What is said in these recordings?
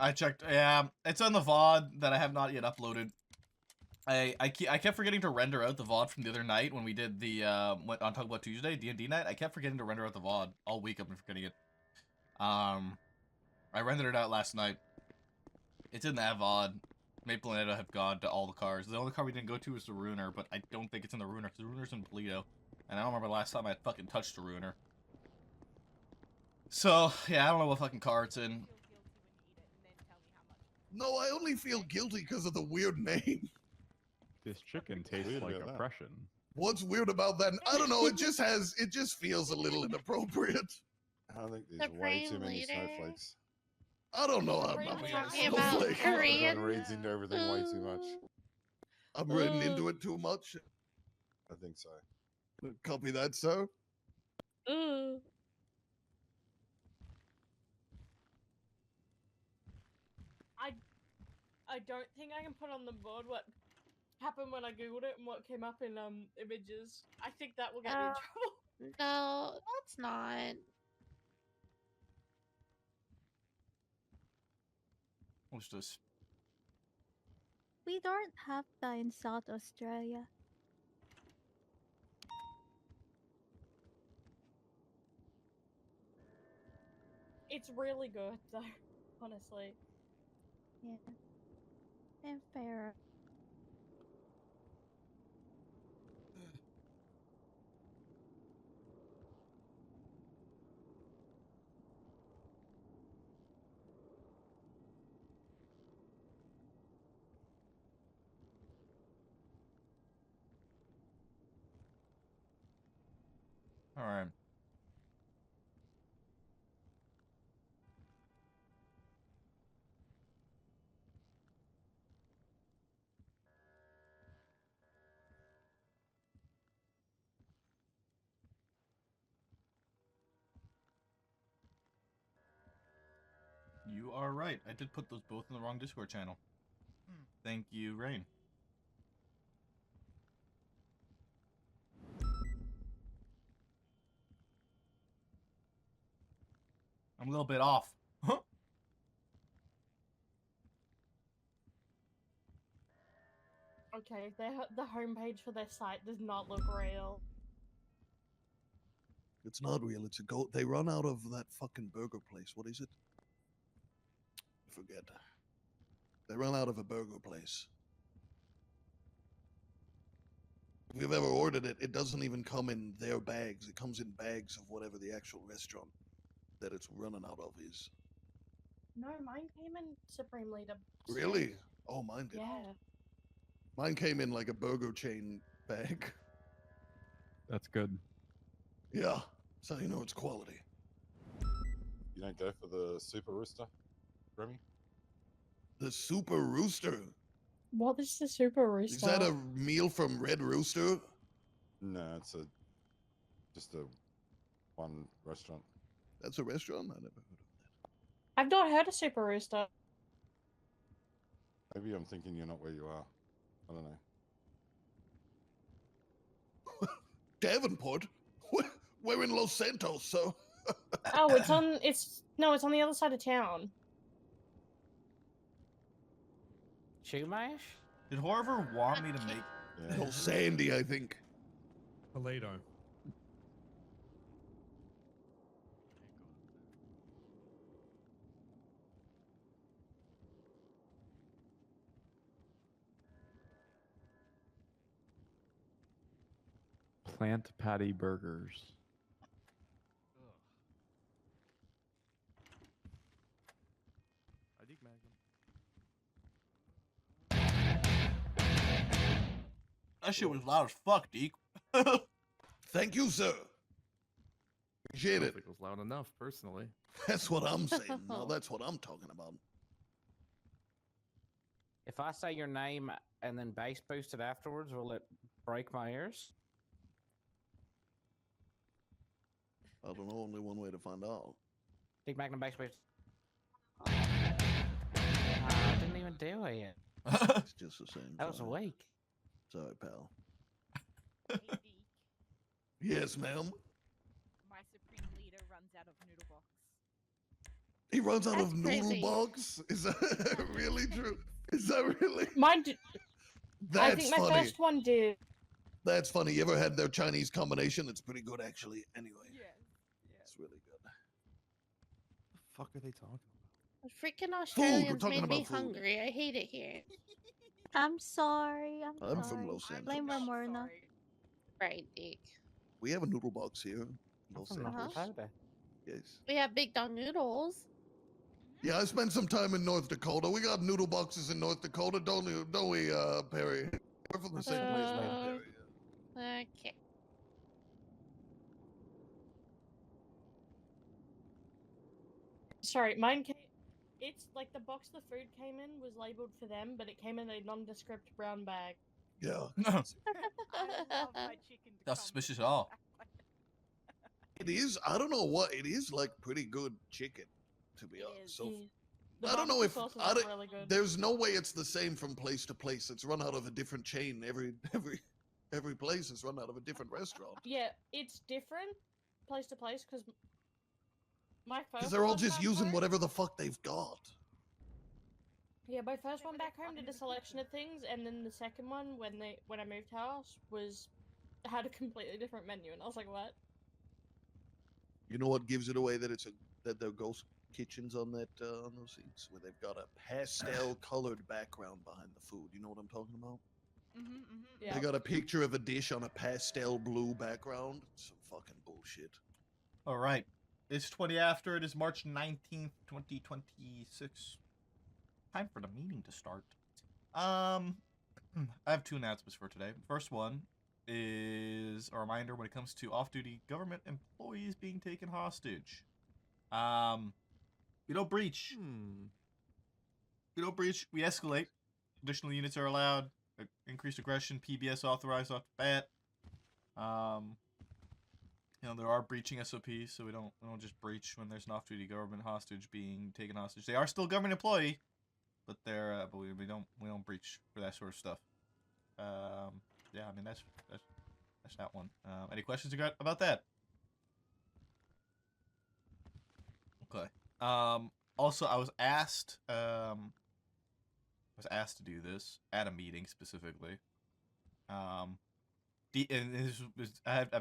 I checked. Yeah, it's on the VOD that I have not yet uploaded. I kept forgetting to render out the VOD from the other night when we did the on Talk About Tuesday D&D night. I kept forgetting to render out the VOD all week. I've been forgetting it. I rendered it out last night. It's in that VOD. Maple and Edo have gone to all the cars. The only car we didn't go to is the Ruiner, but I don't think it's in the Ruiner. The Ruiner's in Polito, and I don't remember the last time I fucking touched the Ruiner. So yeah, I don't know what fucking car it's in. No, I only feel guilty because of the weird name. This chicken tastes like oppression. What's weird about that? I don't know. It just feels a little inappropriate. I think there's way too many snowflakes. I don't know. I'm not talking about Korean. Everyone reads into everything way too much. I'm reading into it too much. I think so. Copy that, sir. I don't think I can put on the board what happened when I googled it and what came up in images. I think that will get me in trouble. No, that's not. What's this? We don't have that in South Australia. It's really good though, honestly. Yeah. And fair. All right. You are right. I did put those both in the wrong Discord channel. Thank you, Rain. I'm a little bit off. Huh? Okay, the homepage for their site does not look real. It's not real. It's a goat. They run out of that fucking burger place. What is it? I forget. They run out of a burger place. If you've ever ordered it, it doesn't even come in their bags. It comes in bags of whatever the actual restaurant that it's running out of is. No, mine came in Supreme Leader. Really? Oh, mine did. Yeah. Mine came in like a burger chain bag. That's good. Yeah, so you know it's quality. You don't go for the Super Rooster, Remy? The Super Rooster. What is the Super Rooster? Is that a meal from Red Rooster? No, it's just a one restaurant. That's a restaurant? I never heard of that. I've not heard of Super Rooster. Maybe I'm thinking you're not where you are. I don't know. Davenport? We're in Los Santos, so. Oh, it's on the other side of town. Chumash? Did whoever want me to make? Yeah. No, Sandy, I think. Polito. Plant patty burgers. I dig Magnum. That shit was loud as fuck, Deke. Thank you, sir. Appreciate I don't it. think it was loud enough, personally. That's what I'm saying. No, that's what I'm talking about. If I say your name and then bass boost it afterwards, will it break my ears? I don't know, only one way to find out. Big Magnum bass boost. I didn't even do it. It's just the same. That was weak. Sorry, pal. Hey, Deke. Yes, ma'am. My Supreme Leader runs out of noodle box. He runs out That's of crazy. noodle box? Is that really true? Is that really? Mine did. That's I think my funny. first one did. That's funny. You ever had their Chinese combination? It's pretty good, actually. Anyway, it's really good. The fuck are they talking about? Freaking Australians talking made me about food. hungry. I hate it here. I'm sorry. I'm sorry. from Los Santos. Blame Ramona. Right, Dick. We have a noodle box here. in I'm Los from North Santos. Dakota. Yes. We have Big Dog Noodles. Yeah, I spent some time in North Dakota. We got noodle boxes in North Dakota, don't we, Perry? We're from the same place, man, Perry. Okay. Sorry, mine came. It's like the box the food came in was labeled for them, but it came in a nondescript brown bag. Yeah. I love my chicken to Not come suspicious with at all. It is. I don't know what. It is like pretty good chicken, to be It honest. is. So Yeah. The I don't know if barbecue sauces I are don't, really good. there's no way it's the same from place to place. It's run out of a different chain. Every place is run out of a different restaurant. Yeah, it's different place to place because my first. Because they're all one just back using home- whatever the fuck they've got. Yeah, my first one back home did a selection of things, and then the second one, when I moved house, had a completely different menu, and I was like, what? You know what gives it away that that they're ghost kitchens on that on those seats where they've got a pastel colored background behind the food. You know what I'm talking about? Yeah. They got a picture of a dish on a pastel blue background. Some fucking bullshit. All right. It's 20 after. It is March 19th, 2026. Time for the meeting to start. I have two announcements for today. First one is a reminder when it comes to off-duty government employees being taken hostage. We don't breach. We don't breach. We escalate. Additional units are allowed. Increased aggression. PBS authorized off the bat. There are breaching SOPs, so we don't just breach when there's an off-duty government hostage being taken hostage. They are still a government employee, but we don't breach for that sort of stuff. Yeah, I mean that's that one. Any questions you got about that? Okay. Also, I was asked to do this at a meeting specifically. I've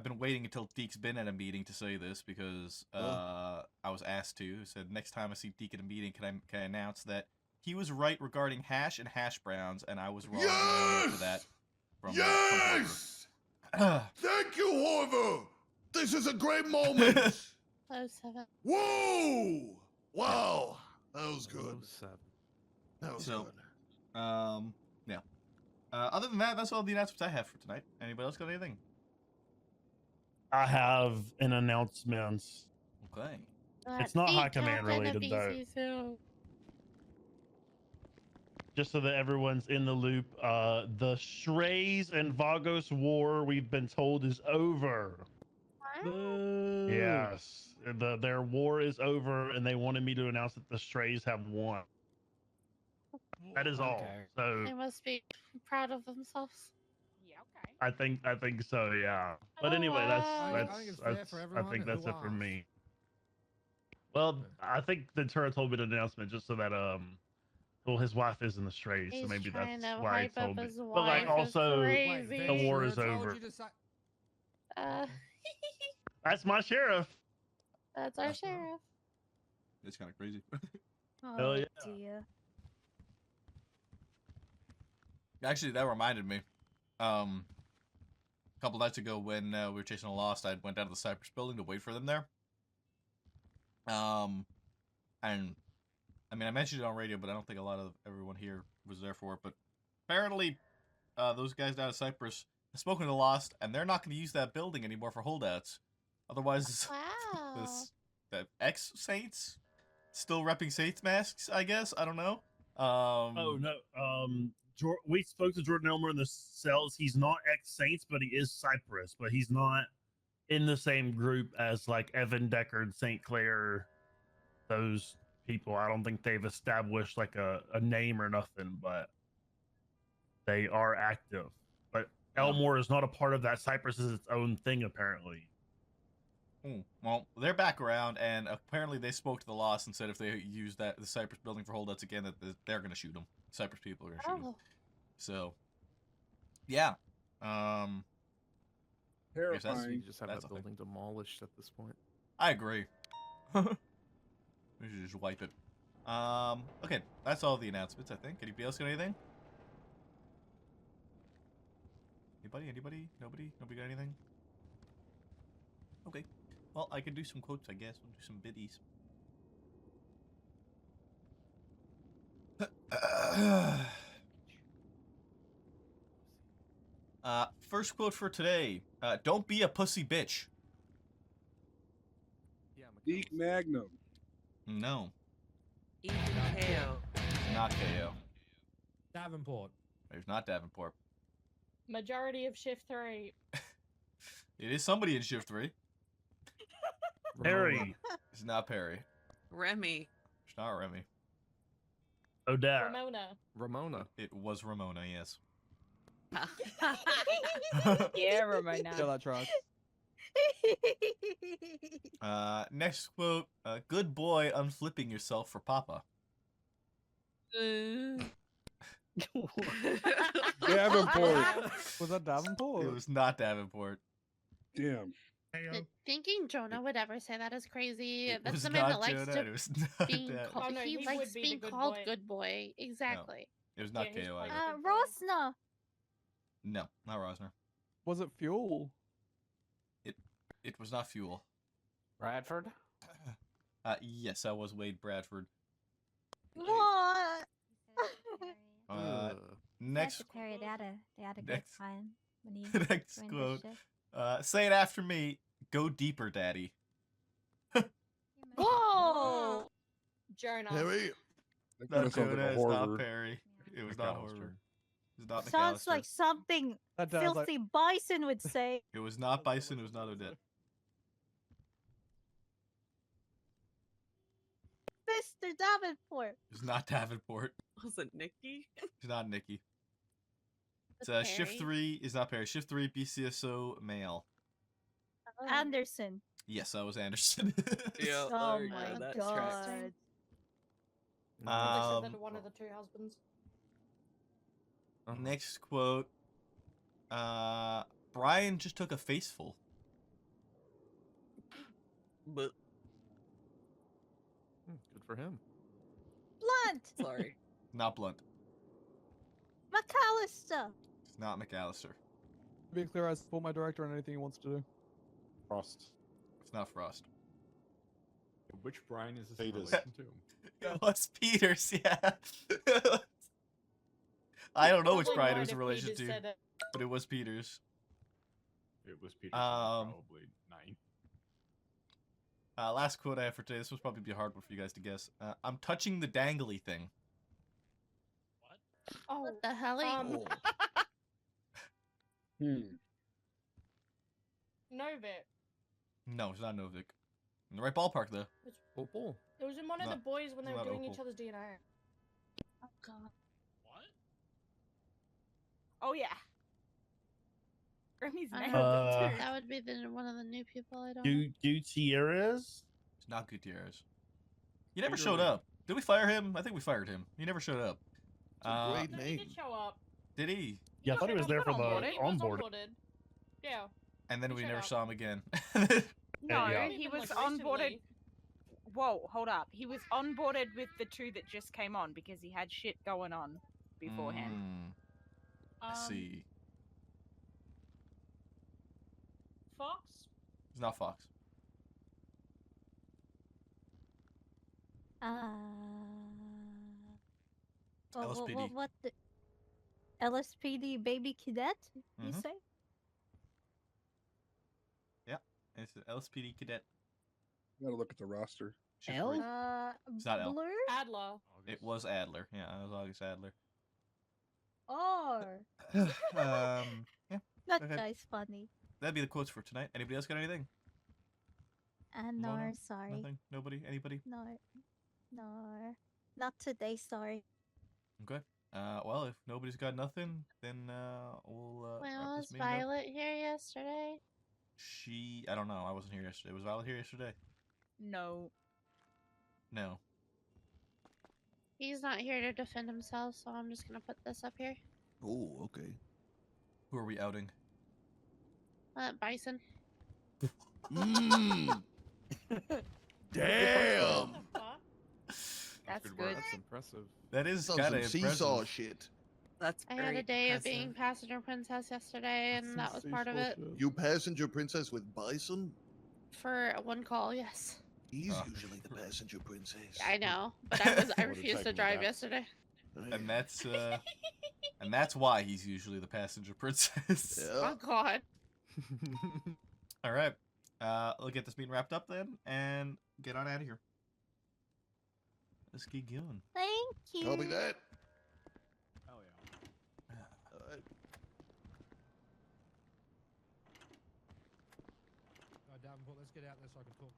been waiting until Deke's been at a meeting to say this because I was asked to. He said next time I see Deke at a meeting, can I announce that he was right regarding hash and hash browns, and I was wrong for that. Yes! Thank you, Horver! This is a great moment! 07. Whoa! Wow! That was good. 07. That was So, good. Yeah. Other than that, that's all the announcements I have for tonight. Anybody else got anything? I have an announcement. Okay. It's not high command related, though. Just so that everyone's in the loop, the Strays and Vagos war, we've been told, is over. Yes, their war is over, and they wanted me to announce that the Strays have won. That is all. So They must be proud of themselves. Yeah, okay. I think so, yeah. But Oh, anyway, wow. I think it's fair for everyone who that's it for lost. me. Well, I think the Tura told me the announcement just so that well, his wife is in the Strays, so He's maybe trying that's to why he hype up told me. his But like wife. It's also, crazy. the war is Told over. you to si- That's my sheriff. That's our sheriff. It's kind of crazy. Oh Hell yeah. dear. Actually, that reminded me. A couple nights ago when we were chasing a Lost, I went down to the Cypress building to wait for them there. And I mean, I mentioned it on radio, but I don't think a lot of everyone here was there for it. But apparently, those guys down at Cypress have spoken to the Lost, and they're not going to use that building anymore for holdouts. Otherwise, Wow. the ex-Saints still repping Saints masks, I guess. I don't know. Oh no. We spoke to Jordan Elmer in the cells. He's not ex-Saints, but he is Cypress. But he's not in the same group as like Evan Deckard, St. Clair, those people. I don't think they've established like a name or nothing, but they are active. But Elmore is not a part of that. Cypress is its own thing, apparently. Well, they're back around, and apparently they spoke to the Lost and said if they use the Cypress building for holdouts again, that they're gonna shoot them. Cypress people are gonna shoot them. Oh, So, yeah. You Terrifying. just have that's that a thing. building demolished at this point. I agree. We should just wipe it. Okay, that's all the announcements, I think. Anybody else got anything? Anybody? Nobody got anything? Okay. Well, I can do some quotes, I guess. We'll do some biddies. First quote for today. Don't be a pussy bitch. Yeah, Deke Magnum. No, Even KO. it's not KO. Davenport. It's not Davenport. Majority of shift 3. It is somebody in shift 3. Harry. It's not Perry. Remy. It's not Remy. Odette. Ramona. Ramona. It was Ramona, yes. Yeah, Ramona. Kill that truck. Next quote. Good boy, unflipping yourself for Papa. Davenport. Was that Davenport? It was not Davenport. Damn. thinking Jonah would ever say that is crazy. It That's was the man not that likes Jonah, to it was not being that. called. Oh, no, he he likes would be the being good called boy. good boy. Exactly. It was not Yeah, he's KO quite either. good boy. Rosna. No, not Rosner. Was it Fuel? It was not Fuel. Bradford? Yes, I was Wade Bradford. What? Next Perry, they had a good next- time when he next joined the quote. shift. Say it after me. Go deeper, daddy. Whoa! Jonah. Harry. Not That kinda sounds like Jonah, a it's horror not word. Perry. It was not horror. It was not Sounds McAllister. like something That sounds like filthy bison would say. It was not Bison. It was not Odette. Mr. Davenport. It was not Davenport. Was it Nikki? It's not Nikki. It's That's shift Perry. 3 is not Perry. Shift 3 BCSO male. Oh. Anderson. Yes, that was Anderson. Yeah. Oh there you my go, that god. tracks. They said that Um, one of the 2 husbands. Next quote. Brian just took a faceful. But Good for him. Blunt. sorry. Not Blunt. McAllister. It's not McAllister. To be clear, I support my director on anything he wants to do. Frost. It's not Frost. Which Brian is this in Peters. relation to? It was Peters, yeah. I don't know which Probably Brian it mine was in if relation Peters to, said it. but it was Peters. It was Peter. Um, Probably 9. Last quote I have for today. This will probably be a hard one for you guys to guess. I'm touching the dangly thing. Oh, What the hell? Novik. No, it's not Novik. In the right ballpark, though. Opal. It was in one of the Not- boys when they were not doing Opal. each other's DNA. Oh god. Oh yeah. Remy's I name. don't know. Uh, That would be one of the new people. I don't know. Gutierrez. It's not Gutierrez. He never showed up. Did we fire him? I think we fired him. He never showed up. It's a great No, he name. did show up. Did he? Yeah, I thought he was there for the onboarded. He was onboard. onboarded. Yeah. And then He we showed never up. saw him again. No, Yeah. he Even, was like, onboarded. recently. Whoa, hold up. He was onboarded with the 2 that just came on because he had shit going on beforehand. I see. Fox? It's not Fox. LSPD. What the LSPD baby cadet? You Mhm. say? It's an LSPD cadet. Gotta look at the roster. Shift L? 3. It's not L. Blur? Adler. It was Adler. Yeah, it was August Adler. Or Yeah, that Okay. guy's funny. that'd be the quotes for tonight. Anybody else got anything? No, Mona? sorry. Nothing? Nobody? Anybody? No. Not today, sorry. Okay. Well, if nobody's got nothing, then we'll Well, wrap was this meeting up. Violet here yesterday? I don't know. I wasn't here yesterday. Was Violet here yesterday? No. No. He's not here to defend himself, so I'm just gonna put this up here. Oh, okay. Who are we outing? Bison. Mmm. Damn. That's Good work. good. That's impressive. That is Some kind of seesaw impressive. shit. That's I had a day of being passenger princess yesterday, and that was part of it. You passenger princess with Bison? For one call, yes. He's usually the passenger princess. I know, but I refused to drive yesterday. And that's why he's usually the passenger princess. Oh God. All right. We'll get this meeting wrapped up then, and get on out of here. Let's get going. Thank you. Copy that. Hell yeah. Davenport, let's get out there so I can talk.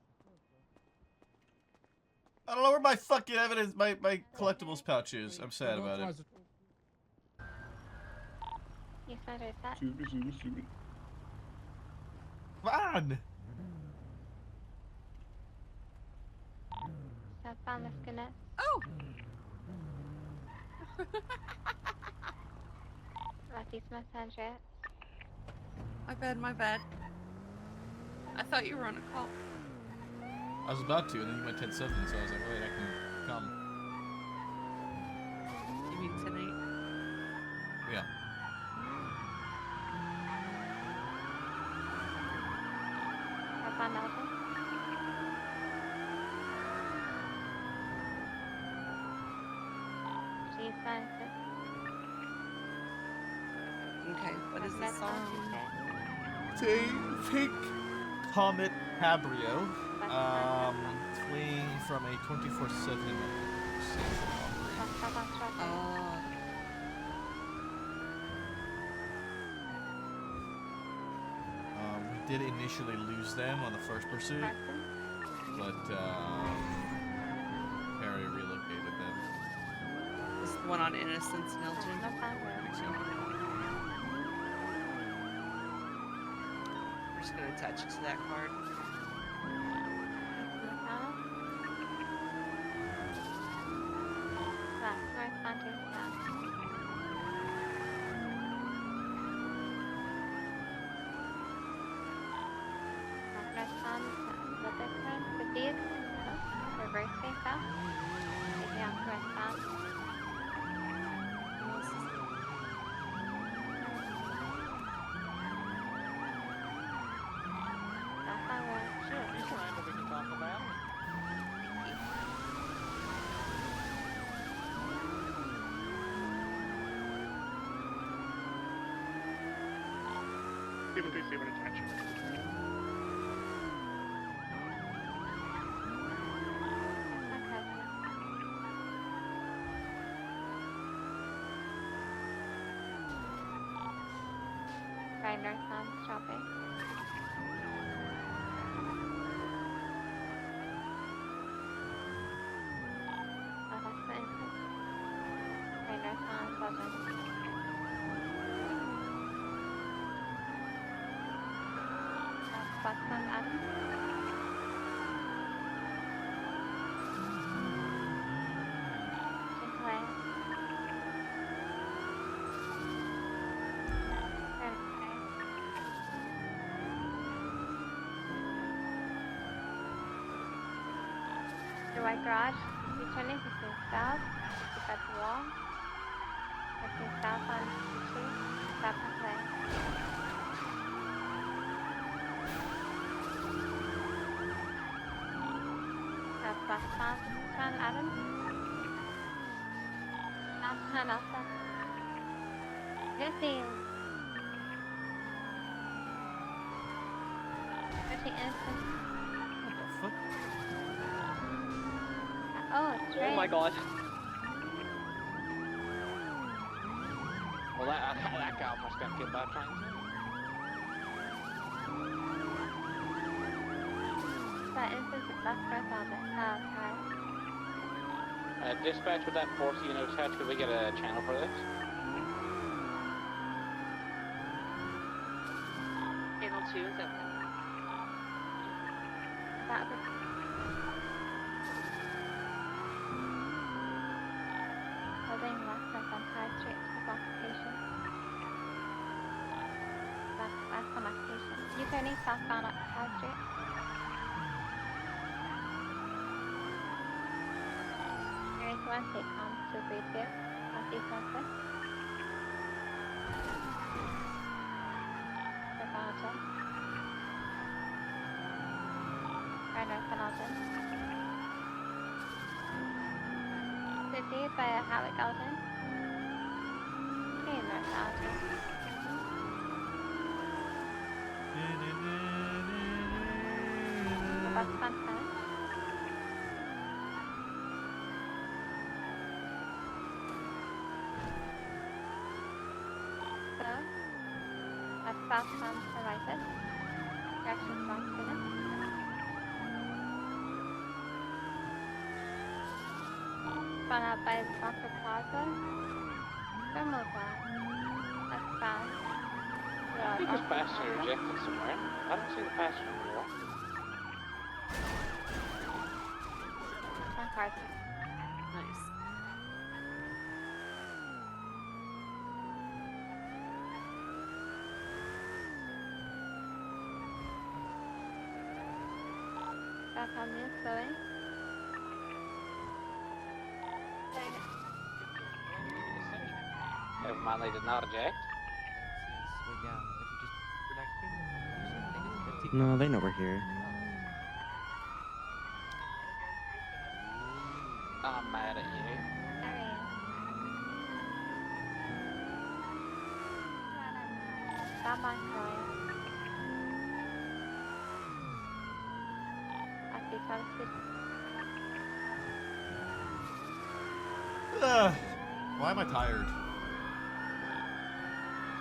I don't know where my fucking evidence, my collectibles pouch is. I'm sad about it. You found that? Shoot me. Come on! I found this goodness. Oh! Lucky's message it. My bad. I thought you were on a call. I was about to, and then you went 10-7, so I was like, wait, I can come. You mean tonight? Yeah. I found Alvin. She's fine. Okay, what is this song? It's a fake Comet Cabrio, fleeing from a 24/7 we did initially lose them on the first pursuit, but Harry relocated them. This is the one on Innocence and Elton. We're just gonna attach it to that card. We can talk about it. Even do see an attachment. Right north on shopping. Oh, that's the entrance. Right north on Pleasant. That's Buckland Avenue. Chick-fil-A. The white garage, returning to south, at the wall. Looking south on Street, stop and play. Southbound, John Adams. Southbound also. Good deal. Pretty innocent. What the fuck? Oh, it's right. Oh my god. Well, that guy almost got killed by a train. That instance is left front of it. Oh, okay. Dispatch with that 40 unit attached, could we get a channel for this? Channel 2 is open. That was holding left on High Street to the occupation. Left on occupation. You turning southbound up High Street. There is one take home to breathe here. Northeast 1 For Belgium. Or North Belgium. 50 by Howick Elgin. Okay, North Belgium. The bus fun finish. So, that's southbound horizon. Direction wrong student. Spun out by the Bunker Plaza. Thermal glass. That's fast. I think this passenger rejected somewhere. I don't see the passenger wheel. On cars. Nice. That's on me, slowing. Never mind, they did not eject. No, they know we're here. I'm mad at you. Stop on Croy. I see Charles. Why am I tired?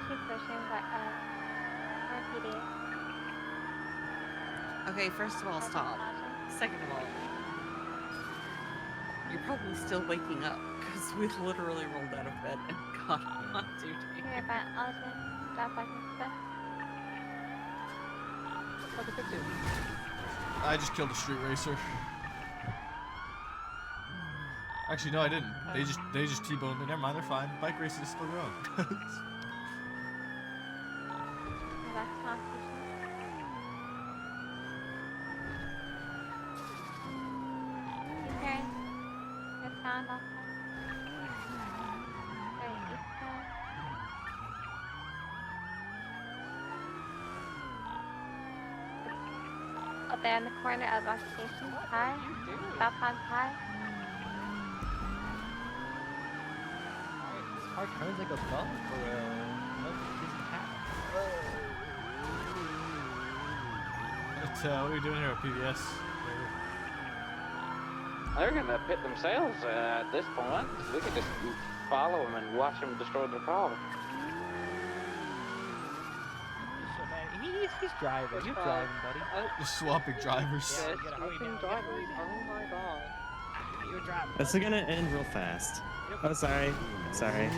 Keep pushing, but RPD. Okay, first of all, stop. Second of all, you're probably still waking up because we literally rolled out of bed and got on duty. Here, but Alton, stop like this. What did they do? I just killed a street racer. Actually, no, I didn't. They just T-boned me. Never mind, they're fine. Bike racing is still going. That's competition. Okay. It's found also. Very eastbound. Up there in the corner of occupation. High. Southbound high. Car turns like a bug or a What are you doing here at PBS? They're gonna pit themselves at this point. We could just follow them and watch them destroy their car. He's driving. You're driving, buddy. Just swapping drivers. Yeah, swapping drivers. Oh my god. You're driving. This is gonna end real fast. Oh, sorry. Sorry.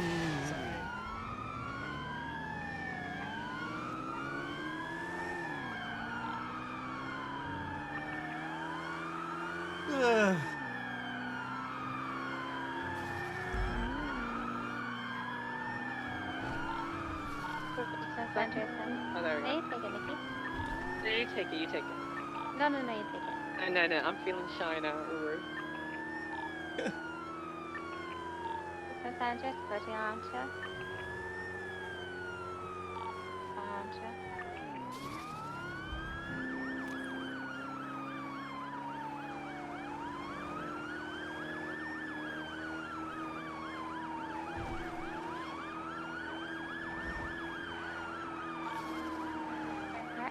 Oh, there we go. You take it, Nikki. No, you take it, you take it. No, you take it. No, I'm feeling shy now. Passengers putting armchair. Armchair.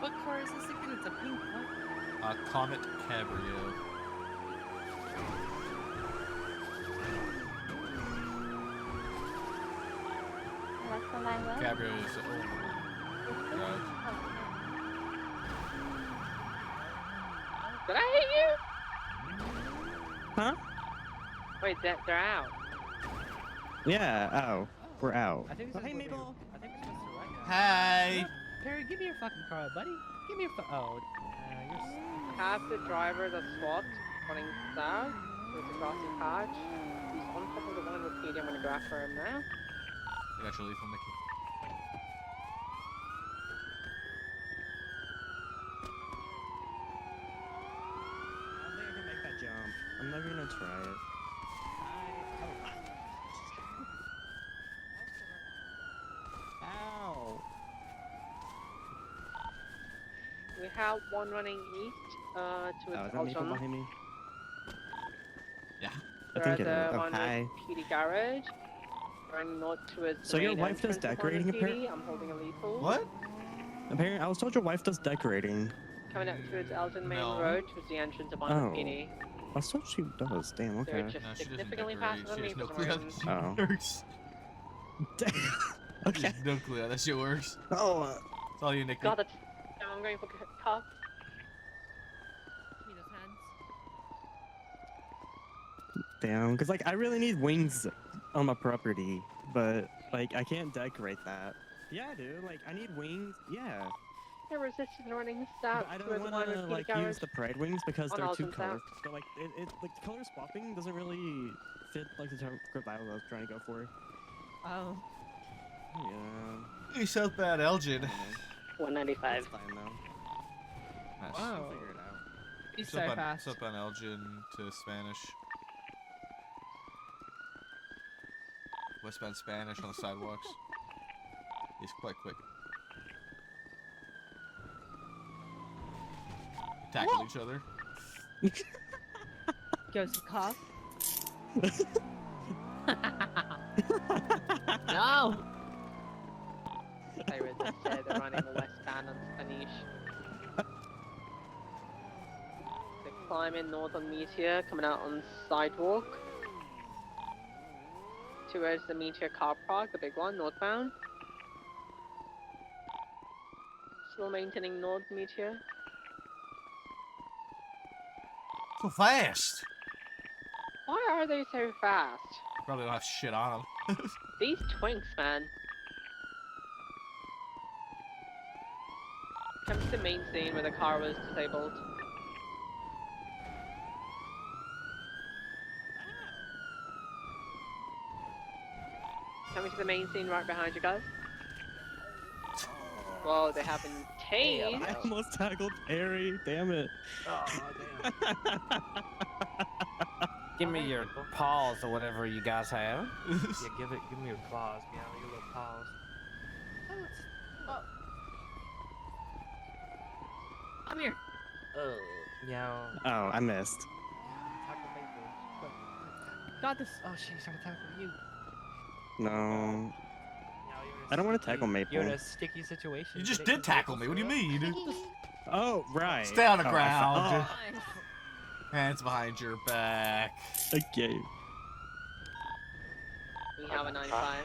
What car is this again? It's a pink one. Comet Cabrio. What's the language? Cabrio is Did I hit you? Huh? Wait, they're out. Yeah, oh. We're out. I think Oh, this hey, is what Mabel. I think this is the right guy. Hey. Perry, give me your fucking car, buddy. Give me your phone. Oh, you're. have the driver that's swapped running south with the crossing patch. He's on top of the one with PD. I'm gonna go after him now. I got your lethal, Nikki. I don't think I can make that jump. I'm never gonna try it. Ow! We have one running east towards Oh, is that Maple Elgin. behind me? Yeah. I think it The is. Oh, one hi. with PD garage. Running north towards So the your main wife does entrance of Honda decorating, PD. I'm holding a lethal. What? Apparently, I was told your wife does decorating. Coming up towards Elgin Main No. Road towards the entrance of Honda Oh. PD. I was told she does. Damn, They're okay. just No, she doesn't significantly decorate. faster than She me has no for clue some how reason. Oh. that works. She Okay. has no clue how that shit works. Oh, It's all you, Nikki. God, that's... I'm going for cop. Give me those hands. damn. Because, like, I really need wings on my property, but, like, I can't decorate that. Yeah, I do. Like, I need wings. Yeah. They're resistant running south But I don't towards the want one to, with like, PD garage. use the pride wings because On they're too Elgin South. colorful. But, like, like, the color swapping doesn't really fit, like, the script I was trying to go for. Oh. Yeah. Hey, Southbound Elgin. 195. That's fine, though. Nice. I'll figure it out. He's so fast. Southbound Elgin to Spanish. Westbound Spanish on the sidewalks. He's quite quick. Tackle each other. Goes to cop. No! They resisted. They're running the westbound on Spanish. They're climbing north on Meteor, coming out on sidewalk. Towards the Meteor car park, the big one, northbound. Still maintaining north Meteor. So fast. Why are they so fast? Probably don't have shit on them. These twinks, man. Come to the main scene where the car was disabled. Coming to the main scene right behind you guys. Whoa, they have been tased. I almost tackled Perry. Damn it. Oh, damn. Give me your paws or whatever you guys have. Yeah, give me your claws, meow, your little paws. Come here. Meow. Oh, I missed. Tackle Maple. Got this. Oh, she's trying to tackle you. No. I don't want to tackle Maple. You're in a sticky situation. You just did tackle me. What do you mean? Oh, right. Stay on the Oh, ground. Nice. Hands behind your back. Okay. We have a 95.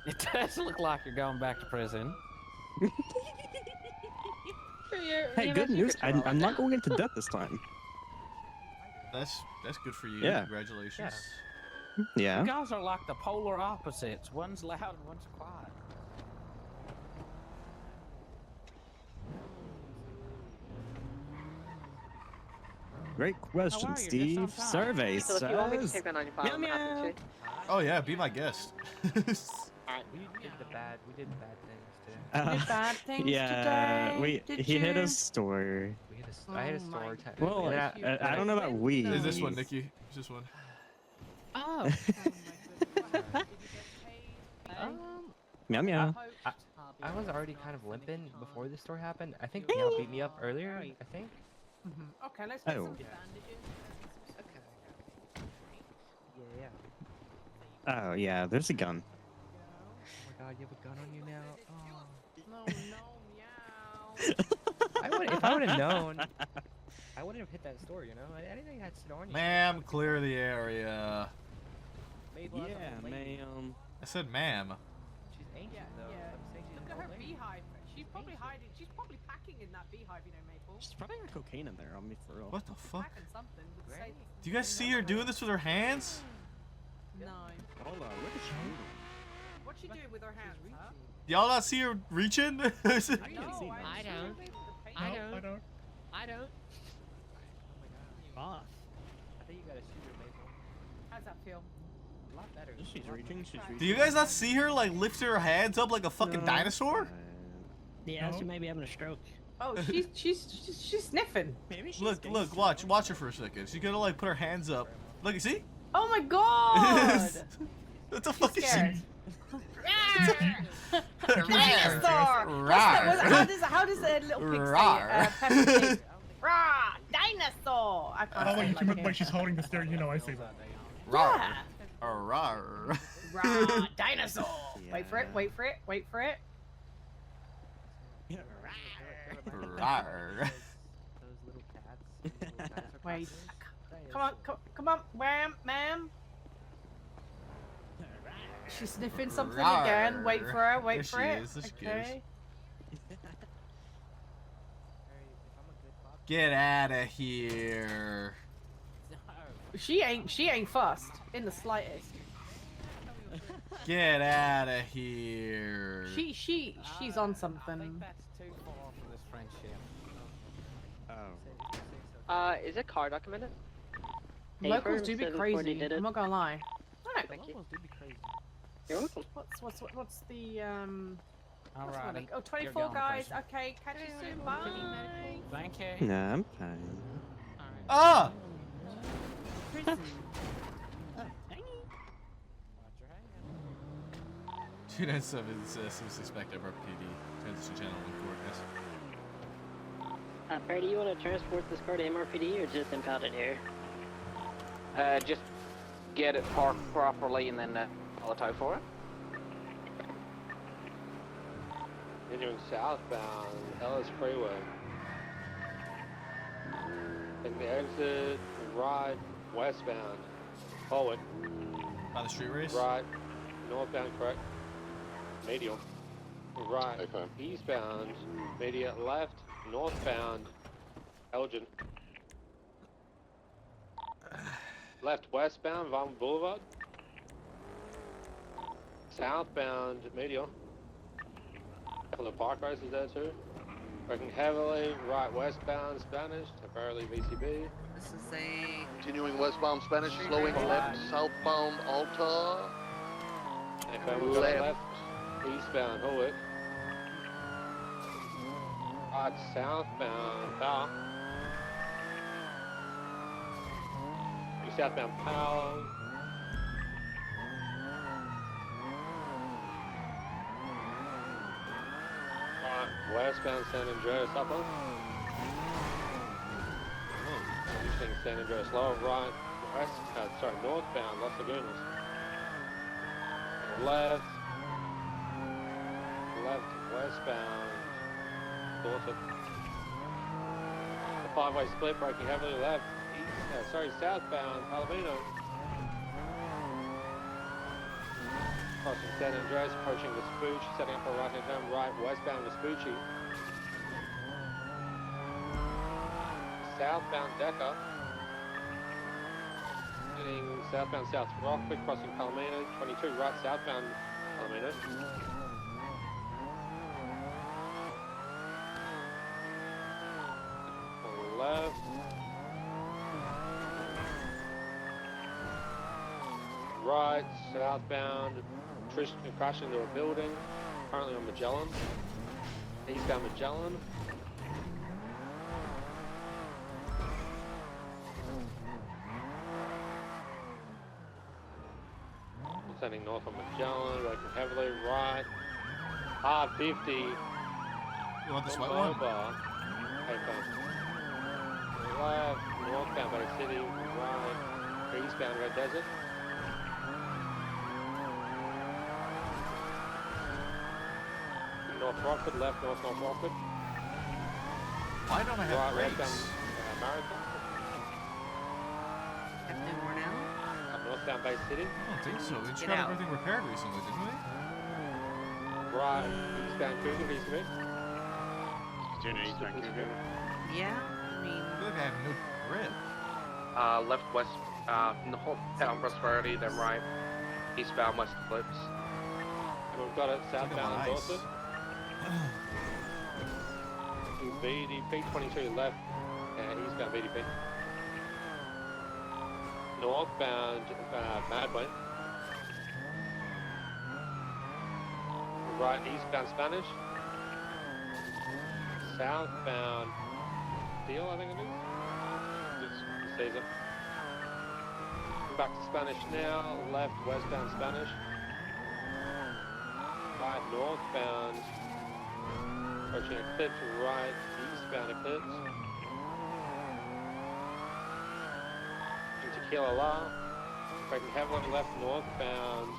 It does look like you're going back to prison. Hey, good news. I'm not going into debt this time. That's good for you. Yeah. Congratulations. Yeah. You guys are like the polar opposites. One's loud and one's quiet. Great question, How are you? Just Steve. on time. Survey So if you want me to says. take that 95, Meow, I'm happy meow. to. Oh yeah, be my guest. Alright. We did the bad things today. You did bad things Yeah, today. Did he hit you? a store. We had a, I had a Oh my store. Well, goodness, you I don't know about we. Is this one, Nikki? Is this one? Oh. Meow meow. I was already kind of limping before the store happened. I think Meow beat me up earlier. I think. Okay, let's get Oh. some bandages. Yeah, yeah. Oh yeah, there's a gun. Oh my god, you have a gun on you now. Oh. No, meow. If I would have known, I wouldn't have hit that store. You know, I didn't know you had shit on you. Ma'am, clear the area. Mabel, Yeah, I'm a lady. ma'am. I said ma'am. She's ancient Yeah, though. yeah. I'm saying she's Look an at her old lady. beehive. She's probably hiding. She's probably packing in that beehive, you know, Maple. She's probably got cocaine in there on me for real. What the fuck? Packing something. With Right. safe. Do you guys see her doing this with her hands? No. Hold on, where's she? What's she doing with her hands? Huh? Y'all not see her reaching? No, I don't. I don't. I don't. Boss. I think you gotta shoot her, Maple. How's that feel? A lot better. She's reaching. She's reaching. Do you guys not see her like lift her hands up like a fucking dinosaur? Yeah, she may be having a stroke. Oh, she's sniffing. Maybe she's Look, watch her for a second. She's gonna like put her hands up. Look, you see? Oh my god! That's a fucking scared. Dinosaur! How does a little pig say Peppa Pig? Rah! Dinosaur! I can't Oh, say you it can like when it. she's holding the steering, you know I say that. Rawr. Rawr. Rah! Dinosaur! Wait for it, wait for it, wait for it. Rawr. Those little cats. Wait. Come on, ma'am. She's sniffing something again. Wait for her, wait for it. Okay. Get out of here. She ain't fussed in the slightest. Get out of here. She's on something. Too far from this friendship. Is it car documented? Locals do be crazy. Did it. I'm not gonna lie. Thank you. Do be crazy. You're welcome. What's the what's Alrighty. one? Oh, You're 24 gone, guys. person. Okay, catch you soon. Bye. Thank you. Nah, I'm fine. Ah! Two 297 suspect MRPD. Transition channel and coordinates. Barry, do you want to transport this car to MRPD or just impound it here? Just get it parked properly and then call a tow for it. Continuing southbound, Ellis Freeway. Taking the exit, right, westbound. Forward. By the street race? Right, northbound, correct. Medial. Right, Okay. eastbound, medial left, northbound, Elgin. Left westbound, Valmont Boulevard. Southbound, medial. Couple of park races there too. Working heavily, right westbound, Spanish, temporarily VCB. This is a Continuing westbound Spanish, slowing left, southbound Alta. And we've got left, eastbound Howick. Right, southbound Power. Southbound Power. Right, westbound San Andreas upper. Using San Andreas lower, right, northbound Las Lagunas. Left, westbound, Dorset. The five-way split, braking heavily left, southbound, Palomino. Crossing San Andreas, approaching Vespucci, setting up a right-hand turn, right, westbound Vespucci. Southbound Decker. Heading southbound South Rockford, crossing Palomino, 22, right, southbound Palomino. On the left. Right, southbound, Tristan crashed into a building, currently on Magellan. Eastbound Magellan. Descending north on Magellan, working heavily, right. R50. You want this white one? Okay. Left, northbound Bay City, right, eastbound Red Desert. North Rockford, left, North Rockford. Why don't I have right, brakes? westbound Marathon. Have no more now. Northbound Bay City. I don't think so. We just Get got out. everything repaired recently, didn't we? Right, eastbound Cougar, VCB. Yeah, I mean, I feel like I have no grip. Left west, northbound Prosperity, then right, eastbound West Eclipse. What? Continue southbound, Ellis Freeway. What? Continuing southbound, Ellis Freeway. Left westbound Prosperity, then right, eastbound West Eclipse. What? And we've got it southbound Nice. in Dorset. BDP 22 left, and eastbound BDP. Northbound Madway. Right, eastbound Spanish. Southbound Deal, I think it is. It's Caesar. Back to Spanish now. Left, westbound Spanish. Right, northbound. Approaching Eclipse. Right, eastbound Eclipse. Into Tequila La. Breaking heavily left, northbound.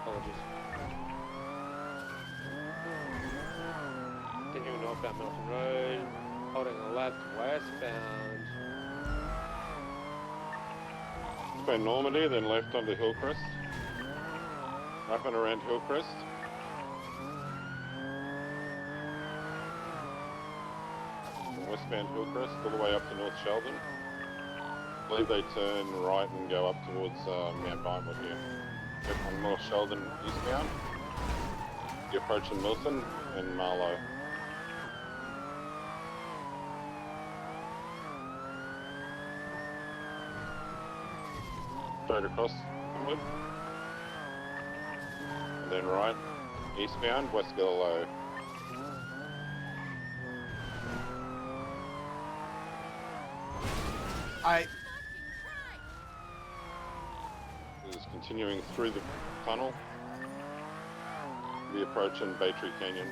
Apologies. Continuing northbound Milton Road. Holding a left, westbound. Eastbound Normandy, then left onto Hillcrest. Up and around Hillcrest. From westbound Hillcrest all the way up to North Sheldon. I believe they turn right and go up towards Mount Vinewood here. Yep, on North Sheldon eastbound. You're approaching Milton and Marlow. Straight across Vinewood. And then right, eastbound, West Gillow. This is continuing through the tunnel. We're approaching Baytree Canyon.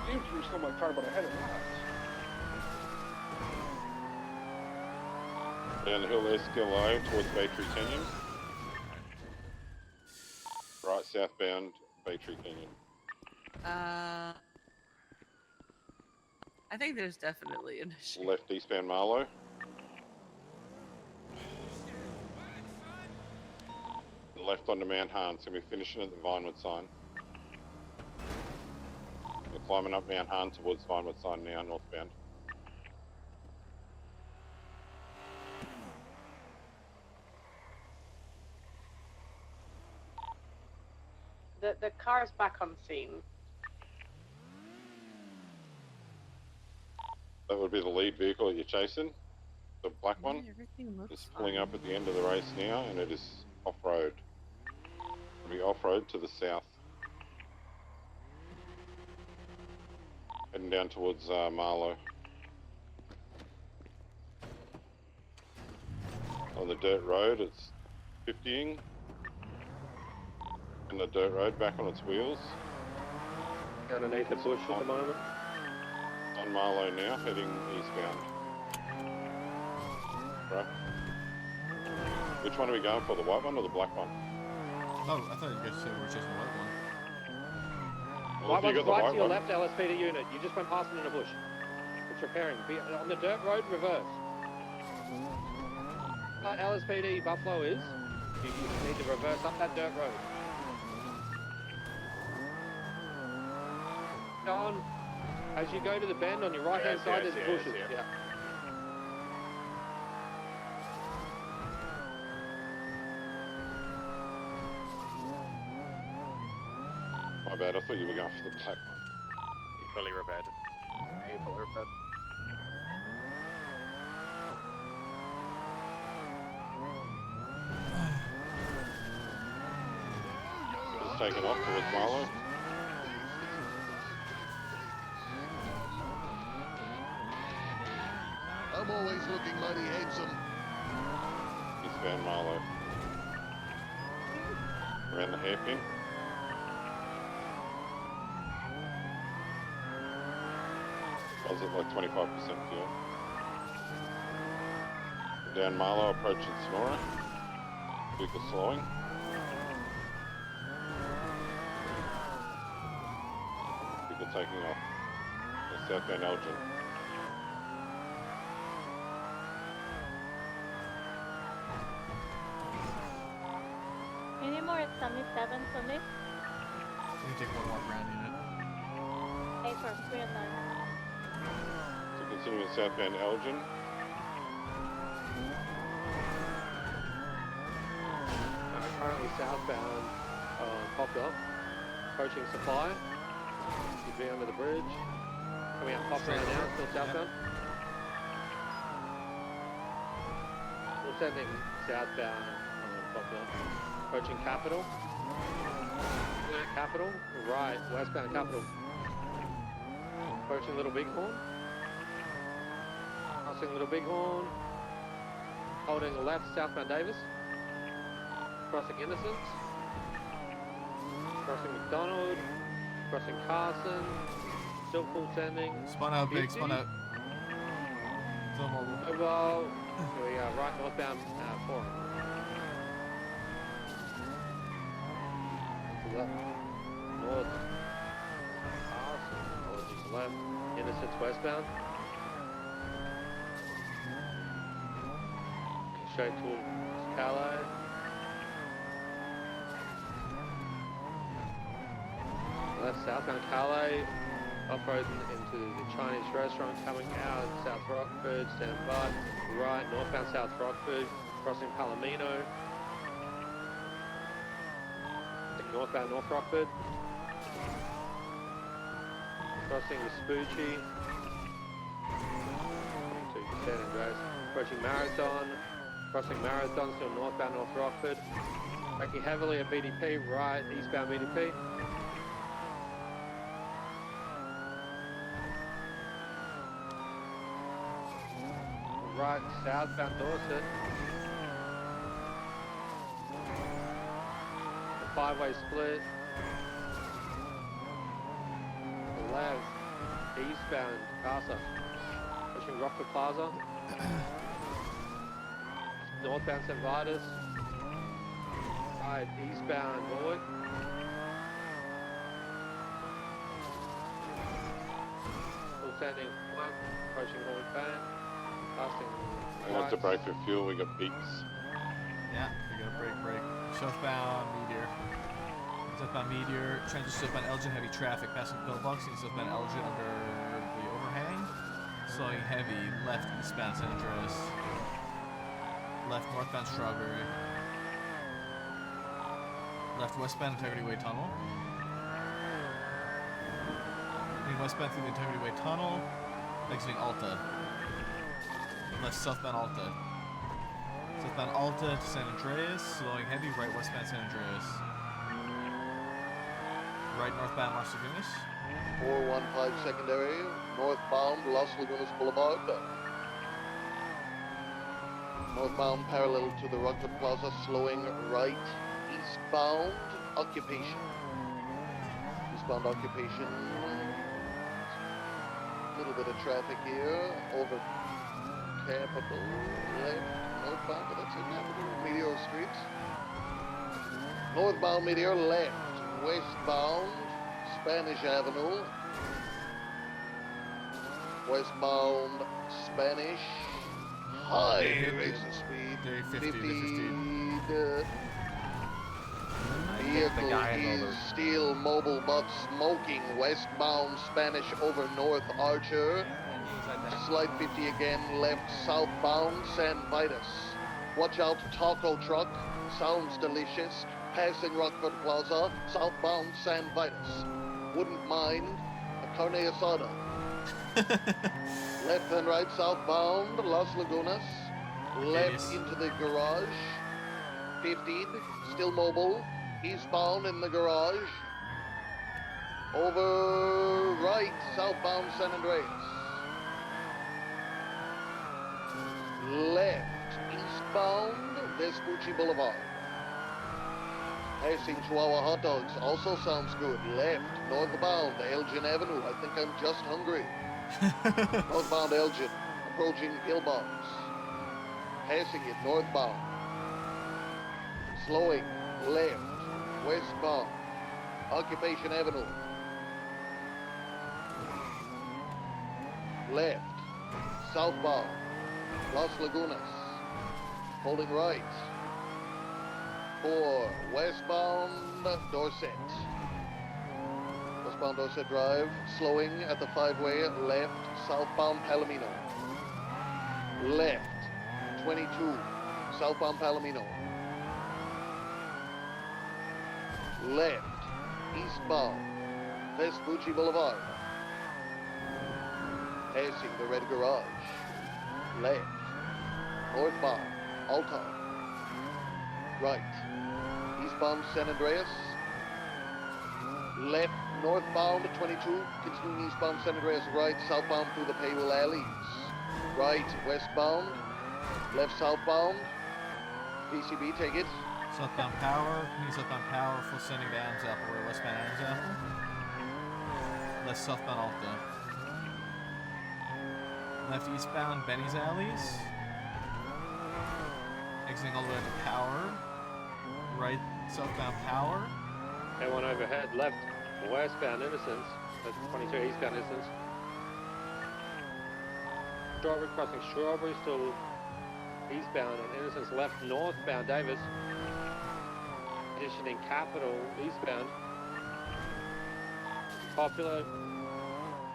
You stole my car, but I had it locked. Down the hill there, Skillow, towards Baytree Canyon. Right, southbound, Baytree Canyon. I think there's definitely an issue. Left, eastbound Marlow. Left onto Mount Hans, and we're finishing at the Vinewood sign. We're climbing up Mount Hans towards Vinewood sign now, northbound. The car's back on scene. That would be the lead vehicle that you're chasing. The black one Everything looks is pulling up at the end of the race now, and it is off-road. It'll be off-road to the south. Heading down towards Marlow. On the dirt road, it's 50ing. And the dirt road back on its wheels. Underneath the bush at the moment. On Marlow now, heading eastbound. Right. Which one are we going for, the white one or the black one? Oh, I thought you guys said we were chasing the white one. Well, White if you one's got the right white to your one, left, LSPD unit. You just went past it in a bush. It's repairing. Be on the dirt road, reverse. LSPD Buffalo is. You need to reverse up that dirt road. On. As you go to the bend on your right hand side, there's bushes. Yeah. My bad, I thought you were going for the black one. You fully repaired. You fully repaired. Just taking off towards Marlow. I'm always looking mighty handsome. Eastbound Marlow. Around the hairpin. Was it like 25% fuel? Down Marlow, approaching Sonora. Vehicle slowing. Vehicle taking off. Southbound Elgin. Any more at 77 for me? You can take one more ground unit. 8 for 3 and 9. So continuing southbound Elgin. southbound Popular, approaching Supply. Should be under the bridge. Coming out Popular now, still southbound. We're sending southbound Popular, approaching Capital. Capital, right, westbound Capital. Approaching Little Bighorn. Crossing Little Bighorn. Holding left, southbound Davis. Crossing Innocence. Crossing McDonald. Crossing Carson. Still full sending. Spun out, big, spun out. Still mobile. Mobile. Here we go, right northbound Forum. Left. North. Carson. Apologies, left. Innocence westbound. Straight towards Calais. Left southbound Calais, off-roading into the Chinese restaurant, coming out South Rockford, stand by. Right, northbound South Rockford, crossing Palomino. Northbound North Rockford. Crossing Vespucci. To San Andreas. Approaching Marathon. Crossing Marathon, still northbound North Rockford. Braking heavily at BDP, right, eastbound BDP. Right, southbound Dorset. The five-way split. The left, eastbound Casa. Pushing Rockford Plaza. Northbound St. Vitus. Right, eastbound Warwick. Full sending left, approaching Warwick Band. Passing. I have to brake for fuel, we got beats. Yeah, we got a break. Southbound Meteor. Southbound Meteor. Transit southbound Elgin, heavy traffic. Passing pillbox. Southbound Elgin under the overhang. Slowing heavy. Left eastbound San Andreas. Left northbound Strawberry. Left westbound Integrity Way Tunnel. Leading westbound through the Integrity Way Tunnel. Exiting Alta. Left southbound Alta. Southbound Alta to San Andreas. Slowing heavy. Right westbound San Andreas. Right northbound Las Lagunas. 415 secondary. Northbound Las Lagunas Boulevard. Northbound parallel to the Rockford Plaza, slowing right, eastbound occupation. Eastbound occupation. A little bit of traffic here. Over Capitol, left, northbound, but that's in Capitol. Meteor Street. Northbound Meteor, left, westbound, Spanish Avenue. Westbound, Spanish. High race of speed. 50. Vehicle is still mobile but smoking. Westbound Spanish over North Archer. Slide 50 again. Left southbound San Vitus. Watch out, taco truck. Sounds delicious. Passing Rockford Plaza. Southbound San Vitus. Wouldn't mind a carne asada. Left and right southbound Las Lagunas. Left into the garage. 50, still mobile. Eastbound in the garage. Over right southbound San Andreas. Left eastbound Vespucci Boulevard. Passing Chihuahua Hot Dogs also sounds good. Left northbound Elgin Avenue. I think I'm just hungry. Northbound Elgin, approaching Pillbox. Passing it northbound. Slowing left, westbound, Occupation Avenue. Left, southbound, Las Lagunas. Holding right. 4, westbound Dorset. Westbound Dorset Drive, slowing at the 5-way, left, southbound Palomino. Left, 22, southbound Palomino. left, eastbound, Vespucci Boulevard. Passing the red garage. Left, northbound, Alta. Right, eastbound San Andreas. Left, northbound 22, continuing eastbound San Andreas. Right, southbound through the Paywell alleys. Right, westbound. Left, southbound. PCB, take it. Southbound power. Continue southbound power. Full sending to Adams Apple. Or westbound Adams Apple. Left southbound Alta. Left eastbound Benny's alleys. Exiting all the way up to power. Right southbound power. And one overhead, left, westbound Innocence. That's 22 eastbound Innocence. Strawberry crossing Strawberry, still eastbound, and Innocence left, northbound Davis. Positioning Capital, eastbound. Popular,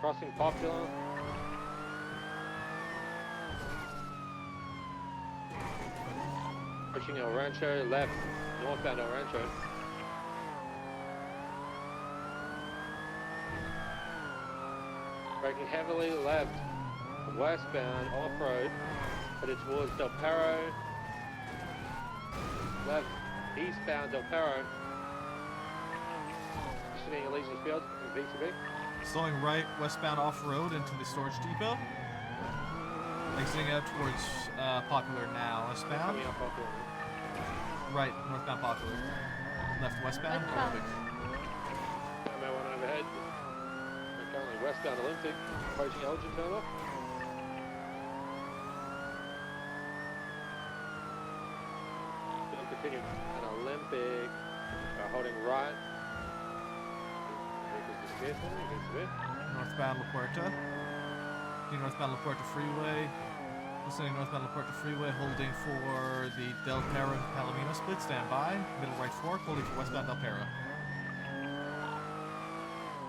crossing Popular. Pushing El Rancho, left, northbound El Rancho. Braking heavily left, westbound, off-road, headed towards Del Perro. Left, eastbound Del Perro. Positioning Elysian Fields in VCB. Slowing right westbound off-road into the storage depot. Exiting out towards Popular now. Westbound. Coming up Popular. Right, northbound Popular. Left westbound. Olympic. Combo one overhead. We're currently westbound Olympic, approaching Elgin turnoff. Still continuing an Olympic, holding right. Vehicles disappear for me, against the bit. Northbound La Puerta. Continue northbound La Puerta Freeway. Listening northbound La Puerta Freeway, holding for the Del Perro and Palomino split. Stand by. Middle right fork, holding for westbound Del Perro.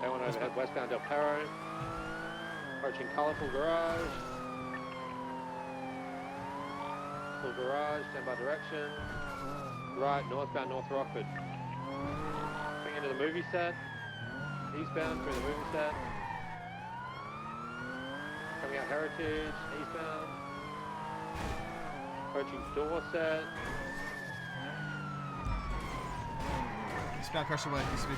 That one overhead, westbound Del Perro. Approaching Colorful Garage. Full Garage, standby direction. Right, northbound North Rockford. Coming into the movie set. Eastbound through the movie set. Coming out Heritage, eastbound. Approaching Dorset. Eastbound Crusher Way, PCB.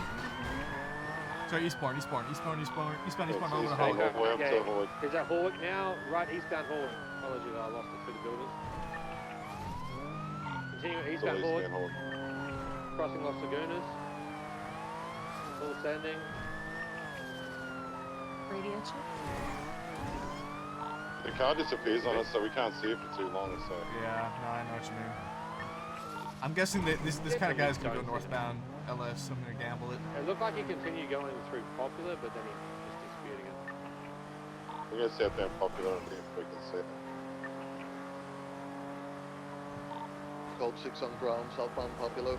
Sorry, eastbound, all over the Hey, Hollywood. Is that Horwick now? Right, eastbound Horwick. Apologies, I lost it through the buildings. Continuing eastbound Horwick. Crossing Los Lagunas. Full sending. Radio check. The car disappears on us, so we can't see it for too long. So Yeah, no, I know what you mean. I'm guessing that this kind of guy's gonna go northbound LS, so I'm gonna gamble it. It looked like he continued going through Popular, but then he just disappeared again. we're gonna sit there Popular and see if we can see it. Code 6 on ground, southbound Popular.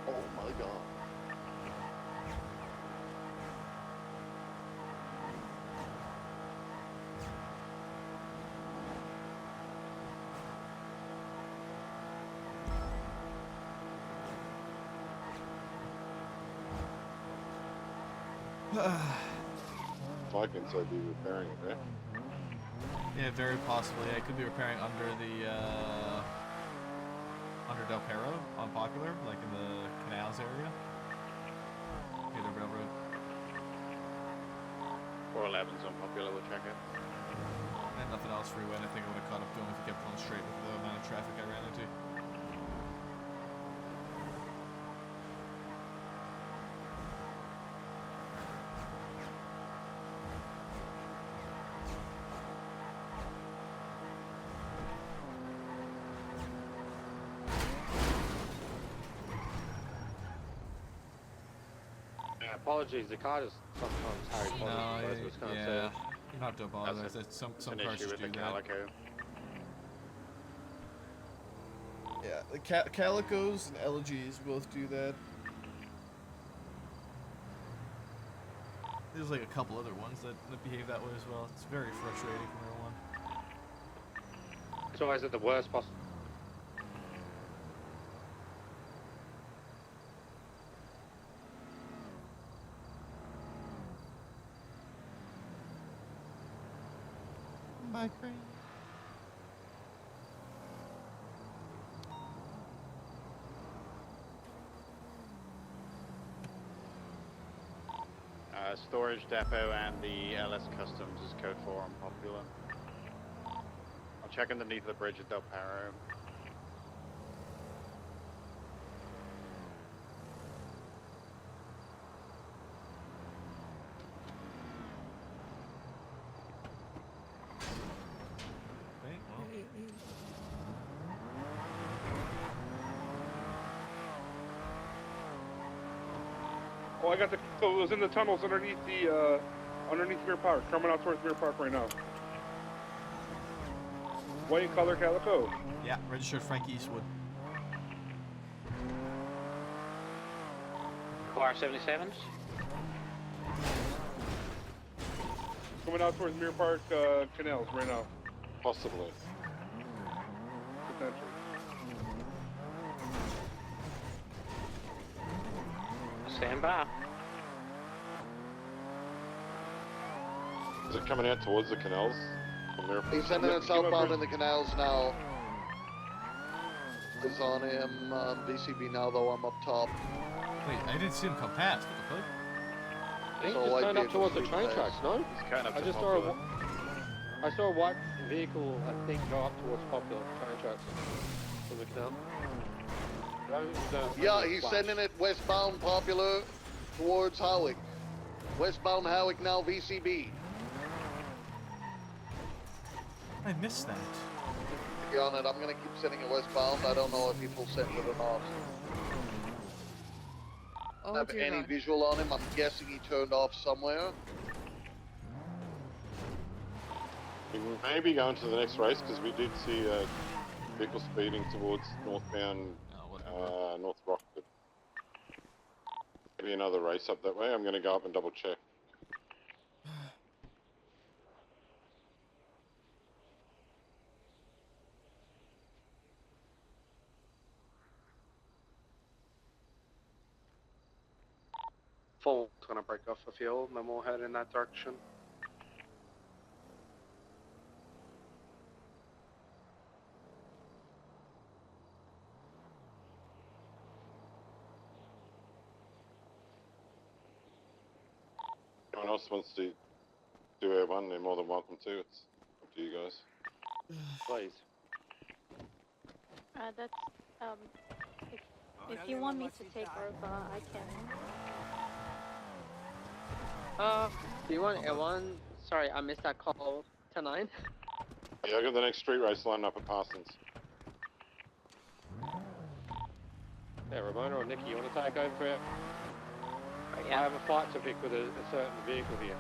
Oh my god. Mike can say be repairing it, right? Yeah, very possibly. I could be repairing under the under Del Perro on Popular, like in the canals area. Near the railroad. 411's on Popular, we'll check it. And nothing else freeway, and I think I would have caught up to him if he kept going straight with the amount of traffic I ran into. Apologies, the car just sometimes Harry Potter. No, yeah, you don't have to apologize. Some cars just do that. Calico. Yeah, the Calicos and Elegies both do that. There's like a couple other ones that behave that way as well. It's very frustrating from everyone. It's always at the worst possible. My friend. Storage depot and the LS Customs is code 4 on Popular. I'll check underneath the bridge at Del Paro. Okay, well. Oh, I got the. So it was in the tunnels underneath the Mirror Park. Coming out towards Mirror Park right now. White and color calico. Yeah, registered Frank Eastwood. Car 77s. Coming out towards Mirror Park canals right now. Possibly. Potentially. Stand by. Is it coming out towards the canals? He's sending it southbound in the canals now. He's on him VCB now, though. I'm up top. Wait, I didn't see him come past. What the fuck? I think So he just white turned up vehicle towards the street train pass. tracks, no? He's cutting up I to just Popular. I saw a white vehicle, I think, go up towards Popular train tracks from the canal. Yeah, he's sending it westbound Popular towards Howick. Westbound Howick now VCB. I missed that. Be on it. I'm gonna keep sending it westbound. I don't know if he full send it or not. Oh, Have dear any God. visual on him? I'm guessing he turned off somewhere. We may be going to the next race because we did see vehicle speeding towards northbound North Rockford. Maybe another race up that way. I'm going to go up and double check. Full gonna break off the fuel, and then we'll head in that direction. Anyone else wants to do A1, they're more than welcome to. It's up to you guys. Please. That's if you want me to take over, I can. Do you want L1? Sorry, I missed that call. 10-9. Yeah, I got the next street race lined up at Parsons. Yeah, Ramona or Nikki, you want to take over for it? I have a flight to pick with a certain vehicle here.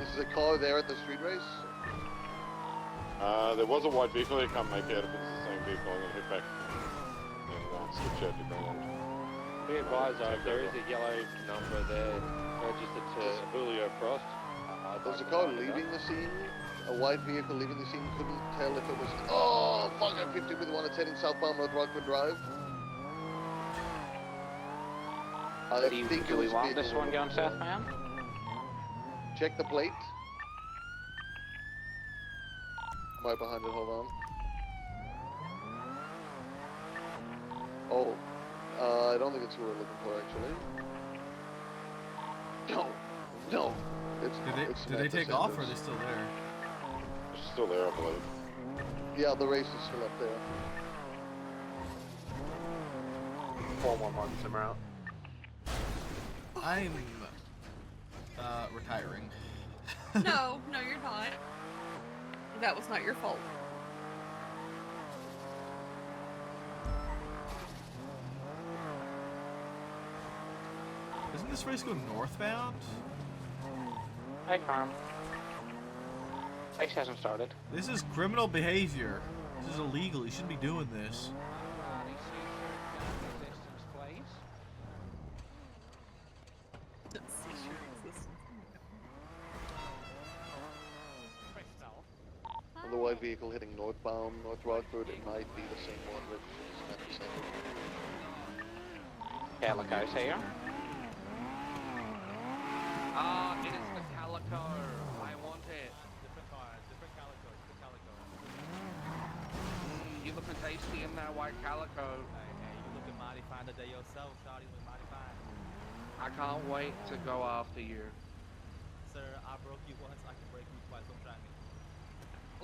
Is the car there at the street race? There was a white vehicle. I can't make out if it's the same vehicle. I'm going to hit back and switch out to Greenland. Be advised though, if there is a yellow number there registered to Julio Frost. There's a car leaving the scene. A white vehicle leaving the scene. Couldn't tell if it was. Oh, fuck! I picked him with one that's heading southbound North Rockford Drive. I think Do it we was want this vehicle- one going southbound? Check the plate. I'm right behind it. Hold on. Oh, I don't think it's who we're looking for actually. No, no. It's Did they take off or are they still there? It's still there, I believe. Yeah, the race is still up there. 411 somewhere out. I'm retiring. No, no, you're not. That was not your fault. Doesn't this race go northbound? Hey, Carm. Race hasn't started. This is criminal behavior. This is illegal. You shouldn't be doing this. On the white vehicle heading northbound, North Rockford, it might be the same one that is 90%. Calico's here. Ah, it is the Calico. I want it. Different calico. It's the calico. You're looking tasty in that white Calico. Hey, you looking mighty fine today yourself, Shawty. Look mighty fine. I can't wait to go after you. Sir, I broke you once, I can break you twice. Don't try me.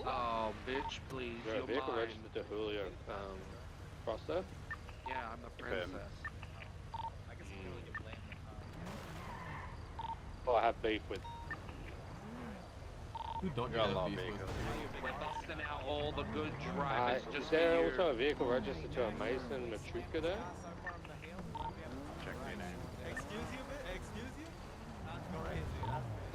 Oh, bitch, please. Is there a You're vehicle mine. registered to Julio Foster? Yeah, I'm the princess. I guess you can really get blamed. Well, I have beef with. Who don't you Got a have lot of beef vehicles. with? We're busting out all the good drivers Is just there for you. also a vehicle registered to a Mason Machuca there? Check my name. Excuse you, man? Excuse you? That's crazy.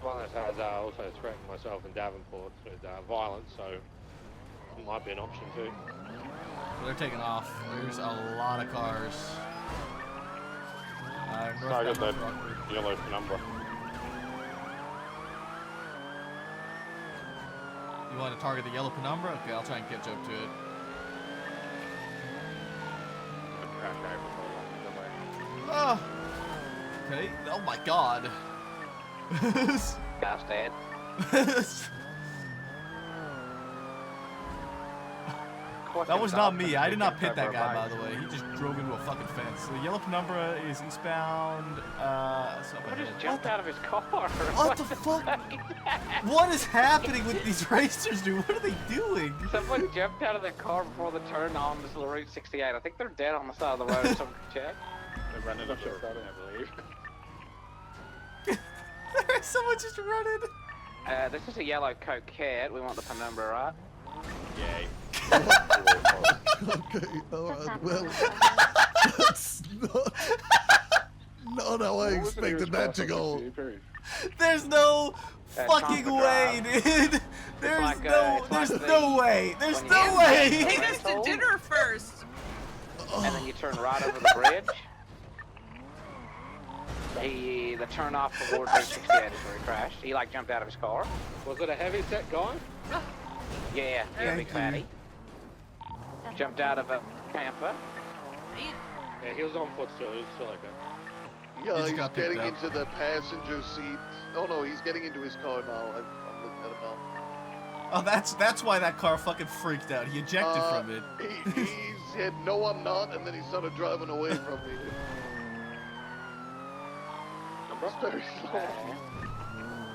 One that has also threatened myself in Davenport with violence, so it might be an option too. They're taking off. There's a lot of cars. So I got that yellow penumbra. You want to target the yellow penumbra? Okay, I'll try and catch up to it. Oh! Okay. Oh my god. Guy's dead. That was not me. I did not pit that guy, by the way. He just drove into a fucking fence. The yellow penumbra is eastbound. Someone just jumped out of his car. What the fuck? What is happening with these racers, dude? What are they doing? Someone jumped out of their car before the turn on this little Route 68. I think they're dead on the side of the road. Someone can check. They ran it up the road, I believe. Someone just running. This is a yellow Coquette. We want the penumbra, right? Yay. Okay, alright, well, that's not how I expected that to go. There's no fucking way, dude. There's no way. There's no way. Take us to dinner first. And then you turn right over the bridge. The turn off towards Route 68 is where he crashed. He like jumped out of his car. Was it a heavy set guy? Yeah, big fatty. Jumped out of a camper. Yeah, he was on foot still. He was still okay. Yeah, He's he's got getting picked up. into the passenger seat. Oh no, he's getting into his car now. I'm looking at him now. Oh, that's why that car fucking freaked out. He ejected from it. He said, no, I'm not, and then he started driving away from me. It's very slow.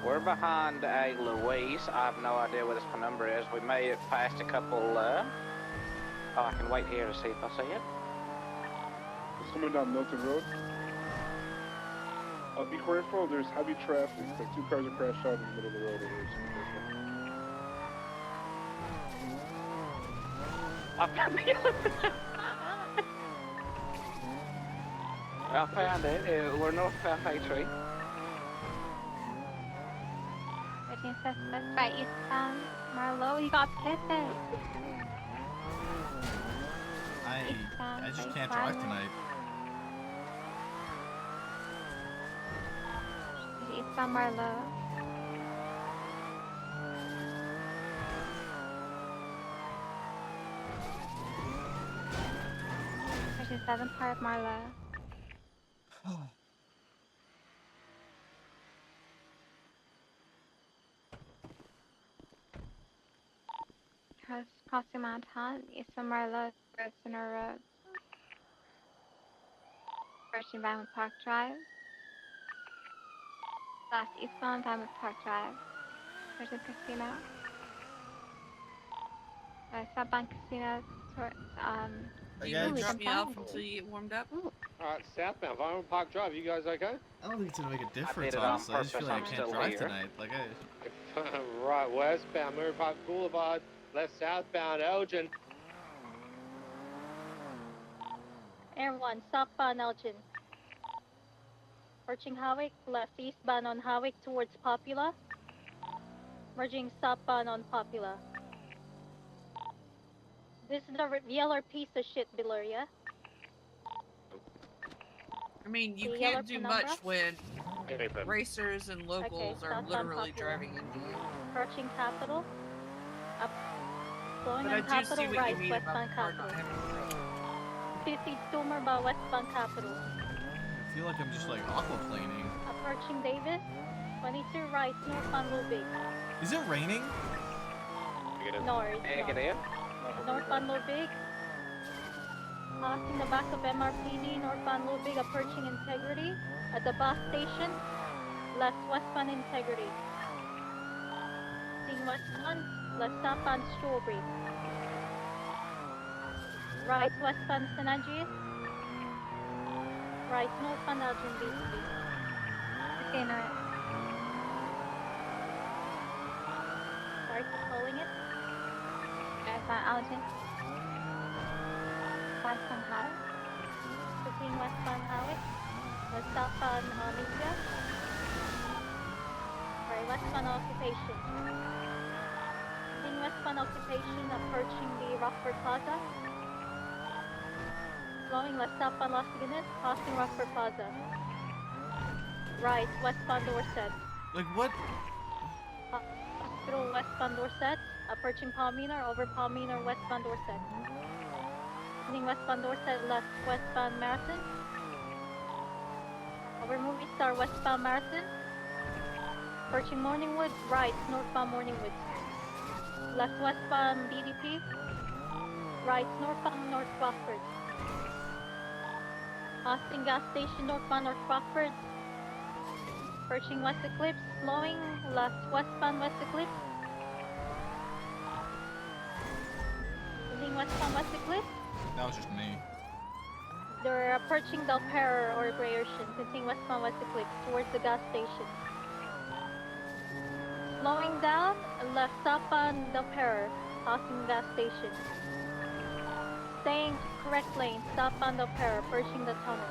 We're behind a Louise. I have no idea where this penumbra is. We made it past a couple, oh, I can wait here to see if I see it. It's coming down Milton Road. Be careful, there's heavy traffic. Like 2 cars are crashed out in the middle of the road. I found it. We're north of Tree. 13 suspects right eastbound. Marlowe, you got pitted. I just can't drive tonight. Eastbound Marlowe. There's 7 Park Marlowe. Crossing Mount Hunt, eastbound Marlowe, Road Center Road. Approaching Diamond Park Drive. Last eastbound Diamond Park Drive. There's a casino. Southbound casino towards, You can drop me off until you get warmed up. Alright, southbound, Vinewood Park Drive, you guys okay? I don't think it's gonna make a did difference, it on honestly. I just feel purpose, like I I'm can't still drive here. tonight. Like Right, westbound, Murray Park Boulevard, left southbound, Elgin. Air 1, southbound Elgin. Approaching Hawick, left eastbound on Hawick towards Popula. Merging southbound on Popula. This is the yellow piece of shit, Beluria. I mean, you The can't yellow do penumbra? much when racers and locals are southbound literally Popular. driving into you. Approaching Capital. Up. Slowing But on I do Capital, see what right, you mean about westbound the car not Capital. having a 50 Stormer by westbound Capital. I feel like I'm just like aquaplaning. Approaching Davis. 22 right, northbound Lubig. Is it raining? No, it's Negative. not. Northbound Lubig. Passing the back of MRPD, northbound Lubig, approaching Integrity. At the bus station, left westbound Integrity. Seeing westbound, left southbound Strawberry. Right westbound San Andreas. Right northbound Elgin BC. Okay, no. Sorry for calling it. Algin. Westbound Highway. Proceeding westbound Howick. Left southbound Media. Right westbound Occupation. Proceeding westbound Occupation, approaching the Rockford Plaza. Slowing left southbound Las Guinness, passing Rockford Plaza. Right westbound Dorset. Like what? Hospital westbound Dorset, approaching Palmina, over Palmina, westbound Dorset. Heading westbound Dorset, left westbound Marathon. Over Movie Star, westbound Marathon. Approaching Morningwood, right, northbound Morningwood. Left westbound BDP. Right, northbound North Crawford. Passing gas station, northbound North Crawford. Approaching West Eclipse, slowing left westbound West Eclipse. Heading westbound West Eclipse. That was just me. They're approaching Del Perro or Grey Ocean, continuing westbound West Eclipse towards the gas station. Slowing down, left southbound Del Perro, passing gas station. Staying correct lane, southbound Del Perro, approaching the tunnel.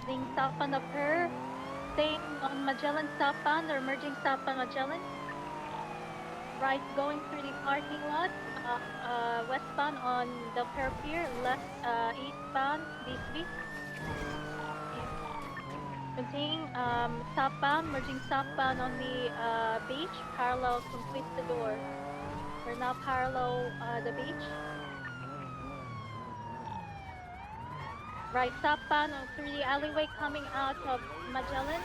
Being southbound Del Perro, staying on Magellan southbound, or merging southbound Magellan. Right, going through the parking lot, westbound on Del Perro Pier, left eastbound BCB. Continuing southbound, merging southbound on the beach, parallel complete the door. We're now parallel the beach. Right southbound through the alleyway coming out of Magellan.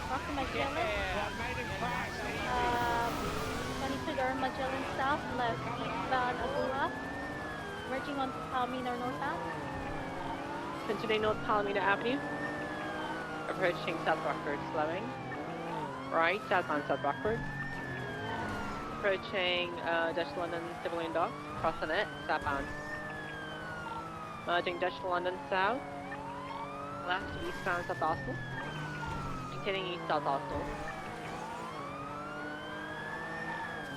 Crossing Magellan. 22 Durham Magellan south, left eastbound Agula. Merging onto Palmina northbound. Continuing North Palomino Avenue. Approaching South Rockford, slowing. Right, southbound South Rockford. Approaching Dutch London Civilian Docks, crossing it, southbound. Merging Dutch London south. Left, eastbound South Austell. Maintaining east South Austell.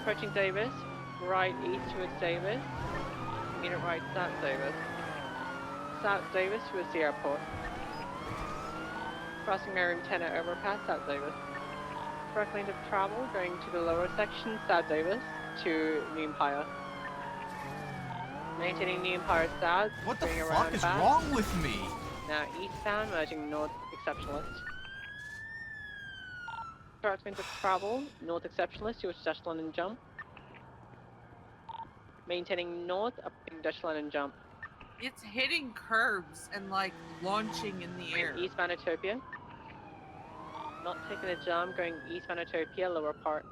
Approaching Davis. Right, east towards Davis. Unit right, South Davis. South Davis towards the airport. Crossing Miriam Tenner overpass, South Davis. Correct lane of travel going to the lower section, South Davis, to New Empire. Maintaining New Empire South. What the bring fuck around is back. wrong with me? Now eastbound, merging North Exceptionalist. Correct lane of travel, North Exceptionalist towards Dutch London Jump. Maintaining North, upping Dutch London Jump. It's hitting curbs and like launching in the air. Eastbound Utopia. Not taking a jump, going eastbound Utopia, lower part.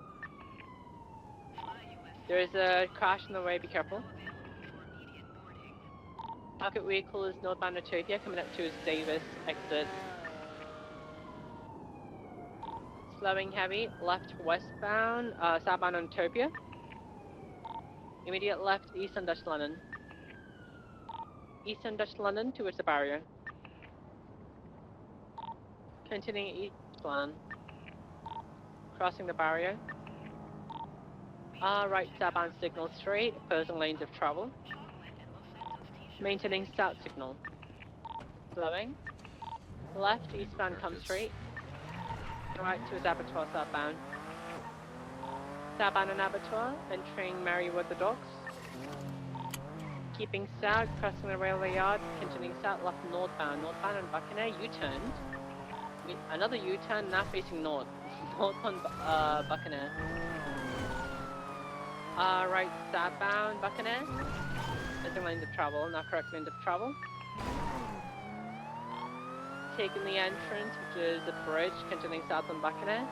There is a crash on the way, be careful. Target vehicle is northbound Utopia, coming up to its Davis exit. Slowing heavy, left westbound, southbound on Utopia. Immediate left, east on Dutch London. East on Dutch London towards the barrier. Continuing east London. Crossing the barrier. Right southbound signal straight, opposing lanes of travel. Maintaining south signal. Slowing. Left eastbound come straight. Right to his abattoir southbound. Southbound on abattoir, entering Marywood the docks. Keeping south, crossing the railway yard, continuing south, left northbound. Northbound on Buccaneer, U-turned. Another U-turn, now facing north. North on Buccaneer. Right, southbound Buccaneer. Missing lanes of travel, now correct lanes of travel. Taking the entrance, which is the bridge, continuing south on Buccaneer.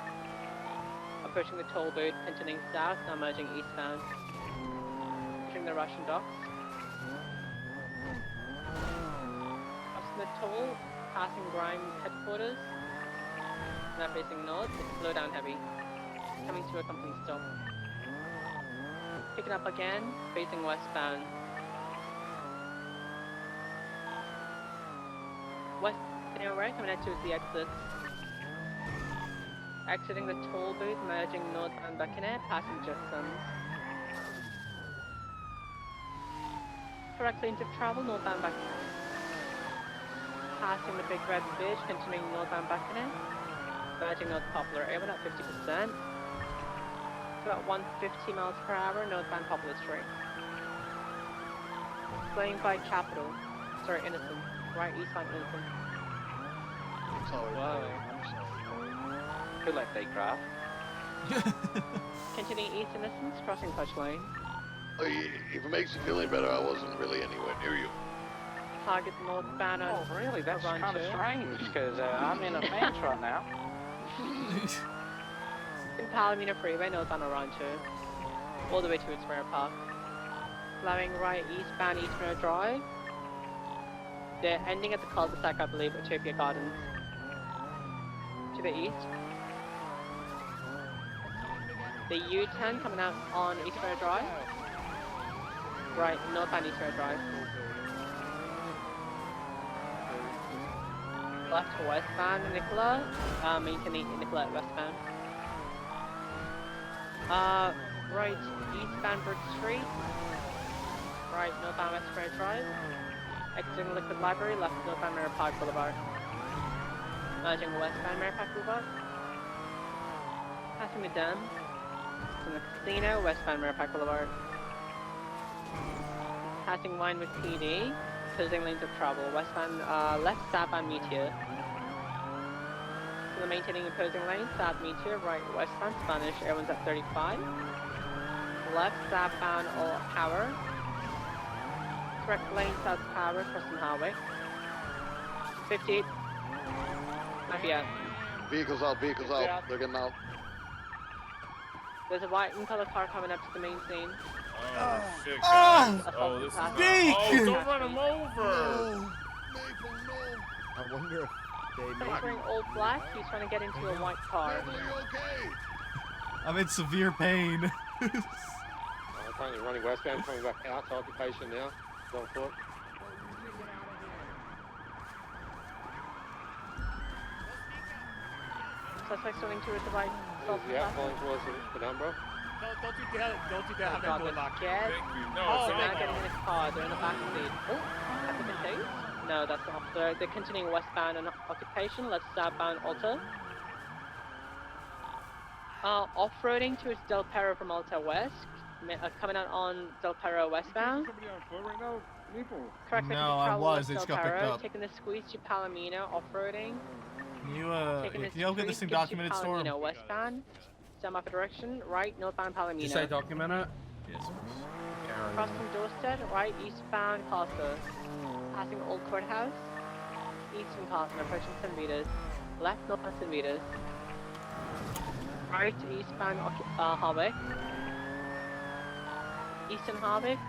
Approaching the toll booth, continuing south, now merging eastbound. Entering the Russian docks. Crossing the toll, passing Grime headquarters. Now facing north, it's slow down heavy. Coming to a company stop. Picking up again, facing westbound. West anywhere, coming out towards the exit. Exiting the toll booth, merging northbound Buccaneer, passing Jetsons. Correct lanes of travel, northbound Buccaneer. Passing the Big Red Bridge, continuing northbound Buccaneer. Merging North Poplar, airborne at 50%. About 150 miles per hour, northbound Poplar Street. Playing by Capital. Sorry, Innocent. Right, eastbound Innocent. Sorry. Whoa. I'm sorry. Good luck, Daycraft. Continuing east Innocence, crossing Touch Lane. If it makes you feel any better, I wasn't really anywhere near you. Target northbound on Oh, really? That's kind of Rancho. strange, because I'm in a fence right now. In Palomino Freeway, northbound Rancho. All the way to its rear park. Flowing right eastbound East Road Drive. They're ending at the cul-de-sac, I believe, Utopia Gardens. To the east. The U-turn coming out on East Road Drive. Right, northbound East Road Drive. Left westbound Nicola, maintaining Nicola westbound. Right eastbound Brook Street. Right northbound West Road Drive. Exiting Liquid Library, left northbound Mirror Park Boulevard. Merging westbound Mirror Park Boulevard. Passing the dam. From the casino, westbound Mirror Park Boulevard. Passing line with PD. Closing lanes of travel. Westbound, left southbound Meteor. So the maintaining opposing lane, south Meteor, right westbound Spanish, everyone's at 35. Left southbound all power. Correct lane south power, crossing highway. 58. Not yet. Vehicles out, vehicles out. They're getting out. There's a white and color car coming up to the main scene. Oh, shit, Oh! guys. Oh, this is not... Big! Oh, don't run him over! No. Maple, no. I wonder if they Someone's wearing all black, he's trying to get into a white car. Maple, are you okay? I'm in severe pain. Currently running westbound, coming back out to occupation now. On foot. Suspects running towards the right. Yeah, falling towards the penumbra. Don't you dare have that door locked. Yes. Thank you. No, Oh, it's they're not. now getting in a car. They're in the back seat. Oh, have they been tased? No, that's the officer. They're continuing westbound on occupation. Left southbound Alta. Off-roading towards Del Perro from Alta West. Coming out on Del Perro westbound. Somebody on foot right now? People. Correct. No, I was. They just got picked up. Taking the squeeze to Palomino. Off-roading. Can you help get this thing documented, Storm? Palomino westbound. Stem off a direction. Right northbound Palomino. Did you say document it? Yes. Crossing Dorset, right eastbound Casa. Passing Old Courthouse. Eastern Casa, approaching St. Vitas. Left northbound St. Vitas. Right eastbound Harvick. Eastern Harvick.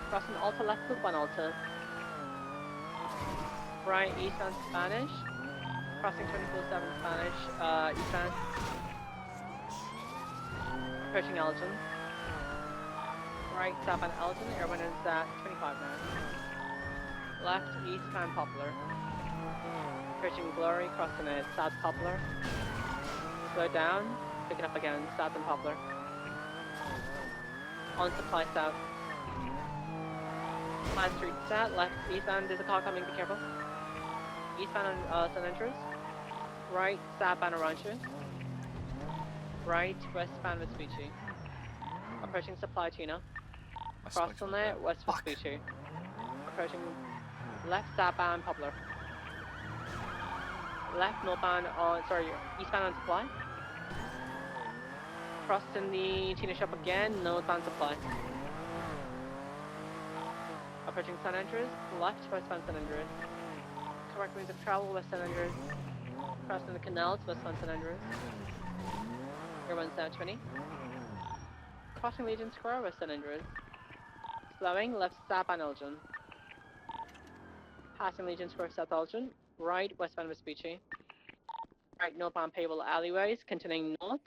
Crossing Alta, left loop on Alta. Right eastbound Spanish. Crossing 24/7 Spanish, eastbound. Approaching Elgin. Right southbound Elgin, everyone is at 25 now. Left eastbound Poplar. Approaching Glory, crossing it, south Poplar. Slow down, pick it up again, south and Poplar. On Supply South. Pine Street south, left eastbound, there's a car coming, be careful. Eastbound on San Andreas. Right, southbound Rancho. Right, westbound Vespucci. Approaching Supply Tuna. Crossing it, west Vespucci. Approaching left southbound Poplar. Left northbound on, eastbound on Supply. Crossing the Tina Shop again, northbound Supply. Approaching San Andreas, left westbound San Andreas. Correct means of travel, west San Andreas. Crossing the canals, westbound San Andreas. Everyone's now 20. Crossing Legion Square, west San Andreas. Slowing, left southbound Elgin. Passing Legion Square, south Elgin. Right, westbound Vespucci. Right, northbound Payable alleyways, continuing north.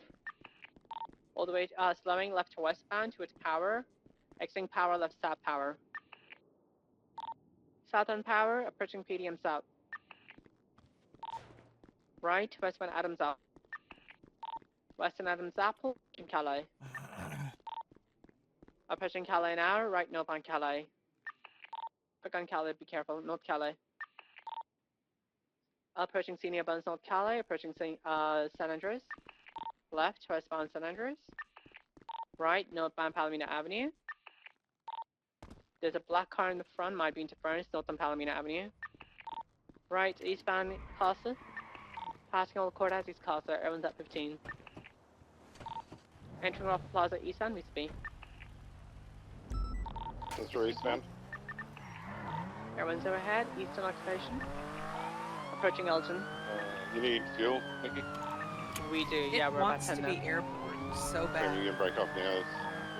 All the way, slowing left to westbound towards Power. Exiting Power, left south Power. Southern Power, approaching PDM south. Right, westbound Adams Apple. Western Adams Apple, in Calais. Approaching Calais now, right northbound Calais. Back on Calais, be careful, North Calais. Approaching Senior Buns, North Calais, approaching San Andreas. Left, westbound San Andreas. Right, northbound Palomino Avenue. There's a black car in the front, might be interference, north on Palomino Avenue. Right, eastbound Casa. Passing all the courthouse, East Casa, everyone's at 15. Entering off Plaza eastbound, we speed. Mr. Eastbound. Everyone's overhead, eastern occupation. Approaching Elgin. You need fuel, Mickey? We do, It yeah, we're about wants 10 to now. be airborne so Maybe bad. you can break off now.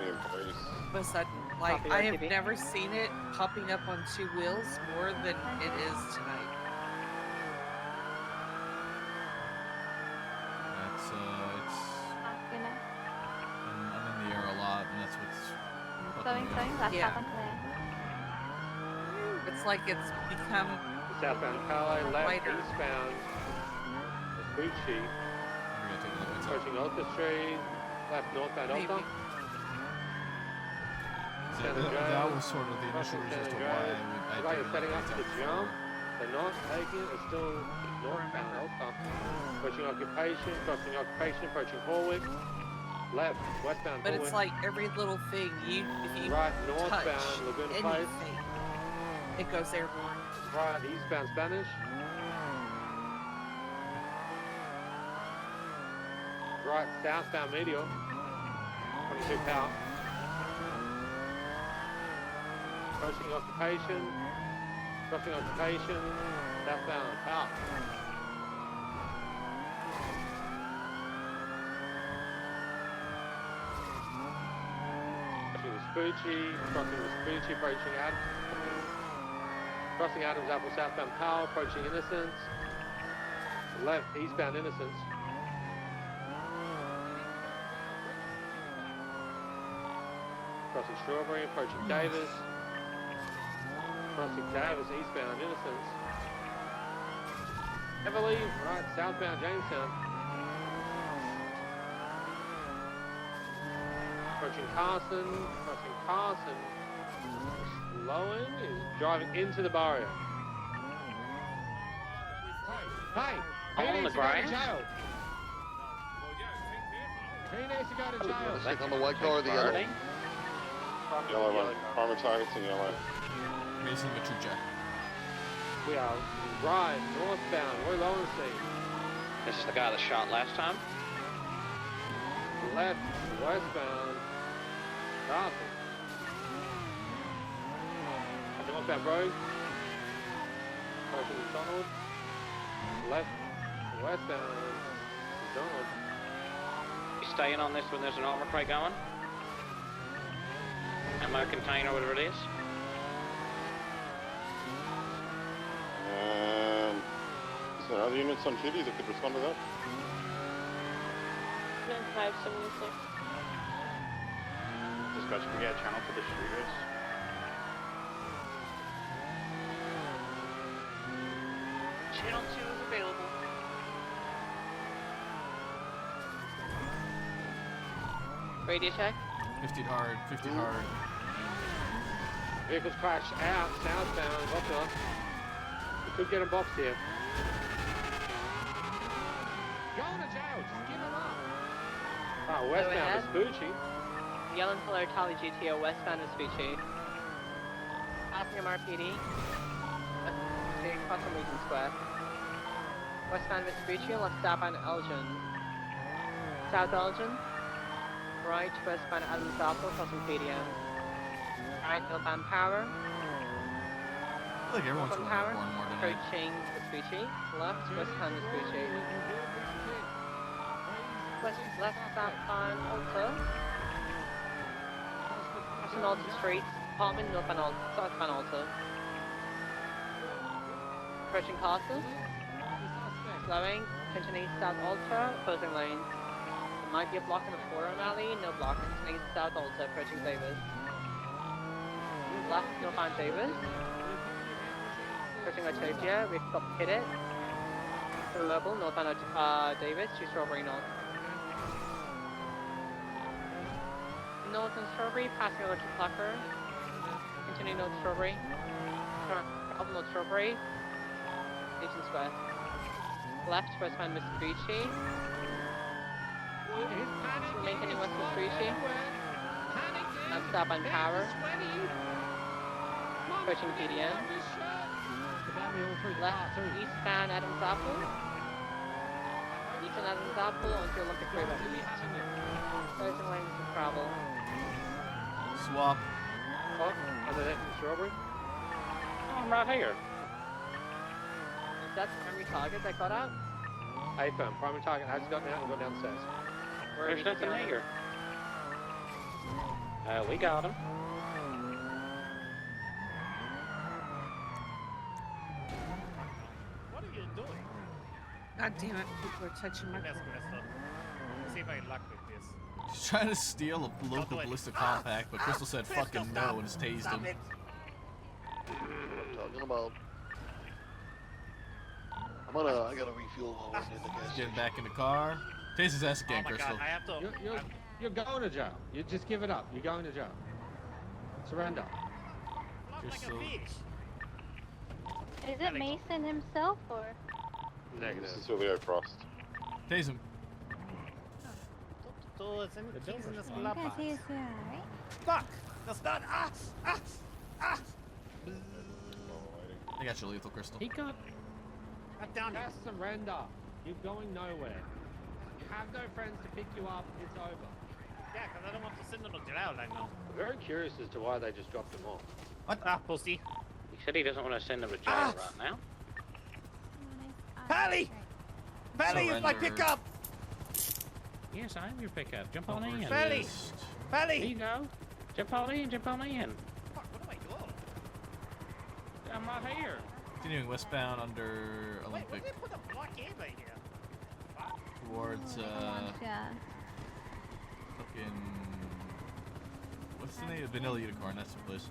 Me and police. All of a sudden, like, Copy, I have RTV. never seen it popping up on two wheels more than it is tonight. It's Good night. I'm in the air a lot, and that's what's Slowing, last Yeah. stop on Calais. It's like it's become Southbound Calais, left, wider. eastbound Vespucci. Approaching Ultra Street, left northbound Maybe. Ultra. that was sort of the initial reason as to why I Like did you're setting up it. to jump, they're not taking it, it's still northbound Ultra. Approaching occupation, crossing occupation, approaching Horwick. Left, westbound But Horwick. it's like every little thing if you Right, touch northbound Laguna Place. anything, it goes airborne. Right, eastbound Spanish. Right, southbound Meteor. 22 power. Crossing occupation. Crossing occupation. Southbound power. Crossing Vespucci. Crossing Vespucci, approaching Adams. Crossing Adams Apple, southbound Power, approaching Innocence. Left, eastbound Innocence. Crossing Strawberry, approaching Davis. Crossing Davis, eastbound Innocence. Everly, right, southbound Jamestown. Approaching Carson, crossing Carson. Slowing is driving into the barrier. Hey, I'm on the ground. He needs to go to jail. Stick on the white car or the yellow? Yellow one. Primary targets in yellow. Mason Machucha. We are right, northbound, Roy Lowenstein. This is the guy that shot last time. Left, westbound, Carson. Northbound road. Approaching McDonald. Left, westbound, McDonald. You staying on this when there's an overcrate going? Ammo container, whatever it is. Is there other units on duty that could respond to that? 9576. Dispatch, can we get a channel for the shooters? Channel 2 is available. Radio check. 50 hard, 50 hard. Vehicles crashed out, southbound, Buffalo. We could get a box here. Going to jail, just give him up. Oh, westbound ahead. Vespucci. Yellow color Tally GTO westbound Vespucci. Passing MRPD. Across from Regent Square. Westbound Vespucci, left southbound Elgin. South Elgin. Right westbound Adams Apple, crossing PDM. Right northbound Power. I feel like everyone's going Power. more and more tonight. Approaching Vespucci. Left westbound Vespucci. Left southbound Alta. Crossing Alta Street. Apartment northbound Alta. Southbound Alta. Approaching Castles. Slowing. Continuing south Alta. Closing lanes. There might be a block in the forum alley. No block. Continuing south Alta. Approaching Davis. Left northbound Davis. Approaching Utopia. We've got hit it. Mobile northbound Davis to Strawberry North. North and Strawberry, passing over to Plucker. Continuing North Strawberry. Up North Strawberry. Legion Square. Left, westbound Vespucci. Maintaining West Vespucci. Left, southbound Power. Approaching PDM. Left, eastbound Adams Apple. Eastern Adams Apple onto Olympic River East. Closing lanes to travel. Swap. Oh, under that Strawberry? Oh, I'm right here. Is that the primary target that got out? Hey, firm. Primary target has gotten out and gone downstairs. There's nothing here. We got him. What are you doing? God damn it, people are touching my Let's see if I can luck with this. He's trying to steal a local ballista compact, but Crystal said fucking no and has tased him. What I'm talking about. I gotta refuel while we're in the gas. Getting back in the car. Tase his ass again, Oh my Crystal. God, I have to. You're going to jail. You just give it up. You're going to jail. Surrender. Crystal. Is it Mason himself or? Negative. This is Julio Frost. Tase him. So it's in the keys in this I'm glove gonna box. see you soon, alright? Fuck! That's not. I got you, lethal Crystal. He got. Cut down. Just surrender. You're going nowhere. You have no friends to pick you up. It's over. Yeah, because I don't want to send them to jail right now. I'm very curious as to why they just dropped him off. What? Ah, pussy. He said he doesn't want to send him to jail right now. Pally! Pally is my Surrender. pickup! Yes, I'm your pickup. Jump on in. Pally! There Pally! you go. Jump on in. Jump on in. Fuck, what am I doing? I'm right here. Continuing westbound under Wait, what Olympic did they put a blockade right here? towards Yeah. fucking what's the name? Vanilla Unicorn. That's the place.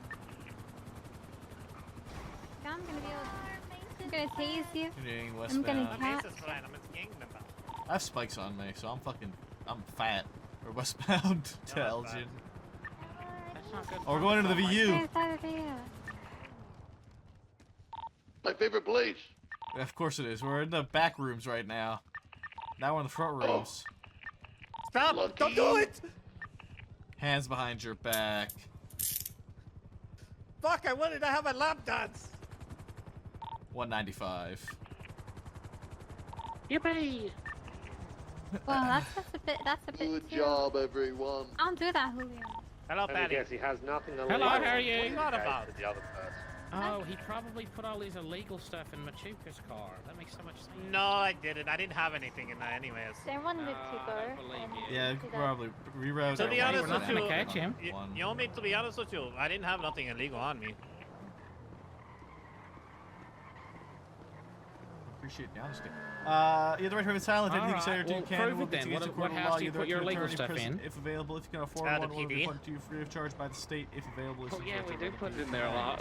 I'm gonna be able to. I'm gonna tase you. Continuing I'm westbound. gonna My catch. face is fine, I'm in gang member. I have spikes on me, so I'm fat. We're westbound to that's Elgin. That's not good. Oh, we're going into the VU. Yes, that is you. My favorite place. Of course it is. We're in the back rooms right now. Now we're in the front rooms. Stop! Lucky. Don't do it! Hands behind your back. Fuck, I wanted to have my lap dance! 195. Yippee! Well, that's just a bit. That's a bit. Good too. job, everyone. I'll do that, Julio. Hello, Let me Patty. guess, he has nothing to Hello, leave how are on you? in What are you on case about? to the other person. Oh, he probably put all his illegal stuff in Machuca's car. That makes so much sense. No, I didn't. I didn't have anything in that anyways. Everyone did I Tico. don't believe you. Yeah, probably reroute. To be our honest way with down. you, We're not gonna catch him. You want me to be honest with you? I didn't have nothing illegal on me. Appreciate the honesty. You have the right to remain silent. Anything you say or Alright, do well, can prove will it be then. against What- the court what of house law. do you You have the put right your to legal attorney stuff present in? if available. If you can afford The one, will be PD. refunded to you free of charge by the state if available. Oh yeah, we do put it in there there a lot.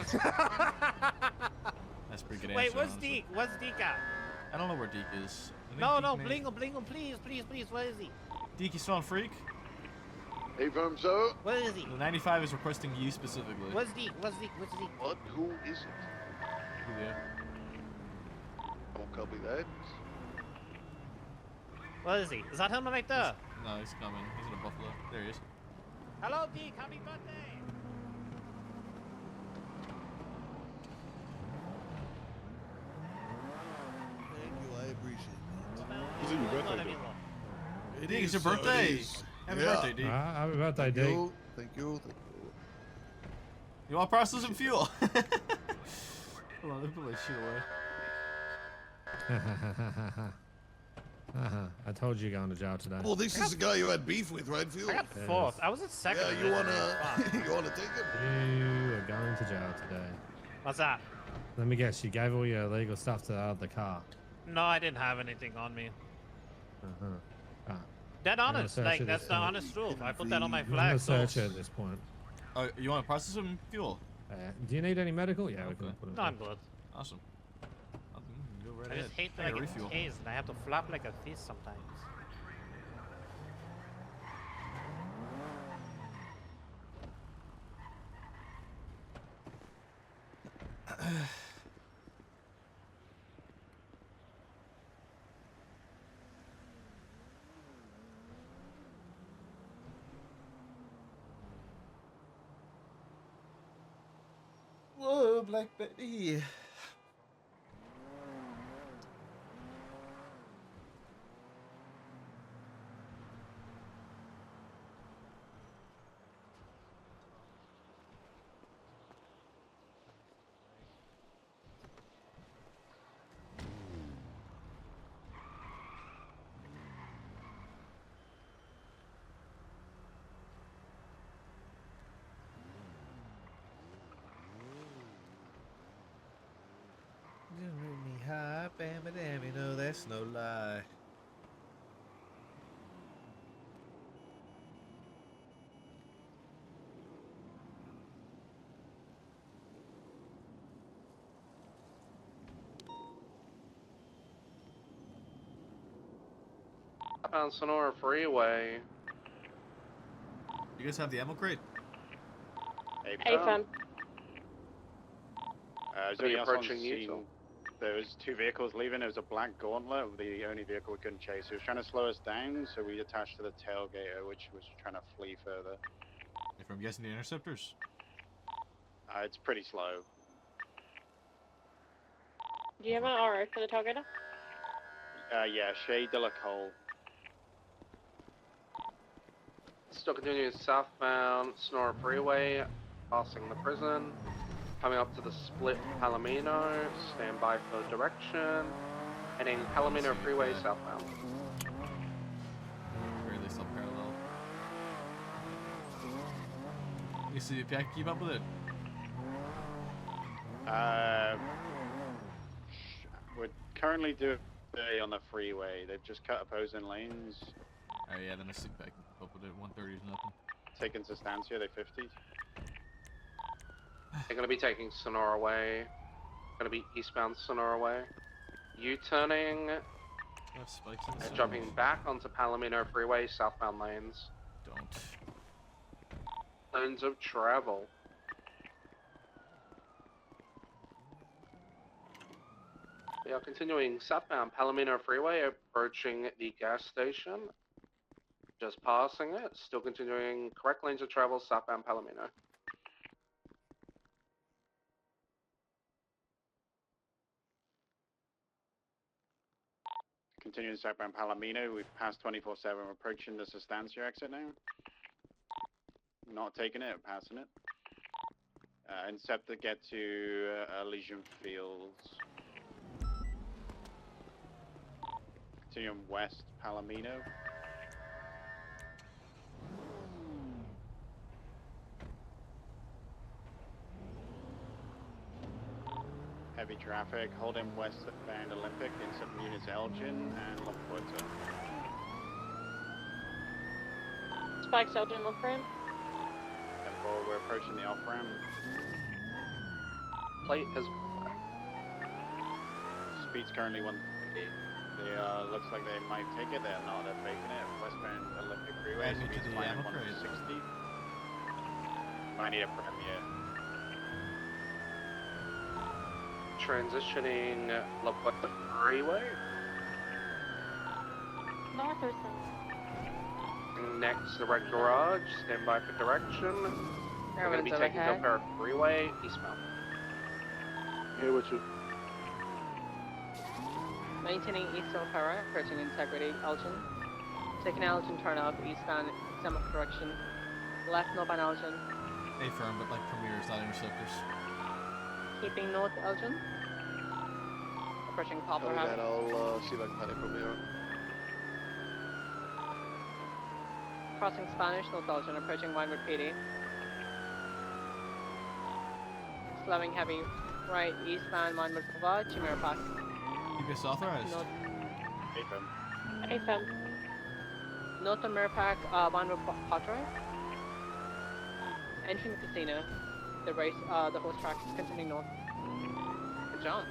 That's a pretty good Wait, answer. what's honestly. Deke? What's Deke at? I don't know where Deke is. I think No, Deke no, may- Blingle, please, please, please, where is he? Deke, you still on Freak? Hey, firm, sir. Where is he? The 95 is requesting you specifically. What's Deke? What's Deke? What's Deke? What? Who is it? Yeah. Don't copy that. Where is he? Is that him right there? No, he's coming. He's in a buffalo. There he is. Hello, Deke. Happy birthday. Thank you, I appreciate that. Is it your birthday, Dick? It Deke, it's is, your so it birthday. is. Happy Yeah. birthday, Deke. Happy birthday, Thank Deke. you. Thank you. Thank you. You want to process some fuel? Hold on, let me put my shit away. I told you you're going to jail today. Well, this is the guy you had beef with, right, Phil? I got fourth. I was at second. Yeah, you wanna you wanna take him? You are going to jail today. What's that? Let me guess, you gave all your illegal stuff to the other car. No, I didn't have anything on me. Ah. Dead I'm gonna honest. search Like, it that's this the point. honest truth. I put that on my I'm going flag. to search it at this point. You want to process some fuel? Do you need any medical? Yeah, we can put it. No, I'm good. Awesome. Go right I ahead. just hate that I I got a get refuel. tased and I have to flap like a fish sometimes. Whoa, Black Betty. You make me high, bam, damn, you know that's no lie. On Sonora Freeway. You guys have the ammo crate? Hey, fam. Is there anything else on approaching you, scene? Phil? There was two vehicles leaving. It was a black Gauntlet, the only vehicle we couldn't chase. It was trying to slow us down, so we attached to the tailgater, which was trying to flee further. If I'm guessing the interceptors. It's pretty slow. Do you have an RO for the tailgater? Yeah, Shea de la Cole. Still continuing southbound Sonora Freeway, passing the prison, coming up to the split Palomino, stand by for direction, heading Palomino Freeway southbound. Or at least still parallel. You see if I can keep up with it. We're currently doing on the freeway. They've just cut opposing lanes. Oh yeah, then I see if I can keep up with it. 130 is nothing. Taking Sustancia, they 50. They're going to be taking Sonora Way, going to be eastbound Sonora Way, U-turning, Spikes in the and sun. jumping back onto Palomino Freeway southbound lanes. Don't. Lanes of travel. We are continuing southbound Palomino Freeway, approaching the gas station. Just passing it, still continuing correct lanes of travel southbound Palomino. Continuing southbound Palomino, we've passed 24/7. We're approaching the Sustancia exit now. Not taking it, passing it. Incept to get to Elysian Fields. Continuing west Palomino. Heavy traffic, holding westbound Olympic, incept units Elgin and La Puerta. Spikes Elgin look frame. 10-4, we're approaching the off-ramp. Plate has... Speed's currently 150. They, looks like they might take it, they're not, they're faking it. Westbound Olympic Freeway, Add me to speed's the flying ammo crate. 160. Might need a premiere. Transitioning La Puerta Freeway. North or south? next to the red garage. Stand by for direction. We're going to be taking Del Perro Freeway eastbound. Here with you. Maintaining East Del Perro, approaching Integrity, Elgin. Taking Elgin, turn up, eastbound, semi direction. Left, northbound Elgin. A firm, but like premiers, not interceptors. Keeping north, Elgin. Approaching Poplar Copy House. that, I'll see if I can find it from here. Crossing Spanish, North Elgin, approaching Winewood PD. Slowing heavy, right, eastbound, Winewood Boulevard, Chimera Park. GPS authorized. North. AFM. AFM. North of Mirror Park, Winewood Park Drive. Entering the casino. The race, the horse track is continuing north. Good job.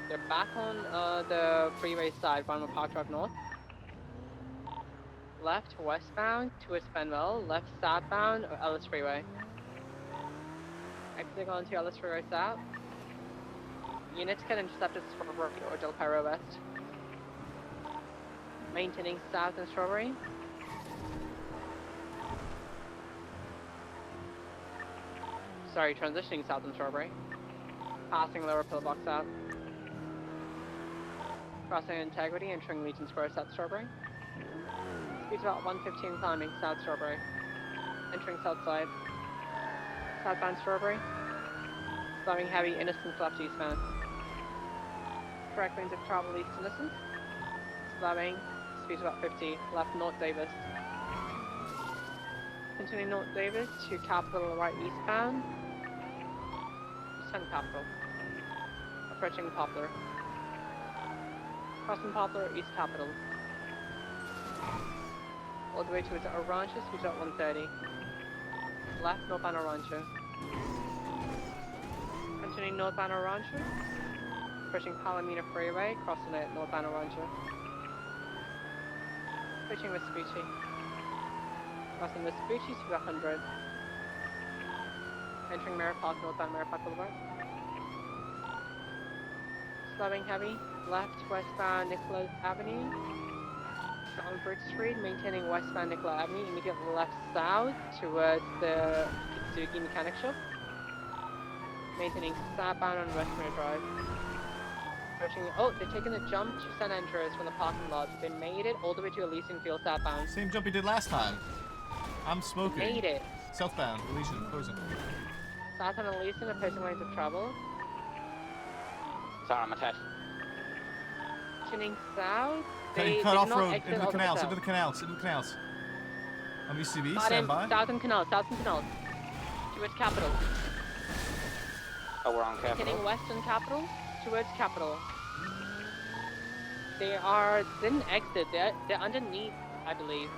They're back on the freeway side, Winewood Park Drive north. Left westbound towards Benwell, left southbound or Ellis Freeway. Exiting onto Ellis Freeway south. Units get intercepted from Strawberry or Del Perro west. Maintaining south and Strawberry. Sorry, transitioning south and Strawberry. Passing lower pillbox out. Crossing Integrity, entering Legion Square south Strawberry. Speed's about 115 climbing south Strawberry. Entering south side. Southbound Strawberry. Slowing heavy Innocence left eastbound. Correct lanes of travel east Innocence. Slowing. Speed's about 50. Left North Davis. Continuing North Davis to Capitol right eastbound. Eastbound Capitol. Approaching Poplar. Crossing Poplar, East Capitol. All the way to its Orange, speed about 130. Left, northbound Orange. Continuing northbound Orange. Approaching Palomino Freeway, crossing it northbound Orange. Approaching Vespucci. Crossing Vespucci to 100. Entering Mirror Park, northbound Mirror Park Boulevard. Slowing heavy, left westbound Nicola Avenue. On Bridge Street, maintaining westbound Nicola Avenue, immediately left south towards the Kitsugi Mechanic Shop. Maintaining southbound on Westmere Drive. Approaching, oh, they're taking the jump to San Andreas from the parking lot. They made it all the way to Elysian Field southbound. Same jump we did last time. I'm smoking. Made it. Southbound, Elysian, poison. Southbound Elysian, opposing lanes of travel. Sorry, I'm attached. Tuning south. Cut off road, into the canals, into the canals, into the canals. On VCB, stand by. Southern Canal, towards Capitol. Oh, we're on Capitol. Heading western Capitol, towards Capitol. They didn't exit, they're underneath, I believe.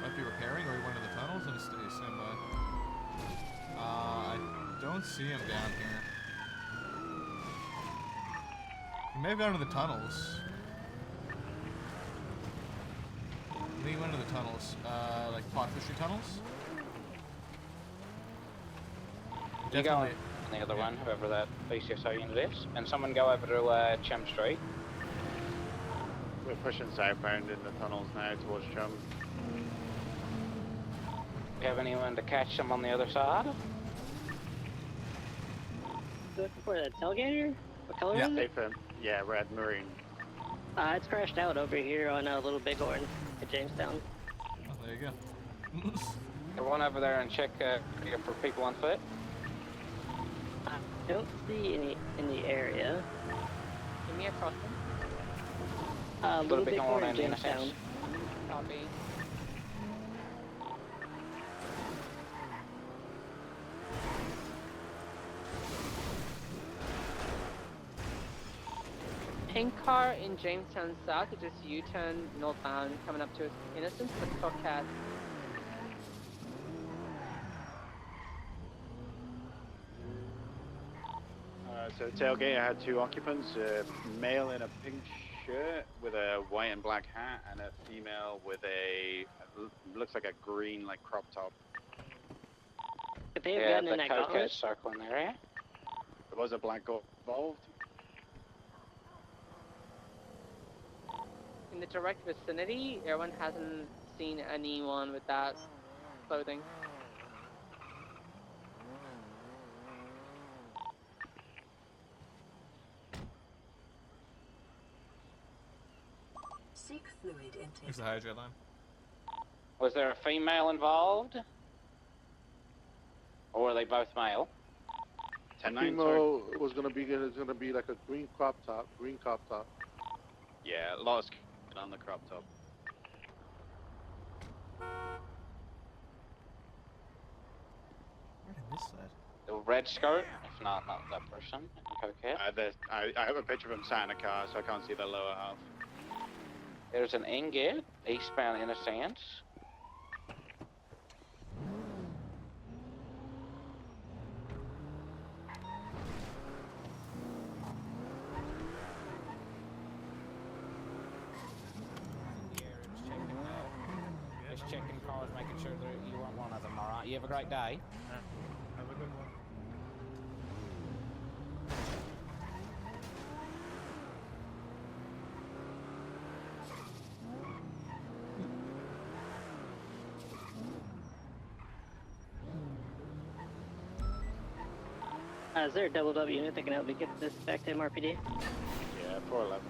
Might be repairing, or he went to the tunnels and stand by. I don't see him down here. He may have gone to the tunnels. I think he went to the tunnels, like pot fishery tunnels. You go on the other one, whoever that BCSO unit is, and someone go over to Chum Street. We're pushing southbound in the tunnels now towards Chum. Do you have anyone to catch them on the other side? Looking for the tailgater? What color is it? AFM. Yeah, red marine. It's crashed out over here on a Little Bighorn at Jamestown. Oh, there you go. Everyone over there and check for people on foot. I don't see any in the area. Give me a crossing. Little Bighorn and at Jamestown. Copy. Pink car in Jamestown South, it just U-turn northbound, coming up to Innocence, let's call Cat. So tailgate, I had two occupants, a male in a pink shirt with a white and black hat, and a female with a, looks like a green, like, crop top. Could they have gotten in that car? Circle in the area. There was a black goat involved. In the direct vicinity, everyone hasn't seen anyone with that clothing. Seek fluid intake. Here's the hydrate line. Was there a female involved? Or were they both male? Female was gonna be like a green crop top. Yeah, a lot of skin on the crop top. Where did I miss that? The red skirt? If not that person. Okay. I have a picture of him sat in a car, so I can't see the lower half. There's an ingot, eastbound Innocence. Just checking cars, making sure that you weren't one of them, alright? You have a great day. Have a good one. Is there a double W unit that can help me get this back to MRPD? Yeah, 411.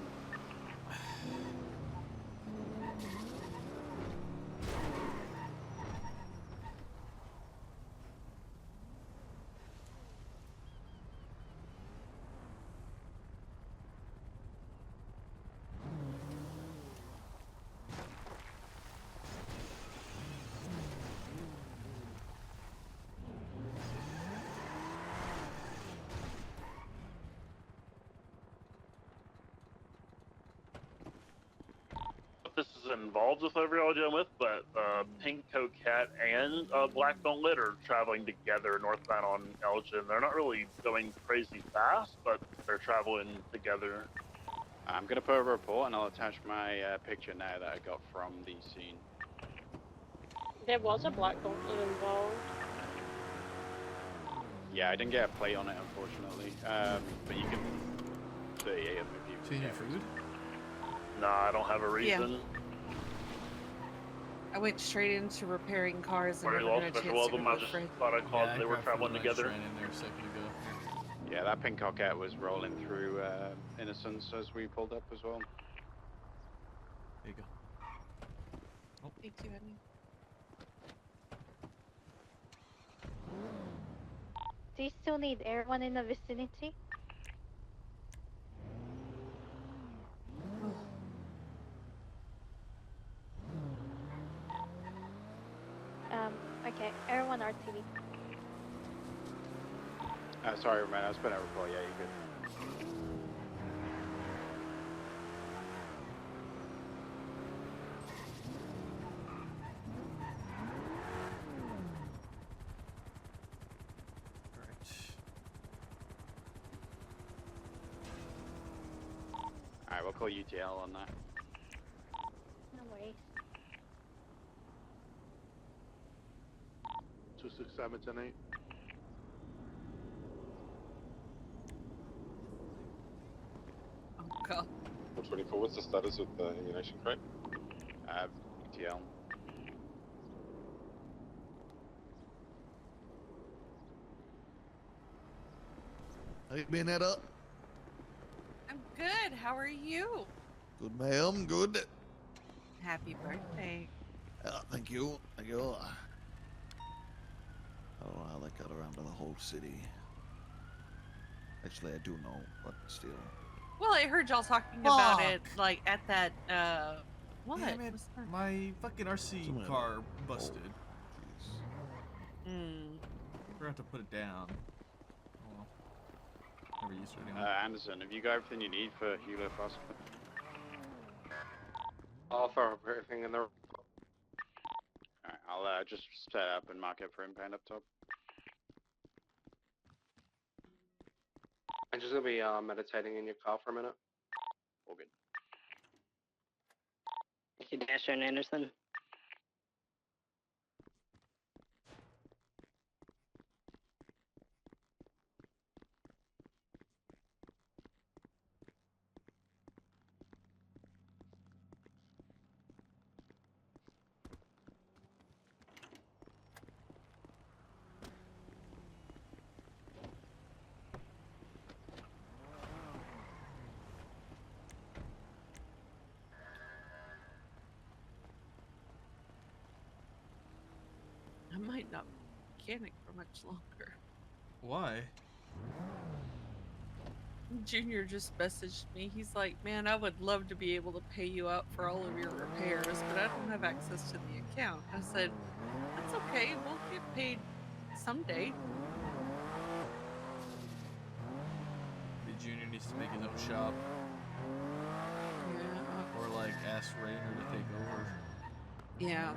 This is involved with whoever y'all dealing with, but Pink Coquette and Black Gauntlet are traveling together northbound on Elgin. They're not really going crazy fast, but they're traveling together. I'm gonna put a report and I'll attach my picture now that I got from the scene. There was a black gauntlet involved. Yeah, I didn't get a plate on it, unfortunately. But you can 38 if you. So you need food? Nah, I don't have a reason. I went straight into repairing cars and Very never well, got a chance special to welcome. go I just for thought I'd call Yeah, they were grabbed traveling food and I just together. ran in there a second ago. Yeah, that Pink Coquette was rolling through Innocence as we pulled up as well. There you go. Oh, thank you, Eddie. Do you still need everyone in the vicinity? Okay, everyone RTV. Sorry, man, I was putting a report. Yeah, you're good. Alright, we'll call UTL on that. No worries. 267 tonight. Oh god. 124, what's the status with the ammunition crate? UTL. How you been, Etta? I'm good. How are you? Good, ma'am. Good. Happy birthday. Thank you. Thank you. I don't know how that got around to the whole city. Actually, I do know, but still. Well, I heard y'all talking about it, like, at that, what? Damn it, my fucking RC car busted. Forgot to put it down. Oh well. Never used it anymore. Anderson, have you got everything you need for Hewlett Foster? I'll throw everything in there. Alright, I'll just set up and mark it for impact up top. I'm just gonna be meditating in your car for a minute. All good. Thank you, Dasher and Anderson. mechanic for much longer. Why? Junior just messaged me. He's like, man, I would love to be able to pay you out for all of your repairs, but I don't have access to the account. I said, that's okay. We'll get paid someday. The Junior needs to make his own shop. Yeah. Or like ask Rainer to take over. Yeah.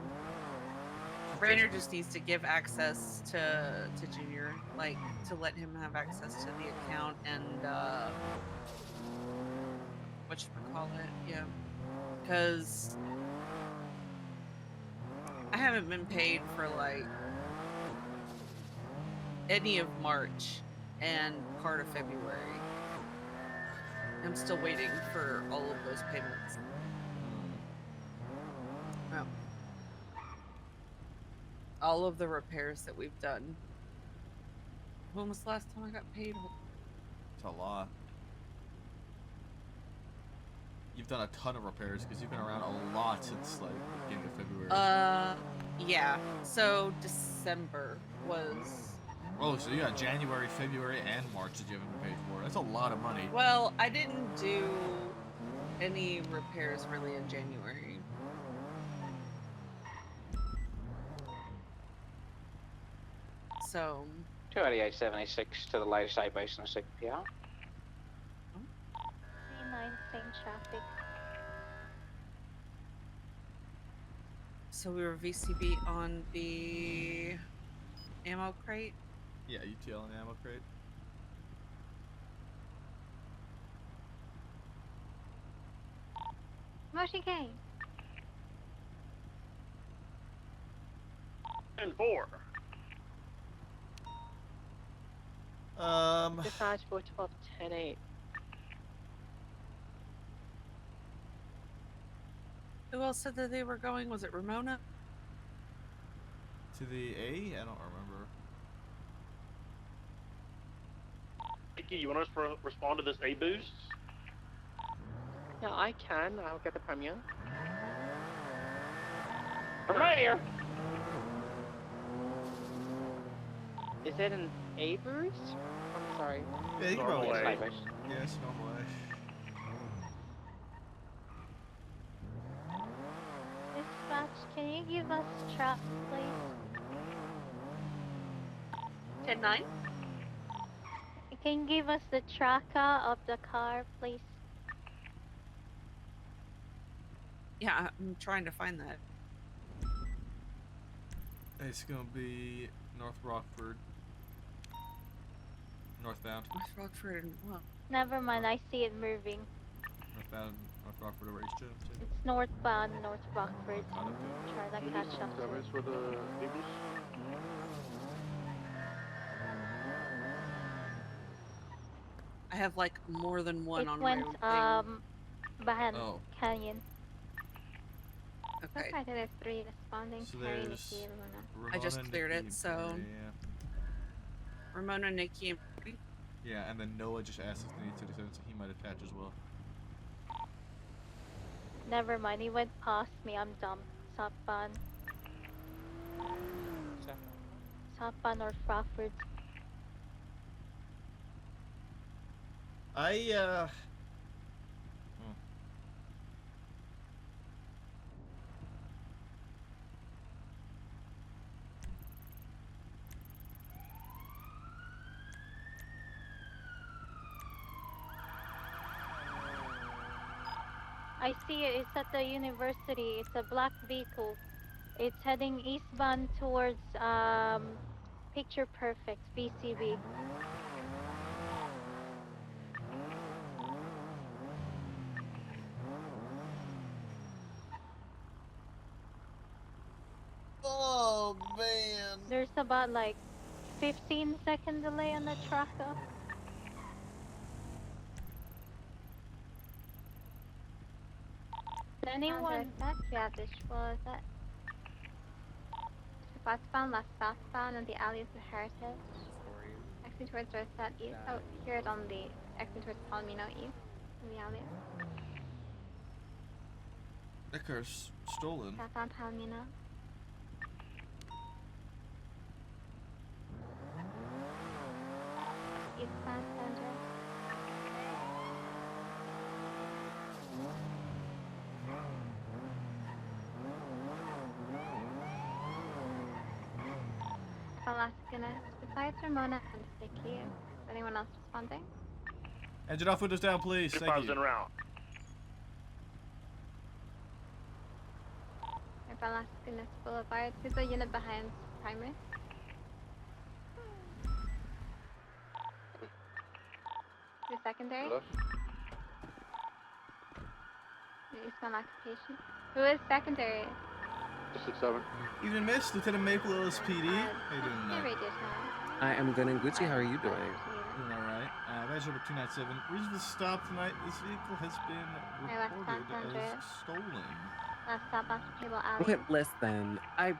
Rainer just needs to give access to Junior, like to let him have access to the account and whatchamacallit, yeah. Because I haven't been paid for like any of March and part of February. I'm still waiting for all of those payments. Yeah. All of the repairs that we've done. When was the last time I got paid? It's a lot. You've done a ton of repairs because you've been around a lot since like the beginning of February. Yeah. So December was. Oh, so you got January, February, and March that you haven't been paid for. That's a lot of money. Well, I didn't do any repairs really in January. So 28876 to the latest A base in the CPR. 39 same traffic. So we were VCB on the ammo crate. Yeah, UTL and ammo crate. Moshi K. 10-4. Dispatch 412 10-8. Who else said that they were going? Was it Ramona? To the A? I don't remember. Nikki, you want us to respond to this A boost? Yeah, I can. I'll get the premium. I'm right here. Is it an A boost? I'm sorry. Yeah, you can Normal probably. A. Yes, normal A. Dispatch, can you give us truck, please? 10-9? Can you give us the tracker of the car, please? Yeah, I'm trying to find that. It's gonna be North Rockford. Northbound. North Rockford and what? Never mind, I see it moving. Northbound, North Rockford over East Jones. It's northbound, North Rockford. Try to catch up to it. for the A boost? I have like more than one It on went, my thing. behind Oh. Canyon. Okay. Looks like there's 3 responding. So Harry, there's Nikki, Luna. Ramona, I just cleared Nikki, it, and so Perry, Ramona, Nikki, and yeah, and then Noah just asked if they need 37, so he might attach as well. Never mind, he went past me. I'm dumb. Southbound. Southbound North Rockford. I see it. It's at the university. It's a black vehicle. It's heading eastbound towards Picture Perfect, BCB. Oh man. There's about like 15-second delay on the tracker. Anyone? Yeah, this was it. Westbound, left southbound, and the alley is the Heritage. Exit towards West East. Oh, here it on the exit towards Palomino East in the alley. That car's stolen. Southbound Palomino. Alaskan. Besides Ramona and Vicky, is anyone else responding? Engine off, windows down, please. Thank you. round. Alaskan Boulevard. Who's the unit behind primary? Who's secondary? Hello? Eastbound occupation. Who is secondary? 67. Evening, Miss. Lieutenant Maple, LSPD. How you doing tonight? Radio channel. I am good and Gucci. How are you doing? Doing all right. Badge number 297. Reason for the stop tonight. This vehicle has been reported as stolen. Last stop off Table Alley. Okay, listen. I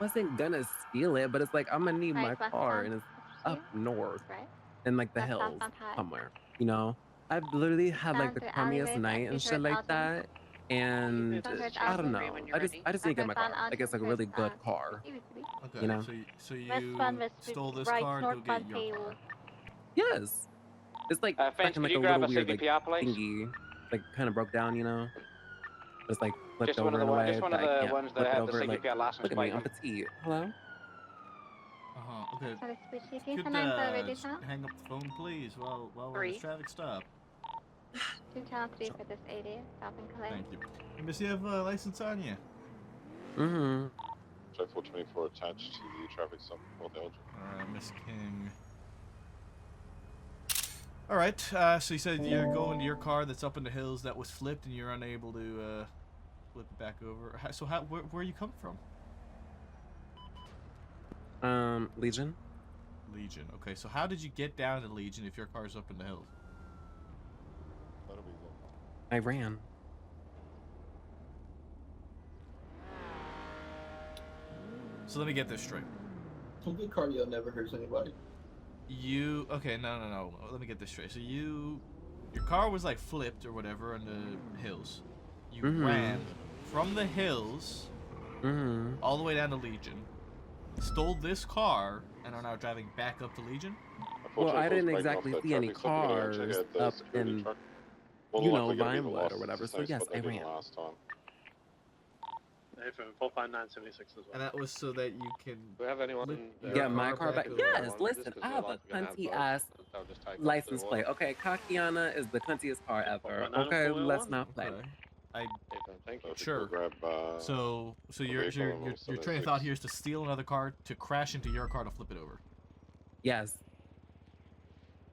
wasn't gonna steal it, but it's like I'm gonna need my Right, car, left and it's down. up north, Right. in like the Left hills on high. somewhere. You know, I've literally had Down like the through crummiest alleyways, night and exit shit towards like Alton. that, and Down towards I don't Alton. know. I just need to get my car. Like it's like a really good car. Okay. You know? So you Westbound West stole this right, car to go northbound get your Table. car. Yes. It's like stuck Finch, in could like you a grab little a weird like CVPR, please? thingy, like kind of broke down, you know. It's like flipped Just one over of in the a way just one of that I the can't ones flip that it have the over. Like, CVPR license look at me, plate. I'm petite. Hello. Okay. Sorry, Squishy. Can you Could send out the radio just channel? hang up the phone, please, while we're on this Three. traffic stop. Channel 3 for this 80. Stop and collect. Thank you. Hey, Miss, you have a license on you? Mm-hmm. Check 424 attached to the traffic stop for the Elgin. All right, Miss King. All right. So you said you're going to your car that's up in the hills that was flipped, and you're unable to flip it back over. So where you come from? Legion. Legion. Okay. So how did you get down to Legion if your car's up in the hills? I ran. So let me get this straight. Good cardio never hurts anybody. Okay, no. Let me get this straight. So your car was like flipped or whatever in the hills. You ran from the hills all the way down to Legion, stole this car, and are now driving back up to Legion? Well, I didn't exactly see any cars up in, you know, Vinewood or whatever. So yes, I ran. From 45976 as well. And that was so that you can. Do we have anyone? Get my car back. Yes, listen, I have a cunty ass license plate. Okay, Kakiana is the cuntiest car ever. Okay, let's not play. Thank you. Sure. Grab, So your train of thought here is to steal another car to crash into your car to flip it over. Yes.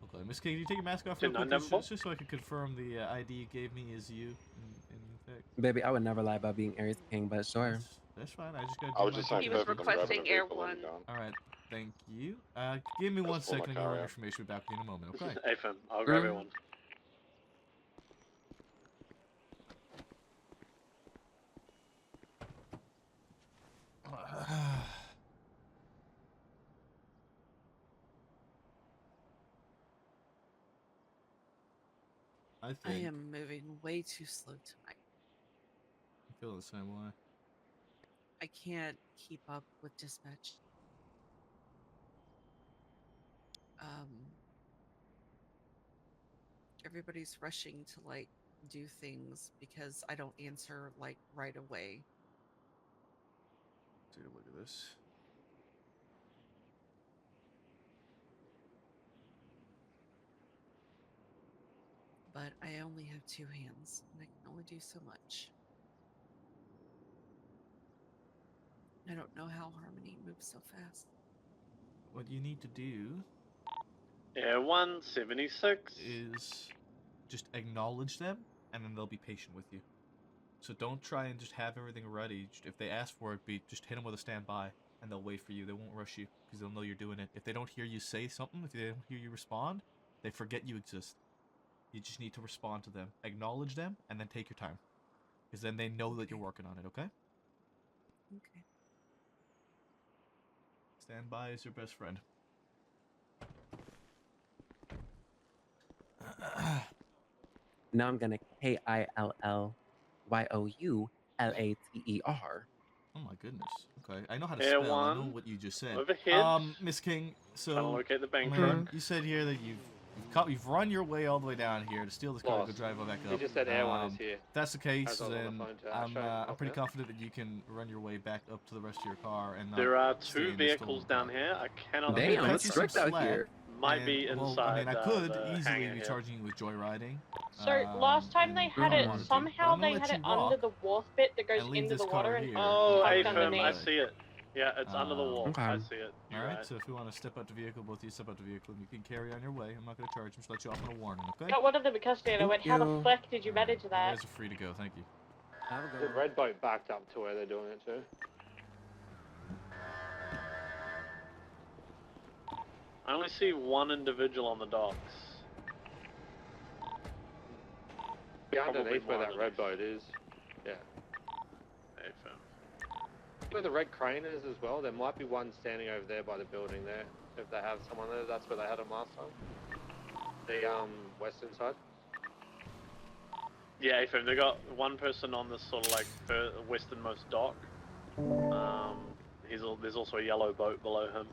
Okay, Miss King, can you take your mask off real quick, just so I can confirm the ID you gave me is you. In fact. Baby, I would never lie about being Aries King, but sure. That's fine. I just got. I was just saying He was requesting Air 1. All right, thank you. Give me 1 second. More information back in a moment. Okay. Hey, fam, I'll grab everyone. I am moving way too slow tonight. I feel the same way. I can't keep up with dispatch. Everybody's rushing to like do things because I don't answer like right away. Take a look at this. But I only have 2 hands and I can only do so much. I don't know how Harmony moves so fast. What you need to do Air 176 is just acknowledge them, and then they'll be patient with you. So don't try and just have everything ready. If they ask for it, just hit them with a standby, and they'll wait for you. They won't rush you, because they'll know you're doing it. If they don't hear you say something, if they don't hear you respond, they forget you exist. You just need to respond to them. Acknowledge them, and then take your time. Because then they know that you're working on it, okay? Okay. Standby is your best friend. Now I'm gonna KILLYOULATER. Oh my goodness. Okay, I know how to Air spell. I know one, what you just said. overhead. Miss King. So Trying to locate the bank Elaine, truck. you said here that you've You've run your way all the way down here to steal this car and go drive back up. He just said Air One is here. If that's the case, As I was on the then phone to I'm Asher, pretty confident that you can run your way back up to the rest of your car and not There are stay two in the vehicles stolen down here. I cannot. Okay, Damn, cut it's you some strict out slack, here. Might be and, inside. well, I mean, I could the easily hangar be here. charging you with joyriding. So last time they had it, wanted to, somehow but I'm they gonna had let it you under walk the wharf bit that goes and leave into this the car water and here. Oh, tucked AFM, underneath. I see it. Yeah, it's under the wall. Okay. I see it. You're Alright, right. so if you want to step out the vehicle, both of you step out the vehicle, and you can carry on your way. I'm not going to charge you, just let you off on a warning, okay? Got one of them in custody and I went, how the you. fuck did you manage You that? guys are free to go, thank you. The red boat backed up to where they're doing it too. I only see one individual on the docks. Yeah, Probably underneath where more that red boat is. Yeah. AFM. Where the red crane is as well, there might be one standing over there by the building there. If they have someone there, that's where they had them last time. The western side. Yeah, AFM, they got one person on this sort of like westernmost dock. There's also a yellow boat below him.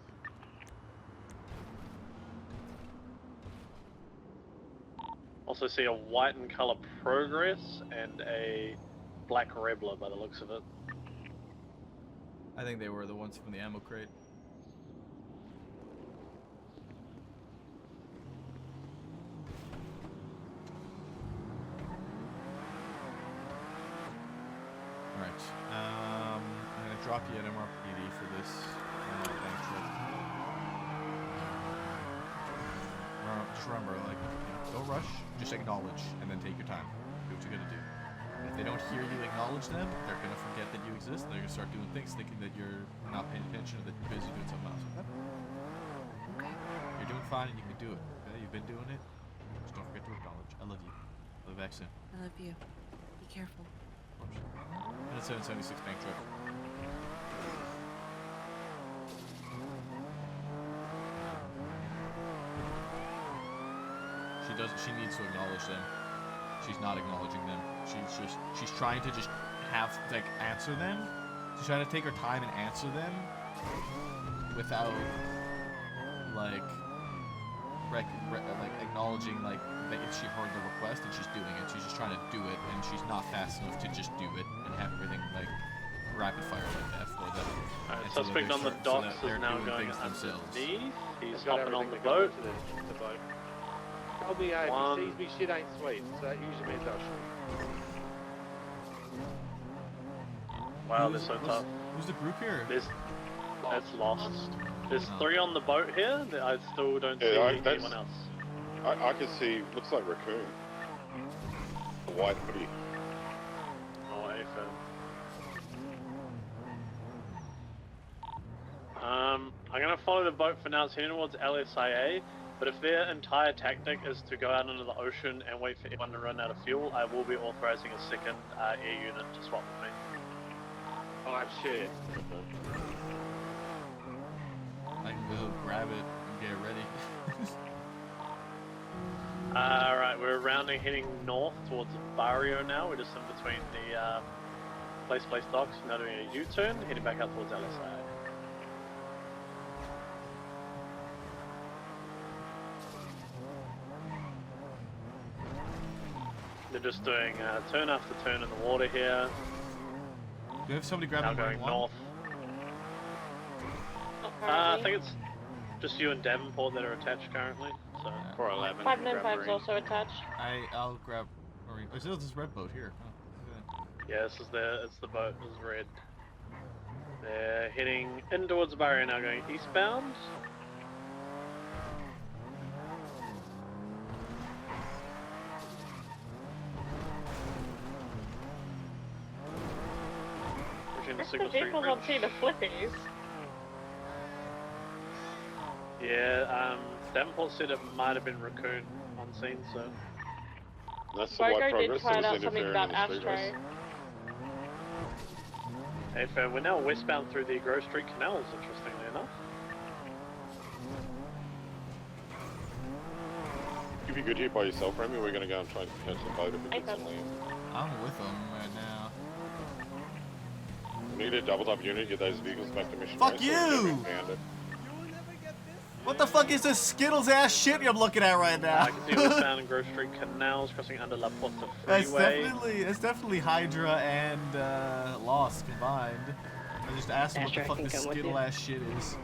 Also see a white in color Progress and a black Rebler by the looks of it. I think they were the ones from the ammo crate. Alright, I'm gonna drop you at MRPD for this bank trip. Just remember, like, don't rush, just acknowledge, and then take your time. Do what you gotta do. If they don't hear you acknowledge them, they're gonna forget that you exist, and they're gonna start doing things thinking that you're not paying attention or that you're busy doing something else, okay? You're doing fine and you can do it, okay? You've been doing it. Just don't forget to acknowledge. I love you. I'll be back soon. I love you. Be careful. And a 776 bank trip. She needs to acknowledge them. She's not acknowledging them. She's trying to just answer them. She's trying to take her time and answer them without acknowledging that if she heard the request and she's doing it. She's just trying to do it, and she's not fast enough to just do it and have everything rapid fire like that for them. Alright, suspect on the docks is now going underneath. He's hopping on the boat. Tell me, if he sees me, shit ain't sweet. So that usually means I'll shoot. Wow, they're so tough. Who's the group here? It's lost. There's 3 on the boat here. I still don't see anyone else. I can see, looks like raccoon. A white hoodie. Oh, AFM. I'm gonna follow the boat for now. It's heading towards LSIA. But if their entire tactic is to go out into the ocean and wait for everyone to run out of fuel, I will be authorizing a second air unit to swap with me. Oh shit. I can go grab it and get ready. Alright, we're rounding, heading north towards Barrio now. We're just in between the Place docks, now doing a U-turn, heading back out towards LSI. They're just doing turn after turn in the water here. Do you have somebody Now grabbing going one? north. I think it's just you and Davenport that are attached currently. So 411. 595 is also attached. I'll grab Marine. Oh, so this red boat here. Oh, yeah, this is it's the boat, it's red. They're heading in towards the barrier now, going eastbound. That's the vehicles on see the flippies. Yeah, Davenport said it might have been raccoon on scene, so. That's the white Bogo did progress find that out was something interfering about in the street race. Ashtray. Hey, we're now westbound through the Grove Street canals, interestingly enough. If you're good here by yourself, Remy, we're going to go and try and catch the boat if it gets some land. I'm with them right now. We need a doubled up unit, get those vehicles back to mission. Fuck race, so we you! can found it. What the fuck is this Skittles ass shit I'm looking at right now? I can see westbound and Grove Street canals crossing under La Porta Freeway. It's definitely Hydra and Lost combined. I just asked him what the fuck this Skittle ass shit is.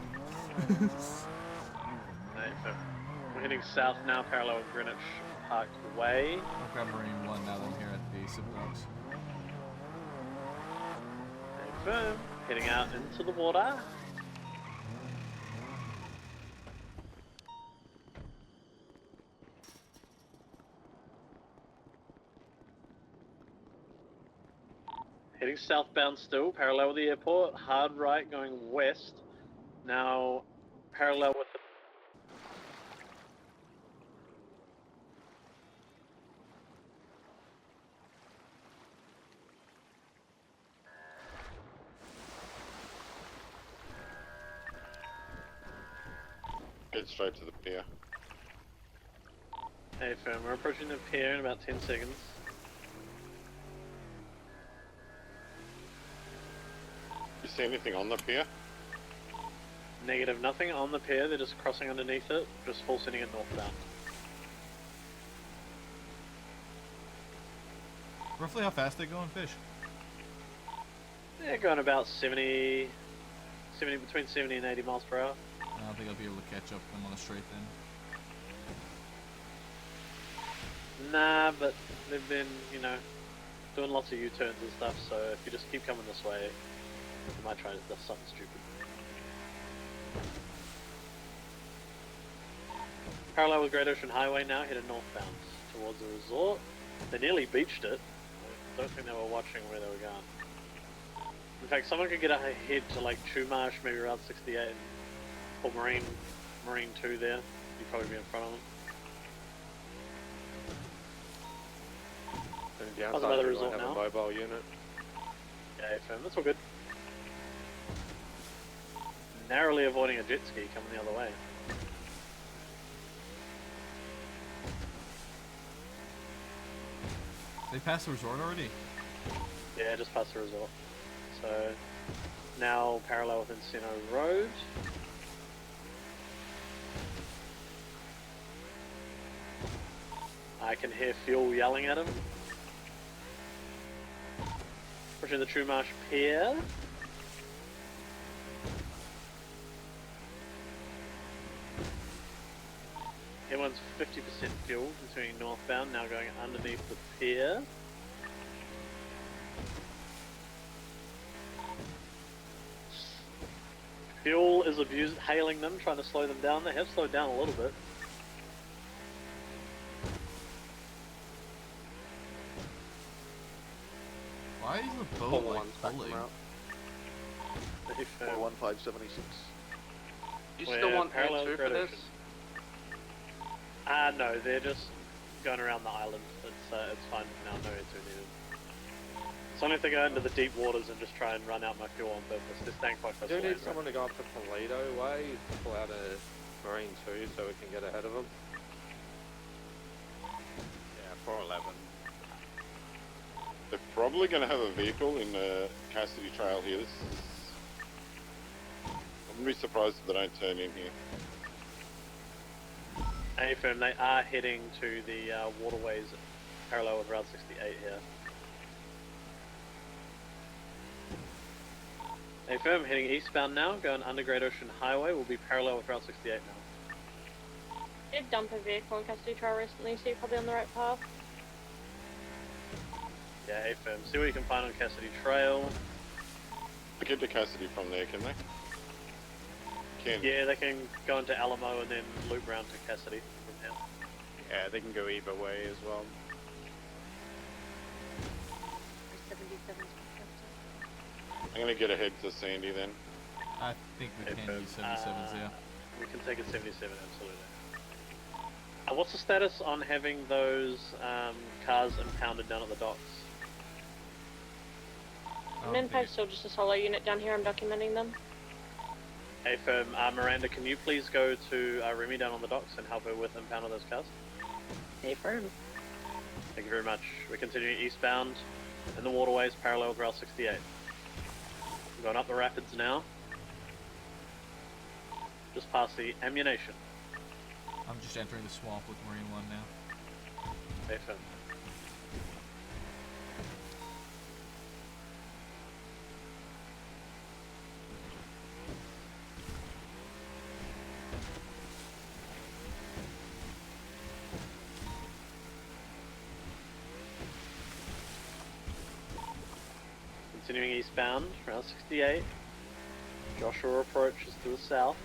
We're heading south now, parallel with Greenwich Parkway. I'll grab Marine 1 now that I'm here at the Sip Dogs. Confirm. Heading out into the water. Heading southbound still, parallel with the airport. Hard right going west. Now parallel with the... Head straight to the pier. Hey firm, we're approaching the pier in about 10 seconds. You see anything on the pier? Negative, nothing on the pier, they're just crossing underneath it, just full sending it northbound. Roughly how fast they go on fish? They're going about 70, between 70 and 80 miles per hour. I don't think I'll be able to catch up them on a straight then. Nah, but they've been, you know, doing lots of U-turns and stuff, so if you just keep coming this way, you might try to do something stupid. Parallel with Great Ocean Highway now, headed northbound towards the resort. They nearly beached it. I don't think they were watching where they were going. In fact, someone could get ahead to like Chumash, maybe around 68, and put Marine 2 there. You'd probably be in front of them. That's another resort now. A mobile unit. Yeah, firm, that's all good. Narrowly avoiding a jet ski coming the other way. They passed the resort already? Yeah, just past the resort. So, now parallel with Encino Road. I can hear Fuel yelling at him. Pushing the Chumash Pier. Everyone's 50% fuel, continuing northbound, now going underneath the pier. Fuel is hailing them, trying to slow them down. They have slowed down a little bit. Why is the boat like pulling? 1576. You still want air 2 for this? No, they're just going around the island. It's fine for now, no air 2 needed. It's only if they go into the deep waters and just try and run out my fuel on purpose. They're staying quite close to Do land. need someone to go up to Toledo way to pull out a Marine 2 so we can get ahead of them? Yeah, 411. They're probably going to have a vehicle in the Cassidy Trail here. I wouldn't be surprised if they don't turn in here. Hey firm, they are heading to the waterways parallel with Route 68 here. Hey firm, heading eastbound now, going under Great Ocean Highway, will be parallel with Route 68 now. Did dump a vehicle in Custody Trail recently, so you're probably on the right path. Yeah, hey firm, see what you can find on Cassidy Trail. They get to Cassidy from there, can they? Can. Yeah, they can go into Alamo and then loop round to Cassidy from here. Yeah, they can go either way as well. 77. I'm going to get ahead to Sandy then. I think we can use 77s, yeah. We can take a 77, absolutely. What's the status on having those cars impounded down at the docks? Minpag's still just a solo unit down here, I'm documenting them. Hey firm, Miranda, can you please go to Remy down on the docks and help her with impound of those cars? Hey firm. Thank you very much. We're continuing eastbound in the waterways parallel with Route 68. We're going up the rapids now. just past the ammunition. I'm just entering the swamp with Marine 1 now. FM. Continuing eastbound, Route 68. Joshua approaches to the south,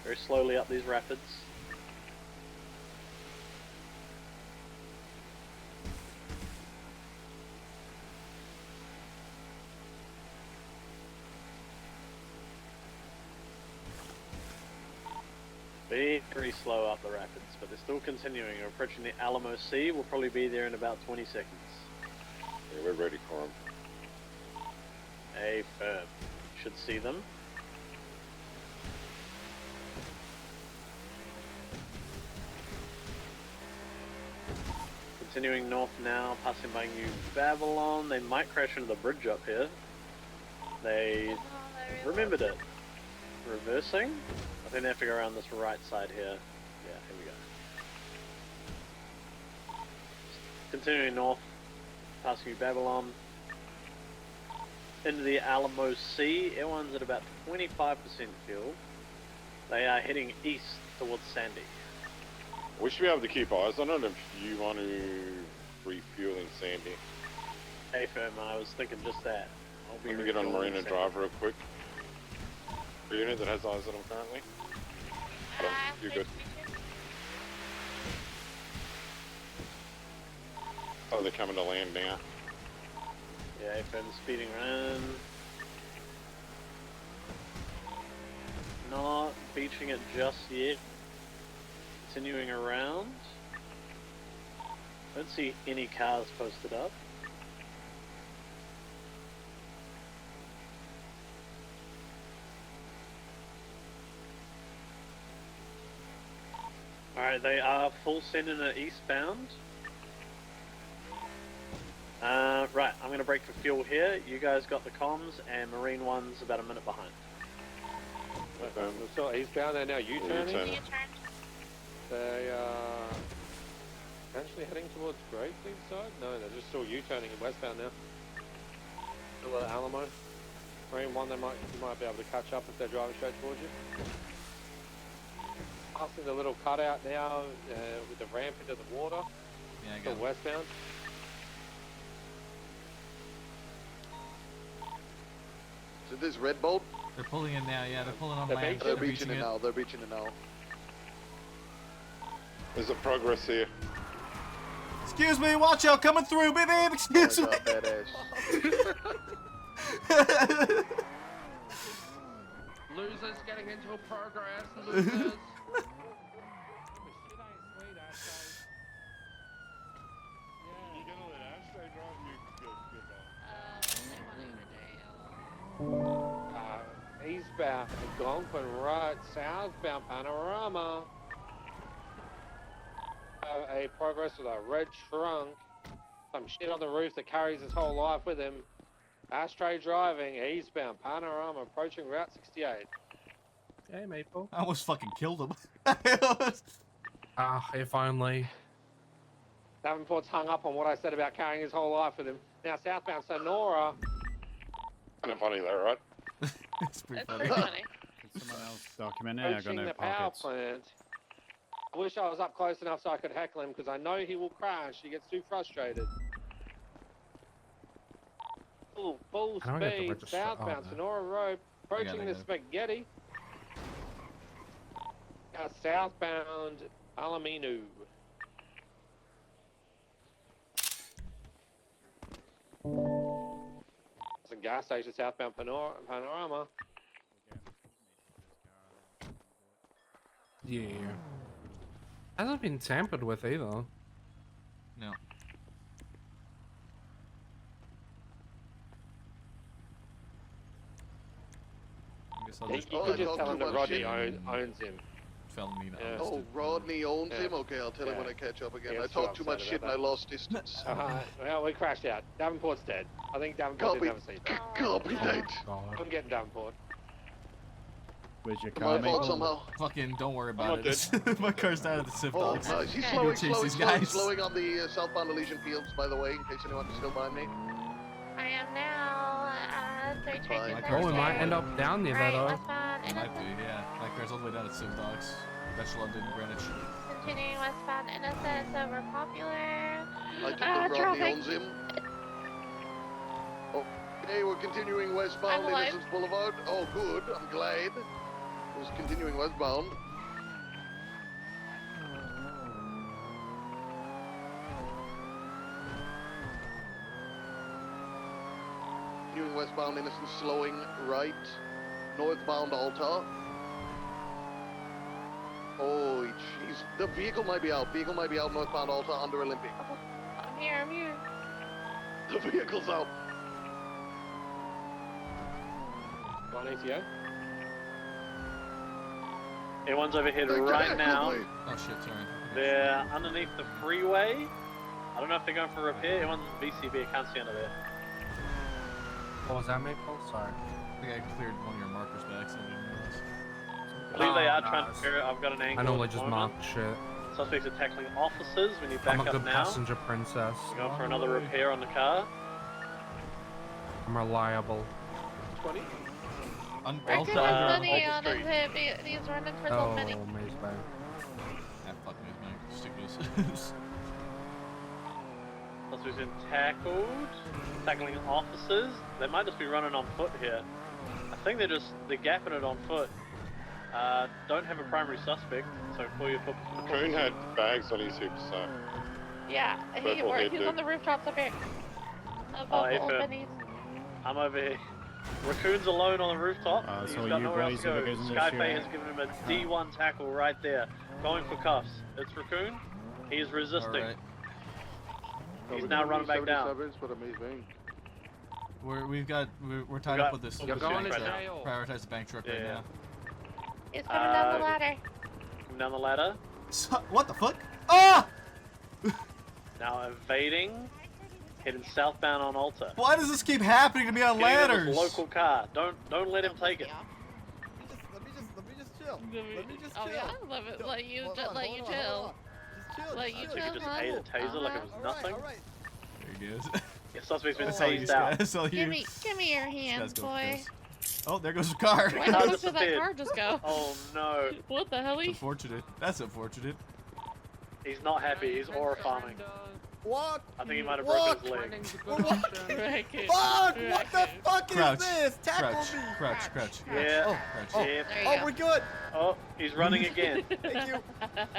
very slowly up these rapids. Very slow up the rapids, but they're still continuing. We're approaching the Alamo Sea. We'll probably be there in about 20 seconds. Yeah, we're ready for them. A firm. Should see them. Continuing north now, passing by New Babylon. They might crash into the bridge up here. They remembered it. Reversing. I think they have to go around this right side here. Yeah, here we go. Continuing north, past New Babylon. Into the Alamo Sea. Everyone's at about 25% fuel. They are heading east towards Sandy. We should be able to keep eyes on it if you want to refuel in Sandy. Hey, firm, I was thinking just that. Let me get on Marina Drive real quick. For unit that has eyes on them currently. You're good. Oh, they're coming to land now. Yeah, FM speeding around. Not beaching it just yet. Continuing around. Don't see any cars posted up. Alright, they are full send in the eastbound. Right, I'm going to break for fuel here. You guys got the comms, and Marine 1's about a minute behind. We're still eastbound, they're now U-turning. They are potentially heading towards Gravesend side? No, they're just still U-turning westbound now. Still at Alamo. Marine 1, you might be able to catch up if they're driving straight towards you. Passing the little cutout now with the ramp into the water. Yeah, I still got westbound. So this red boat? They're pulling in now, yeah, they're pulling on They're land. They're reaching it now, they're reaching it now. There's a progress here. Excuse me, watch out, coming through, baby, excuse me. Losers getting into a progress, losers. Eastbound, Algonquin right, southbound Panorama. A progress with a red trunk. Some shit on the roof that carries his whole life with him. Ashtray driving, eastbound Panorama, approaching Route 68. Hey, Maple. I almost fucking killed him. If only. Davenport's hung up on what I said about carrying his whole life with him. Now southbound Sonora. Kind of funny though, right? It's pretty That's pretty funny. Can someone else document it? I got Approaching no the power pockets. plant. I wish I was up close enough so I could heckle him because I know he will crash. He gets too frustrated. Full I don't get the speed, register- southbound oh, no. Sonora Road, approaching the spaghetti. Southbound Alamino. Some gas station southbound Panorama. Yeah. Hasn't been tampered with either. No. I guess I'll You just could just tell him that Rodney owns him. Felony Yeah. Oh, Rodney owns him? Okay, I'll tell him when I catch up again. I talked too much shit and I lost distance. Well, we crashed out. Davenport's dead. I think Davenport didn't have a seatbelt. Copy that. I'm getting Davenport. Where's your My car, mate? fault somehow. Fucking don't worry I'm about it. My car's down at the Civ Oh, Dogs. nice. He's Go slowing, chase slowing, these slowing, guys. slowing on the southbound Elysian Fields, by the way, in case anyone's still behind me. I am now. Third train to Oh, we might end up down near that, Right, though. westbound, It might Innocence. be, yeah. My car's all the way down at Civ Dogs. That's London, Greenwich. Continuing westbound, Innocence over Popular. I took the Rodney owns him. Okay, we're continuing westbound, I'm alive. Innocence Boulevard. Oh, good. I'm glad. It was continuing westbound. Continuing westbound, Innocence slowing right. Northbound Alta. Oh, jeez. The vehicle might be out. Vehicle might be out northbound Alta under Olympic. I'm here, I'm here. The vehicle's out. Got an ATO? Everyone's overhead right now. Oh shit, sorry. They're underneath the freeway. I don't know if they're going for repair. Everyone's VCB. I can't see under there. What was that, Maple? Sorry. I think I cleared one of your markers by accident. I didn't realize. I believe they are trying to repair it. I've got an angle. I normally at the just moment. mark shit. Suspects are tackling officers. We need back I'm a up good now. passenger princess. We're going for another repair on the car. I'm reliable. 20? I could have money on his hip. He's running for Oh, the money. Maze Bank. Ah, fuck me, man. Stick with this. Suspect's been tackled. Tackling officers. They might just be running on foot here. I think they're gapping it on foot. Don't have a primary suspect, so pull your foot. Raccoon had bags on his hips, so. Yeah, Purple head he's dude. on the rooftops up here. Oh, Above hey, Old Fern. Benny's. I'm over here. Raccoon's alone on the rooftop. He's so got you nowhere else boys to ever go. goes in the Skypay shoot? has given him a D1 tackle right there. Going for cuffs. It's Raccoon. He is resisting. Alright. He's now running back down. We're tied up with this. You're going to truck. jail. Prioritize the bank truck right now. He's coming down the ladder. Coming down the ladder. What the fuck? Ah! Now evading. Heading southbound on Alta. Why does this keep happening to me on Getting into ladders? this local car. Don't let him take it. Let me just chill. Let me just Oh chill. yeah, let you Hold on, chill. Just chill. Let you So you chill, could just huh? pay the taser like it was nothing. There he goes. The suspect's been That's all you, tased out. That's all you. Give me your hands, go, boy. Oh, there goes the car. Where the fuck did that car just go? Oh no. What the hell? That's unfortunate. That's unfortunate. He's not happy. He's aura farming. Walk. I think he might have broken his leg. We're walking. Fuck! What the fuck Crouch. is this? Tackle Crouch. me. Crouch. Yeah. Oh, Yeah. oh, we're good. Oh, he's running again. Thank you.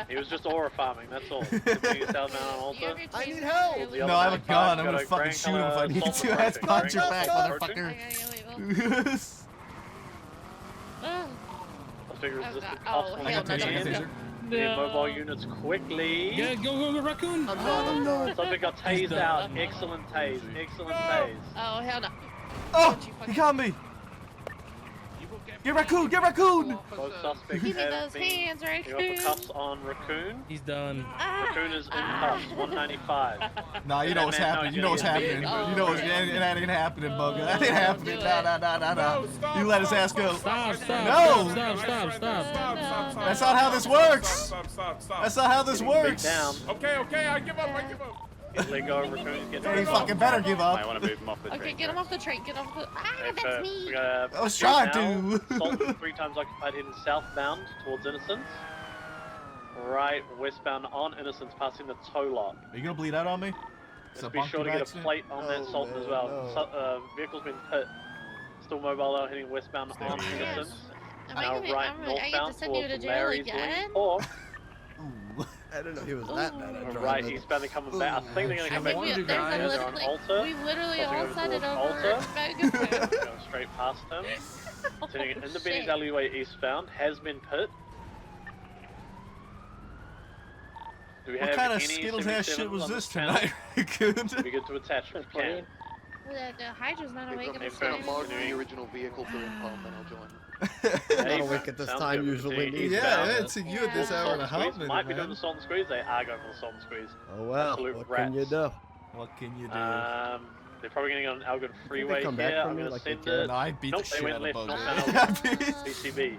He was just aura farming, that's all. Continuing southbound on Alta. I need help. No, I have a gun. I'm gonna fucking shoot him if I need to. That's punch your back, motherfucker. I figure resistant cuffs Oh, on hell the no, end. no. Need mobile units quickly. Yeah, go, raccoon. Something got tased out. Excellent tase. Excellent tase. Oh hell no. Oh, he got me. Get raccoon. Get raccoon. Both suspects Give me have those been hands, going for Raccoon. cuffs on Raccoon. He's done. Raccoon is in cuffs. 195. Nah, you know what's happening. You know what's happening. You know what's that ain't happening, Bugger. That ain't happening. Nah. You let his ass go. Stop. No. Stop. That's not how this works. That's not how this works. Down. Okay, I give up. Let go of Raccoon's getting He fucking better give up. I want to move him off the Okay, train. get him off the train. Get off the. Ah, Okay, that's so me. we got I was trying to. Salt 3 times occupied heading southbound towards Innocence. Right westbound on Innocence, passing the tow lot. Are you gonna bleed out on me? Let's be sure to get a plate on that Sultan as well. Vehicle's been hit. Still mobile out heading westbound on Innocence. Am I Now gonna- right I get to northbound send you to towards jail Larry's again? Link. Or I didn't know he was that bad at right driving. eastbound, they're coming back. I think they're gonna come back. There's a They're on like, Alta. we literally Crossing all over said it towards over. Alta. Going straight past him. Continuing in the Benny's shit. alleyway eastbound. Has been pit. Do we What have kind of any Skittles ass 77s shit was on this panel? tonight, Raccoon? We get to attach if we can. The Hydra's not awake at Hey, this Fern, time. Mark the original vehicle to impound, then I'll join. Not awake at this Sounds time good. usually. Continuing Yeah, I eastbound. haven't seen you at this hour and a half Squeeze. minute, Might be doing man. the salt and squeeze. They are going for the salt and squeeze. Oh well, Absolute what rats. can you do? What can you do? They're probably going to get on Algon they Freeway come back here. from I'm you going to like they send can? it. No, I beat Nope, the they shit went out of left. Bugger. Northbound Algon. BCB.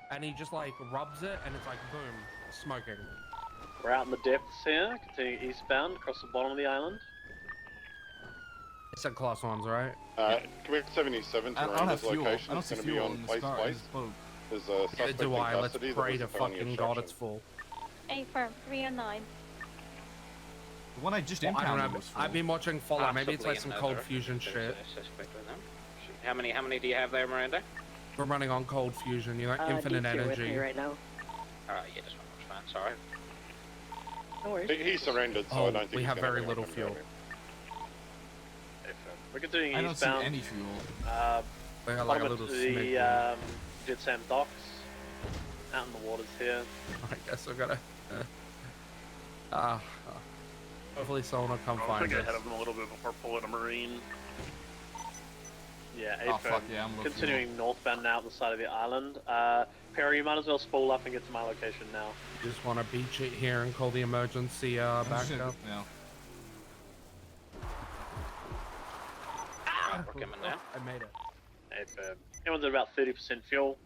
and he just like rubs it, and it's like boom, smoking. We're out in the depths here, continuing eastbound across the bottom of the island. It's a class 1s, right? Commit 77 to I don't Miranda's have fuel. location. I don't It's see going to be fuel on in this place car, in place. this boat. There's a suspect do in I. Let's custody. pray There to was a felony fucking God obstruction. it's full. A firm 309. The one I just Well, I don't impounded know. was full. I've been watching Fallout. Maybe it's like some Possibly Cold Fusion there's shit. a suspect with them. How many do you have there, Miranda? We're running on Cold Fusion, you know, infinite Deep's here with energy. me right now. Alright, yeah, this one was fine, sorry. No worries. He surrendered, so I Oh, don't think we he's have gonna very have little anyone come fuel. grab him. We're continuing I don't see eastbound. any fuel. We got like a little to snake. the Jet Sam docks. Out in the waters here. I guess I've gotta. Hopefully someone will come I'll find get us. ahead of them a little bit before pulling a marine. Yeah, Oh, A fuck yeah, I'm looking. continuing northbound now up the side of the island. Perry, you might as well spool up and get to my location now. Just want to beach it here and call the emergency backup. Yeah. We're coming now. I made it. Everyone's at about 30% fuel.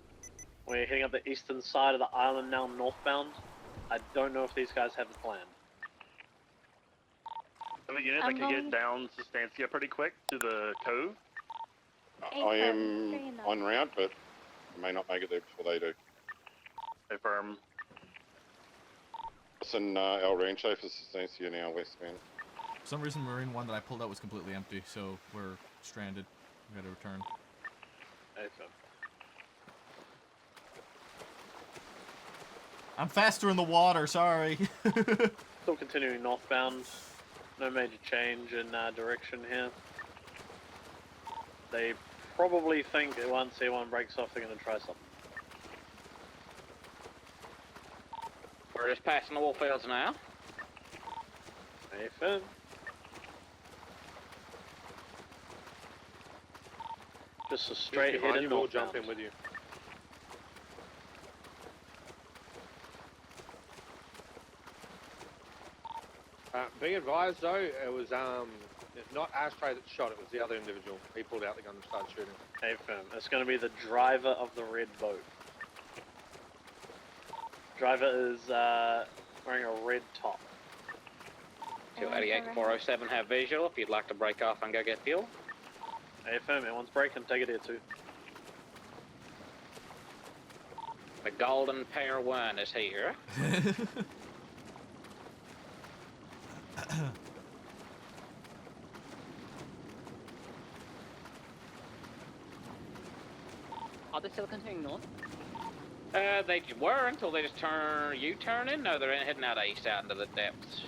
We're heading up the eastern side of the island now, northbound. I don't know if these guys have a plan. Have a unit that can get down to Stancia pretty quick to the cove. I am en route, but I may not make it there before they do. Confirm. Listen, El Rancho for Sustancia now, westbound. For some reason, Marine 1 that I pulled out was completely empty, so we're stranded. We gotta return. I'm faster in the water, sorry. Still continuing northbound. No major change in direction here. They probably think that once C1 breaks off, they're going to try something. We're just passing the wool fields now. Nathan. Just a straight hit and we'll jump in with you. Be advised though, it was not Ashtray that shot, it was the other individual. He pulled out the gun and started shooting. Hey fam, it's going to be the driver of the red boat. Driver is wearing a red top. 288 407 have visual if you'd like to break off and go get fuel. Hey fam, everyone's breaking, take it here too. The golden pair one is here. Are they still continuing north? They were until they just U-turn in. No, they're heading out east out into the depths.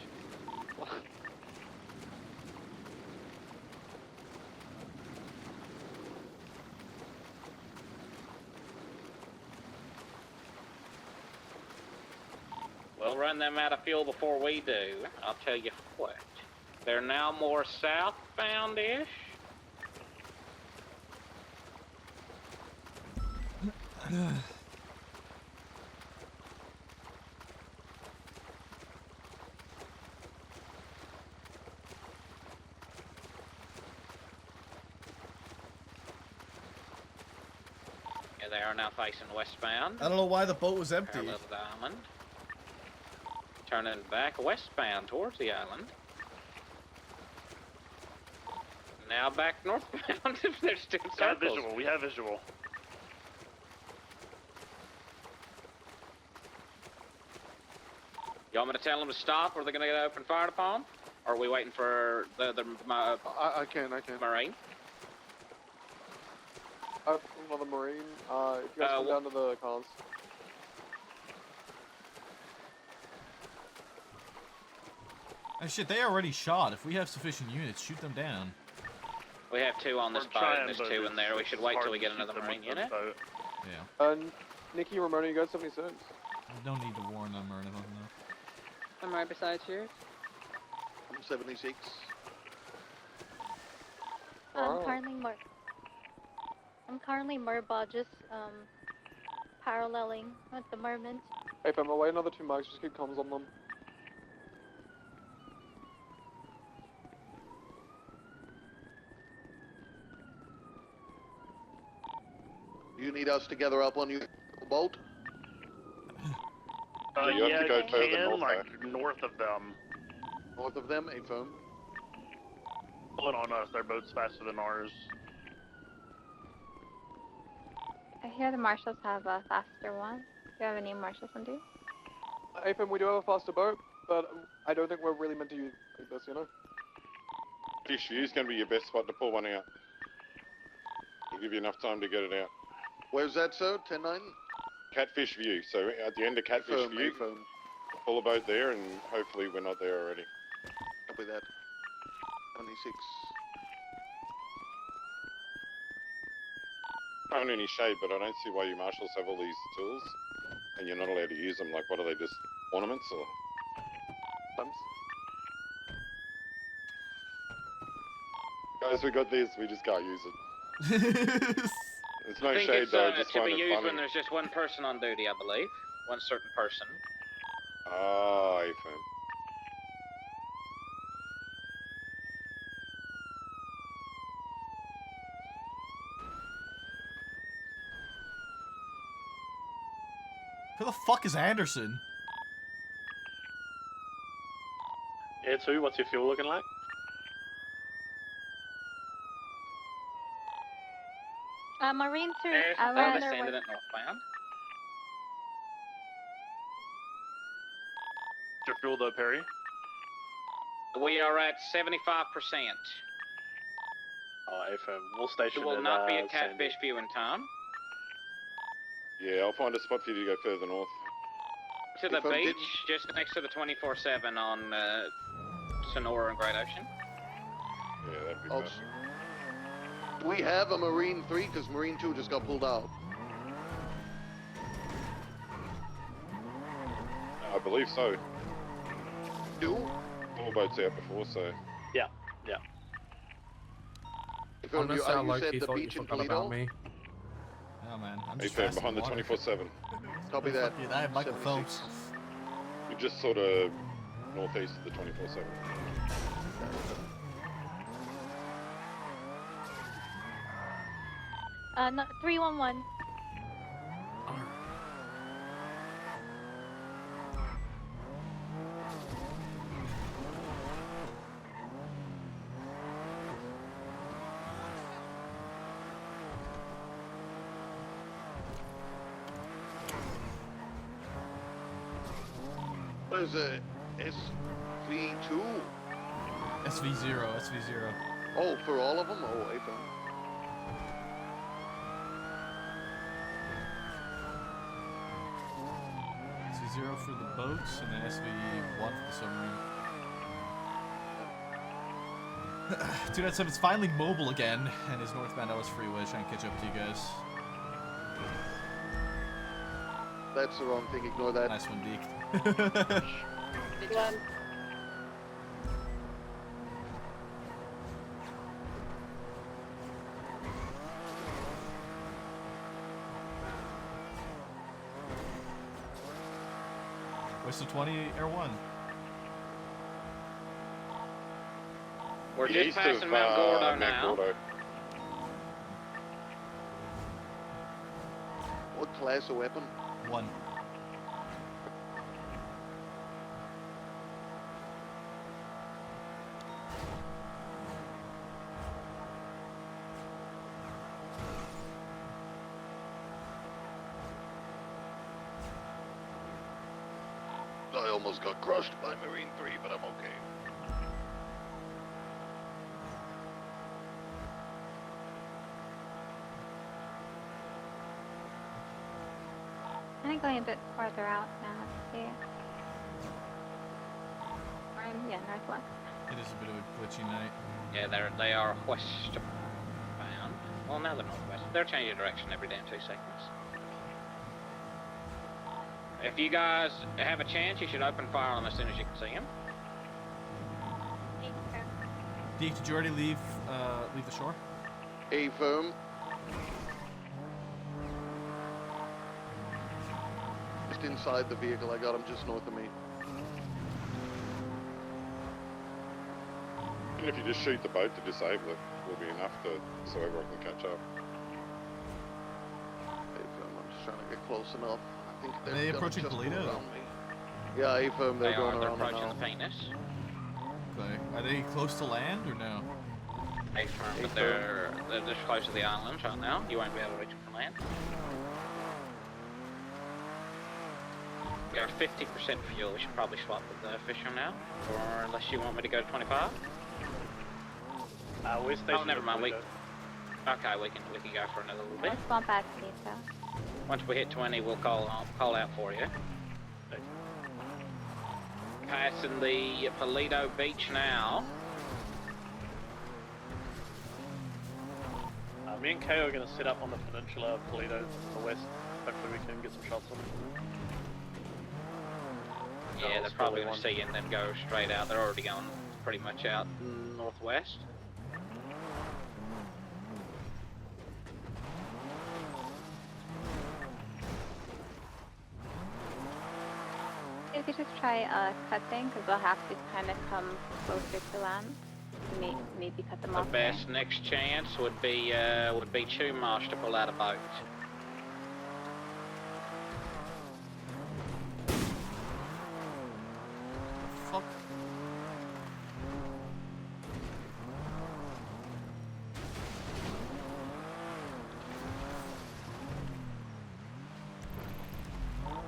We'll run them out of fuel before we do. I'll tell you what. They're now more southbound-ish. Yeah, they are now facing westbound. I don't know why the boat was empty. Parallel to the island. Turning back westbound towards the island. Now back northbound if they're still We have circles. visual. We have visual. You want me to tell them to stop, or are they going to get open fired upon? Or are we waiting for the I can. Marine? Another Marine. If you guys come down to the cons. Oh shit, they already shot. If we have sufficient units, shoot them down. We have two on this boat, and there's two in there. We should wait till we get another Marine unit. Yeah. Nikki, Ramona, you guys 76? I don't need to warn them or anything, no. I'm right beside you. I'm 76. I'm currently Murba, just paralleling at the moment. Hey fam, I'll wait another 2 mics, just keep comms on them. You need us to gather up on your boat? You have Yeah, to go you further can, north, like north of them. North of them, a firm. pulling on us. Their boat's faster than ours. I hear the marshals have a faster one. Do you have any marshals on duty? AFM, we do have a faster boat, but I don't think we're really meant to use this, you know? Fish View is going to be your best spot to pull one out. It'll give you enough time to get it out. Where's that, sir? 10-9? Catfish View. So at the end of Catfish View, pull a boat there, and hopefully we're not there already. Copy that. 26. Not any shade, but I don't see why you marshals have all these tools, and you're not allowed to use them. Like, what are they, just ornaments, or? Guys, we got this. We just can't use it. It's no I think shade it's though. I just to find be it used funny. when there's just one person on duty, I believe. One certain person. Oh, AFM. Who the fuck is Anderson? Air 2, what's your fuel looking like? Marine 2, Descending at northbound. Your fuel though, Perry? We are at 75%. Oh, AFM, we'll station It will at, not be a Sandy. catfish viewing time. Yeah, I'll find a spot for you to go further north. To the beach, just next to the 24/7 on Sonora and Great Ocean. Yeah, that'd be best. Do we have a Marine 3? Because Marine 2 just got pulled out. I believe so. Do? All boats out before, so. Yeah, yeah. I'm gonna sound like he the thought you beach in forgot about Toledo? me. Oh man, I'm just AFM fast behind the 24/7. Copy that. Fuck you, I have Michael Phelps. You're just sort of northeast of the 24/7. No, 311. What is it? SV2? SV0, SV0. Oh, for all of them? Oh, AFM. SV0 for the boats, and then SV1 for the submarine. Dude, that's it's finally mobile again, and is northbound LS Freeway trying to catch up to you guys. That's the wrong thing, ignore that. Nice one, Deke. Big one. West of 20, Air 1. We're just passing Mount Gordo now. What class of weapon? 1. I almost got crushed by Marine 3, but I'm okay. I think going a bit farther out now to see it. Yeah, northwest. It is a bit of a glitchy night. Yeah, they are westbound. Well, now they're northwest. They're changing direction every damn 2 seconds. If you guys have a chance, you should open fire on them as soon as you can see them. Deke, did you already leave the shore? A-firm. Just inside the vehicle, I got him just north of me. Even if you just shoot the boat to disable it, will be enough so everyone can catch up. A-firm, I'm just trying to get close enough. I think Are they approaching just Toledo? around me. Yeah, A-firm, they're going They're around approaching now. the Penis. Okay. Are they close to land or no? But they're just close to the islands right now. You won't be able to reach them from land. We are 50% fuel. We should probably swap with the official now, or unless you want me to go to 25. We're stationed. Oh, never mind. Okay, we can go for another little bit. Let's bump back to me, so. Once we hit 20, we'll call out for you. Passing the Paleto Beach now. Me and Kay are going to set up on the peninsula of Toledo in the west. Hopefully we can get some shots on them. Yeah, they're probably going to see you and then go straight out. They're already going pretty much out northwest. You could just try cutting, because we'll have to kind of come closer to land. Maybe cut them The off. best next chance would be Chumash to pull out a boat. Fuck.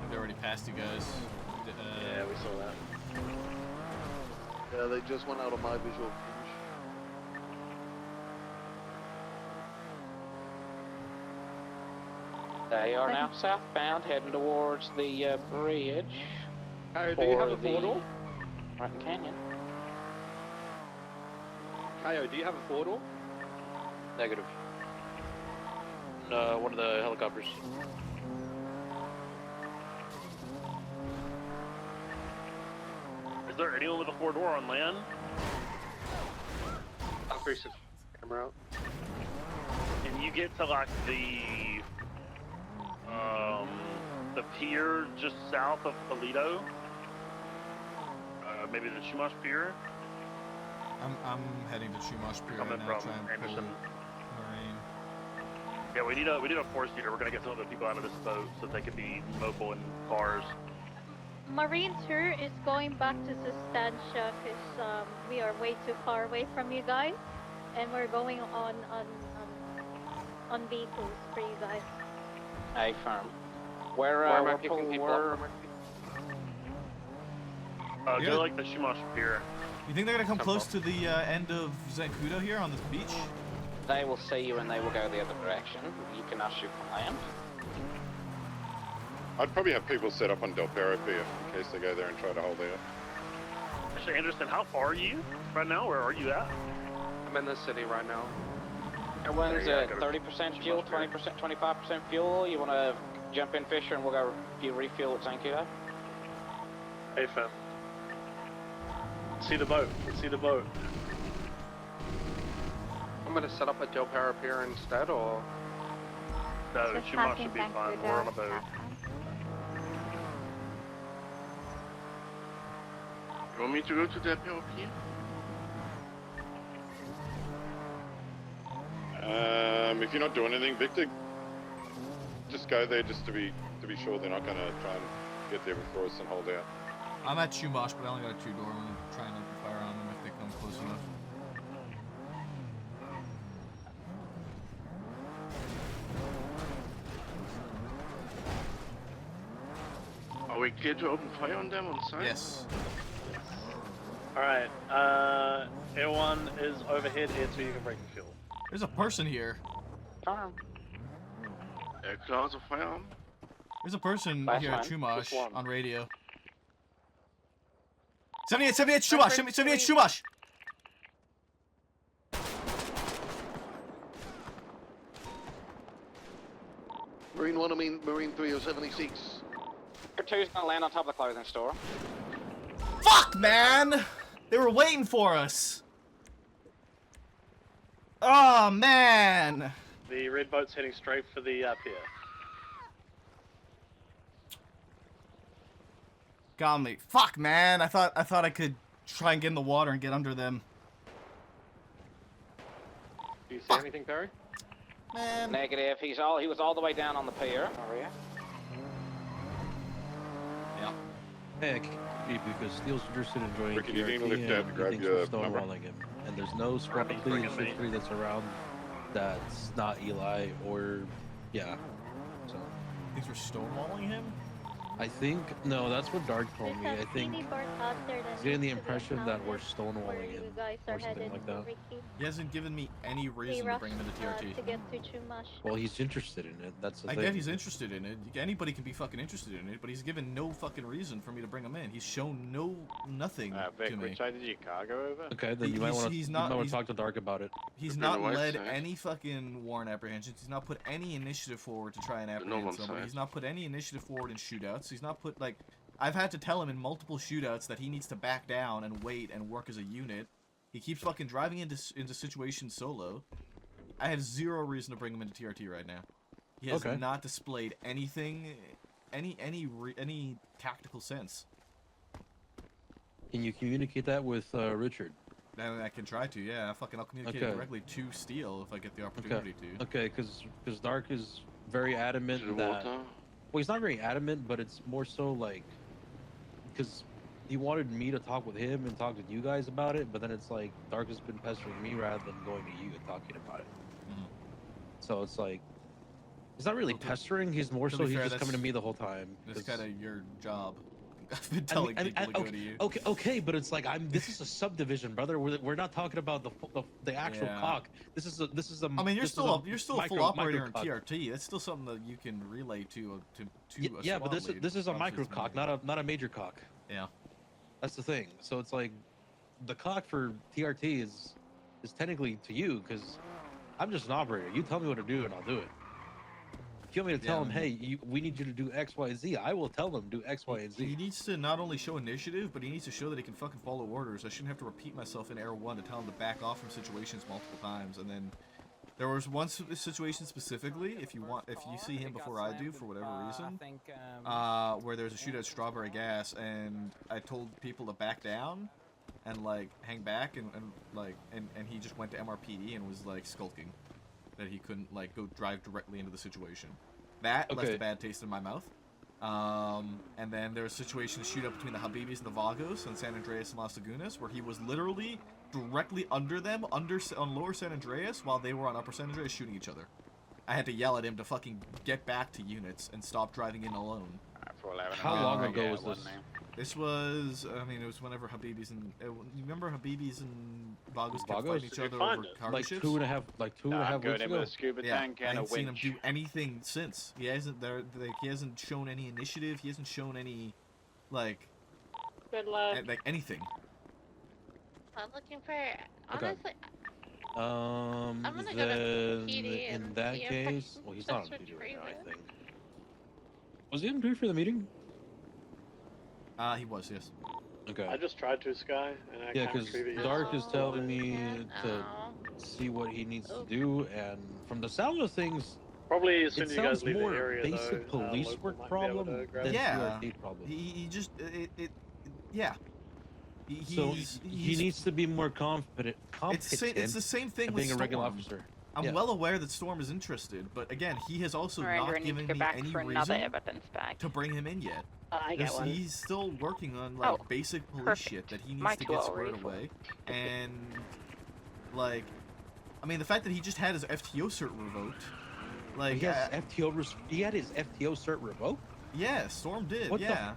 They already passed you guys. Yeah, we saw that. Yeah, they just went out of my visual range. They are now southbound, heading towards the bridge. Kayo, do you have a portal? Martin Canyon. Kayo, do you have a portal? Negative. No, one of the helicopters. Is there anyone with a 4-door on land? I'll face the camera out. Can you get to like the pier just south of Toledo? Maybe the Chumash Pier? I'm heading to Chumash Pier Coming right now, from trying to pull Anderson. Marine. Yeah, we need a 4-seater. We're gonna get some of the people out of this boat so they can be mobile in cars. Marine Tour is going back to Sustancia because we are way too far away from you guys, and we're going on vehicles for you guys. Hey, firm. Where am I picking people up? Go like the Chumash Pier. You think they're gonna come close to the end of Zancudo here on this beach? They will see you and they will go the other direction. You cannot shoot from land. I'd probably have people set up on Del Perro Pier in case they go there and try to hold out. Actually, Anderson, how far are you right now? Where are you at? I'm in the city right now. Everyone's at 30% fuel, 20%, 25% fuel. You want to jump in, Fisher, and we'll go refuel at Zancudo? Hey, fam. See the boat. See the boat. I'm gonna set up a Del Perro Pier instead, or? No, Just Chumash passing should be Zancudo. fine. We're on a boat. You want me to go to Del Perro Pier? If you're not doing anything, Victor, just go there just to be sure they're not gonna try and get there before us and hold out. I'm at Chumash, but I only got a 2-door. I'm gonna try and open fire on them if they come close enough. Are we clear to open fire on them on site? Yes. Alright, Air 1 is overhead, Air 2 you can break the fuel. There's a person here. Clouds of firearm? There's a person Last here at one. Chumash Just one. on radio. 78 Chumash! 78 Chumash! Marine 1, I mean Marine 3 or 76. Air 2's gonna land on top of the clothing store. Fuck, man! They were waiting for us! Oh, man! The red boat's heading straight for the pier. Got me. Fuck, man! I thought I could try and get in the water and get under them. Do you see anything, Perry? Man. Negative. He was all the way down on the pier. Maria. Yeah. Hey, be because Steele's interested in joining Ricky, you TRT need to lift out and to he grab thinks your we're number. stonewalling him. And there's no scrappy bringing me. shift 3 that's around that's not Eli or, yeah. So. Thinks we're stonewalling him? I think, no, that's what Dark told me. I think He's getting the impression that we're stonewalling him or something like that. He hasn't given me any reason to bring him into TRT. To get to Chumash. Well, he's interested in it. That's the I thing. get he's interested in it. Anybody can be fucking interested in it, but he's given no fucking reason for me to bring him in. He's shown nothing Vic, to me. which side did your car go over? Okay, then you might want to talk to Dark about it. He's not led any fucking warrant apprehensions. He's not put any initiative forward to try and apprehend somebody. He's not put any initiative forward in shootouts. He's not put, like... I've had to tell him in multiple shootouts that he needs to back down and wait and work as a unit. He keeps fucking driving into situations solo. I have zero reason to bring him into TRT right now. He has not displayed anything, any tactical sense. Can you communicate that with Richard? I can try to, yeah. I'll communicate directly to Steel if I get the opportunity to. Okay, because Dark is very adamant that... Well, he's not very adamant, but it's more so like... Because he wanted me to talk with him and talk to you guys about it, but then it's like Dark has been pestering me rather than going to you and talking about it. So it's like... He's not really pestering, he's more so he's just coming to me the whole time. That's kind of your job. I've been telling people to go to you. Okay, but it's like this is a subdivision, brother. We're not talking about the actual cock. This is a. I mean, you're still a full operator in TRT. It's still something that you can relay to a yeah, but this is a micro cock, not a major cock. Yeah, that's the thing. So it's like the cock for TRT is technically to you because I'm just an operator. You tell me what to do and I'll do it. If you want me to tell him, hey, we need you to do X, Y, and Z, I will tell them do X, Y, and Z. He needs to not only show initiative, but he needs to show that he can fucking follow orders. I shouldn't have to repeat myself in Air 1 to tell him to back off from situations multiple times. And then there was one situation specifically, if you see him before I do, for whatever reason, where there was a shootout at Strawberry Gas, and I told people to back down and, like, hang back, and he just went to MRPD and was, like, skulking. That he couldn't, like, go drive directly into the situation. That left a bad taste in my mouth. And then there was a situation, a shootout between the Habibis and the Vagos on San Andreas and Las Lagunas, where he was literally directly under them, on Lower San Andreas, while they were on Upper San Andreas shooting each other. I had to yell at him to fucking get back to units and stop driving in alone. How long ago was this? This was, I mean, it was whenever Habibis and... you remember Habibis and Vagos kept fighting each other over cargo ships? Two and a half weeks ago? I haven't seen him do anything since. He hasn't he hasn't shown any initiative. He hasn't shown any, like... Good luck. Like, anything. I'm looking for... Honestly... I'm gonna go to PD in that case... Well, he's not on PD right now, I think. Was he in PD for the meeting? He was, yes. Okay. I just tried to, Sky, and I can't retrieve it yet. Dark is telling me to see what he needs to do, and from the sound of things, probably as soon as you guys leave the more area, basic police work problem than TRT problem. He just yeah. He needs to be more competent. It's the same thing with being a regular Storm. officer. I'm well aware that Storm is interested, but again, he has also not given me any reason to bring him in yet. I got one. He's still working on like basic police shit that he needs to get squared away, and like, I mean, the fact that he just had his FTO cert revoked, like he had his FTO cert revoked. Yeah, Storm did.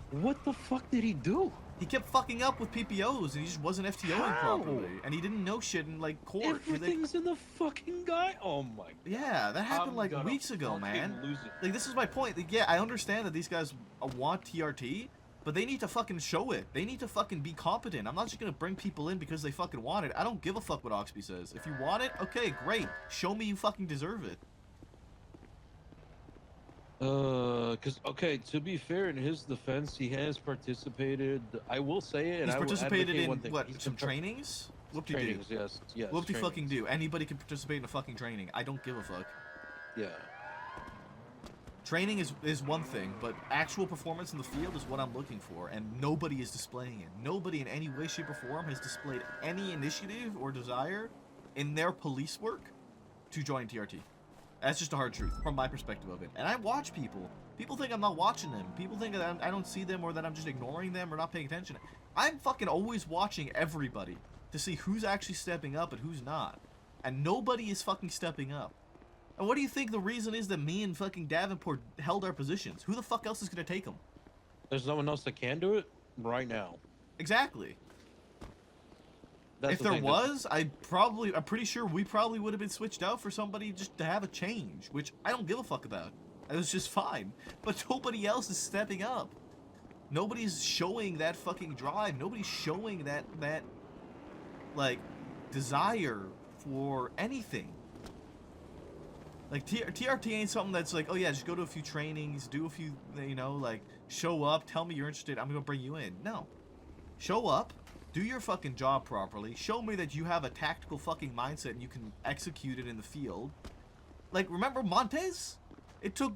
What the fuck did he do? He kept fucking up with PPOs, and he just wasn't FTOing properly, and he didn't know shit in like court. Everything's in the fucking guy. Oh my. Yeah, that happened like weeks ago, man. Like, this is my point. Like, yeah, I understand that these guys want TRT, but they need to fucking show it. They need to fucking be competent. I'm not just gonna bring people in because they fucking want it. I don't give a fuck what Oxby says. If you want it, okay, great. Show me you fucking deserve it. Okay, to be fair, in his defense, he has participated. I will say it, and he's participated in one thing. What? Some trainings? Trainings, yes. Whoop-de fucking do. Anybody can participate in a fucking training. I don't give a fuck. Yeah. Training is one thing, but actual performance in the field is what I'm looking for, and nobody is displaying it. Nobody in any way, shape, or form has displayed any initiative or desire in their police work to join TRT. That's just a hard truth from my perspective of it. And I watch people. People think I'm not watching them. People think that I don't see them or that I'm just ignoring them or not paying attention. I'm fucking always watching everybody to see who's actually stepping up and who's not. And nobody is fucking stepping up. And what do you think the reason is that me and fucking Davenport held our positions? Who the fuck else is gonna take them? There's no one else that can do it right now. Exactly. That's if the there thing, was, I'm pretty sure we probably would have been switched out for somebody just to have a change, which I don't give a fuck about. It was just fine. But nobody else is stepping up. Nobody's showing that fucking drive. Nobody's showing that like desire for anything. Like TRT ain't something that's like, oh yeah, just go to a few trainings, do a few, you know, like show up, tell me you're interested, I'm gonna bring you in. No. Show up. Do your fucking job properly. Show me that you have a tactical fucking mindset and you can execute it in the field. Like, remember Montez? It took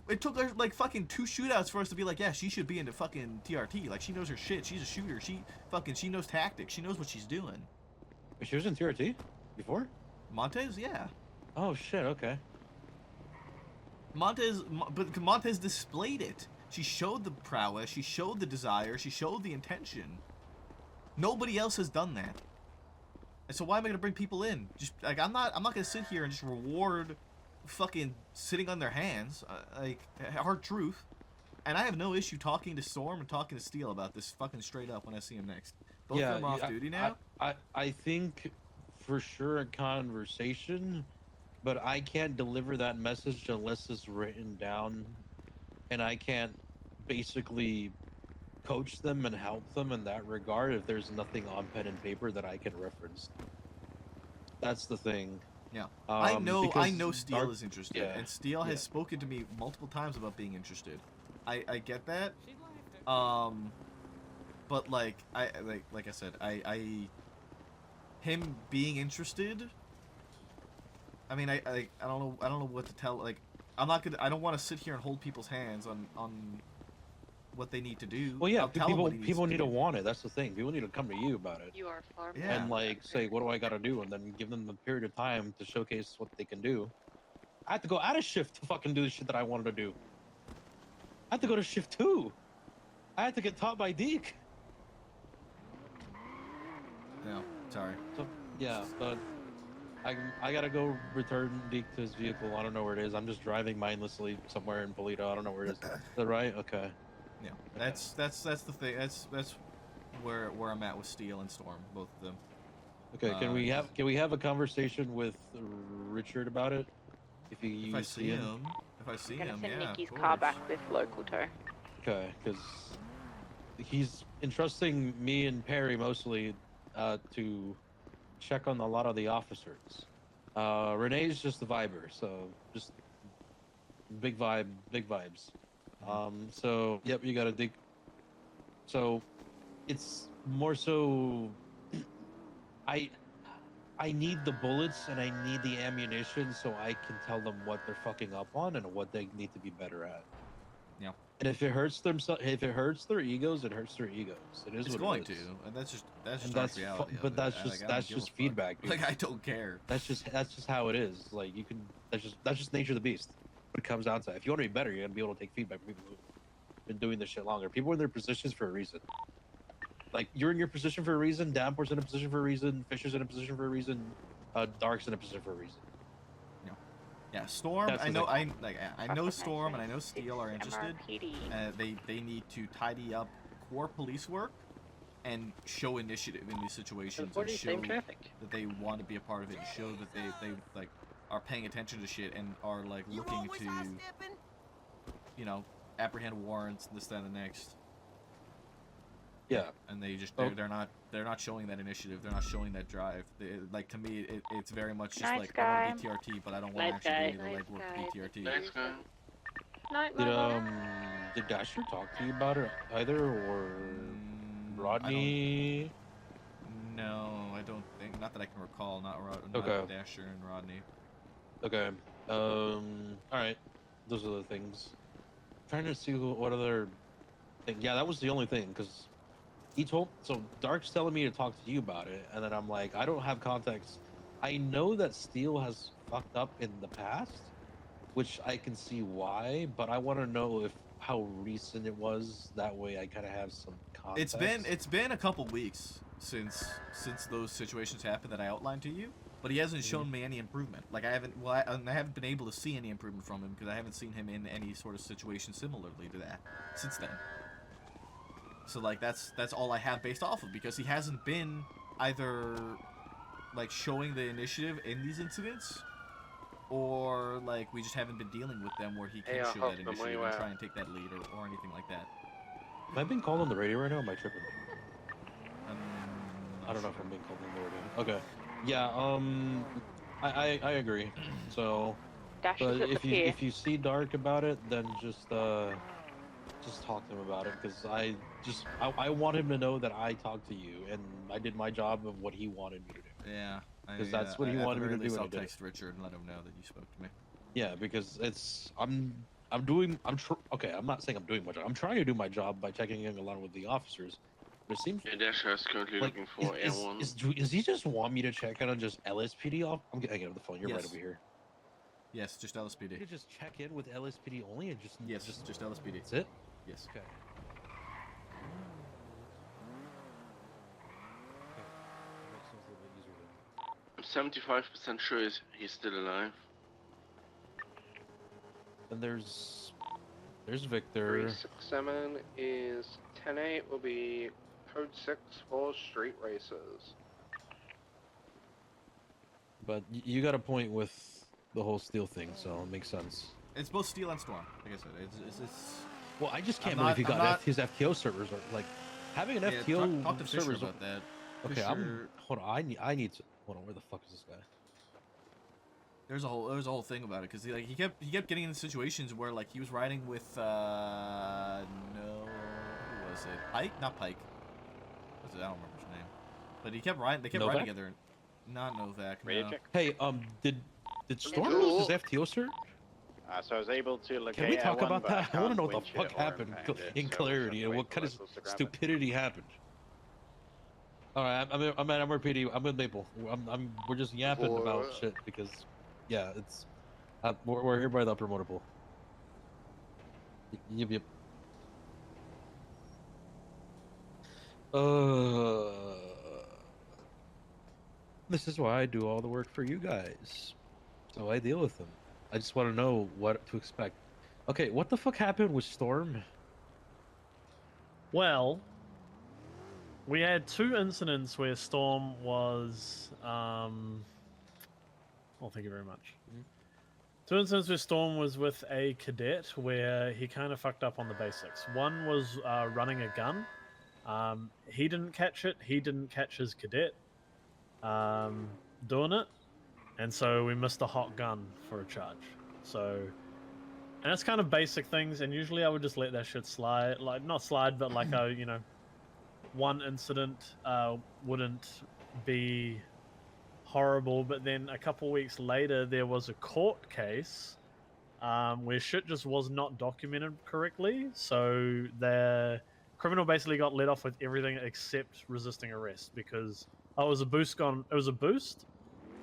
like fucking 2 shootouts for us to be like, yeah, she should be into fucking TRT. Like, she knows her shit. She's a shooter. She knows tactics. She knows what she's doing. She was in TRT before? Montez, yeah. Oh shit. Okay. But Montez displayed it. She showed the prowess. She showed the desire. She showed the intention. Nobody else has done that. And so why am I gonna bring people in? Just like I'm not gonna sit here and just reward fucking sitting on their hands. Like, hard truth. And I have no issue talking to Storm and talking to Steel about this fucking straight up when I see him next. Both of them are off duty now. I think for sure a conversation, but I can't deliver that message unless it's written down, and I can't basically coach them and help them in that regard if there's nothing on pen and paper that I can reference. That's the thing. Yeah. I know Steel is interested, and Steel has spoken to me multiple times about being interested. I get that. But like I said, him being interested, I mean, I don't know what to tell. Like, I don't want to sit here and hold people's hands on what they need to do. Well, yeah, people need to want it. That's the thing. People need to come to you about it. You are far Yeah. And like say, what do I got to do, and then give them the period of time to showcase what they can do. I had to go out of shift to fucking do the shit that I wanted to do. I had to go to shift 2. I had to get taught by Deke. No, sorry. So yeah, but I gotta go return Deke to his vehicle. I don't know where it is. I'm just driving mindlessly somewhere in Polito. I don't know where it is. Is that right? Okay. Yeah, that's the thing. That's where I'm at with Steel and Storm, both of them. Okay, can we have a conversation with Richard about it? If I see him. If I see I'm gonna him, send yeah. Nikki's car back with local tow. Okay, because he's entrusting me and Perry mostly to check on a lot of the officers. Renee's just the viber, so just big vibes. So yep, you gotta dig. So it's more so I need the bullets and I need the ammunition so I can tell them what they're fucking up on and what they need to be better at. Yeah. And if it hurts them, if it hurts their egos, it hurts their egos. It is. It's what going it is. to, and that's just reality. But that's just feedback. Dude. Like, I don't care. That's just how it is. Like, you can. That's just nature of the beast. What it comes down to. If you want to be better, you're gonna be able to take feedback from people who've been doing this shit longer. People are in their positions for a reason. Like, you're in your position for a reason. Downport's in a position for a reason. Fisher's in a position for a reason. Dark's in a position for a reason. Yeah, Storm. That's I the know Storm and I know Steel are interested. They need to tidy up core police work and show initiative in these situations and show that they want to be a part of it and show that they like are paying attention to shit and are like looking to, you know, apprehend warrants, this, that, and the next. Yeah. And they're not showing that initiative. They're not showing that drive. Like, to me, it's very much just Nice like, guy. I want to be TRT, but I don't want to actually do the legwork to be TRT. Nice guy. Did Dasher talk to you about it either, or Rodney? No, I don't think. Not that I can recall. Not Okay. Dasher and Rodney. Okay. All right. Those are the things. Trying to see what other thing. Yeah, that was the only thing, because he told. So Dark's telling me to talk to you about it, and then I'm like, I don't have context. I know that Steel has fucked up in the past which I can see why, but I want to know if how recent it was. That way, I kind of have some context. It's been a couple weeks since those situations happened that I outlined to you, but he hasn't shown me any improvement. Like I haven't been able to see any improvement from him because I haven't seen him in any sort of situation similarly to that since then. So like that's all I have based off of, because he hasn't been either like showing the initiative in these incidents, or like we just haven't been dealing with them where he can show that initiative and try and take that lead or anything like that. Am I being called on the radio right now? Or am I tripping? I don't know if I'm being called on the radio. Okay. Yeah. I agree. So, Dash but is at the pier. if you see Dark about it, then just talk to him about it, because I want him to know that I talked to you and I did my job of what he wanted me to do. Yeah. Because that's what he wanted me to do. I'll text Richard and let him know that you spoke to me. Yeah, because I'm not saying I'm doing my job. I'm trying to do my job by checking in along with the officers. But it seems Dasher is currently looking for A1. Is he just want me to check in on just LSPD off? I'm getting on the phone. You're right over here. Yes, just LSPD. You just check in with LSPD only and just just LSPD. That's it? Yes. Okay. I'm 75% sure he's still alive. And there's Victor. 367 is 10-8 will be code 6 for street races. But you got a point with the whole steel thing, so it makes sense. It's both steel and storm. Like I said, it's well, I just can't believe he got his FTO servers. Like having an FTO talk to Fisher servers about that. Okay, Fisher... hold on. I need to hold on. Where the fuck is this guy? There's a whole thing about it, because he kept getting into situations where like he was riding with who was it? Pike? Not Pike. What was it? I don't remember his name. But he kept riding. They kept riding together. Not Novak. No. Hey, did Storm lose his FTO cert? So I was able to locate. Can we talk about that? I want to know what the fuck windshield happened in clarity and what kind of stupidity happened. All right, I'm at MRPD. I'm with Maple. We're just yapping about shit because, yeah, it's we're here by the upper motor pool. Yep. This is why I do all the work for you guys, so I deal with them. I just want to know what to expect. Okay, what the fuck happened with Storm? Well, we had two incidents where Storm was, oh, thank you very much. Two incidents where Storm was with a cadet where he kind of fucked up on the basics. One was running a gun. He didn't catch it. He didn't catch his cadet doing it. And so we missed a hot gun for a charge. So, and that's kind of basic things. And usually I would just let that shit slide. Like, not slide, but like a, one incident wouldn't be horrible. But then a couple weeks later, there was a court case where shit just was not documented correctly. So the criminal basically got let off with everything except resisting arrest because it was a boost gone. It was a boost.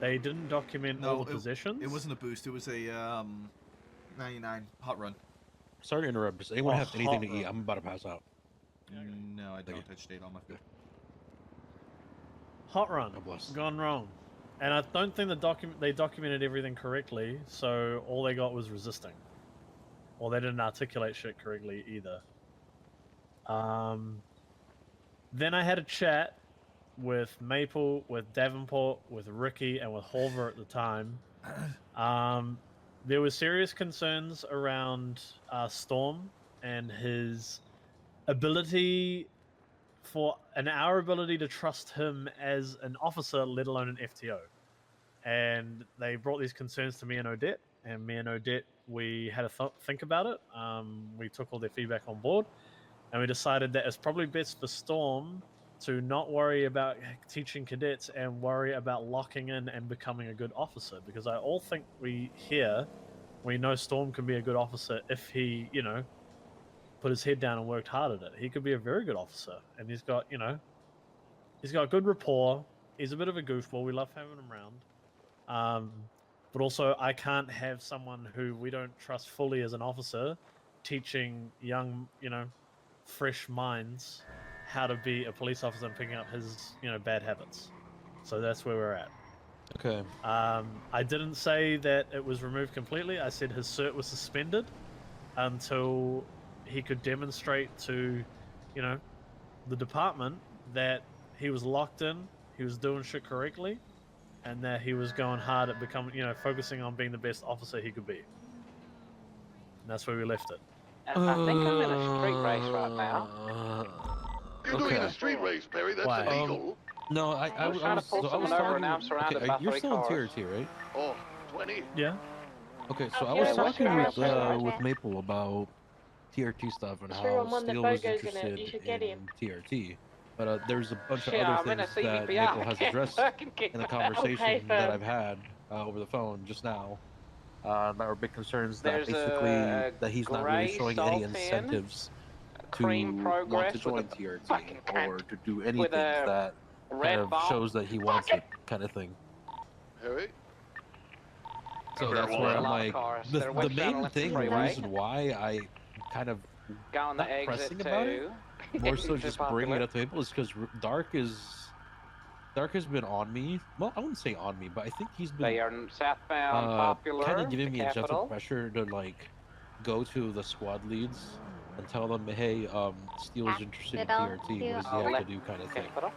They didn't document all the possessions. It wasn't a boost. It was a 99 hot run. Sorry to interrupt. Does anyone have anything to eat? I'm about to pass out. No, I don't. I just ate all my food. Hot run. Gone wrong. And I don't think they documented everything correctly, so all they got was resisting. Or they didn't articulate shit correctly either. Then I had a chat with Maple, with Davenport, with Ricky, and with Holver at the time. There were serious concerns around Storm and his ability our ability to trust him as an officer, let alone an FTO. And they brought these concerns to me and Odette, and me and Odette, we had a think about it. We took all their feedback on board, and we decided that it's probably best for Storm to not worry about teaching cadets and worry about locking in and becoming a good officer, because I all think we know Storm can be a good officer if he, put his head down and worked hard at it. He could be a very good officer, and he's got good rapport. He's a bit of a goofball. We love having him around. but also I can't have someone who we don't trust fully as an officer teaching young, fresh minds how to be a police officer and picking up his, bad habits. So that's where we're at. Okay. I didn't say that it was removed completely. I said his cert was suspended until he could demonstrate to, the department that he was locked in, he was doing shit correctly, and that he was going hard at becoming, focusing on being the best officer he could be. And that's where we left it. I think I'm in a street race right now. You're doing a street race, Perry. That's Why? illegal. No, I was trying to pull someone over and I'm surrounded by you're 3 still cars. in TRT, right? Oh, 20. Yeah. Okay, so Oh, I yeah, was what's talking your with name? Maple about TRT stuff and Sure, how I'm on the Steele was Bogo's in it. interested You should get in him. TRT. But there's a bunch Shit, of I'm other in a things that CVPR. Maple has addressed in the conversation Okay, that fam. I've had over the phone just now. That were big concerns that There's basically a that he's not really grey showing any Sultan, incentives cream to want progress to join with a TRT fucking cunt or to do anything with a that red kind of ball. shows that he wants it, kind of thing. Harry? So Fair that's one. where A I'm lot of like, cars. the They're westbound main left thing, the freeway. reason why I kind of Go on the not exit pressing about it, more so to just Popular. bringing it up to people is because Dark has been on me. Well, I wouldn't say on me, but I think he's been They are southbound Popular. kind of giving me the a gentle capital. pressure to like go to the squad leads and tell them, hey, Steele's interested in Little TRT. What does he Steele. have to Left do, kind of thing. Capital.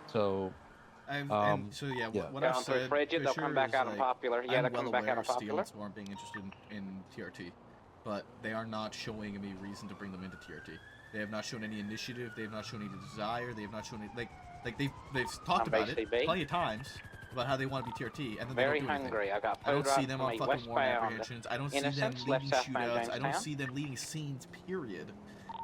So And so yeah, yeah. what I've Going through said, Frigid, they'll Fisher come back is, out on like, Popular. Yeah, I'm they're well coming back aware out on of Steele Popular. and Storm being interested in TRT, but they are not showing me reason to bring them into TRT. They have not shown any initiative. They have not shown any desire. They have not shown any like they've talked On about it BCB. plenty of times about how they want to be TRT, and then Very they don't do hungry. anything. I got I don't food see right them for on me. fucking warrant Westbound. apprehensions. I don't see them Innocence, leading left southbound shootouts. I don't Jamestown. see them leading scenes. Period.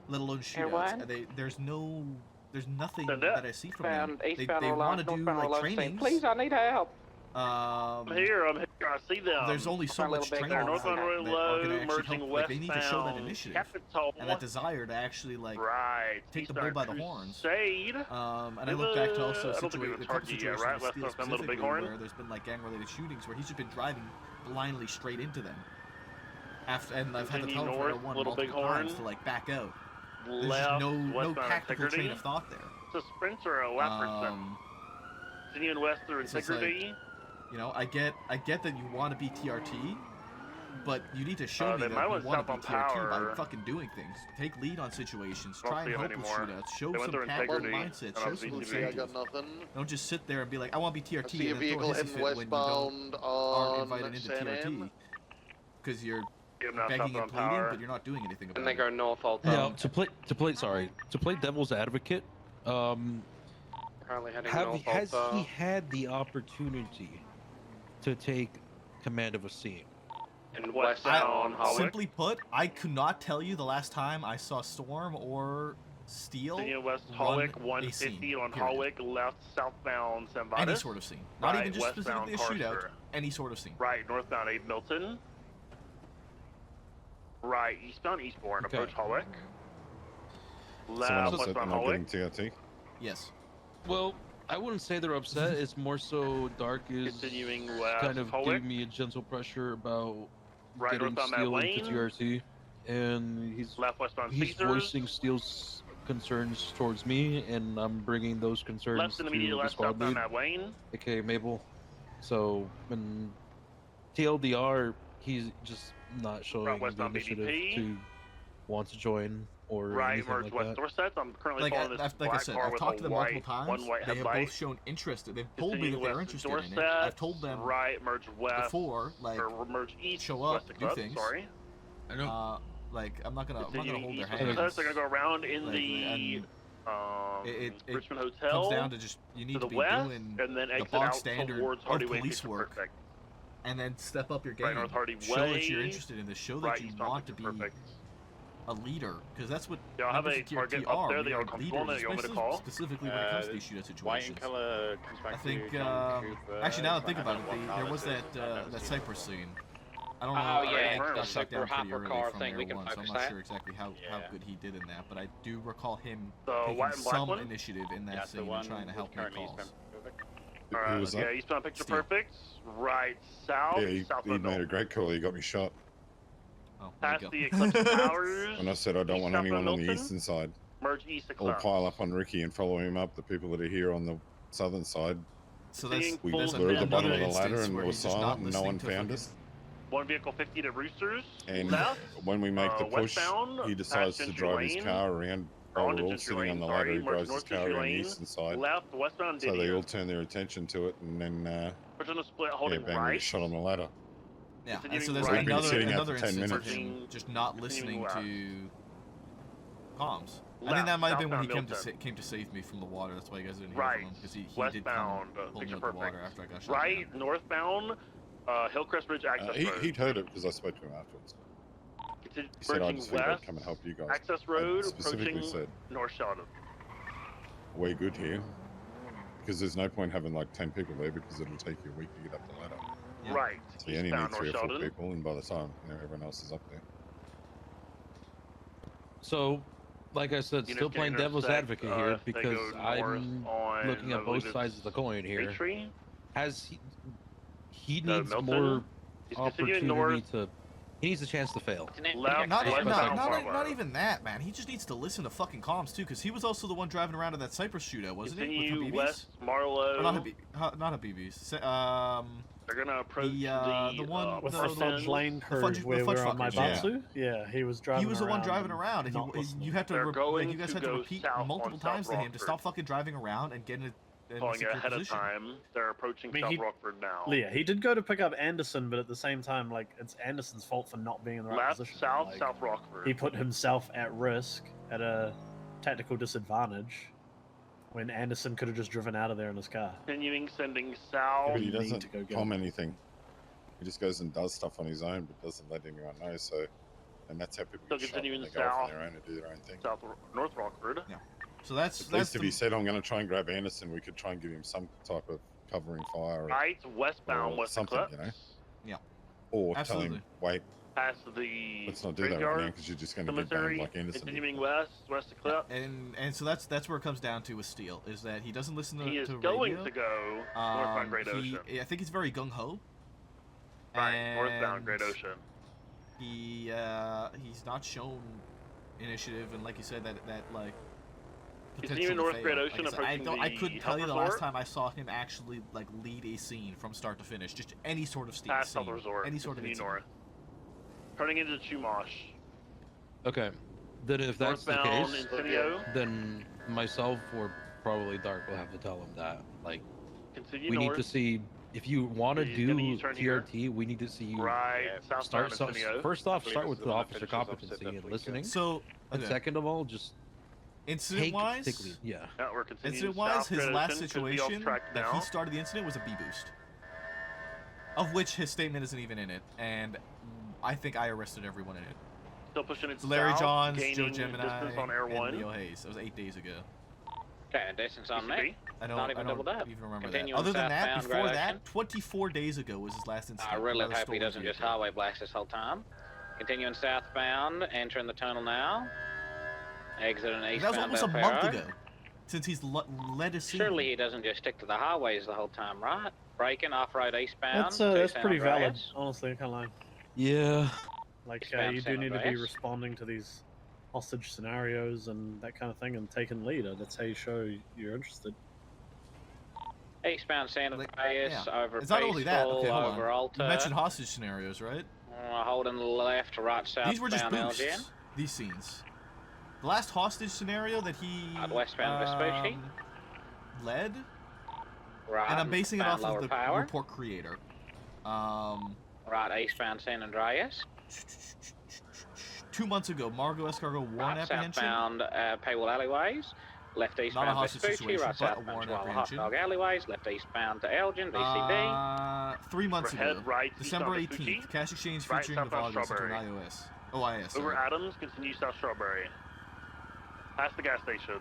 Let alone Airline. shootouts. There's nothing Send that I see from them. Eastbound They want to do northbound like Reload trainings. Please, I need help. I'm here. I see them. There's only so Find a much little bit training there. that Northbound are Reload, going to actually merging help. Like, they need to show that westbound initiative Capital. and that desire to actually like Right. take the bull by the horns. Crusade. And I look back to also I don't think we have a a couple target yet, situations right? with Left Steel Northbound Little specifically Bighorn. where there's been like gang-related shootings where he's just been driving blindly straight into them. And I've had to tell him for North, one Little multiple Bighorn. times to like back out. There's Left, just no westbound tactical Integrity. train of thought there. It's a sprint or a lap percent. Continuing west through it's just like, Integrity. You know, I get that you want to be TRT, but you need to show me they that might you want want to be southbound TRT by power. fucking doing things. Take lead on situations. Don't Try and see 'em help with anymore. shootouts. Show They went some through tactical Integrity, mindset. and Show on some BCB. See, I incentives. got nothing. Don't just sit there and be like, I want to be TRT. I see a and then throw vehicle a hissy heading fit when you westbound aren't on invited into San TRT. Am. Because you're Give 'em that begging and southbound pleading, power. but you're not doing anything about And they it. go north all now time. to play devil's advocate. Currently heading north Has all he had the opportunity to take command of a scene? in westbound Holwick. Simply put, I could not tell you the last time I saw Storm or Steel Continuing west run Holwick, a 150 scene, on period. Holwick, left southbound San Vitus. Any sort of scene. Not Right, even just westbound specifically a shootout. Carcer. Any sort of scene. Right, northbound 8 Milton. Right, eastbound Eastbourne, Okay. approach Holwick. Someone Left, upset westbound they're not Holwick. getting TRT. Yes. Well, I wouldn't say they're upset. It's more so Dark is Continuing west, kind of Holwick. giving me a gentle pressure about Right, getting northbound Matt Steel into Lane. TRT, and he's Left, westbound he's Caesars. voicing Steel's concerns towards me, and I'm bringing those concerns Left to and immediate the left, squad southbound lead, Matt Wayne. aka Mabel. So, and TLDR, he's just not showing the westbound initiative BDP. to want to join or Right, anything merge like west that. Dorset. I'm currently Like, following this like I black said, car I've with talked a to them white, multiple times. one white They have headlight. both shown interest. They've told me Continuing that they're west interested in it. Dorset, I've told them right, merge west before, like, or merge east, show up, west of do Club, things. Sorry. Like, I'm not gonna hold Continuing their east hands. of us, they're gonna go around in Like, the it Richmond Hotel. comes down to just you need to to the be west, doing and then the exit bog out standard towards of Hardy Way police Pizza work, Perfect. and then step up your game. Right, North Hardy Show that you're Way, interested in this. Show right, that you east want to Pizza be Perfect. a leader, because that's what Y'all have members a of TRT target up are. there We that are you're comfortable leaders, that you want me to especially call? specifically when it comes to these shootout White situations. and color comes back I think, to actually, now that I think about it, there was that Cypress scene. I don't know. Oh, yeah, I the got shut down super pretty early hypercar from thing, there we can once, so I'm focus not that. sure exactly how good he did in that, but I do recall him The taking white and black some one? initiative in that Yeah, the scene one and trying to help make currently calls. Eastbound Pacific. Who was that? Yeah, eastbound picture perfect. Right south. Yeah, he southbound made a great call. He got me shot. Oh, Past the Eclipse Towers. When I said I don't want southbound anyone on the Milton, eastern side, Merge east of I'll Eclipse. pile up on Ricky and follow him up. The people that are here on the southern side. So that's we there's were at the bottom another of the ladder instance and where it was he's just not silent and no listening one to found fucking- us. One vehicle 50 to Roosters. And left. when we make the push, westbound, he decides past to Gentry drive his Lane. car around. Or While onto we're all Gentry sitting on Lane, the sorry, ladder, he merge drives his North car Gentry around the Lane, eastern side. Left, westbound So they Didier. all turn their attention to it and then Push on the split, yeah, holding bang, we right. get shot on the ladder. Yeah, and Continuing so there's right. We've been another sitting out another for 10 instance of minutes. him just not listening left. to comms. I Left, think that might have been when he southbound came to Milton. came to save me from the water. That's why you guys didn't hear Right, from him because he did westbound, come pull me picture out the water perfect. after I got shot. Right, northbound, Hillcrest Bridge access road. He'd heard it because I spoke to him afterwards. Continue He said, I merging just figured I'd west, come and help you guys. access road, I specifically approaching said, North Sheldon. way good here. Because there's no point having like 10 people there because it'll take you a week to get up the ladder. Right, So you only eastbound need 3 or North 4 Sheldon. people, and by the time everyone else is up there. So, like I said, still Units playing can devil's intersect, advocate if here they because go I'm north on, looking I at believe both sides of the coin here. Tree. Has he No, needs Milton. more He's opportunity continuing north. to. He needs a chance to fail. Left, Not even, westbound not Farwell. even that, man. He just needs to listen to fucking comms too, because he was also the one driving around in that Cypress shootout, wasn't he? With Continue Habibis? west, Marlow. Or not Habibis. They're gonna approach the one With the, the the- Fudge Lane crew fudge- where fudge we were on my fuckers, Batsu. Yeah, he was driving He was the one around driving and around, and not listening. you had to They're going you guys to had to go repeat south multiple on South times to him to Rockford. stop fucking driving around and get in a Pulling secure ahead position. of time. They're approaching I mean, South he- Rockford now. Yeah, he did go to pick up Anderson, but at the same time, like, it's Anderson's fault for not being in the right Left, position. south, Like, South Rockford. he put himself at risk at a tactical disadvantage when Anderson could have just driven out of there in his car. Continuing, sending south. But he need to doesn't go get com him. anything. He just goes and does stuff on his own, but doesn't let anyone know. So, and that's how people So get shot when continuing they go off on south. their own and do their own thing. South, North Rockford. Yeah. So that's At least if he said, I'm going to try and grab Anderson, we could try and give him some type of covering fire. Or, Right, westbound, or West something, Eclipse. you know? Yeah. Or Absolutely. tell him, wait, Past the let's not do that right graveyard, now because you're just going to get banged cemetery, like Anderson. continuing west, West Eclipse. And so that's where it comes down to with Steele, is that he doesn't listen to He is to going radio. to go northbound Great Ocean. I think he's very gung ho. Right, northbound Great Ocean. He's not shown initiative, and like you said, that like Continuing potential to north fail. Great Ocean, Like I said, approaching I the couldn't tell you the Health last Resort. time I saw him actually like lead a scene from start to finish, just any sort of scene, Past Health Resort. any sort of Continue incident. north. Turning into Chumash. Okay, then if that's the Northbound case, Incendio. then myself or probably Dark will have to tell him that. Like, Continue we north. need to see if you want to He's gonna do U-turn here. TRT. We need to see you Right, start. southbound Incendio. First off, I believe start this with is the one that officer finishes up competency Sid and Duffy. listening. So, and okay. second of all, just Incident-wise, take lead. Yeah. Yeah, we're continuing Incident-wise, south. his Great last Ocean could be off situation track that now. he started the incident was a B-boost, of which his statement isn't even in it, and I think I arrested everyone in it. Still pushing it It's Larry south, Johns, gaining Joe Gemini, distance on Air and 1. Leo Hayes. That was 8 days ago. Okay, distance on me. I don't, Not even I don't doubled up. even remember Continuing that. Other than that, southbound before Great that, Ocean. 24 days ago was his last incident. I really Another hope he stolen doesn't just vehicle. highway blast this whole time. Continuing southbound, entering the tunnel now. Exiting That was eastbound almost a Belfair month Road. ago since he's led a scene. Surely he doesn't just stick to the highways the whole time, right? Braking off-road eastbound. That's to that's San pretty valid, Andreas. honestly. I can't lie. Yeah. Like Eastbound you San do need to be Andreas. responding to these hostage scenarios and that kind of thing, and taking lead. That's how you show you're interested. Eastbound San Andreas, Yeah. over It's not only that. Peaceful, Okay, hold over on. Alta. You mentioned hostage scenarios, right? Holding left, right, southbound These were just boosts. Elgin. These scenes. The last hostage scenario that he Westbound Vespucci. led, Right, and I'm basing it off lower of the power. report creator. Right, eastbound San Andreas. 2 months ago, Margot Escargot warrant Right, apprehension. southbound Paywall Alleyways. Left Not a eastbound hostage Vespucci, situation, right but a southbound warrant Chihuahua Hot apprehension. Dog Alleyways. Left eastbound to Elgin, VCB. 3 months Head ago, right, December east on 18th, Vespucci. cash exchange Right, featuring the southbound vloggers into an Strawberry. OIS. Over sorry. Adams, continue south Strawberry. Past the gas station.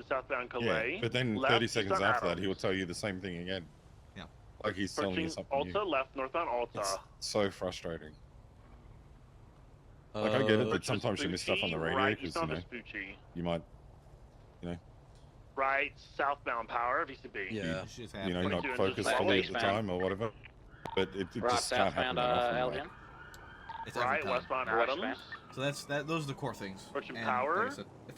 approaching southbound Calais. Yeah, but then left 30 seconds eastbound after that, Adams. he will tell you the same thing again. Yeah. Like he's telling you Approaching something Alta, new. left northbound Alta. It's so frustrating. Like, I get it that sometimes you miss stuff on the radio right because, eastbound you know, Vespucci. you might, you know, Right southbound Power, VCB. Yeah. you know, not 22 focus inches fully at the westbound. time or whatever. But it Right just can't happen southbound that often. Elgin. It's every Right time. westbound Westbound. Adams. So those are the core things. Approaching And Power. like I said, if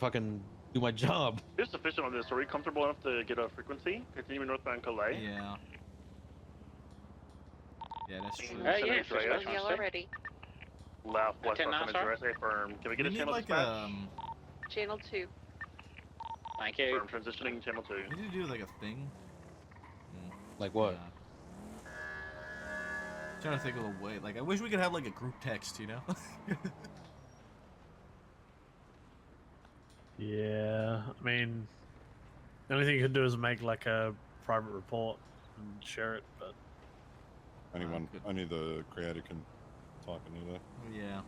fucking do my job. You're sufficient on this. Are we comfortable enough to get a frequency? Continuing northbound Calais. Yeah. Yeah, that's true. Yeah, Fishman's yellow ready. Left, west, Attend now, San sir. Andreas, firm. Can we get We a need channel like dispatch? Channel 2. Thank you. Firm, transitioning channel 2. We need to do like a thing. Like what? Trying to think of a way. Like, I wish we could have like a group text, you know? Yeah, I mean, the only thing you can do is make like a private report and share it, but Only the creator can type into that. Yeah.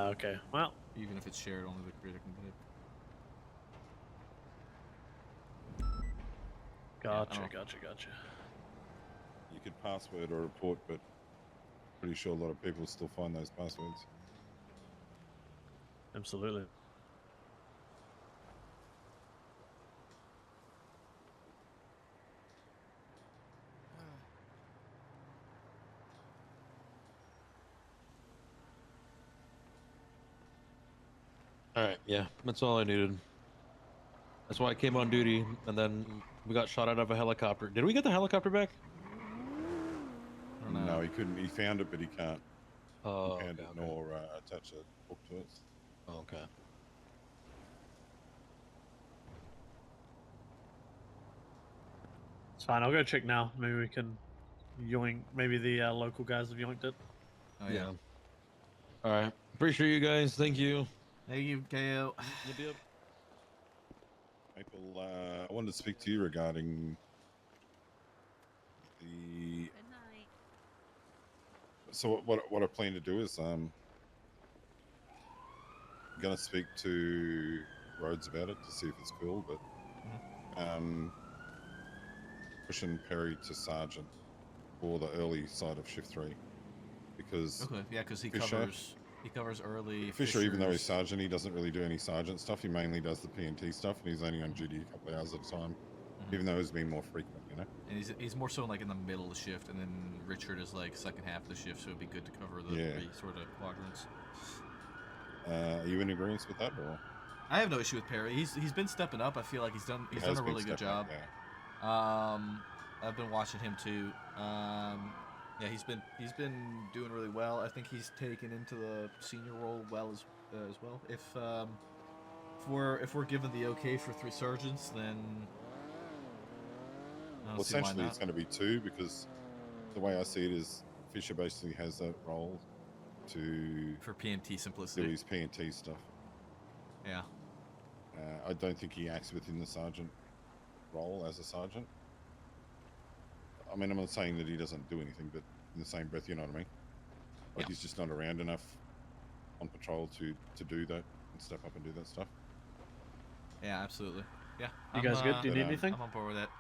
Okay. Well, even if it's shared, only the creator can do it. Gotcha. You could password or report, but pretty sure a lot of people still find those passwords. Absolutely. All right, yeah, that's all I needed. That's why I came on duty, and then we got shot out of a helicopter. Did we get the helicopter back? No, he couldn't. He found it, but he can't. Oh, he can't nor attach a book to it. Oh, okay. It's fine. I'll go check now. Maybe we can yoink. Maybe the local guys have yoinked it. Oh yeah. All right. Appreciate you guys. Thank you. Thank you, KO. Maple, I wanted to speak to you regarding the. Good night. So what I plan to do is I'm gonna speak to Rhodes about it to see if it's cool, but pushing Perry to sergeant for the early side of shift 3 because because he Fisher, covers early. Fisher, even though he's sergeant, he doesn't really do any sergeant stuff. He mainly does the PNT stuff, and he's only on duty a couple of hours at a time. Even though it's been more frequent, you know. And he's more so like in the middle of the shift, and then Richard is like second half of the shift, so it'd be good to cover the three sort of quadrants. Are you in agreement with that, or? I have no issue with Perry. He's been stepping up. I feel like he's done a really good job. I've been watching him too. Yeah, he's been doing really well. I think he's taken into the senior role well as well. If we're given the okay for 3 sergeants, then Well, essentially it's going to be 2 because the way I see it is Fisher basically has that role for PNT simplicity. Do his PNT stuff. Yeah. I don't think he acts within the sergeant role as a sergeant. I mean, I'm not saying that he doesn't do anything, but in the same breath, you know what I mean? Like he's just not around enough on patrol to do that and step up and do that stuff. Yeah, absolutely. Yeah. You guys good? Do you need anything? I'm on board with that.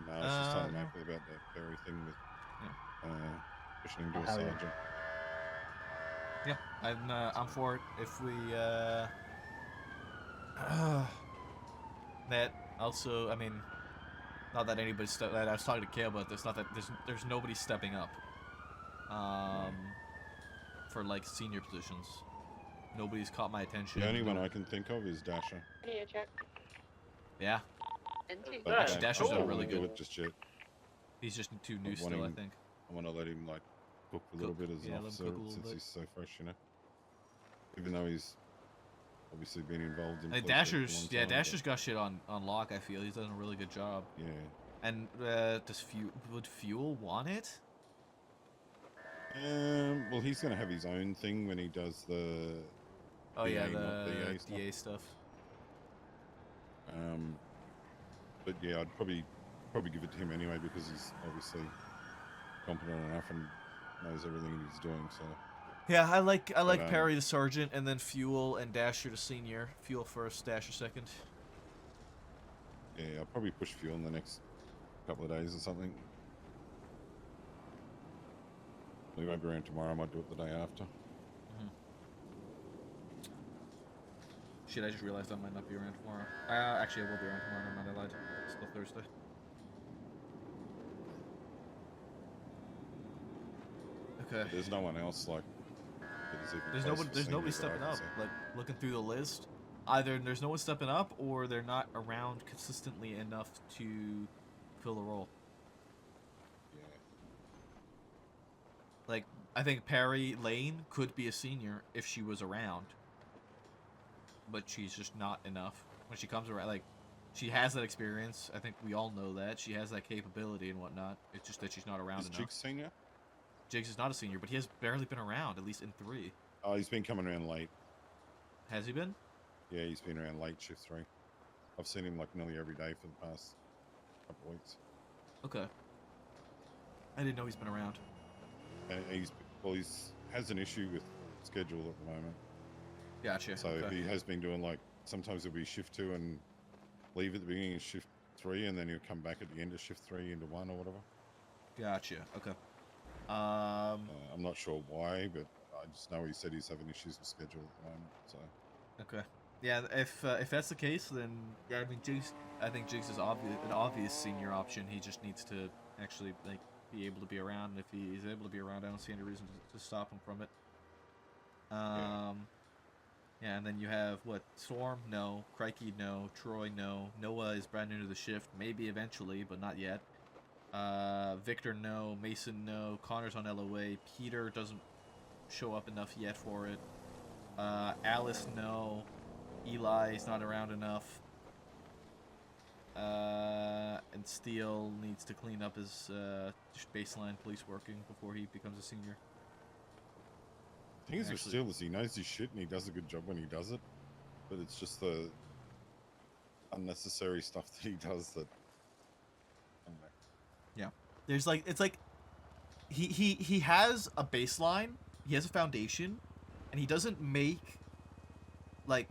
No, I was just telling Maple about the Perry thing with pushing him to a sergeant. Yeah, I'm for it. If we that also, I mean, not that anybody that I was talking to Kale about this. Not that there's nobody stepping up. For like senior positions, nobody's caught my attention. The only one I can think of is Dasher. Yeah, check. Yeah. But Actually, Dasher's done really good. Do it just yet. He's just too new still, I think. I want to let him like cook a little bit as an officer since he's so fresh, you know. Even though he's obviously been involved in. Dasher's got shit on lock. I feel he's done a really good job. Yeah. And would Fuel want it? Well, he's gonna have his own thing when he does the. Oh DA, yeah, not the DA DA stuff. But yeah, I'd probably give it to him anyway because he's obviously competent enough and knows everything he's doing. So. Yeah, I like Perry the sergeant, and then Fuel and Dasher the senior. Fuel first, Dasher second. Yeah, I'll probably push Fuel in the next couple of days or something. We won't be around tomorrow. I might do it the day after. Shit, I just realized I might not be around tomorrow. Actually, I will be around tomorrow. Never mind, I lied. It's still Thursday. Okay. There's no one else like. There's nobody stepping up. Like looking through the list, either there's no one stepping up, or they're not around consistently enough to fill the role. Yeah. Like, I think Perry Lane could be a senior if she was around, but she's just not enough. When she comes around, like, she has that experience. I think we all know that. She has that capability and whatnot. It's just that she's not around Is enough. Jigs senior? Jigs is not a senior, but he has barely been around, at least in 3. Oh, he's been coming around late. Has he been? Yeah, he's been around late shift 3. I've seen him like nearly every day for the past couple of weeks. Okay. I didn't know he's been around. And he's has an issue with schedule at the moment. Gotcha. So okay. he has been doing like, sometimes it'll be shift 2 and leave at the beginning of shift 3, and then he'll come back at the end of shift 3 into 1 or whatever. Gotcha. Okay. I'm not sure why, but I just know he said he's having issues with schedule at the moment. So. Okay. Yeah, if that's the case, then yeah, I mean, I think Jigs is an obvious senior option. He just needs to actually like be able to be around. And if he's able to be around, I don't see any reason to stop him from it. Yeah, and then you have what? Storm, no. Crikey, no. Troy, no. Noah is brand new to the shift, maybe eventually, but not yet. Victor, no. Mason, no. Connor's on LOA. Peter doesn't show up enough yet for it. Alice, no. Eli's not around enough. And Steele needs to clean up his just baseline police working before he becomes a senior. The thing is with Steele is he knows his shit and he does a good job when he does it, but it's just the unnecessary stuff that he does that. I don't know. Yeah, there's like it's like he has a baseline, he has a foundation, and he doesn't make like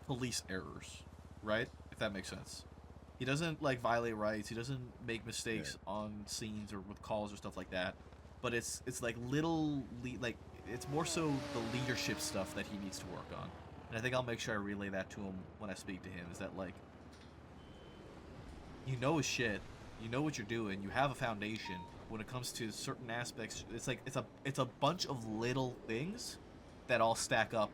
police errors, right? If that makes sense. He doesn't like violate rights. He doesn't make mistakes on scenes or with calls or stuff like that. But it's like like it's more so the leadership stuff that he needs to work on. And I think I'll make sure I relay that to him when I speak to him. Is that like, you know his shit, you know what you're doing, you have a foundation. When it comes to certain aspects, it's like it's a bunch of little things that all stack up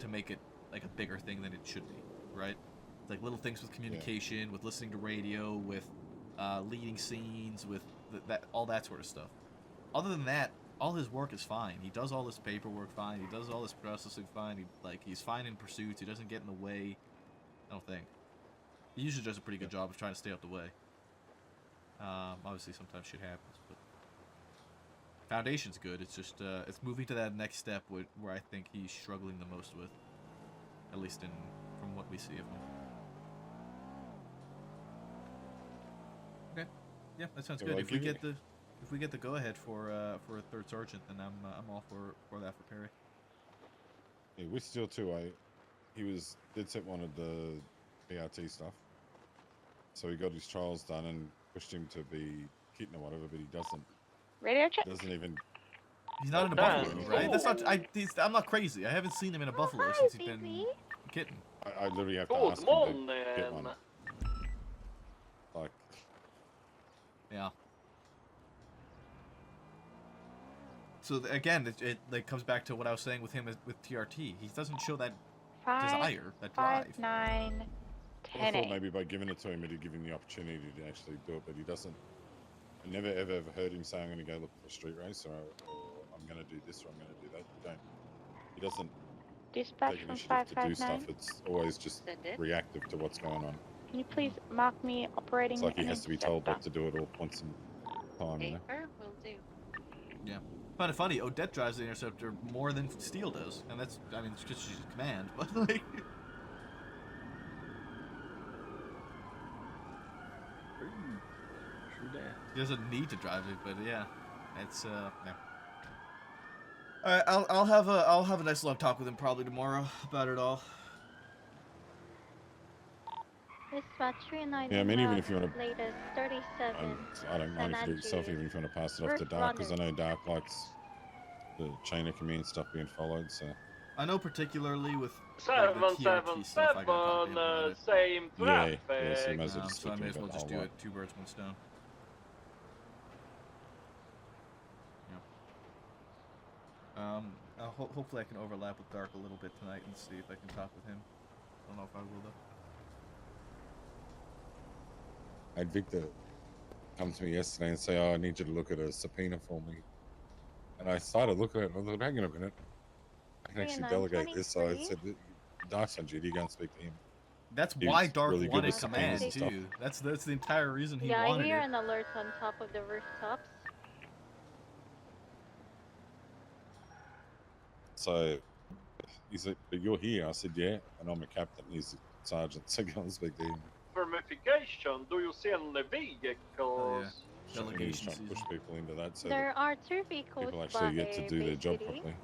to make it like a bigger thing than it should be, right? It's like little things with communication, with listening to radio, with leading scenes, with all that sort of stuff. Other than that, all his work is fine. He does all his paperwork fine. He does all his processing fine. He's fine in pursuits. He doesn't get in the way. I don't think. He usually does a pretty good job of trying to stay out the way. Obviously, sometimes shit happens, but foundation's good. It's just it's moving to that next step where I think he's struggling the most with, at least from what we see of him. Okay, yeah, that sounds good. If we get the go ahead for a third sergeant, then I'm all for that for Perry. Yeah, with Steel 2, he was dead set wanted the PRT stuff, so he got his trials done and pushed him to be kitten or whatever, but he doesn't. Radio check. Doesn't even. He's not in a buffalo, right? That's not. I'm not crazy. I haven't seen him in a buffalo since he's been kitten. I literally have to ask him to get one. Like. Yeah. So again, it like comes back to what I was saying with him with TRT. He doesn't show that desire, that drive. 5, 9, 10. I thought maybe by giving it to him, it'd give him the opportunity to actually do it, but he doesn't. I never ever heard him say, "I'm going to go look for a street race," or "I'm going to do this," or "I'm going to do that." He doesn't. Dispatch take from initiative to do 559. stuff. It's always just reactive to what's going on. Can you please mark me operating? It's like he and has to be told what to do at all points in time. You know? Will do. Yeah. Kind of funny. Odette drives the Interceptor more than Steele does, and that's, I mean, it's because she's a command, but like. He doesn't need to drive it, but yeah, it's yeah. All right, I'll have a nice long talk with him probably tomorrow about it all. Dispatch 390. Yeah, I mean, even if you want to, latest 37. I don't mind if you do it yourself, even if you want to pass it off to Dark, because I know Dark likes the chain of command stuff being followed. So I know particularly with 777 on the same traffic. Yeah, so I may as well so I may as well just do it. 2 birds, 1 stone. Hopefully I can overlap with Dark a little bit tonight and see if I can talk with him. I don't know if I will though. I had Victor come to me yesterday and say, "Oh, I need you to look at a subpoena for me." And I started looking at it. I thought, hang on a minute. I can actually delegate this. So I said, "Dark's on duty. Go and speak to him." That's He why was Dark really good wanted with subpoenas command and stuff. too. That's the entire reason he Yeah, I wanted hear it. an alert on top of the rooftops. So he said, "But you're here." I said, "Yeah," and I'm a captain. He's a sergeant, so go and speak to him. Verification. Do you see any vehicles? So he's trying to push people into that, so There that are 2 vehicles people by actually get to do their Bay job City, properly.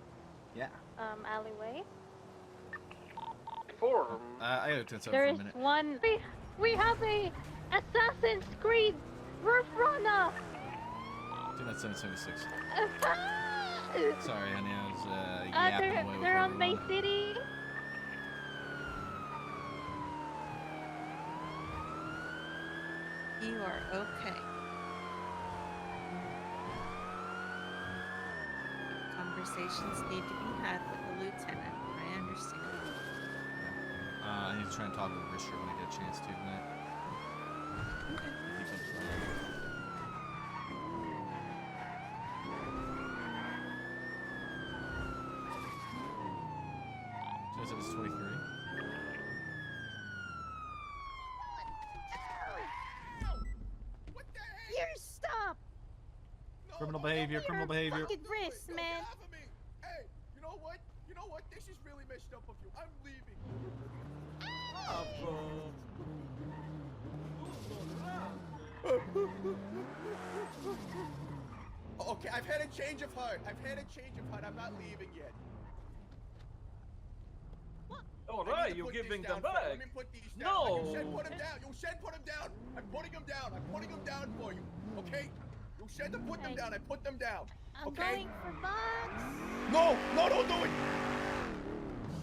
Yeah. alleyway. I gotta turn for a There's minute. one. We have a Assassin's Creed roof runner. Do that 776. Sorry, honey. I was yapping away with they're on Bay everyone. City. You are okay. Conversations need to be had with the lieutenant. I understand. I need to try and talk with Richard when I get a chance to tonight. Okay. Keep up Says it was 23. You're stop. Criminal behavior, criminal behavior. Fucking wrist, man. Hey, you know what? You know what? This is really messed up of you. I'm leaving. Okay, I've had a change of heart. I'm not leaving yet. Alright, you're giving them back. Let me put these down. No. You said put them down. You said put them down. I'm putting them down. I'm putting them down for you. Okay? You said to put them down. I put them down. I'm Okay? going for bucks. No, don't do it.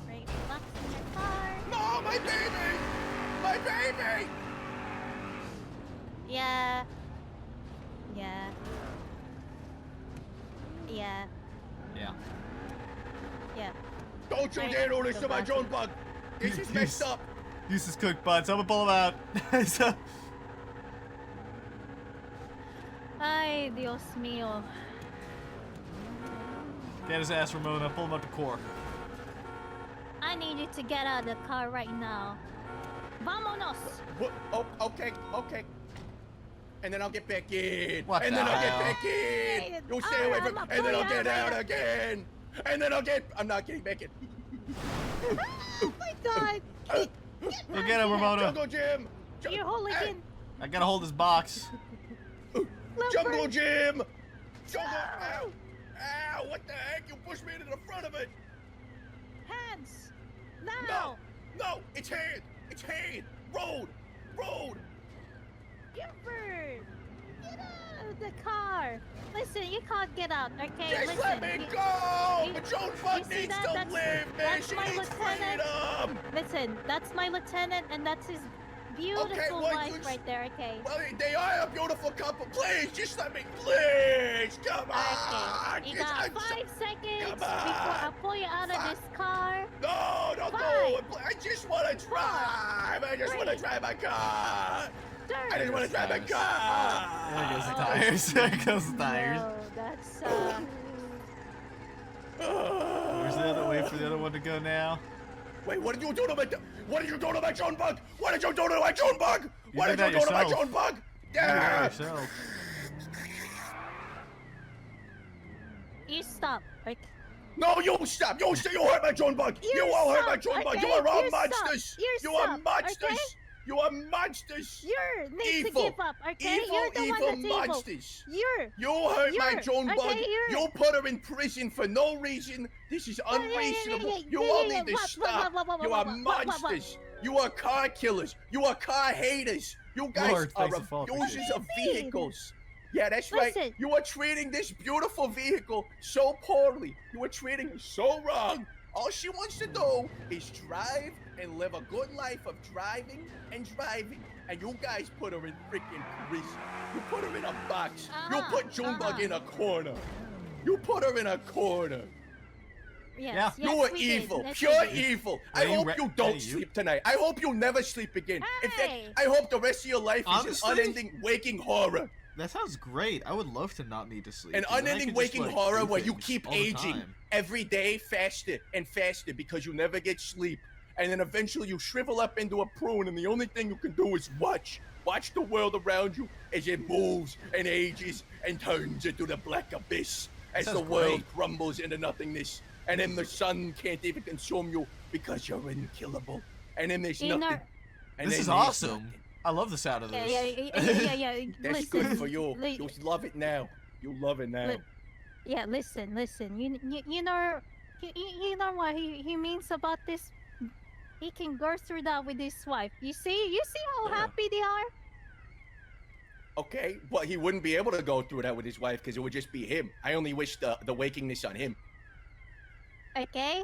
Bring bucks in your car. No, my baby! My baby! Yeah. Yeah. Yeah. Yeah. Yeah. Don't you dare do this to my drone bug! This is messed up! Use his cook buds. I'm gonna pull him out. So, Ay, Dios mío. get his ass, Ramona. Pull him up to core. I need you to get out of the car right now. Vámonos! What? Oh, okay. And then I'll get back in. What and the then I'll hell? get back in. You'll stay away from. And then I'll get out again. And then I'm not getting back in. Oh my god! Go get him, Ramona. Jungle Jim. You're hooligan. I gotta hold his box. Jungle Jim. Jungle. Ow. Ow! What the heck? You pushed me into the front of it. Hands! Now! No! It's hand! Road! Gifford! Get out of the car! Listen, you can't get out, okay? Just Listen, let me go! The Joan Buck see needs that? to That's- live, man! that's She my needs lieutenant. freedom! Listen, that's my lieutenant, and that's his beautiful well, wife you- right there, okay? Well, they are a beautiful couple. Please, just let me. Please, come on! Okay, you Just- got I'm 5 seconds Come before I on. pull you out of this car. No, don't go! 5, I just want to drive! I just want to drive my car! I just want to drive my car! There goes the tires. There goes the tires. No, that's Where's the other? Wait for the other one to go now. Wait, what did you do to my? What did you do to my drone bug? What did you do to my drone bug? You What did did you that do to my yourself. drone bug? You did that Yeah! yourself. You stop, okay? No, you stop! You hurt my drone bug! You all hurt my drone bug! You are all You stop. monsters! You You are stop, monsters! okay? You are monsters! You need Evil. to give up, okay? Evil, You're the evil one that's evil. monsters! You're. You hurt my drone okay, bug! you're- You put her in prison for no reason! This is unreasonable! You all need to stop! You are monsters! You are car killers! You are car haters! You guys Lord, are thanks for abusers focusing. of vehicles! Yeah, that's right. Listen. You are treating this beautiful vehicle so poorly. You are treating her so wrong. All she wants to do is drive and live a good life of driving and driving. And you guys put her in freaking prison. You put her in a box. You put Junebug in a corner. You put her in a corner. Yes, Yeah. You are we evil, did. Yes, pure we did. evil. I Hey, hope Ra- you don't hey, you- sleep tonight. I hope you'll never sleep again. In fact, Hey. I hope the rest of your life is Honestly? an unending waking horror. That sounds great. I would love to not need to sleep. An 'cause then I unending could just, waking like, horror do where you things keep all the aging time. every day faster and faster because you never get sleep. And then eventually you shrivel up into a prune and the only thing you can do is watch. Watch the world around you as it moves and ages and turns into the black abyss as the sounds world great. crumbles into nothingness. And then the sun can't even consume you because you're unkillable. And then there's Inner- nothing. And This then is there's awesome. nothing. I love the sound of this. Yeah. That's listen, good for you. You'll love it now. You'll love it now. Yeah, listen. You know, you know what he means about this. He can go through that with his wife. You see how Yeah. happy they are. Okay, but he wouldn't be able to go through that with his wife because it would just be him. I only wish the wakingness on him. Okay.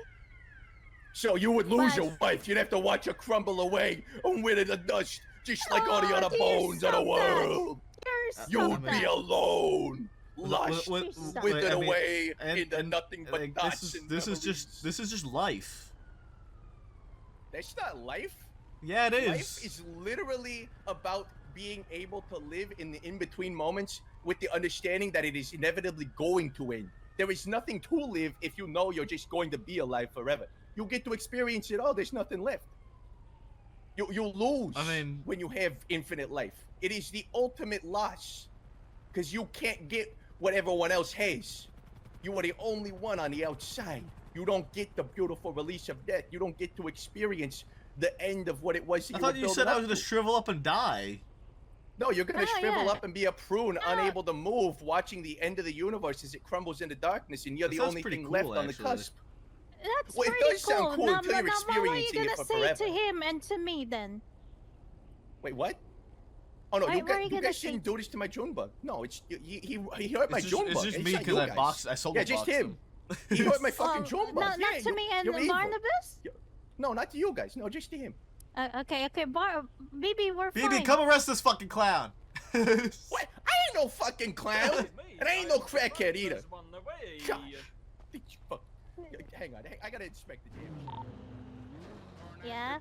So you would lose But- your wife. You'd have to watch her crumble away and wither the dust, just like all the Oh, other dear, bones of the stop that. world. Dear, You'd stop be that. alone, lost, Stop. withered I mean, away and- into and, nothing but like, dots this is and this is memories. just life. That's not life. Yeah, it is. Life is literally about being able to live in the in-between moments with the understanding that it is inevitably going to end. There is nothing to live if you know you're just going to be alive forever. You get to experience it all. There's nothing left. You lose when you have infinite life. It is the ultimate loss because you can't get what everyone else has. You are the only one on the outside. You don't get the beautiful release of death. You don't get to experience the end of what it was that I you thought were you building said I up was gonna to. shrivel up and die. No, you're gonna Oh, shrivel yeah. up and be a prune, unable to move, watching the end of the universe as it crumbles into darkness, and you're That the sounds only pretty thing cool, left on the actually. cusp. That's Well, it pretty does sound cool now, until you're now, what are you experiencing gonna it for say forever. to him and to me then? Wait, what? Oh no, What- you what are guys, you you gonna guys say shouldn't do this to my June bug. No, it's he hurt my It's June just, bug. it's just It's me not because you I guys. boxed. I solo Yeah, just boxed him. He hurt my fucking Oh, June bug. not Yeah, to me and you're evil. Barnabas? No, not to you guys. No, just to him. Okay, BB, we're fine. BB, come arrest this fucking clown. What? I ain't no fucking clown, and I ain't no crackhead either. Gosh. Fuck. Hang on, I gotta inspect the damn. Yeah.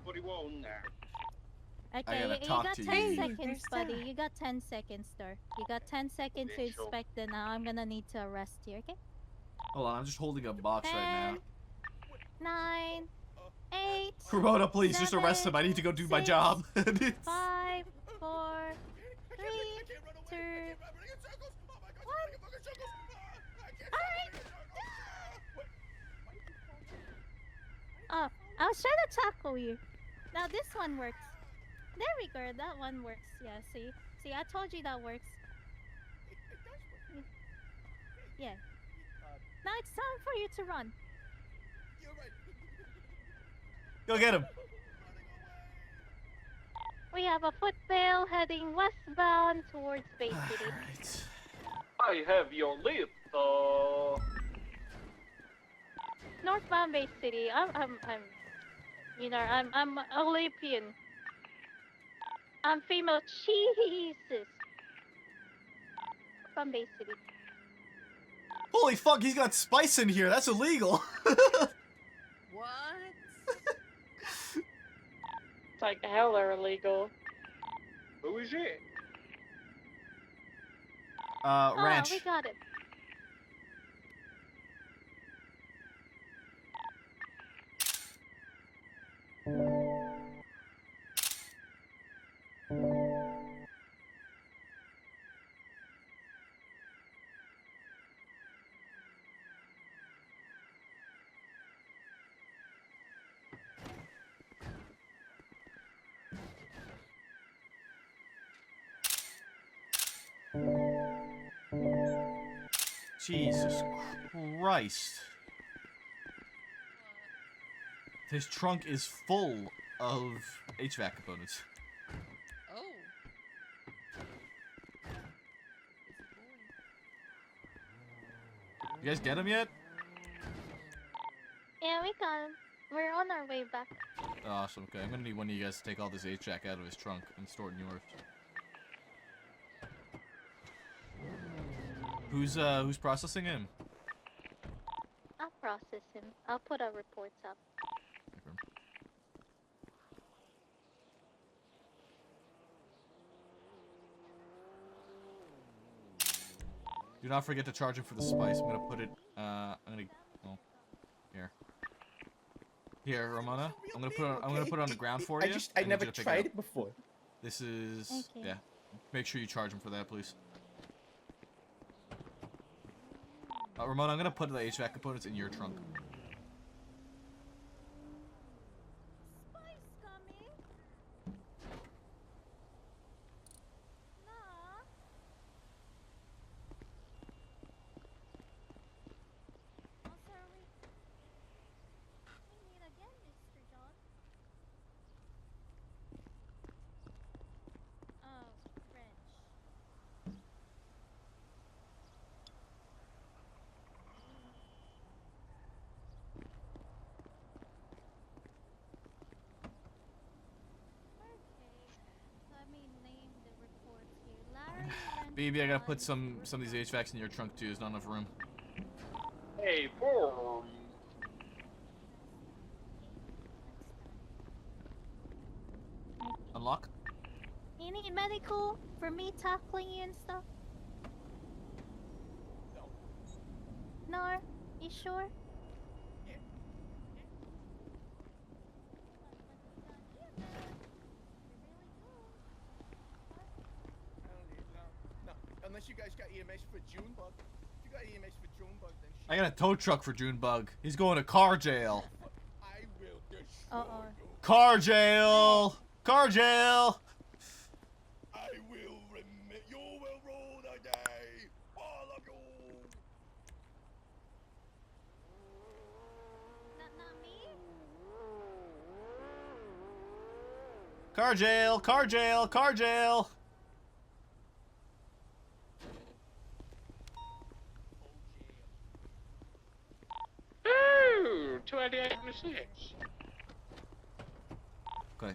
Okay, gotta you talk got to 10 you. seconds, buddy. You got 10 seconds, sir. You got 10 seconds to inspect it now. I'm gonna need to arrest you, okay? Hold on, I'm just holding a box right now. 9, 8, Cremona, please, just arrest him. I need to go do my 6, job. 5, 4, 3, 2, 1. Alright. Oh, I was trying to tackle you. Now this one works. There we go. That one works. Yeah, see? See, I told you that works. Yeah. Now it's time for you to run. Go get him. We have a football heading westbound towards Bay City. I have your list. Northbound Bay City. I'm Olympian. I'm female. Jesus. From Bay City. Holy fuck, he's got spice in here. That's illegal. What? It's like hella illegal. Who is it? Ranch. Oh, we got it. Jesus Christ. His trunk is full of HVAC components. Oh. You guys get him yet? Yeah, we got him. We're on our way back. Awesome, okay. I'm gonna need one of you guys to take all this HVAC out of his trunk and store it in yours. Who's processing him? I'll process him. I'll put our reports up. Do not forget to charge him for the spice. I'm gonna put it. I'm gonna. Oh, here. Here, Ramona. I'm gonna put it on the ground for you. I need never you to pick tried up. it before. This is Okay. yeah. Make sure you charge him for that, please. Ramona, I'm gonna put the HVAC components in your trunk. Baby, I gotta put some of these HVACs in your trunk too. There's not enough room. Hey, boom. Unlock. You need medical for me tackling you and stuff? No. You sure? No. Unless you guys got EMS for Junebug. If you got EMS for Junebug, then I got a tow truck for Junebug. He's going to car jail. I will destroy you. Car jail. Car jail. I will remit. You will rule the day. All of you. Not me? Car jail. Car jail. Car jail. Ooh, 288.6. Okay.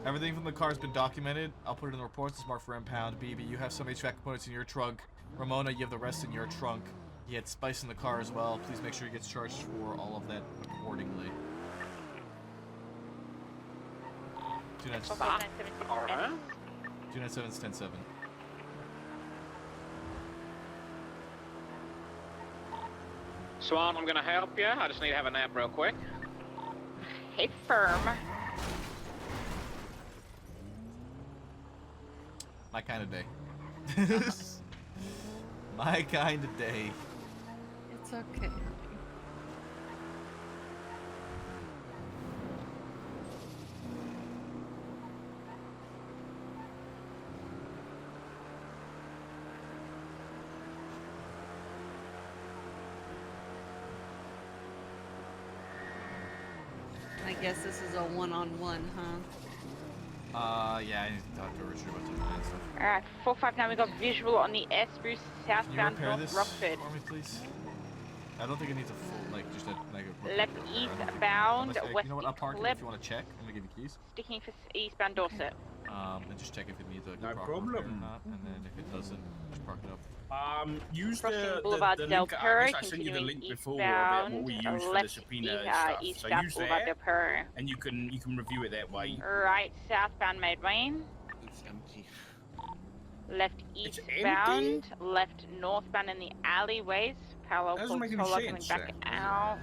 Everything from the car has been documented. I'll put it in the reports. It's marked for impound. BB, you have some HVAC components in your trunk. Ramona, you have the rest in your trunk. He had spice in the car as well. Please make sure he gets charged for all of that accordingly. 297 is 10-7. Swan, I'm gonna help you. I just need to have a nap real quick. Hey, firm. My kind of day. My kind of day. It's okay. I guess this is a one-on-one, huh? Yeah, I need to talk to Richard about some of that stuff. Alright, 459, we got visual on the S Bruce Can you southbound repair North this Rockford. for me, please? I don't think it needs a full, like, just a negative. Left eastbound, You know what? I'll park it if you want to check. I'm gonna give you keys. Sticking for eastbound Dorset. And just check if it needs a No proper repair or problem. not, and then if it doesn't, just park it up. Use Crossing the Boulevard link. Del Perro, I guess I sent you the link continuing before about what eastbound, we use for the left subpoena and stuff. So eastbound use Boulevard Del that, Perro. and you can review it that way. Right southbound Maid Wayne. It's empty. Left It's eastbound, empty? left northbound in the alleyways. Parallel Doesn't make any Coca-Cola sense, coming back that. out.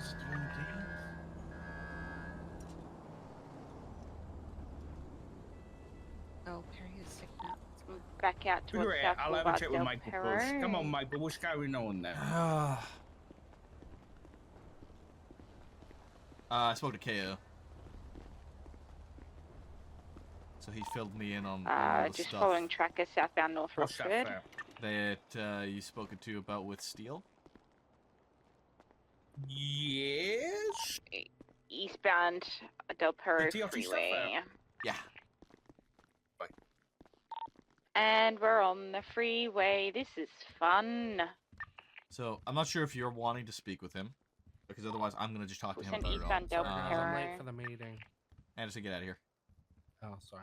Oh, Perry is sick now. Let's move. Back out towards Figure it South out. I'll have a Boulevard chat with Del Michael Perro. first. Come on, Michael. What's going on now? I spoke to KO. So he filled me in on all the just stuff following tracker southbound North What's that Rockford. for? that you spoken to about with Steel. Yes. Eastbound Del Perro The TLT stuff freeway. out. Yeah. And we're on the freeway. This is fun. So I'm not sure if you're wanting to speak with him, because otherwise I'm gonna just talk to him Send about it all. eastbound Del I'm late Perro. for the meeting. Anderson, get out of here. Oh, sorry.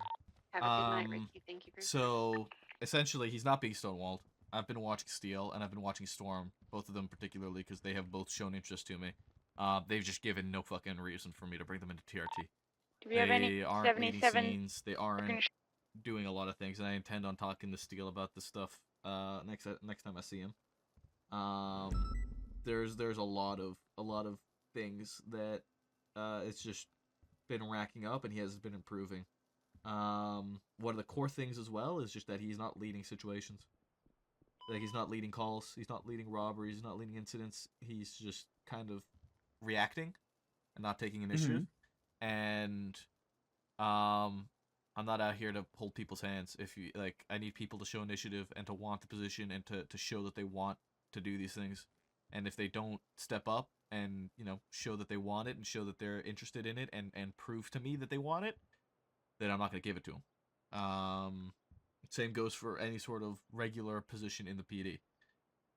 Have a good night, Ricky. Thank you for So essentially, he's not being stonewalled. I've been watching Steel and I've been watching Storm, both of them particularly because they have both shown interest to me. They've just given no fucking reason for me to bring them into TRT. Do we have any They aren't leading 77 scenes. They aren't doing a lot of things, and I intend on talking to Steel about this stuff next time I see him. There's a lot of things that it's just been racking up, and he has been improving. One of the core things as well is just that he's not leading situations. Like, he's not leading calls, he's not leading robberies, he's not leading incidents. He's just kind of reacting and not taking initiative. And I'm not out here to hold people's hands. If you like, I need people to show initiative and to want the position and to show that they want to do these things. And if they don't step up and, you know, show that they want it and show that they're interested in it and prove to me that they want it, then I'm not going to give it to them. Same goes for any sort of regular position in the PD.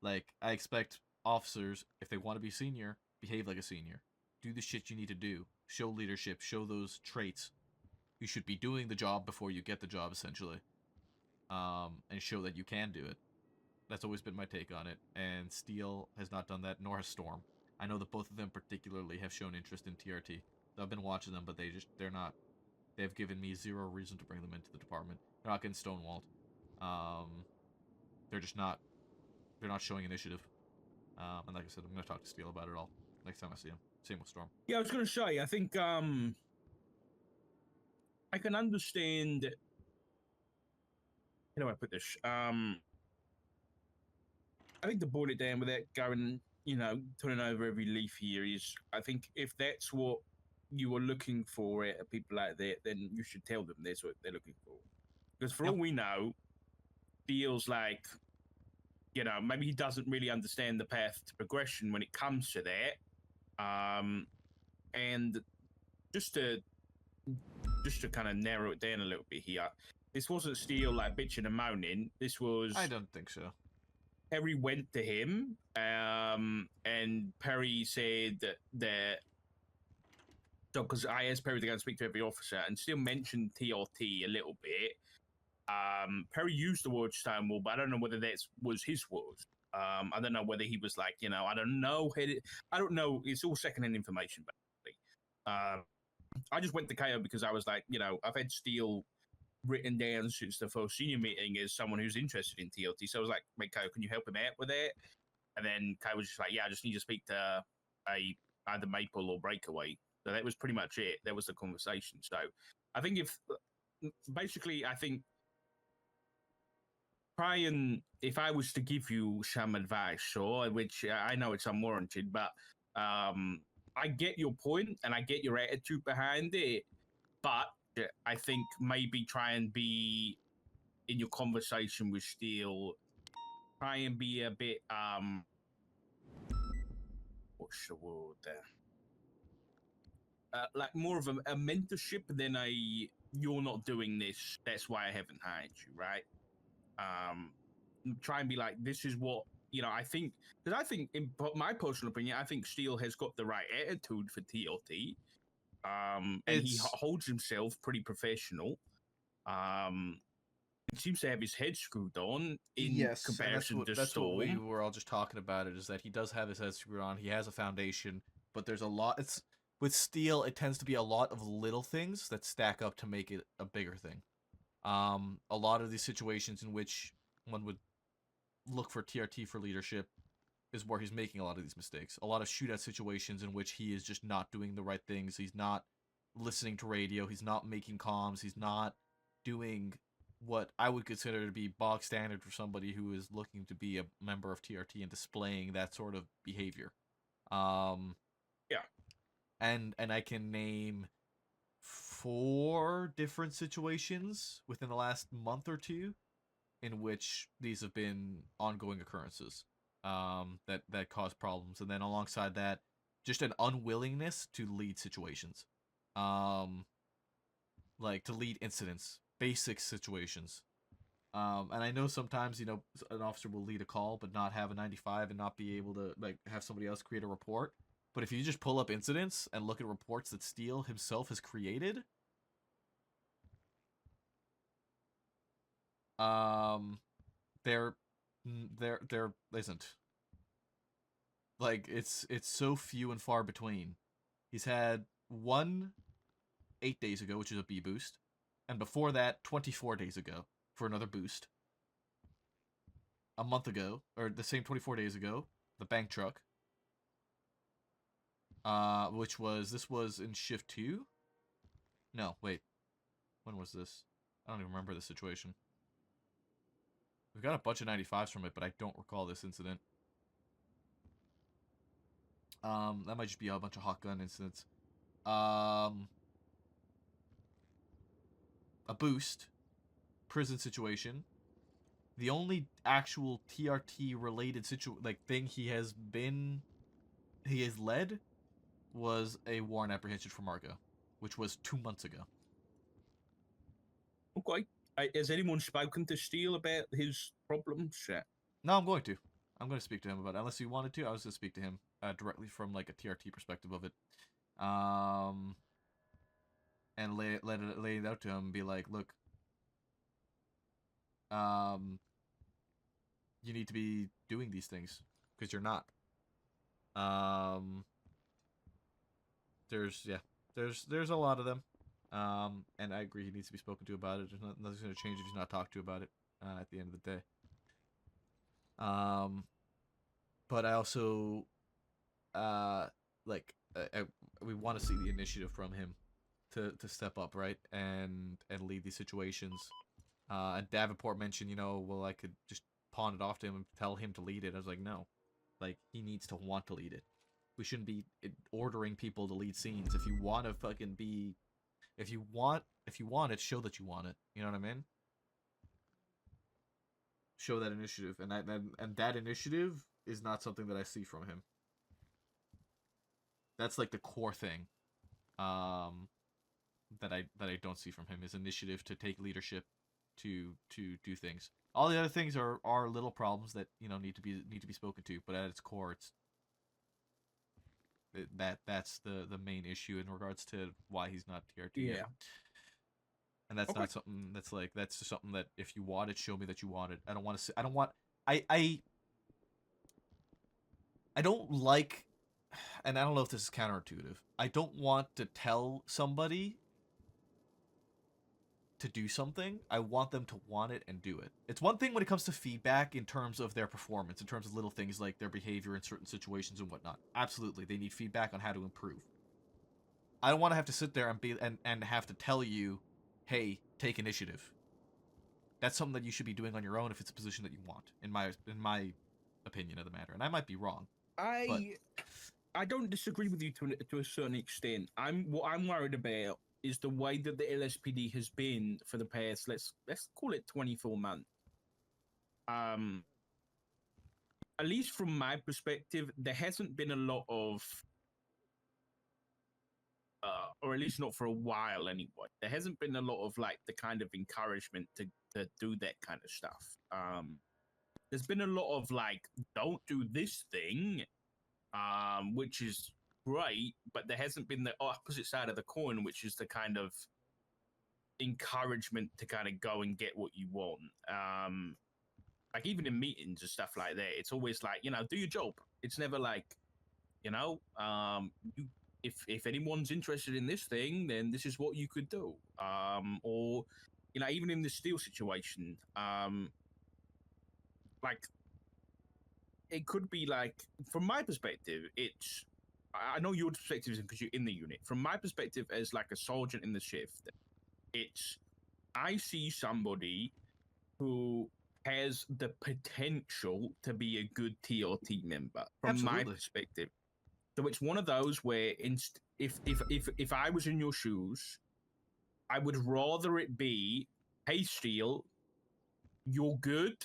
Like, I expect officers, if they want to be senior, behave like a senior. Do the shit you need to do. Show leadership. Show those traits. You should be doing the job before you get the job, essentially. And show that you can do it. That's always been my take on it. And Steel has not done that, nor has Storm. I know that both of them particularly have shown interest in TRT. So I've been watching them, but they're not. They've given me zero reason to bring them into the department. They're not getting stonewalled. They're just not. They're not showing initiative. And like I said, I'm gonna talk to Steel about it all next time I see him. Same with Storm. Yeah, I was going to say, I think I can understand. How do I put this? I think to boil it down without going, turning over every leaf here is, I think if that's what you were looking for at people like that, then you should tell them that's what they're looking for. Because for all we know, feels like, maybe he doesn't really understand the path to progression when it comes to that. And just to kind of narrow it down a little bit here, this wasn't Steel like bitching and moaning. This was. I don't think so. Perry went to him, and Perry said that. So, because I asked Perry to go and speak to every officer, and still mentioned TRT a little bit. Perry used the word Stonewall, but I don't know whether that was his words. I don't know whether he was like, I don't know. I don't know. It's all secondhand information, basically. I just went to KO because I was like, I've had Steel written down since the first senior meeting as someone who's interested in TLT. So I was like, mate, KO, can you help him out with that? And then KO was just like, yeah, I just need to speak to either Maple or Breakaway. So that was pretty much it. That was the conversation. So I think I think if I was to give you some advice, which I know it's unwarranted, but I get your point and I get your attitude behind it, but I think maybe try and be in your conversation with Steel, try and be a bit what's the word there? Like more of a mentorship than you're not doing this, that's why I haven't hired you, right? Try and be like, this is what I think, because I think, in my personal opinion, I think Steel has got the right attitude for TLT. And he holds himself pretty professional. He seems to have his head screwed on in comparison to that's Storm. what we were all just talking about. It is that he does have his head screwed on. He has a foundation, but there's a lot. It's with Steel. It tends to be a lot of little things that stack up to make it a bigger thing. A lot of these situations in which one would look for TRT for leadership is where he's making a lot of these mistakes. A lot of shootout situations in which he is just not doing the right things. He's not listening to radio. He's not making comms. He's not doing what I would consider to be bog standard for somebody who is looking to be a member of TRT and displaying that sort of behavior. Yeah. And I can name 4 different situations within the last month or two in which these have been ongoing occurrences that cause problems. And then alongside that, just an unwillingness to lead situations. Like to lead incidents, basic situations. And I know sometimes, an officer will lead a call but not have a 95 and not be able to have somebody else create a report. But if you just pull up incidents and look at reports that Steel himself has created, they're There isn't. Like, it's so few and far between. He's had one 8 days ago, which is a B boost, and before that, 24 days ago for another boost. A month ago, or the same 24 days ago, the bank truck. This was in shift 2? No, wait. When was this? I don't even remember the situation. We've got a bunch of 95s from it, but I don't recall this incident. That might just be a bunch of hot gun incidents. A boost. Prison situation. The only actual TRT related thing he has led was a warrant apprehension for Margo, which was 2 months ago. Okay. Has anyone spoken to Steele about his problems yet? No, I'm going to. I'm going to speak to him about it. Unless you wanted to, I was going to speak to him directly from like a TRT perspective of it. And lay it out to him and be like, look, you need to be doing these things because you're not. There's a lot of them. And I agree he needs to be spoken to about it. There's nothing's going to change if he's not talked to about it at the end of the day. But I also we want to see the initiative from him to step up, right, and lead these situations. And Davenport mentioned, well, I could just pawn it off to him and tell him to lead it. I was like, no, like, he needs to want to lead it. We shouldn't be ordering people to lead scenes. If you want to fucking be, if you want it, show that you want it. You know what I mean? Show that initiative, and that initiative is not something that I see from him. That's like the core thing, that I don't see from him, is initiative to take leadership, to do things. All the other things are little problems that need to be spoken to, but at its core, that's the main issue in regards to why he's not TRT. Yeah. And that's not something that's just something that if you want it, show me that you want it. I don't want to. I don't like, and I don't know if this is counterintuitive. I don't want to tell somebody to do something. I want them to want it and do it. It's one thing when it comes to feedback in terms of their performance, in terms of little things like their behavior in certain situations and whatnot. Absolutely, they need feedback on how to improve. I don't want to have to sit there and have to tell you, hey, take initiative. That's something that you should be doing on your own if it's a position that you want, in my opinion of the matter. And I might be wrong. I don't disagree with you to a certain extent. What I'm worried about is the way that the LSPD has been for the past, let's call it 24 months. At least from my perspective, there hasn't been a lot of, or at least not for a while anyway. There hasn't been a lot of like the kind of encouragement to do that kind of stuff. There's been a lot of like, don't do this thing, which is great, but there hasn't been the opposite side of the coin, which is the kind of encouragement to kind of go and get what you want. Like even in meetings and stuff like that, it's always like, do your job. It's never like, if anyone's interested in this thing, then this is what you could do. Or, even in the Steel situation, like, it could be like, from my perspective, I know your perspective is because you're in the unit. From my perspective as like a sergeant in the shift, I see somebody who has the potential to be a good TRT member from my perspective. So it's one of those where if I was in your shoes, I would rather it be, hey, Steele, you're good,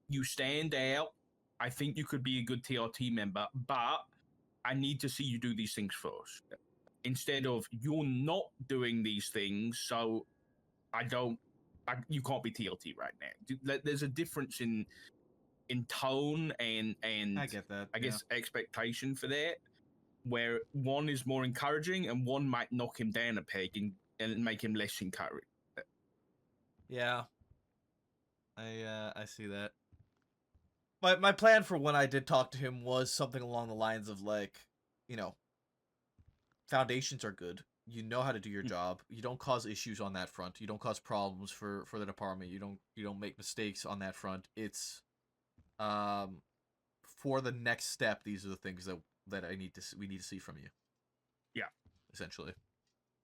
you stand out, I think you could be a good TRT member, but I need to see you do these things first. Instead of, you're not doing these things, so you can't be TRT right now. There's a difference in tone and I get that. I guess expectation for that, where one is more encouraging and one might knock him down a peg and make him less encouraged. Yeah. I see that. my plan for when I did talk to him was something along the lines of like, you know, foundations are good. You know how to do your job. You don't cause issues on that front. You don't cause problems for the department. You don't make mistakes on that front. It's for the next step, these are the things that we need to see from you. Yeah. Essentially.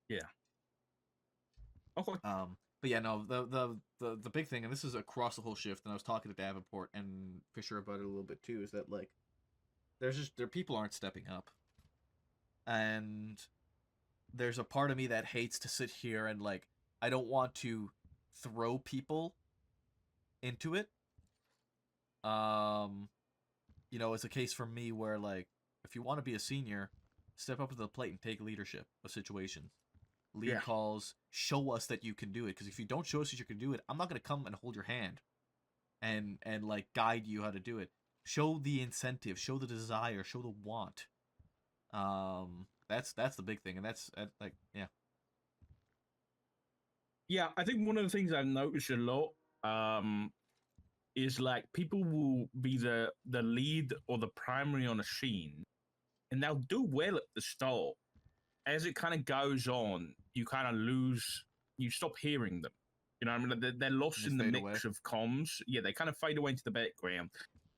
Yeah. Okay. But yeah, no, the big thing, and this is across the whole shift, and I was talking to Davenport and Fisher about it a little bit too, is that like people aren't stepping up. And there's a part of me that hates to sit here and like I don't want to throw people into it. You know, it's a case for me where like if you want to be a senior, step up to the plate and take leadership of situations. Lead calls, show us that you can do it, because if you don't show us that you can do it, I'm not going to come and hold your hand and like guide you how to do it. Show the incentive, show the desire, show the want. That's the big thing, and that's like Yeah, I think one of the things I've noticed a lot is like people will be the lead or the primary on a scene, and they'll do well at the start. As it kind of goes on, you kind of you stop hearing them. You know what I mean? They're lost in the mix of comms. Yeah, they kind of fade away into the background.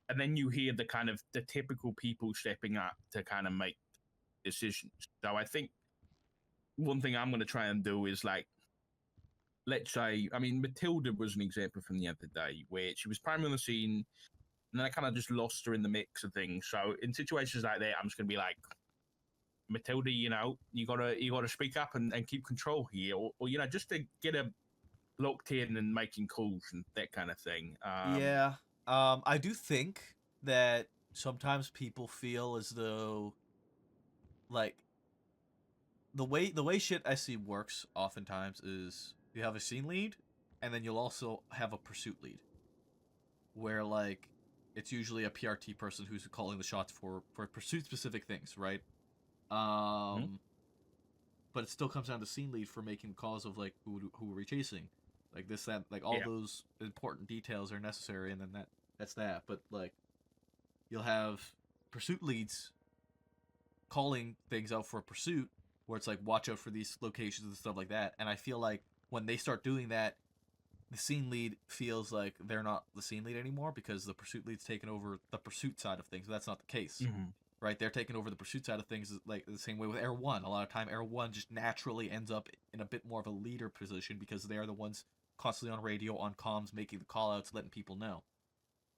And then you hear the typical people stepping up to kind of make decisions. So I think one thing I'm going to try and do is like, let's say, I mean, Matilda was an example from the other day where she was primary on the scene, and then I kind of just lost her in the mix of things. So in situations like that, I'm just going to be like, Matilda, you know, you gotta speak up and keep control here, or you know, just to get a locked in and making calls and that kind of thing. Yeah. I do think that sometimes people feel as though like the way shit I see works oftentimes is you have a scene lead and then you'll also have a pursuit lead where like it's usually a PRT person who's calling the shots for pursuit specific things, right? But it still comes down to scene lead for making calls of like who are we chasing, like this, that, like all those important details are necessary, and then that's that. But like you'll have pursuit leads calling things out for a pursuit where it's like watch out for these locations and stuff like that. And I feel like when they start doing that, the scene lead feels like they're not the scene lead anymore because the pursuit lead's taken over the pursuit side of things. But that's not the case. Right, they're taking over the pursuit side of things, like the same way with Air 1. A lot of time, Air 1 just naturally ends up in a bit more of a leader position because they are the ones constantly on radio, on comms, making the call-outs, letting people know.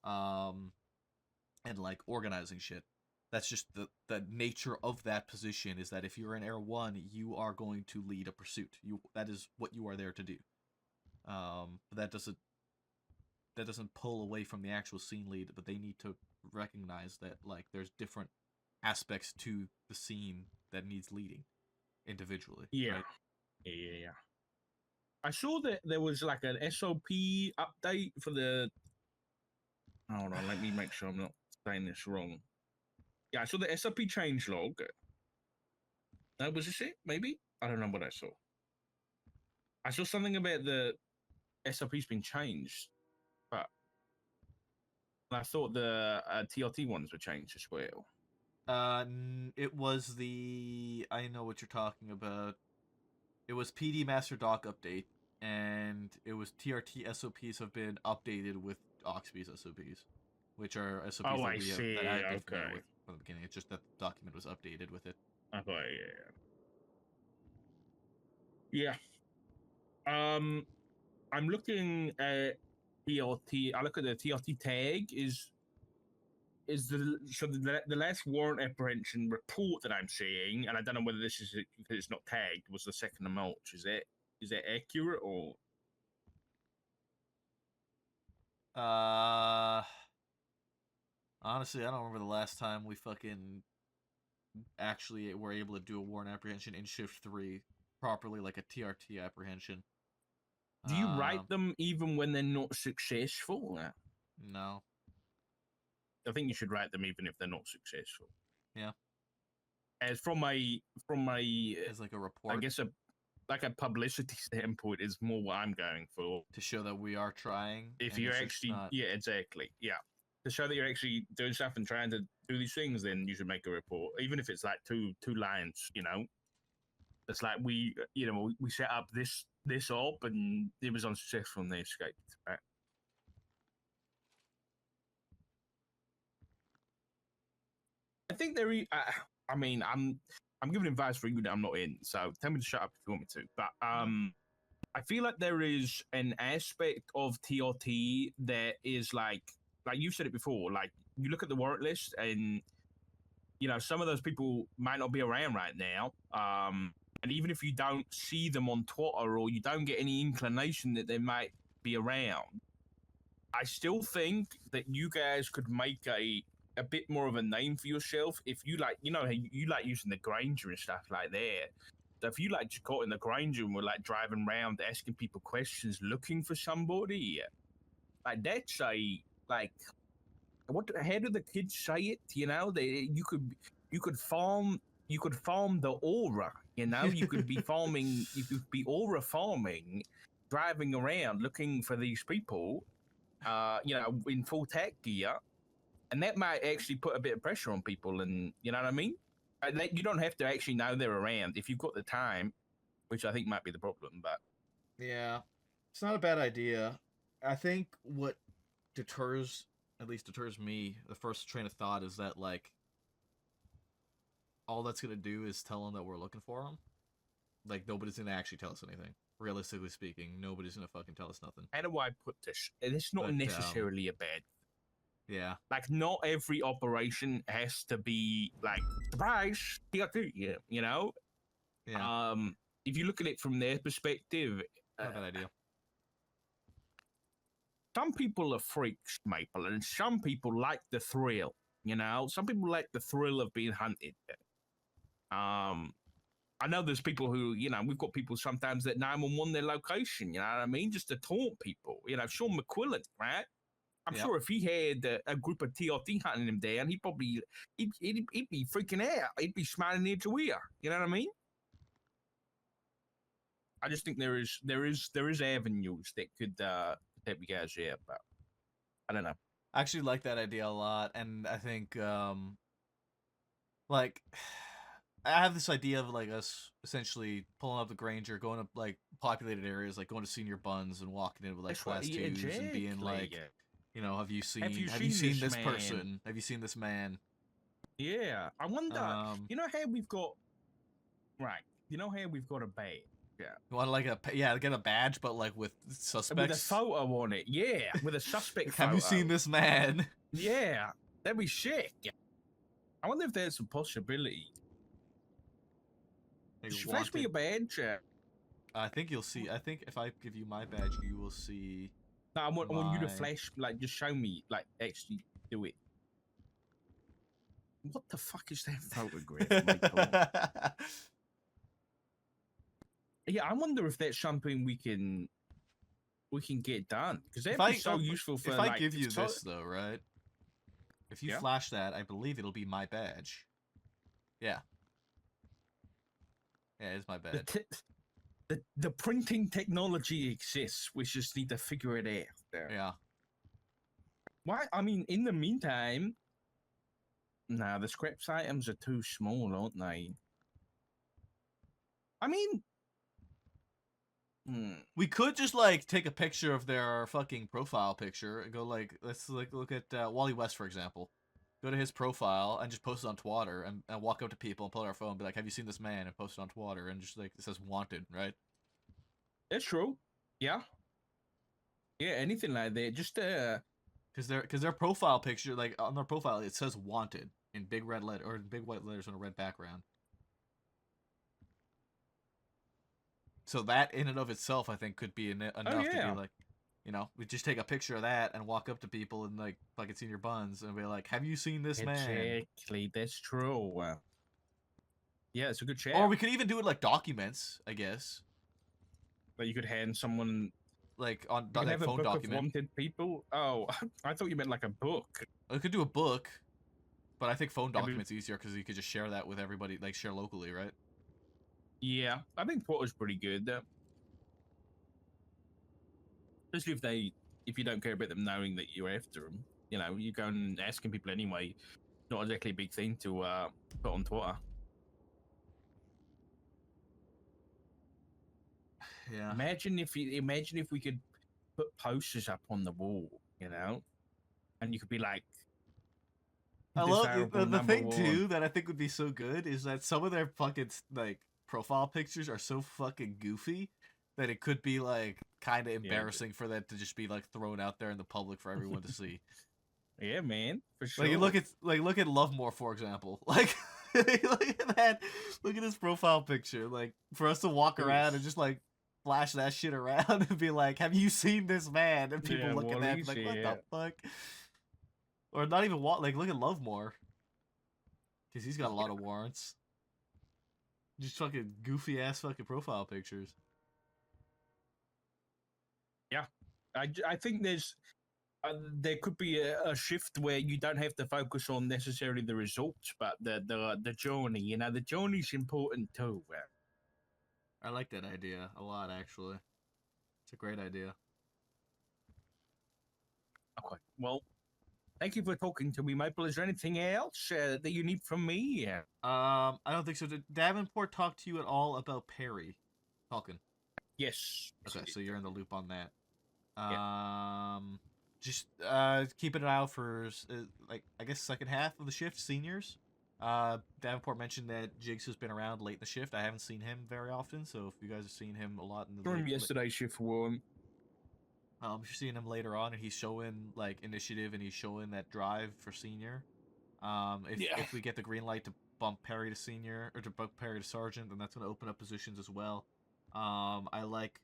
And, like, organizing shit. That's just the nature of that position, is that if you're in Air 1, you are going to lead a pursuit. That is what you are there to do. But that doesn't pull away from the actual scene lead, but they need to recognize that, like, there's different aspects to the scene that needs leading individually. Yeah. Right? Yeah. I saw that there was like an SOP update for the. Hold on, let me make sure I'm not saying this wrong. Yeah, I saw the SOP changelog. Was this it? Maybe? I don't know what I saw. I saw something about the SOP's been changed, but I thought the TRT ones were changed as well. It was I know what you're talking about. It was PD Master Doc update, and it was TRT SOPs have been updated with Oxby's SOPs, which are SOPs that I see. That I've been familiar Okay. with from the beginning. It's just that the document was updated with it. Okay, yeah. I'm looking at TRT. I look at the TRT tag is the last warrant apprehension report that I'm seeing, and I don't know whether this is because it's not tagged, was the 2nd of March. Is that accurate or? Honestly, I don't remember the last time we fucking actually were able to do a warrant apprehension in shift 3 properly, like a TRT apprehension. Do you write them even when they're not successful? No. I think you should write them even if they're not successful. Yeah. As from a as like a report, I guess like a publicity standpoint is more what I'm going for, to show that we are trying. If you're actually, yeah, exactly, yeah. to show that you're actually doing stuff and trying to do these things, then you should make a report, even if it's like two lines. You know, it's like we set up this op and it was unsuccessful and they escaped. Right? I think there. I mean, I'm giving advice for you that I'm not in, so tell me to shut up if you want me to. But I feel like there is an aspect of TRT that is like you said it before. Like you look at the warrant list, and some of those people might not be around right now. And even if you don't see them on Twitter or you don't get any inclination that they might be around, I still think that you guys could make a bit more of a name for yourself if you like, you like using the Granger and stuff like that. So if you like just caught in the Granger and were like driving around asking people questions, looking for somebody, like that's how do the kids say it? You could farm the aura. You could be farming. You could be aura farming, driving around looking for these people. In full tech gear. And that might actually put a bit of pressure on people, and you know what I mean? You don't have to actually know they're around if you've got the time, which I think might be the problem, but... Yeah, it's not a bad idea. I think what deters me, the first train of thought is that, like, all that's gonna do is tell them that we're looking for them. Like, nobody's gonna actually tell us anything. Realistically speaking, nobody's gonna fucking tell us nothing. How do I put this? It's not necessarily a bad... Yeah. Like, not every operation has to be, like, surprise, TRT, you know? Yeah. If you look at it from their perspective... Not a bad idea. Some people are freaks, Maple, and some people like the thrill, Some people like the thrill of being hunted. I know there's people who, we've got people sometimes that 911 their location, you know what I mean? Just to taunt people. Sean McQuillan, right? I'm sure if he had a group of TRT hunting him down, he'd be freaking out. He'd be smiling ear to ear. You know what I mean? I just think there is avenues that could help you guys out, but I don't know. I actually like that idea a lot, and I think like I have this idea of like us essentially pulling up the Granger, going to like populated areas, like going to Senior Buns and walking in with like class 2s and being like, have you seen this person? Have you seen this man? Yeah, I wonder. You know how we've got a badge. Yeah, you want like get a badge, but like with suspects with a photo on it. Yeah, with a suspect. Have you seen this man? Yeah, that'd be sick. I wonder if there's a possibility. Flash me a badge. I think you'll see. I think if I give you my badge, you will see. No, I want you to flash, like, just show me, like, actually do it. What the fuck is that photograph? Yeah, I wonder if that's something we can get done, because that'd be so useful for. If I give you this though, right? If you flash that, I believe it'll be my badge. Yeah. Yeah, it's my badge. The printing technology exists. We just need to figure it out. Yeah. Why? I mean, in the meantime, the scraps items are too small, aren't they? I mean, we could just like take a picture of their fucking profile picture and go like, let's like look at Wally West, for example. Go to his profile and just post it on Twitter and walk up to people and pull out our phone and be like, have you seen this man? And post it on Twitter and just like, it says wanted, right? That's true. Yeah. Yeah, anything like that. Just because their profile picture, like on their profile, it says wanted in big red letter or in big white letters on a red background. So that in and of itself, I think, could be enough to be like, we just take a picture of that and walk up to people and like fucking Senior Buns and be like, have you seen this man? Exactly, that's true. Yeah, it's a good chat. Or we could even do it like documents, I guess. Like you could hand someone like on like have phone a book document. Of wanted people. Oh, I thought you meant like a book. We could do a book, but I think phone documents easier because you could just share that with everybody, like share locally, right? Yeah, I think Twitter's pretty good. Especially if you don't care about them knowing that you're after them. you know, you go and asking people anyway. Not exactly a big thing to put on Twitter. Yeah. Imagine if we could put posters up on the wall, you know, and you could be like, I love desirable the number thing one. too that I think would be so good is that some of their fucking like profile pictures are so fucking goofy that it could be like kind of embarrassing for that to just be like thrown out there in the public for everyone to see. Yeah, man, for sure. Like look at Lovemore, for example. Like look at that. Look at his profile picture. Like for us to walk around and just like flash that shit around and be like, "Have you seen this man?" And people look at that and be like, "What the fuck?" Or not even like look at Lovemore, because he's got a lot of warrants. Just fucking goofy ass fucking profile pictures. Yeah, I think there could be a shift where you don't have to focus on necessarily the results, but the journey. You know, the journey's important too. I like that idea a lot, actually. It's a great idea. Okay, well, thank you for talking to me, Maple. Is there anything else that you need from me? I don't think so. Did Davenport talk to you at all about Perry? Falcon. Yes. Okay, so you're in the loop on that. Yeah. Just keeping an eye out for like I guess second half of the shift, seniors. Davenport mentioned that Jigs has been around late in the shift. I haven't seen him very often, so if you guys have seen him a lot in the From yesterday's shift one. you're seeing him later on, and he's showing like initiative, and he's showing that drive for senior. If we get the green light to bump Perry to senior or to bump Perry to sergeant, then that's going to open up positions as well. I like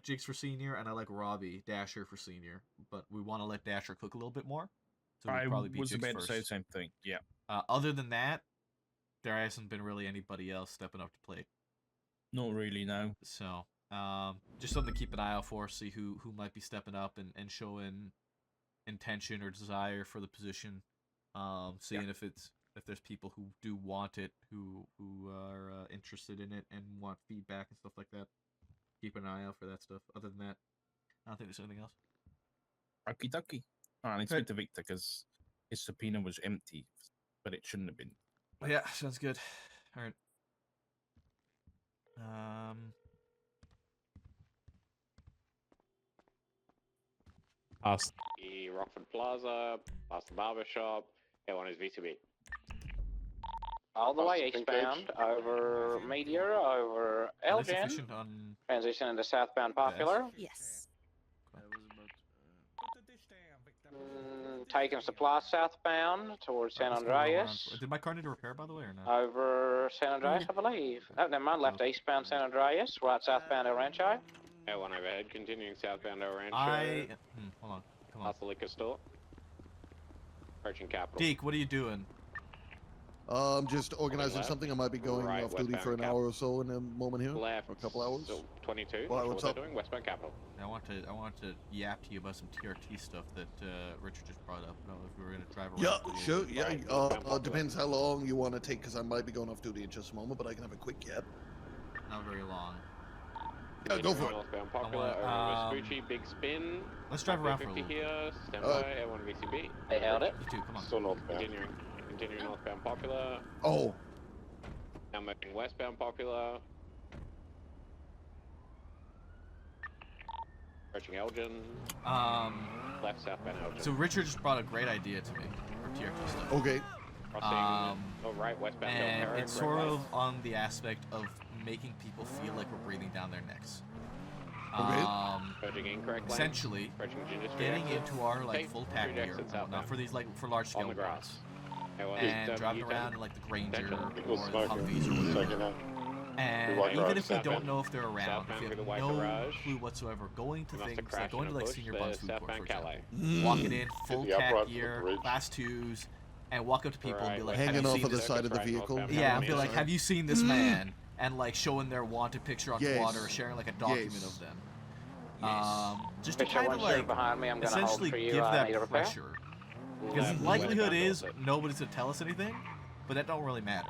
Jigs for senior, and I like Robbie Dasher for senior, but we want to let Dasher cook a little bit more. So I probably be was Jigs about first. to say the same thing. Yeah. Other than that, there hasn't been really anybody else stepping up to plate. Not really, no. So, just something to keep an eye out for. See who might be stepping up and showing intention or desire for the position. Seeing if there's people who do want it, who are interested in it and want feedback and stuff like that. Keep an eye out for that stuff. Other than that, I don't think there's anything else. Okie dokie. I need to speak to Victor because his subpoena was empty, but it shouldn't have been. Yeah, sounds good. All right. Past the Rockford Plaza, past the barber shop, L1 is VCB. All the way eastbound, over Meteor, over Elgin, transition into southbound Popular. Yes. Taking supply southbound towards San Andreas. Did my car need a repair, by the way, or no? Over San Andreas, I believe. Oh, never mind, left eastbound San Andreas, right southbound El Rancho. L1 overhead, continuing southbound El Rancho. Hold on. Come on. Past the liquor store. Approaching Capital. Deke, what are you doing? I'm just organizing something. I might be going off duty for an hour or so in a moment here. Left. Or a couple hours. So 22. Well, what's what up? they're doing? Westbound Capital. I want to yap to you about some TRT stuff that Richard just brought up. I don't know if we were gonna drive around. Yeah, sure. Yeah. Depends how long you want to take, because I might be going off duty in just a moment, but I can have a quick yap. Not very long. Yeah, go for it. Northbound Popular, over Vespucci, big spin. Let's drive around for a 50 little. here. Stand by, L1 VCB. They held it. You too, come on. Still northbound. Continuing northbound Popular. Oh. Now moving westbound Popular. Approaching Elgin. Left southbound Elgin. So Richard just brought a great idea to me for TRT stuff. Okay. Crossing, right, westbound Del And Perro, it's red sort light. of on the aspect of making people feel like we're breathing down their necks. Approaching incorrect lane. Essentially, Approaching Ginger Street getting exit. into our like Take full tack Street gear, exit and whatnot, southbound. for these like for large scale On the grass. and driving around in like the Granger or the Humvees or whatever. And White even Garage. if we don't Southbound. know if they're around, if Southbound you through the have White no Garage. clue whatsoever, going to Must have things like crashed going in to a like bush Senior for Buns Food Court, southbound for example, Calais. walking in full the upright tack for the gear, bridge. class 2s, and walk up to people and be like, Hanging have you off seen of the this? side of the vehicle. Yeah, and be like, have you seen this man? And like showing their wanted picture on Yes. Twitter or sharing like a document Yes. of them. Yes. Just to Bitch, I kind of want you like behind me. I'm gonna hold essentially for you. give I need a that repair. pressure. Because Left, likelihood westbound is Dorset. nobody's gonna tell us anything, but that don't really matter.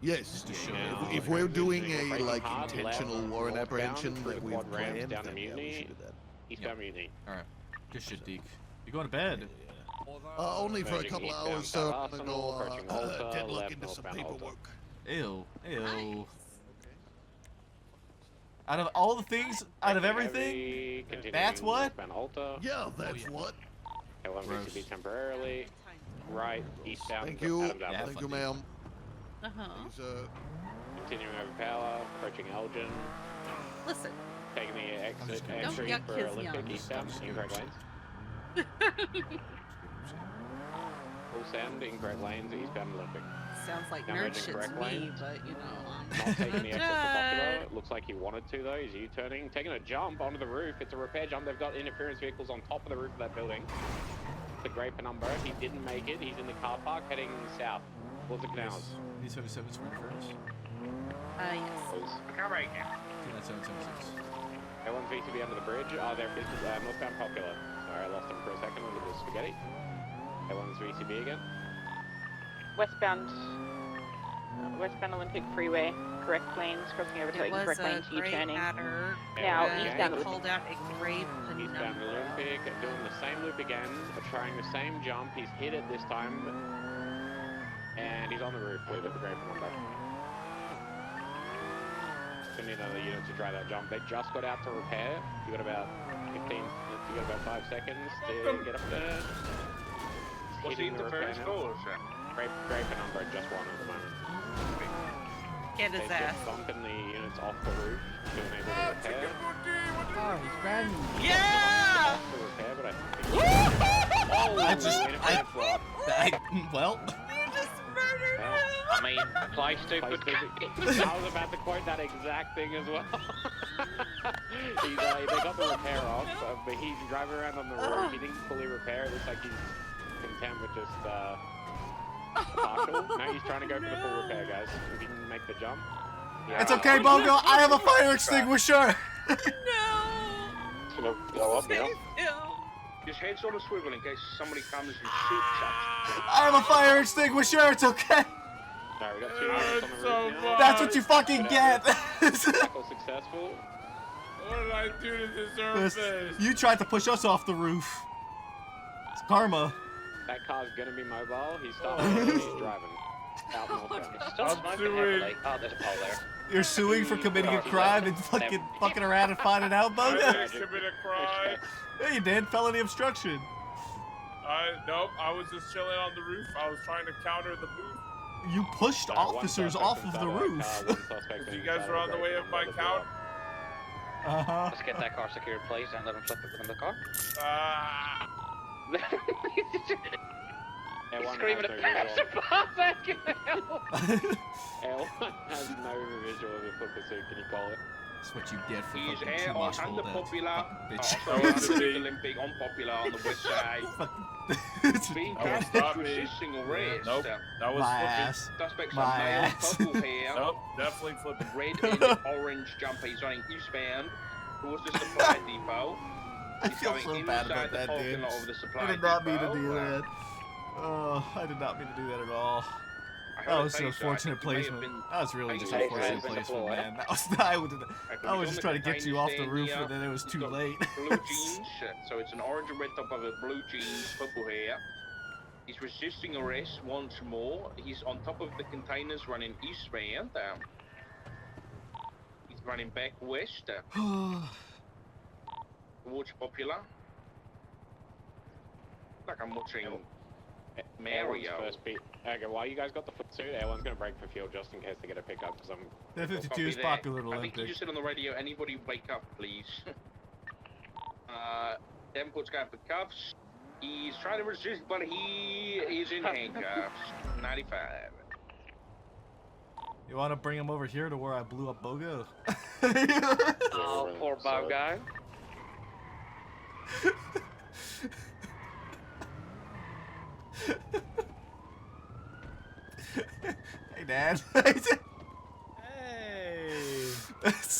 Yes. Just to yeah, show. if we're doing a Braking like hard, intentional left, warrant northbound apprehension through that the we've quad ramps planned, down to then yeah, we Mutiny. should do that. Eastbound Mutiny. Alright. Good shit, Deke. You going to bed? Only for a Merging couple eastbound hours, so I'm South gonna Arsenal, go approaching Alta, deadlock left into some northbound Alta. paperwork. Ew. Ew. Out of all the things, out of everything, that's what? Yeah, that's what. L1 VCB temporarily. Right, eastbound. Thank you. Adams Apple. Thank you, ma'am. Continuing over power, approaching Elgin. Listen. Taking the exit Don't entry yuck for his Olympic yum. eastbound, incorrect lanes. Full send, incorrect lanes, eastbound Olympic. Sounds like Now nerd merging shit's correct me, lanes. but you know, Not taking the exit for Popular. Dad. Looks like he wanted to though. He's U-turning, taking a jump onto the roof. It's a repair jump. They've got interference vehicles on top of the roof of that building. The great penumbra. He didn't make it. He's in the car park heading south towards the canals. D77 for interference. Yes. Car right now. 29776. L1 VTB under the bridge. They're northbound Popular. Sorry, I lost him for a second under the spaghetti. L1's VTB again. Westbound Olympic Freeway, correct lanes, crossing over to It was incorrect a lanes, gray U-turning. adder. Now, They eastbound called out a gray Eastbound penumbra. Olympic, doing the same loop again, trying the same jump. He's hit it this time, and he's on the roof with the great penumbra. Gonna need another unit to try that jump. They just got out to repair. You got about 15 minutes, you got about 5 seconds to get up there. What's the interference goal, sir? Great penumbra, just one at the moment. Get his They're ass. just bumping the units off the roof to enable the repair. Oh, he's running. Yeah! Off the repair, but I think Well. You just murdered him! I mean, play stupid. I was about to quote that exact thing as well. They got the repair off, but he's driving around on the roof. He didn't fully repair. It looks like he's content with just partial. Now he's trying to go for the full repair, guys. If he didn't make the jump. Yeah. It's okay, Bongo. I have a fire extinguisher. No! It's gonna go up now. Just heads on a swivel in case somebody comes and shoots us. I have a fire extinguisher. It's okay. Alright, we got 2 units on the roof now. That's what you fucking get. Tackle successful. What did I do to deserve This- this? You tried to push us off the roof. It's karma. That car's gonna be mobile. He's starting. He's driving. Out northbound. Still smoking heavily. Oh, there's a pole there. You're suing for committing a crime and fucking around and finding out, I Bongo? didn't commit a crime. Yeah, you did. Felony obstruction. Nope, I was just chilling on the roof. I was trying to counter the move. You pushed officers off of the roof. You guys were on the way of my count. Uh-huh. Let's get that car secured, please, and let him flip it in the car. Screaming at passerby, fucking hell! L1 has no visual of the flip pursuit, can you call it? That's what you get for He's fucking here too on much under hold Popular. bitch. Sorry, Olympic on Popular on the west side. Being cast as resisting arrest. Nope, that was My flipping. ass. Suspects My are male, ass. purple hair. Nope, definitely flipping. Red and orange jumper. He's running eastbound towards the supply depot. I He's feel going so inside bad about the that, parking dude. lot of the supply I did not mean to depot. do that. Oh, I did not mean to do that at all. I That heard was a an taser. unfortunate I think you may have placement. been That was really just tasered unfortunate in the placement, floor. man. That was I was just trying to get you off the roof, and then it was too late. Blue jeans, so it's an orange and red top of a blue jeans, purple hair. He's resisting arrest once more. He's on top of the containers running eastbound. He's running back west towards Popular. Like I'm watching Mario. First beat. Okay, while you guys got the foot suit, everyone's gonna break for fuel just in case they get a pickup, because I'm... The 52 Copy is that. popular at I think you Olympic. just said on the radio, anybody wake up, please. Davenport's got the cuffs. He's trying to resist, but he is in handcuffs. 95. You want to bring him over here to where I blew up Bogo? Oh, poor Bow guy. Hey, Dad. Hey!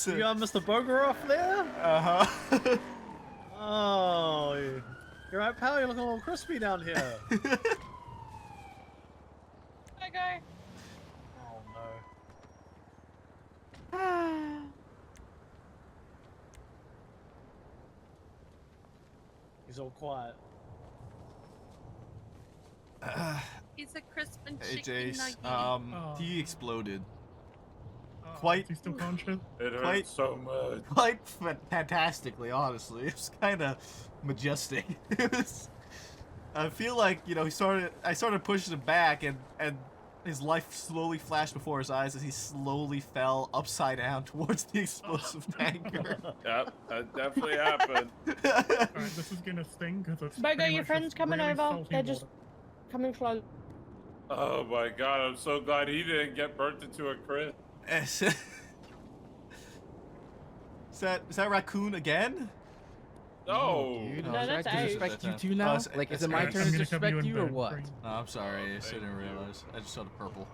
You got Mr. Burger off there? Uh-huh. Oh, you're right, pal. You're looking a little crispy down here. Hi, guy. Oh no. He's all quiet. He's a crisp and Hey, chicken Jace. nugget. He exploded. Is Quite. he still conscious? It hurts so much. Quite fantastically, honestly. It was kind of majestic. It was. I feel like, you know, I started pushing him back, and his life slowly flashed before his eyes as he slowly fell upside down towards the explosive tanker. Yep, that definitely happened. Alright, this is gonna sting because it's Bogo, pretty your much friend's just coming really over. salty They're just water. coming close. Oh my god, I'm so glad he didn't get burnt into a crisp. Is that raccoon again? No. Dude, No, should I that's Ace. disrespect you That's too now? Ace. Like, is That's it my Ace. turn I'm to gonna cover you disrespect in you or bed, what? Frank. No, I'm sorry. I thank didn't you. realize. I just saw the purple.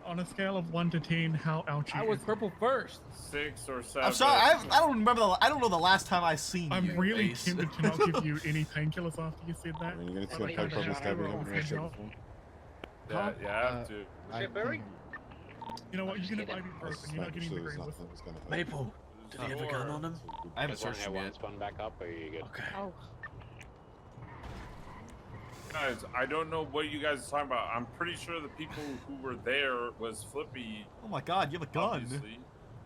On a scale of 1 to 10, how ouchy I was is it? purple first. 6 or 7. I'm sorry. I don't remember. I don't know the last time I seen I'm you. really Ace. tempted to not give you any painkillers after you said that. I mean, you're but gonna I take kinda purple have stab to you roll haven't for read you. before. Yeah, you have to. You know what? You're gonna buy me broken. You're not getting the green with. Maple, did he have a gun on him? I haven't Just want to searched have him one yet. spun back up, or are you good? Okay. Oh. Guys, I don't know what you guys are talking about. I'm pretty sure the people who were there was Flippy. Oh my god, you have a gun. Obviously.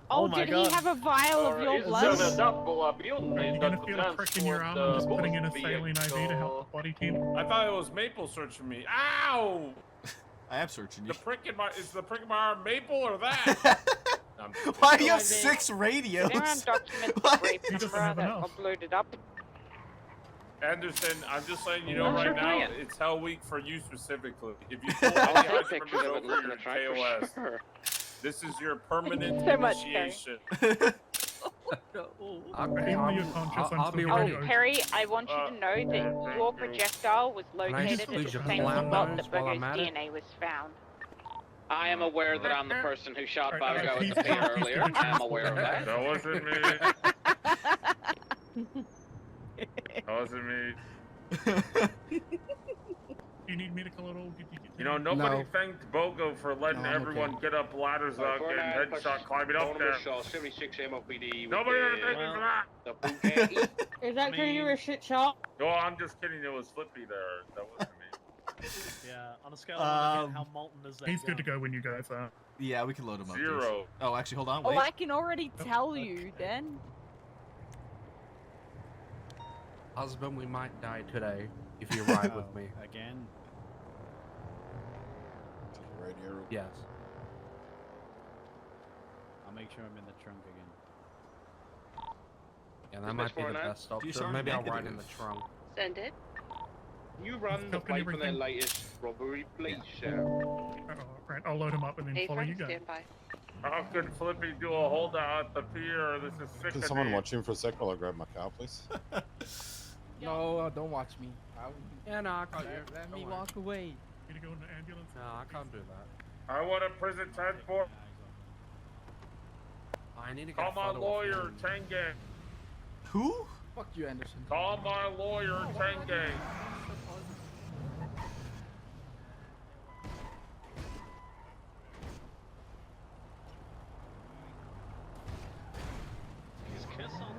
Oh, my did God. he have a vial of your blood? You're gonna feel a prick in your arm. I'm just putting in a saline IV to help the body team. I thought it was Maple searching me. Ow! I am searching you. The prick in my is the prick in my arm Maple or that? I'm just kidding. Why do you have 6 radios? There are documents What? of rape He doesn't camera have that enough. uploaded up. Anderson, I'm just letting you know I'm right sure now, doing it. it's Hell Week for you specifically. If you pull I'll any take ice pictures members of it over and look in your the trunk for KOS, sure. this is your permanent So much, Terry. initiation. Even though you're conscious, I'm I'll still be gonna ready. go. Oh, Perry, I want you to know that your projectile was I located just at the lose your same flam spot nose that while Bogo's I'm at it? DNA was found. I am aware that I'm the person who shot Alright, Bogo he's at the pier got- he's earlier. got a I am aware of that. That wasn't me. That wasn't me. You need medical at all? Did you get You know, nobody No. thanked Bogo for letting No, I'm everyone okay. get up ladders up and headshot climbing up there. 76 MOPD. Nobody ever thanked me for that. The Bugatti. Is that true you were a shit shot? No, I'm just kidding. It was Flippy there. That wasn't me. Yeah, on a scale of 1 to 10, how molten is that He's good to gun? go when you guys are. Yeah, we can load him up. 0. Jace. Oh, actually, hold on. Oh, Wait. I can already tell you, then. Husband, we might die today if you ride with me. Again? Radio. Yes. I'll make sure I'm in the trunk again. Yeah, that Is might this be the for now? best You option. sound Maybe I'll ride in the negative. trunk. Send it. You run the Helping plate for their everything. latest robbery, please, Right, I'll load him up and then Hey, follow you friend, guys. stand by. How could Flippy do a holdout at the pier? This is sick Can of someone me. watch him for a sec while I grab my car, please? No, don't watch me. Yeah, no, I can't do it. Let Don't me worry. walk away. Gonna go in the ambulance. No, I can't do that. I want a prison transport. I need to get Call a my photo of lawyer, him. Tenge. Who? Fuck you, Anderson. Call my lawyer, Tenge. Is Kiss on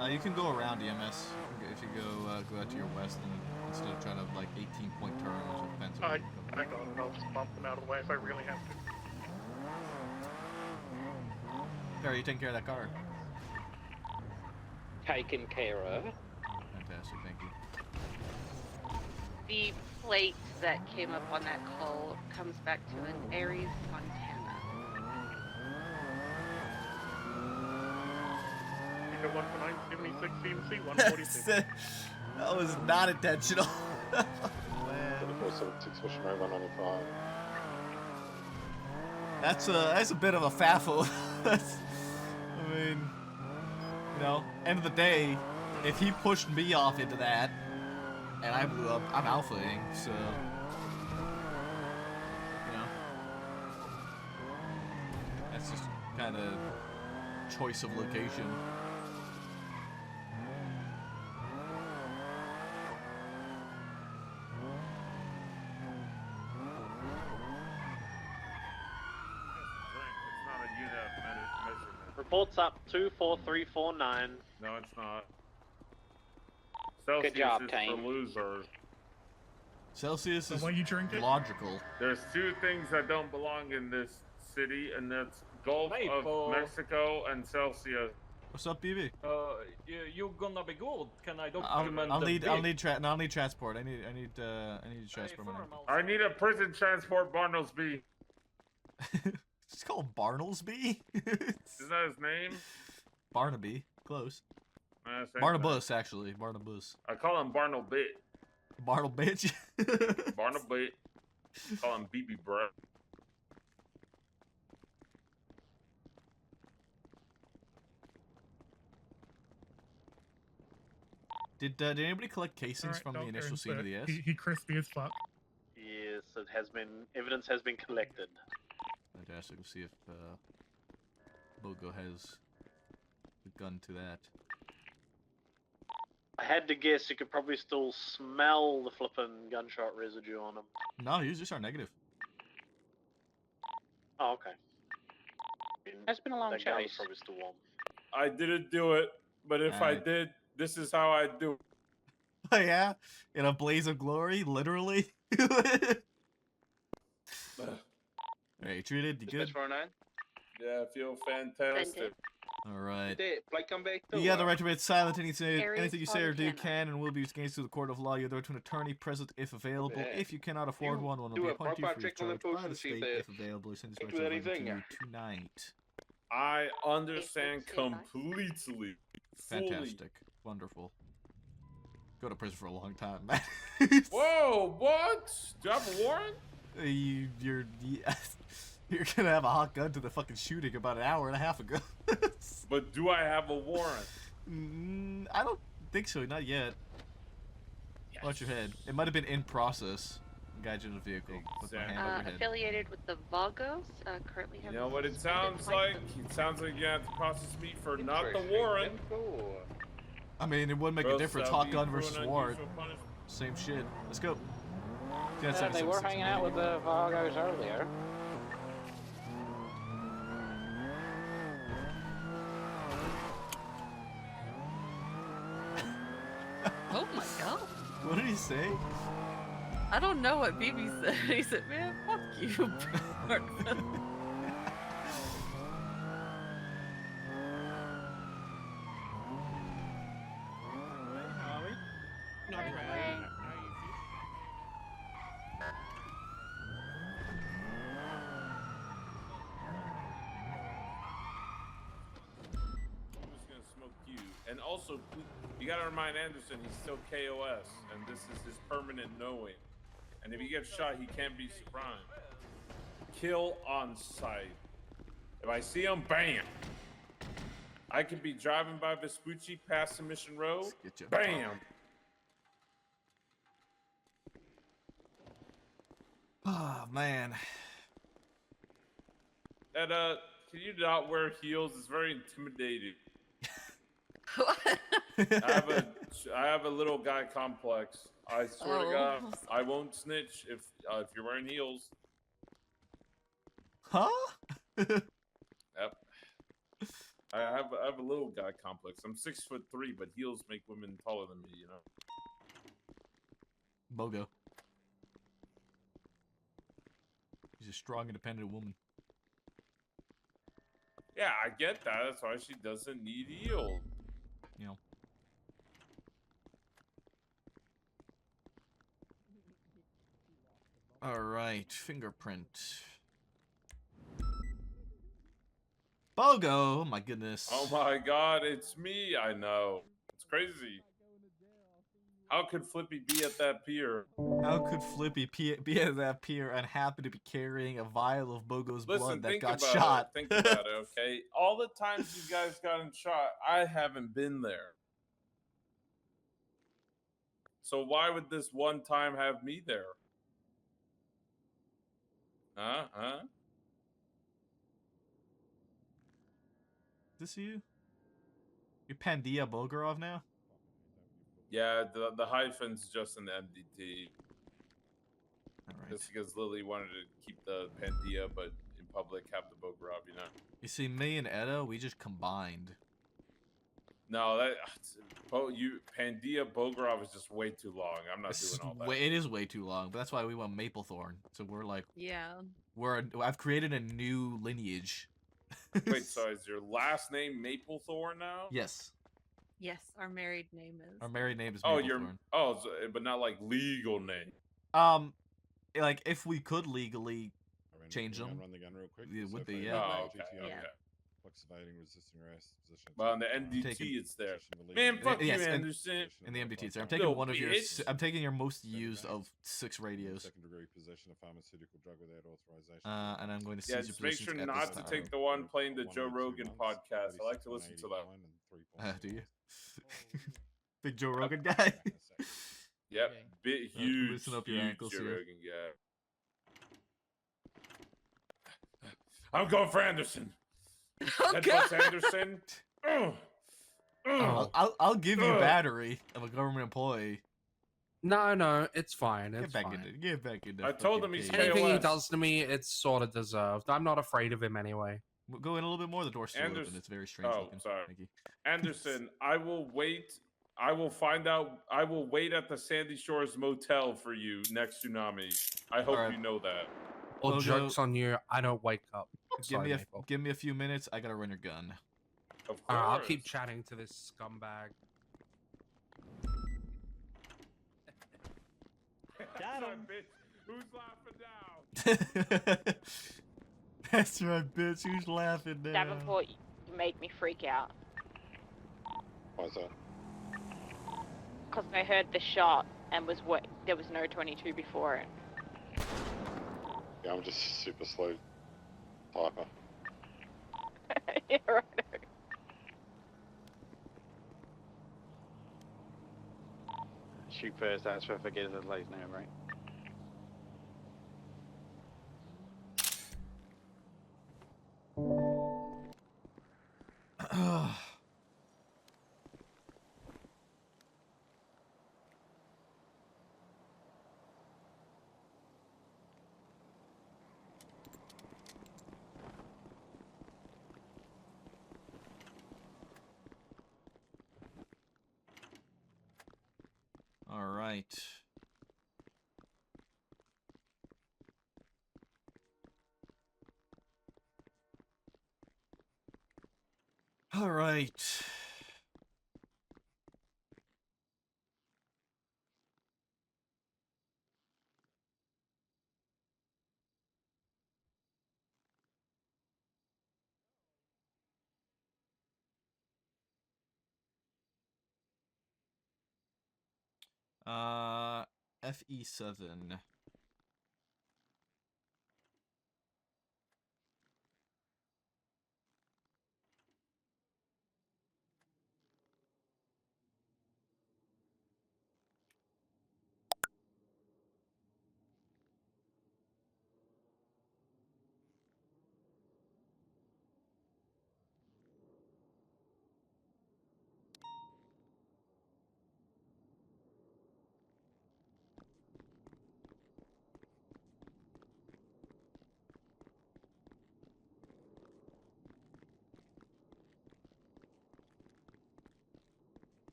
site? You can go around EMS if you go out to your west and instead of trying to like 18-point turn or fence. I got it. I'll just bump them out of the way if I really have to. Harry, you taking care of that car? Taken care of. Fantastic, thank you. The plate that came up on that call comes back to an Aries, Montana. You got 149, 76, CMC, 146. That was not intentional. 2476 Fishing Road 195. That's a bit of a faffle. I mean, you know, end of the day, if he pushed me off into that, and I blew up, I'm alphaing, so, you know, that's just kind of choice of location. It's not a unit of measurement. Reports up 24349. No, it's not. Celsius job, is team. for losers. Celsius So is why you drink it? logical. There's two things that don't belong in this city, and that's Gulf Maple. of Mexico and Celsius. What's up, BB? You're gonna be good. Can I I'll document need transport. I need transport. My name. I need a prison transport, Bartlesby. It's called Bartlesby. Isn't that his name? Barnaby. Close. Same Barnabas, actually. Barnabas. I call him Bartleby. Bartle bitch. Bartleby. Call him BB bro. Did anybody collect casings from the initial scene of the S? He crispy as fuck. Yes, it has been. Evidence has been collected. Fantastic. We'll see if Bogo has a gun to that. I had to guess you could probably still smell the flippin' gunshot residue on him. No, he was just our negative. Oh, okay. It's been a long that gun's chase. probably still warm. I didn't do it, but if I did, this is how I do it. Oh yeah, in a blaze of glory, literally. Hey, treated. You good? Yeah, I feel fantastic. All right. Blake, come back You got the right to remain silent. Anything Aries you say or do Montana. can and will be used against you in the court of law. You have the right to an attorney present if available. Yeah. If you cannot afford one will do be a appointed background for your check on the charge by post the and see if state they if available. Send this can't right do over to anything. you tonight. I understand completely. Fully. Fantastic. Wonderful. Go to prison for a long time, man. Whoa, what? Do you have a warrant? You're gonna have a hot gun to the fucking shooting about an hour and a half ago. But do I have a warrant? I don't think so, not yet. Yes. Watch your head. It might have been in process. Guide you to the vehicle with my hand over your head. Affiliated with the Vagos, currently have You know what it sounds like? It sounds like you have to process me for not the warrant. I mean, it wouldn't make a Gross, difference. that'll Hot be gun cruel versus and warrant. unusual punishment. Same shit. Let's go. They were hanging out with the Vagos earlier. Oh my god. What did he say? I don't know what BB said. He said, man, fuck you. Not bad. I'm just gonna smoke you. And also, you gotta remind Anderson he's still KOS, and this is his permanent knowing. And if he gets shot, he can't be surprised. Kill on sight. If I see him, bam! I could be driving by Vespucci past Submission Road. Bam! Oh, man. And, can you not wear heels? It's very intimidating. I have a little guy complex. I swear to God, I won't snitch if you're wearing heels. Huh? Yep. I have a little guy complex. I'm 6'3", but heels make women taller than me. You know. Bogo. She's a strong, independent woman. Yeah, I get that. That's why she doesn't need heels. You know. All right, fingerprint. Bogo, oh my goodness. Oh my God, it's me. I know. It's crazy. How could Flippy be at that pier? How could Flippy be at that pier and happen to be carrying a vial of Bogo's blood that think got about shot? It. Think about it, okay? All the times you guys gotten shot, I haven't been there. So why would this one time have me there? Huh? Is this you? You're Pandia Bulgarov now? Yeah, the hyphen's just an MDT. All right. Just because Lily wanted to keep the Pandia, but in public have the Bogrov, you know. You see, me and Edda, we just combined. No, Pandia Bogrov is just way too long. I'm not doing all that. It is way too long, but that's why we want Maplethorn. So we're like, Yeah. I've created a new lineage. Wait, so is your last name Maplethorn now? Yes. Yes, our married name is. Our married name is Maplethorn. Maplethorn. But not like legal name. Like if we could legally change them, run the gun real quick. it would be, So yeah. Oh, okay. GTR, Okay. Flex evading, resisting arrest, position. But on the MDT, it's there. Man, And- fuck yes, you, and- Anderson. In the MDT, it's there. I'm taking Little one of your. bitch. I'm taking your most used of 6 radios. Second degree possession of pharmaceutical drug without authorization. And I'm going to Yeah, seize just your make positions sure at not this to time. take the one playing the Joe Rogan podcast. I like to listen to that. Do you? Big Joe Rogan guy. Yep, bit huge. Loosen up your huge ankles Joe here. Rogan guy. I'm going for Anderson. Headbutts Anderson. I'll give you battery of a government employee. No, it's fine. Get It's back fine. get back into. I told him he's Anything he KOS. does to me, it's sort of deserved. I'm not afraid of him anyway. Go in a little bit more. The door's still open. It's very strange looking. Sorry. Thank you. Anderson, I will wait. I will find out. I will wait at the Sandy Shores Motel for you next tsunami. I hope you know that. Well, joke's on you. I don't wake up. Sorry, Give me a few minutes. I gotta run your gun. Of course. I'll keep chatting to this scumbag. Got him. Bitch. Who's laughing now? That's right, bitch. Who's laughing now? Davenport, you made me freak out. Why's that? Because I heard the shot and there was no 22 before it. Yeah, I'm just super slow typer. Yeah, right. Shoot first, that's for forgetting the last name, right? All right. All right. FE7.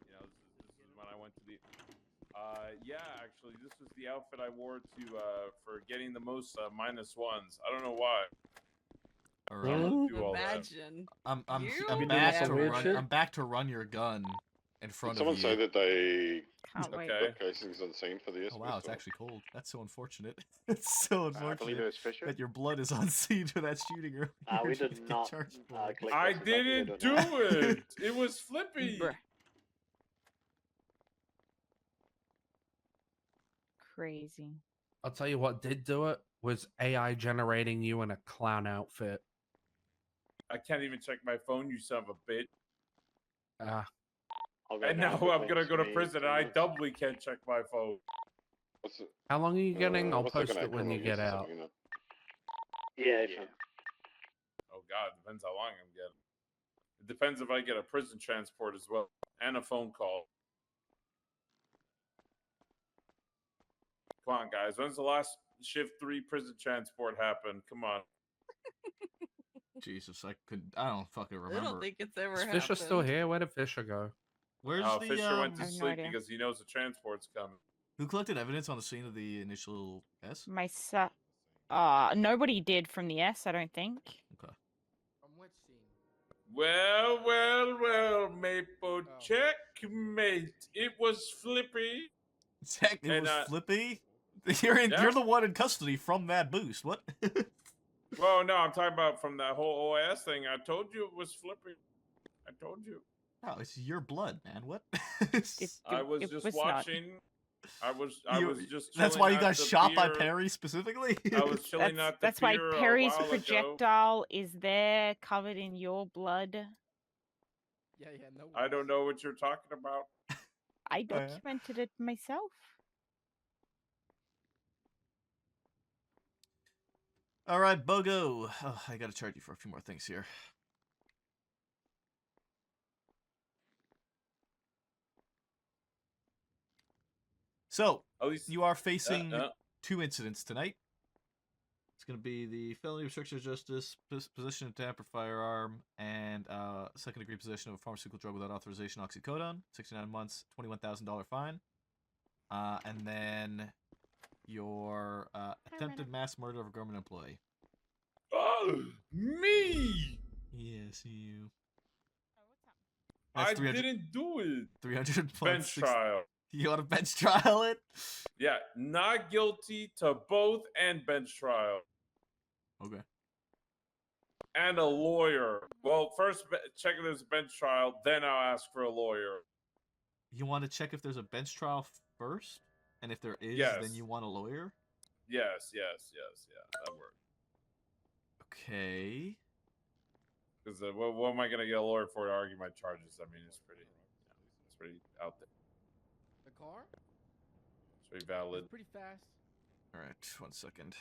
You know, this is when I went to the. Yeah, actually, this was the outfit I wore to for getting the most -1s. I don't know why. All I don't do all Imagine. I'm You? back Yeah. to Weird run. shit. I'm back to run your gun in front Did someone of you. say that they Can't wait. put casings on scene for the Oh wow, it's or- actually cold. That's so unfortunate. It's so I believe it unfortunate was Fisher. that your blood is on scene for that shooting earlier. We You did get not. charged for it. Click I this, in fact, we didn't don't do know. it. It was Flippy. Bruh. Crazy. I'll tell you what did do it was AI generating you in a clown outfit. I can't even check my phone, you son of a bitch. Ah, And now I'm gonna go to prison, and I doubly can't check my phone. how long are you getting? I'll what's that post gonna it when you criminal get justice, out. you know? Yeah. Oh God, depends how long I'm getting. It depends if I get a prison transport as well and a phone call. Come on, guys. When's the last Shift 3 prison transport happen. Come on. Jesus, I don't fucking remember. I don't think it's ever Is happened. Fisher still here? Where did Fisher go? Where's the Fisher went I to have no sleep idea. because he knows the transport's coming. Who collected evidence on the scene of the initial S? Nobody did from the S, I don't think. Okay. From which scene? Well, Maple, checkmate. It was Flippy. It was Flippy? You're the one in custody from that boost. What? Well, no, I'm talking about from that whole OS thing. I told you it was Flippy. I told you. No, it's your blood, man. What? I was just watching. I was just. That's why you chilling got at the shot by pier. Perry specifically? I was chilling at the That's why pier a Perry's while ago. projectile is there, covered in your blood. Yeah, no. I don't know what you're talking about. I documented it myself. All right, Bogo. Oh, I gotta charge you for a few more things here. So, you are facing 2 incidents tonight. It's going to be the felony obstruction of justice, possession of tamper firearm, and second-degree possession of a pharmaceutical drug without authorization, oxycodone, 69 months, $21,000 fine. And then your attempted mass murder of a government employee. Oh, me! Yes, you. I didn't do it. 300 bench trial. You want to bench trial it? Yeah, not guilty to both and bench trial. Okay. And a lawyer. Well, first check if there's a bench trial, then I'll ask for a lawyer. You want to check if there's a bench trial first? And if there is, then you want a lawyer? Yes, yeah, that works. Okay. Because what am I going to get a lawyer for to argue my charges? I mean, it's pretty out there. The car? It's pretty valid. It's pretty fast. All right, 1 second.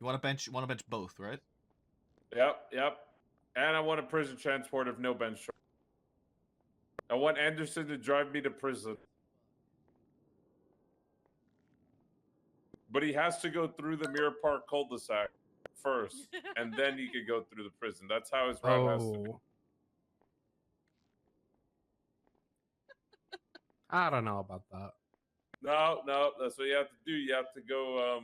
You want to bench both, right? Yep. And I want a prison transport of no bench trial. I want Anderson to drive me to prison. But he has to go through the Mirror Park cul-de-sac first, and then he could go through the prison. That's how his route has to be. I don't know about that. No, that's what you have to do. You have to go,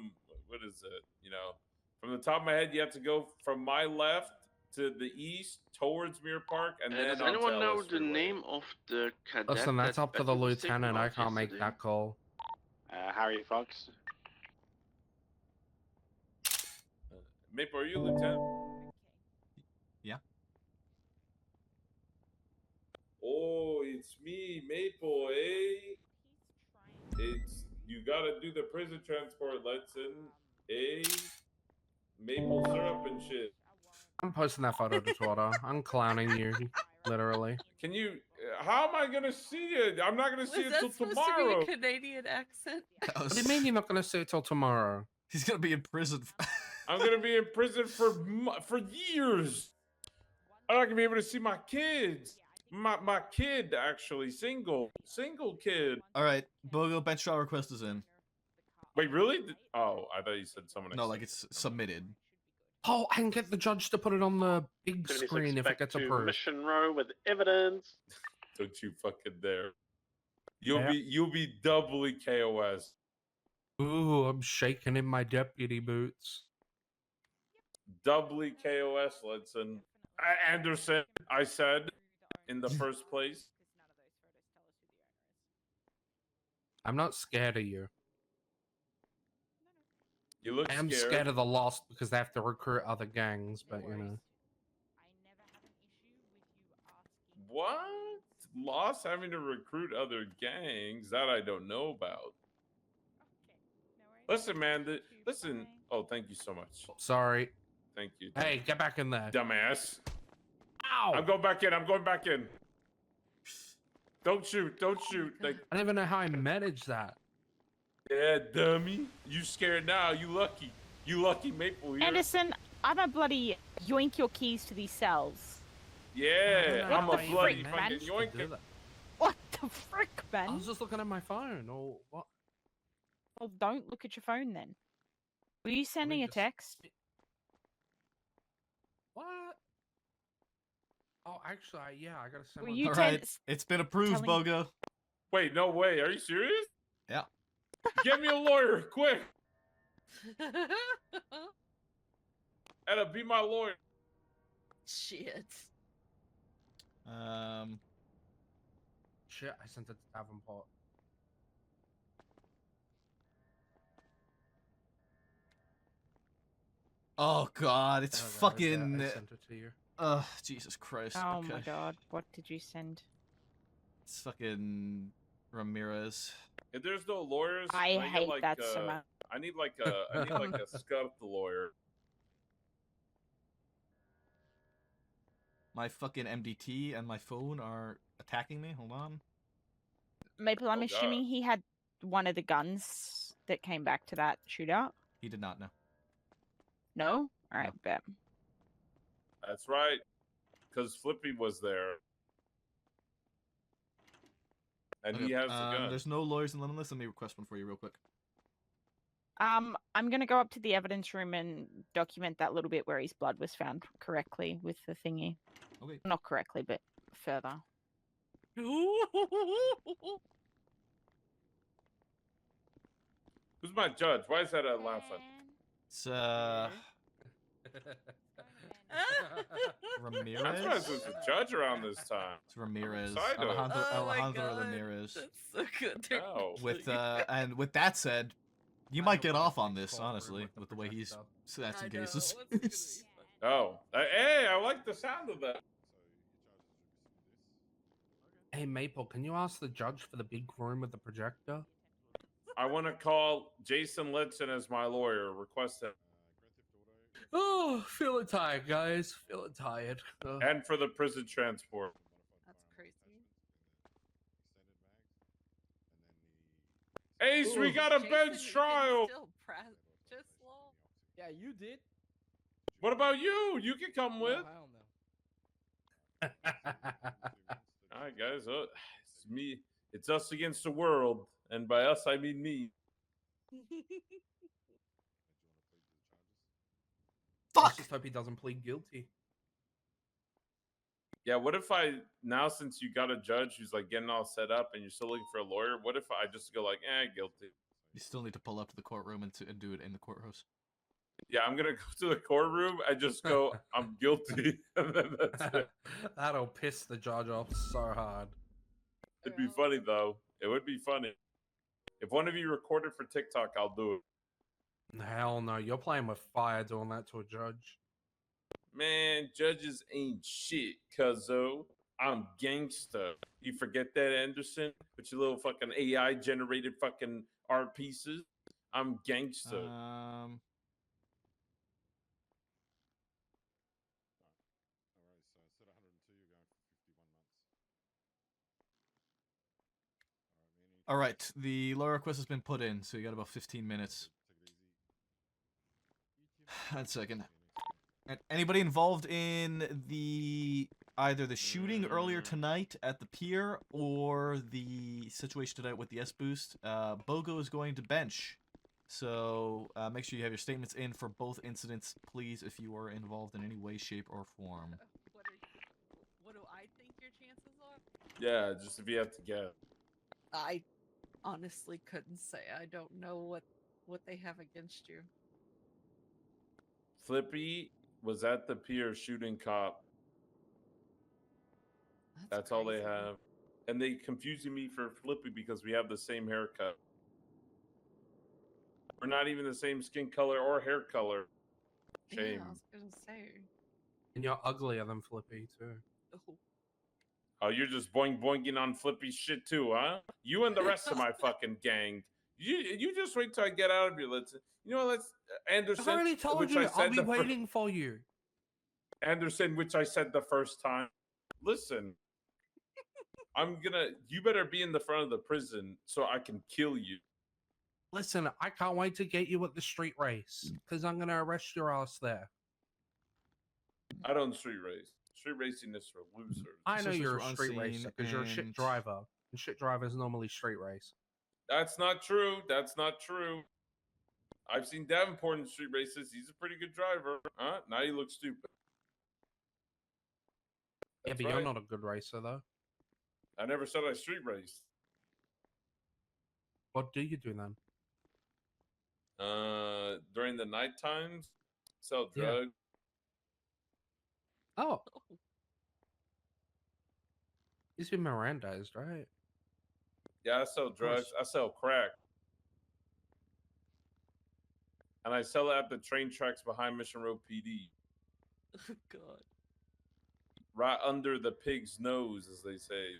what is it? You know, from the top of my head, you have to go from my left to the east towards Mirror Park, and then does anyone know the name of the cadet? Listen, that's up to the Beckett's taken lieutenant. I off can't make yesterday? that call. Harry Fox. Maple, are you lieutenant? Yeah. Oh, it's me, Maple, eh? It's you gotta do the prison transport, Letson, eh? Maple syrup and shit. I'm posting that photo to Twitter. I'm clowning you, literally. Can you? How am I gonna see it? I'm not gonna see it till supposed tomorrow. to be a Canadian accent? What do you mean you're not going to see it till tomorrow? He's going to be in prison. I'm gonna be in prison for years. I'm not gonna be able to see my kids. My kid actually single kid. All right, Bogo, bench trial request is in. Wait, really? Oh, I thought you said someone. No, like it's submitted. Oh, I can get the judge to put it on the big Police screen if it expect gets to approved. Mission Row with evidence. Don't you fucking dare. You'll be doubly KOS. Ooh, I'm shaking in my deputy boots. Doubly KOS, Ledson. Anderson, I said in the first place. I'm not scared of you. You look I am scared of the Lost because they have to recruit other gangs, but you know. What? Lost having to recruit other gangs? That I don't know about. Listen, man. Listen. Oh, thank you so much. Sorry. Thank you. Hey, get back in there. Dumbass. Ow! I'm going back in. Don't shoot. Like, I don't even know how I managed that. yeah, dummy. You scared now. You lucky Maple here. Anderson, I'm a bloody yoink your keys to these cells. Yeah, I'm a What the bloody frick, fucking man? yoink. What the frick, man? I was just looking at my phone, or what? Well, don't look at your phone then. Were you sending a just- text? What? Oh, actually, yeah, I gotta send Were one. you All right, it's been approved, telling- Bogo. Wait, no way. Are you serious? Yeah. Get me a lawyer, quick. Etta, be my lawyer. Shit. Shit, I sent it to Davenport. Oh God, it's There we go, fucking. I sent it to you. Jesus Christ. Oh okay. my God, what did you send? It's fucking Ramirez. If there's no lawyers, I can hate get, like, that so much. I need like a scuffed lawyer. My fucking MDT and my phone are attacking me. Hold on. Maple, I'm Oh, assuming God. he had one of the guns that came back to that shootout. He did not know. No? All right, bet. That's right, because Flippy was there, and he has the gun. There's no lawyers in Limitless. Let me request one for you real quick. I'm gonna go up to the evidence room and document that little bit where his blood was found correctly with the thingy. Okay. Not correctly, but further. Who's my judge? Why is that a laughing? It's Ramirez. I'm surprised there's a judge around this time. It's Ramirez. excited. Alejandro, Oh my Alejandro God, Ramirez. That's so good. They're Oh. With and with that said, you might get off on this, honestly, with the way he's snatching cases. Oh, hey, I like the sound of that. Hey, Maple, can you ask the judge for the big room with the projector? I want to call Jason Litson as my lawyer. Request him. Oh, feeling tired, guys. Feeling tired. And for the prison transport. That's crazy. Ace, we got a bench trial. Still just low. Yeah, you did. What about you? You can come with. Hell no. All right, guys. It's me. It's us against the world, and by us I mean me. Fuck! I just hope he doesn't plead guilty. Yeah. What if now since you got a judge who's like getting all set up, and you're still looking for a lawyer? What if I just go like, guilty? You still need to pull up to the courtroom and do it in the courthouse. Yeah, I'm gonna go to the courtroom and just go, I'm guilty, and then that's it. That'll piss the judge off so hard. It'd be funny though. It would be funny. If one of you recorded for TikTok, I'll do it. Hell no, you're playing with fire doing that to a judge. Man, judges ain't shit, cuzzo. I'm gangsta. You forget that, Anderson? With your little fucking AI generated fucking art pieces? I'm gangsta. All right, the lawyer request has been put in, so you got about 15 minutes. 1 second. Anybody involved in either the shooting earlier tonight at the pier or the situation tonight with the S-Boost? Bogo is going to bench. So make sure you have your statements in for both incidents, please, if you are involved in any way, shape, or form. What do I think your chances are? Yeah, just if you have to guess. I honestly couldn't say. I don't know what they have against you. Flippy was at the pier shooting cop. That's all they have. And they confusing me for Flippy because we have the same haircut. We're not even the same skin color or hair color. Shame. Yeah, I was gonna say. And you're uglier than Flippy, too. Oh, you're just boing boinging on Flippy shit too, huh? You and the rest of my fucking gang. You just wait till I get out of here. Let's Anderson. I already told which you, I said I'll be waiting for you. Anderson, which I said the first time. Listen, you better be in the front of the prison so I can kill you. Listen, I can't wait to get you at the street race, because I'm going to arrest your ass there. I don't street race. Street racing is for losers. I know you're a street racer, because you're a shit driver. And shit drivers normally street race. That's not true. That's not true. I've seen Davenport in street races. He's a pretty good driver. Huh? Now you look stupid. Yeah, That's but right. you're not a good racer, though. I never said I street raced. What do you do then? During the night times, sell Yeah. drugs. Oh. He's been Mirandized, right? Yeah, I sell drugs. I sell crack. And I sell it at the train tracks behind Mission Road PD. Oh, God. Right under the pig's nose, as they say.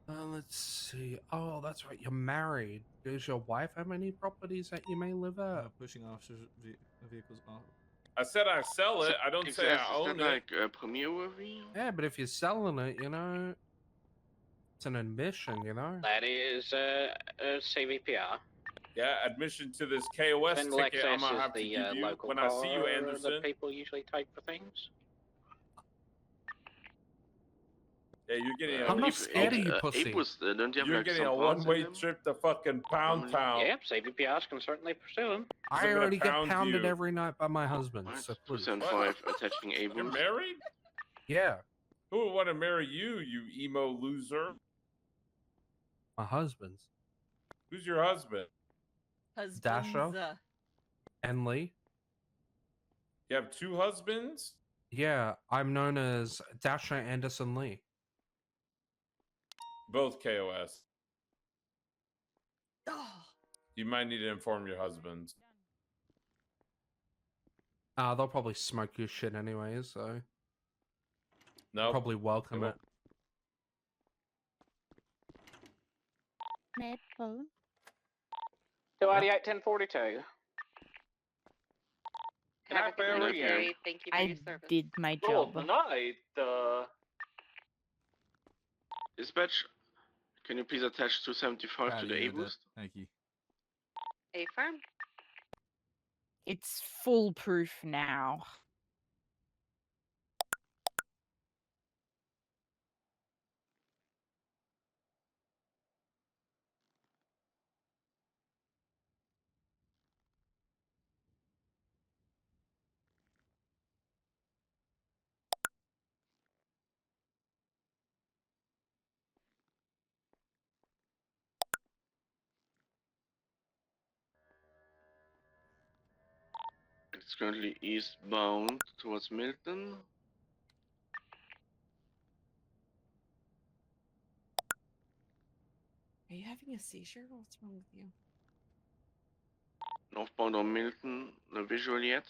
Let's see. Oh, that's right. You're married. Does your wife have any properties that you may live at? Pushing officers' vehicles off. I said I sell it. I don't say I own it. like a premiere worthy? Yeah, but if you're selling it, you know, it's an admission, you know. That is a CVPR. Yeah, admission to this KOS Then ticket I'm Lexus gonna is have to the give you local when I see you, car Anderson. that people usually take for things. Yeah, you're getting a... I'm not scared of you, pussy. Don't you have You're like getting some a parts in one-way them? trip to fucking Pound Town. Yeah, CVPRs can certainly pursue them. I already get pounded every night by my husband. So please. 275 attaching a You're married? Yeah, Who would want to marry you, you emo loser? my husband's. Who's your husband? Dasha and Lee. You have two husbands? Yeah, I'm known as Dasha Anderson Lee. Both KOS. You might need to inform your husbands. They'll probably smoke your shit anyways, so No. probably welcome it. Maple. 288 1042. Can I Have a good bury you? day. Thank you for your I service. did my Oh, job. tonight. Dispatch, can you please attach 275 to the A-boost? Thank you. A firm. It's foolproof now. It's currently eastbound towards Milton. Are you having a seizure? What's wrong with you? Northbound on Milton, no visual yet.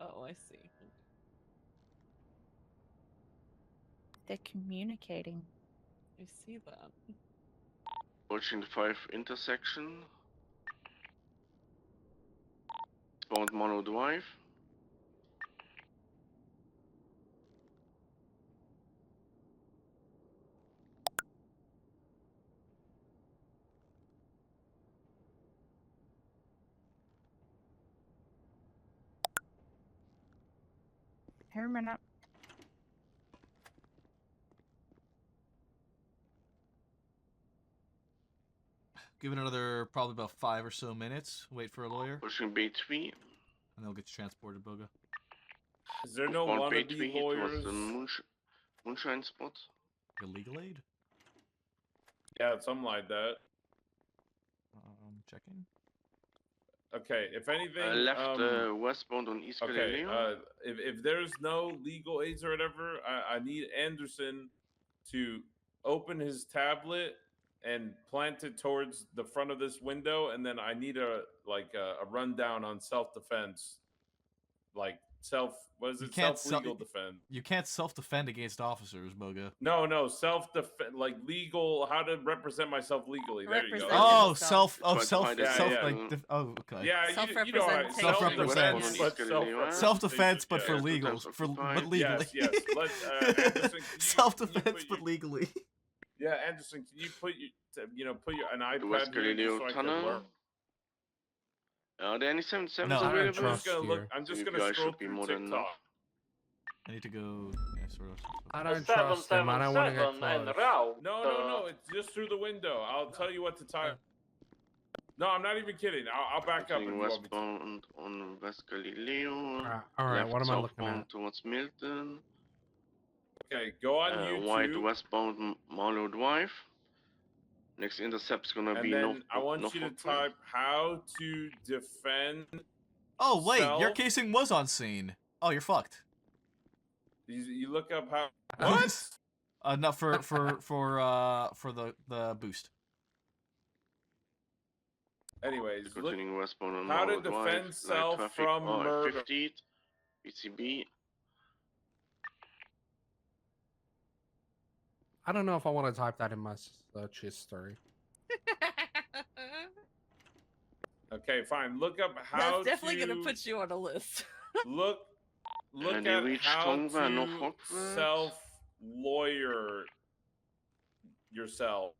Oh, I see. They're communicating. I see that. Approaching the 5 intersection. Bound Mono Drive. Here a minute. Give it another probably about 5 or so minutes. Wait for a lawyer. Pushing B3. And they'll get you transported, Boga. Is there no Bound wannabe B3 towards lawyers? the moonshine spot. Your legal aid? Yeah, something like that. Checking. Okay, if anything, Left westbound on East okay, Galileo. if there's no legal aids or whatever, I need Anderson to open his tablet and plant it towards the front of this window, and then I need a rundown on self-defense, like what is it? Self-legal defense. You can't self-defend against officers, Boga. No, self-defense, like legal, how to represent myself legally. There you go. Oh, okay. Yeah, you know, self-defense, self-defense, but for legal, but legally. Yes. Let Anderson, self-defense, but legally. Yeah, Anderson, can you put your an iPad West here just Galileo so I can Tunnel. learn? Are there any 77s No. available? I'm just You gonna guys scroll should be through more than enough. TikTok. I need to go. Yeah, sort of. I don't trust him. I don't want to get close. No, it's just through the window. I'll tell you what to type. No, I'm not even kidding. I'll back up if you want me to. Westbound on West Galileo. Alright, left what am I looking southbound at? towards Milton. Okay, go on YouTube. Wide westbound Marlow Drive. Next intercept's gonna And be then I want you to Norfolk. type how to defend. Oh wait, your self. casing was on scene. Oh, you're fucked. You look up how. What? Not for the boost. Anyways, look Continuing westbound on how to Marlow Drive. defend Light self traffic, from murder. 50, BCB. I don't know if I want to type that in my search history. Okay, fine. Look up how That's definitely to gonna put you on a list. look And you at reach how Tonga, to Norfolk. self-lawyer yourself.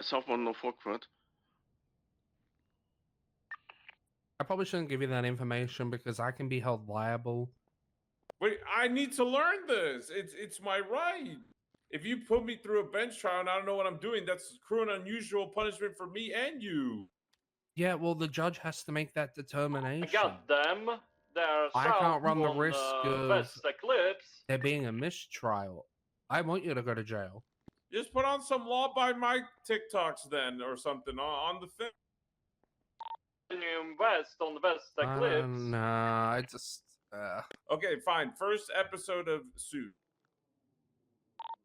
Southbound Norfolk Road. I probably shouldn't give you that information because I can be held liable. Wait, I need to learn this. It's my right. If you put me through a bench trial and I don't know what I'm doing, that's cruel and unusual punishment for me and you. Yeah, well, the judge has to make that determination. Got them. They're I can't run the on, risk of West Eclipse. there being a mistrial. I want you to go to jail. Just put on some law by my TikToks then, or something on the thing. West on the West Eclipse. Nah, I just. Okay, fine. First episode of Suit.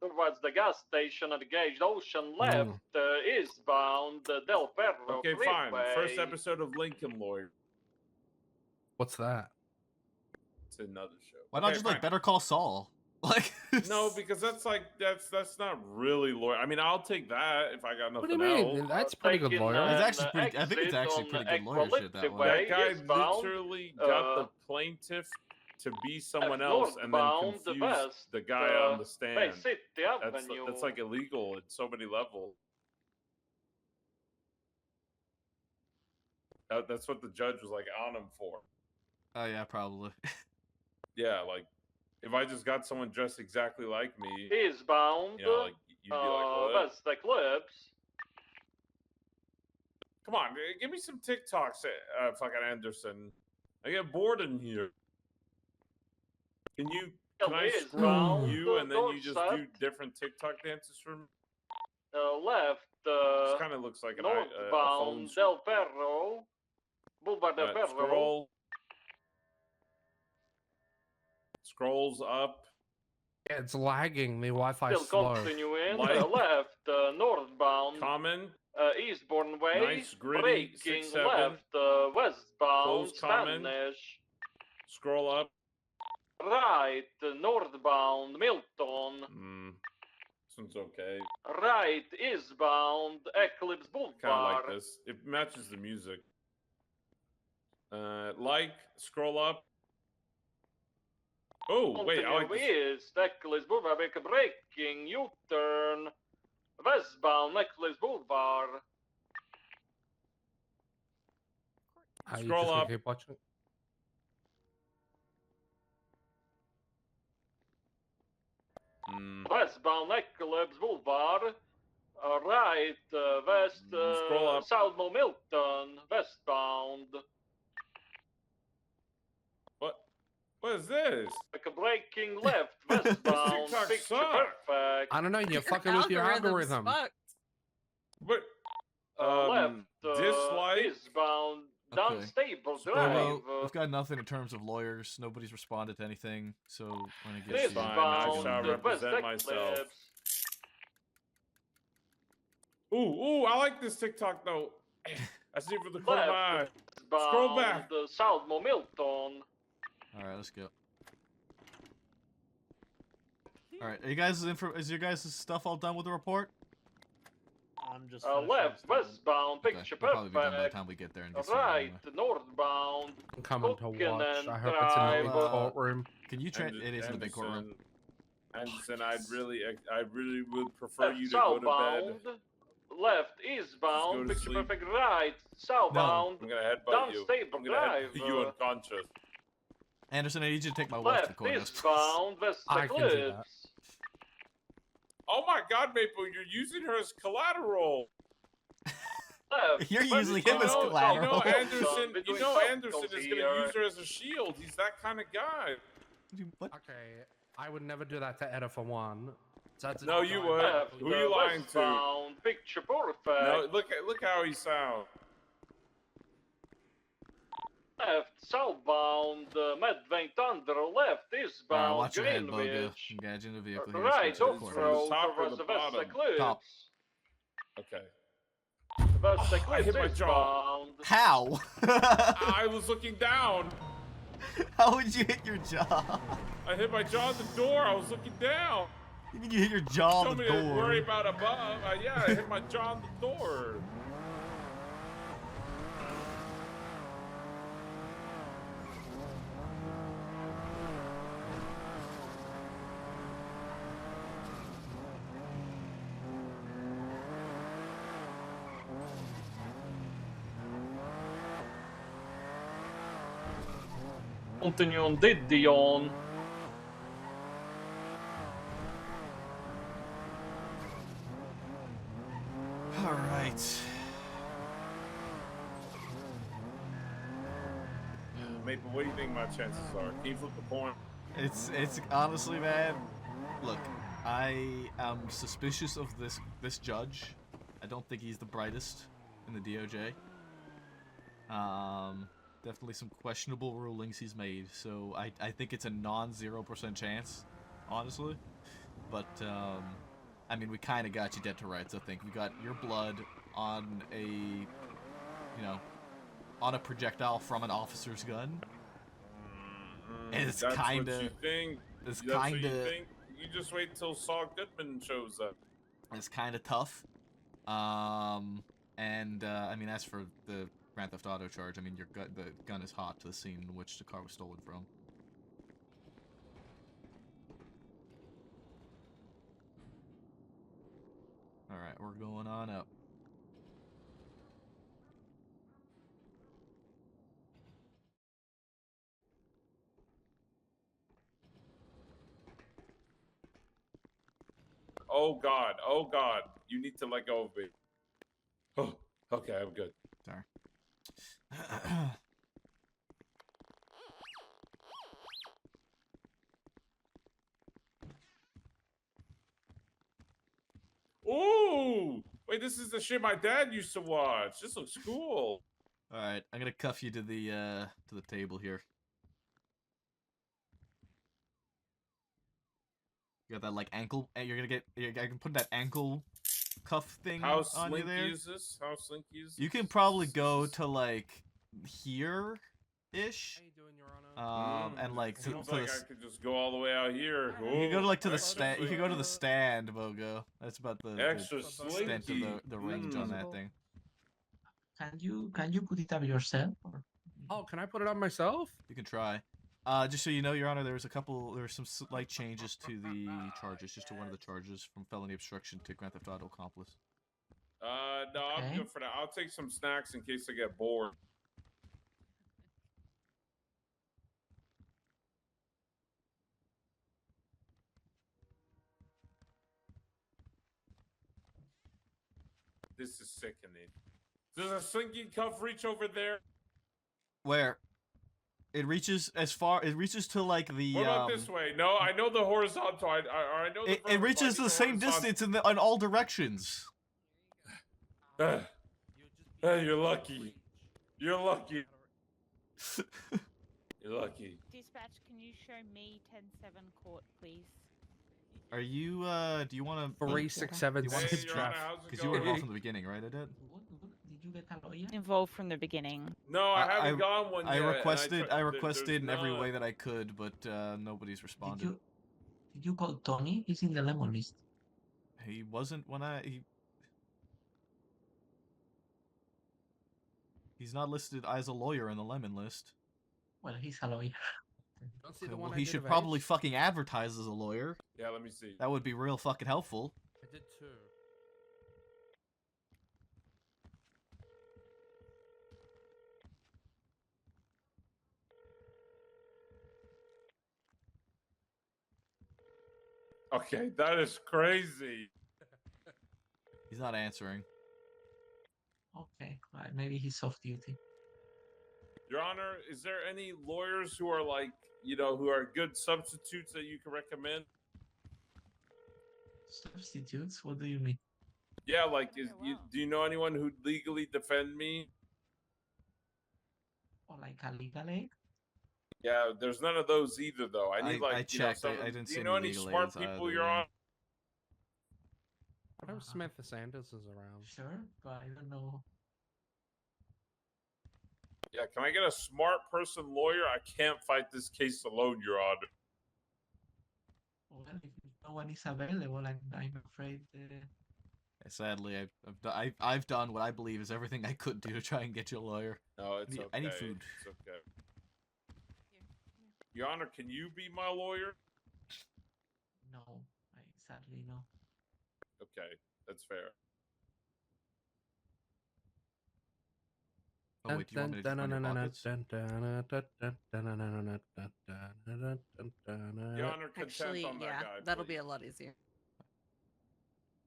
Towards the gas station at the Gaged Ocean left, eastbound Del Perro Okay, Freeway. fine. First episode of Lincoln Lawyer. What's that? It's another show. Why not Okay, just fine. like Better Call Saul? Like No, because that's not really lawyer. I mean, I'll take that if I got What do nothing you else. mean? That's pretty good lawyer. It's actually pretty. I think it's actually pretty good lawyer shit. That one. That guy literally got the plaintiff to be someone else and then confused the guy on the stand. That's like illegal at so many levels. That's what the judge was like on him for. Oh yeah, probably. Yeah, like if I just got someone dressed exactly like me, Eastbound, you know, like you'd be like, what? West Eclipse. Come on, give me some TikToks, fucking Anderson. I get bored in here. Can I scroll you and then you just do different TikTok dances for me? Left, this kind of looks like a phone northbound Del Perro, Boulevard Del Perro. Scrolls up. Yeah, it's lagging. The Wi-Fi Still slow. continuing. Like. Left, northbound. Common. Eastbourne Way. Nice, gritty, Braking 6-7. Left, westbound. Close common. Spanish. Scroll up. Right, northbound Milton. This one's okay. Right, eastbound Eclipse Boulevard. Kind of like this. It matches the music. Scroll up. Oh, wait, I like this. East, Eclipse Boulevard, make a braking, U-turn. Westbound Eclipse Boulevard. Scroll up. Keep watching. Westbound Eclipse Boulevard. Right, west, Scroll up. Southbound Milton, westbound. What is this? Like a braking left, westbound, TikTok picture sucks. perfect. I don't know. You're fucking with your algorithm. But left, dislike. eastbound, Okay. unstable Well, drive. we've got nothing in terms of lawyers. Nobody's responded to anything. So when it gets Fine, I shall represent myself. Ooh, I like this TikTok though. I see it for the corner of my eye. Scroll back. The Southbound Milton. All right, let's go. All right, are you guys is your guys' stuff all done with the report? I'm just left, westbound, picture We'll probably perfect. be done by the time we get there. And get Right, northbound. I'm coming to Buchanan watch. I hope it's in the big Drive. courtroom. Can you it is in the big courtroom. Anderson, I really would prefer you to go to bed. Southbound. left eastbound, to picture sleep. perfect right, southbound, I'm gonna headbutt down you. Stable I'm gonna Drive. headbutt you unconscious. Anderson, I need you to take my wife to the Left courthouse. eastbound, west I can do that. Eclipse. Oh my God, Maple, you're using her as collateral. Left, You're west using him as bound, collateral. Anderson between is circles gonna here. use her as a shield. He's that kind of guy. What? Okay, I would never do that to Edda for one. So that's a No, you would. Left, Who are you lying to? westbound, picture perfect. No, look how he sounds. Left, southbound, Medvane Thunder, left, eastbound, Watch your head, Bogo. Greenwich. Engage in the vehicle here. Right, so off it's road top or towards the the west bottom? Eclipse. Top. Okay. West I Eclipse hit my jaw. eastbound. How? I was looking down. How would you hit your jaw? I hit my jaw on the door. I was looking down. You mean you hit your jaw on Told the me to door? worry about above. Yeah, I hit my jaw on the door. Continue on Didion. All right. Maple, what do you think my chances are? Can you flip the coin? It's honestly, man. Look, I am suspicious of this judge. I don't think he's the brightest in the DOJ. Definitely some questionable rulings he's made. So I think it's a non-0% chance, honestly. But I mean, we kind of got you dead to rights. I think we got your blood on a, on a projectile from an officer's gun. And it's That's kind what you of. think. It's That's what kind you of. think. You just wait till Saul Goodman shows up. It's kind of tough. And I mean, as for the Grand Theft Auto charge, I mean, the gun is hot to the scene in which the car was stolen from. All right, we're going on up. Oh God, you need to let go of me. Oh, okay, I'm good. Sorry. Ooh! Wait, this is the shit my dad used to watch. This looks cool. All right, I'm gonna cuff you to the table here. You got that like ankle? You're gonna get. I can put that ankle cuff thing How on you there. slinky is this? How slinky is this? You can probably go to like here-ish. And like to Seems the like I could just go all the way out here. you can go to like to the stand. You can go to the stand, Bogo. That's about the Extra extent slinky. of the range on that thing. Can you put it up yourself? Or? Oh, can I put it on myself? You can try. Just so you know, Your Honor, there were some slight changes to the charges, just to one of the charges from felony obstruction to Grand Theft Auto accomplice. No, I'm good for that. I'll take some snacks in case I get bored. This is sickening. Does a slinky cuff reach over there? Where? It reaches as far. It reaches to like the. What about this way? No, I know the horizontal. I know the. It reaches the same distance in all directions. You're lucky. You're lucky. You're lucky. Dispatch, can you show me 10-7 court, please? Are you? Do you want to? 367 You want to Hey, Your Honor, how's it because you were going? involved from the beginning, right? I did. Did you get a lawyer? Involved from the beginning. No, I haven't gone one I yet. requested. I there's requested in every none. way that I could, but nobody's responded. Did you call Tony? He's in the lemon list. He wasn't when He's not listed as a lawyer in the lemon list. Well, he's a lawyer. Don't see the Okay, one well, I he did should of probably age? fucking advertise as a lawyer. Yeah, let me see. That would be real fucking helpful. I did too. Okay, that is crazy. He's not answering. Okay, right. Maybe he's off duty. Your Honor, is there any lawyers who are like, who are good substitutes that you can recommend? Substitutes? What do you mean? Yeah, like, do you know anyone who'd legally defend me? Or like a legal aid? Yeah, there's none of those either, though. I need, like, I checked. some. I didn't Do see you know any any legal smart aids people, either, Your yeah. Honor? What if Samantha Sanders is around? Sure, but I don't know. Yeah, can I get a smart person lawyer? I can't fight this case alone, Your Honor. Well, if no one is available, I'm afraid. Sadly, I've done what I believe is everything I could do to try and get you a lawyer. No, it's okay. I need food. It's okay. Your Honor, can you be my lawyer? No, I sadly no. Okay, that's fair. Oh wait, do you want me to just run your pockets? Your Honor, contempt Actually, on that yeah, guy, that'll please. be a lot easier.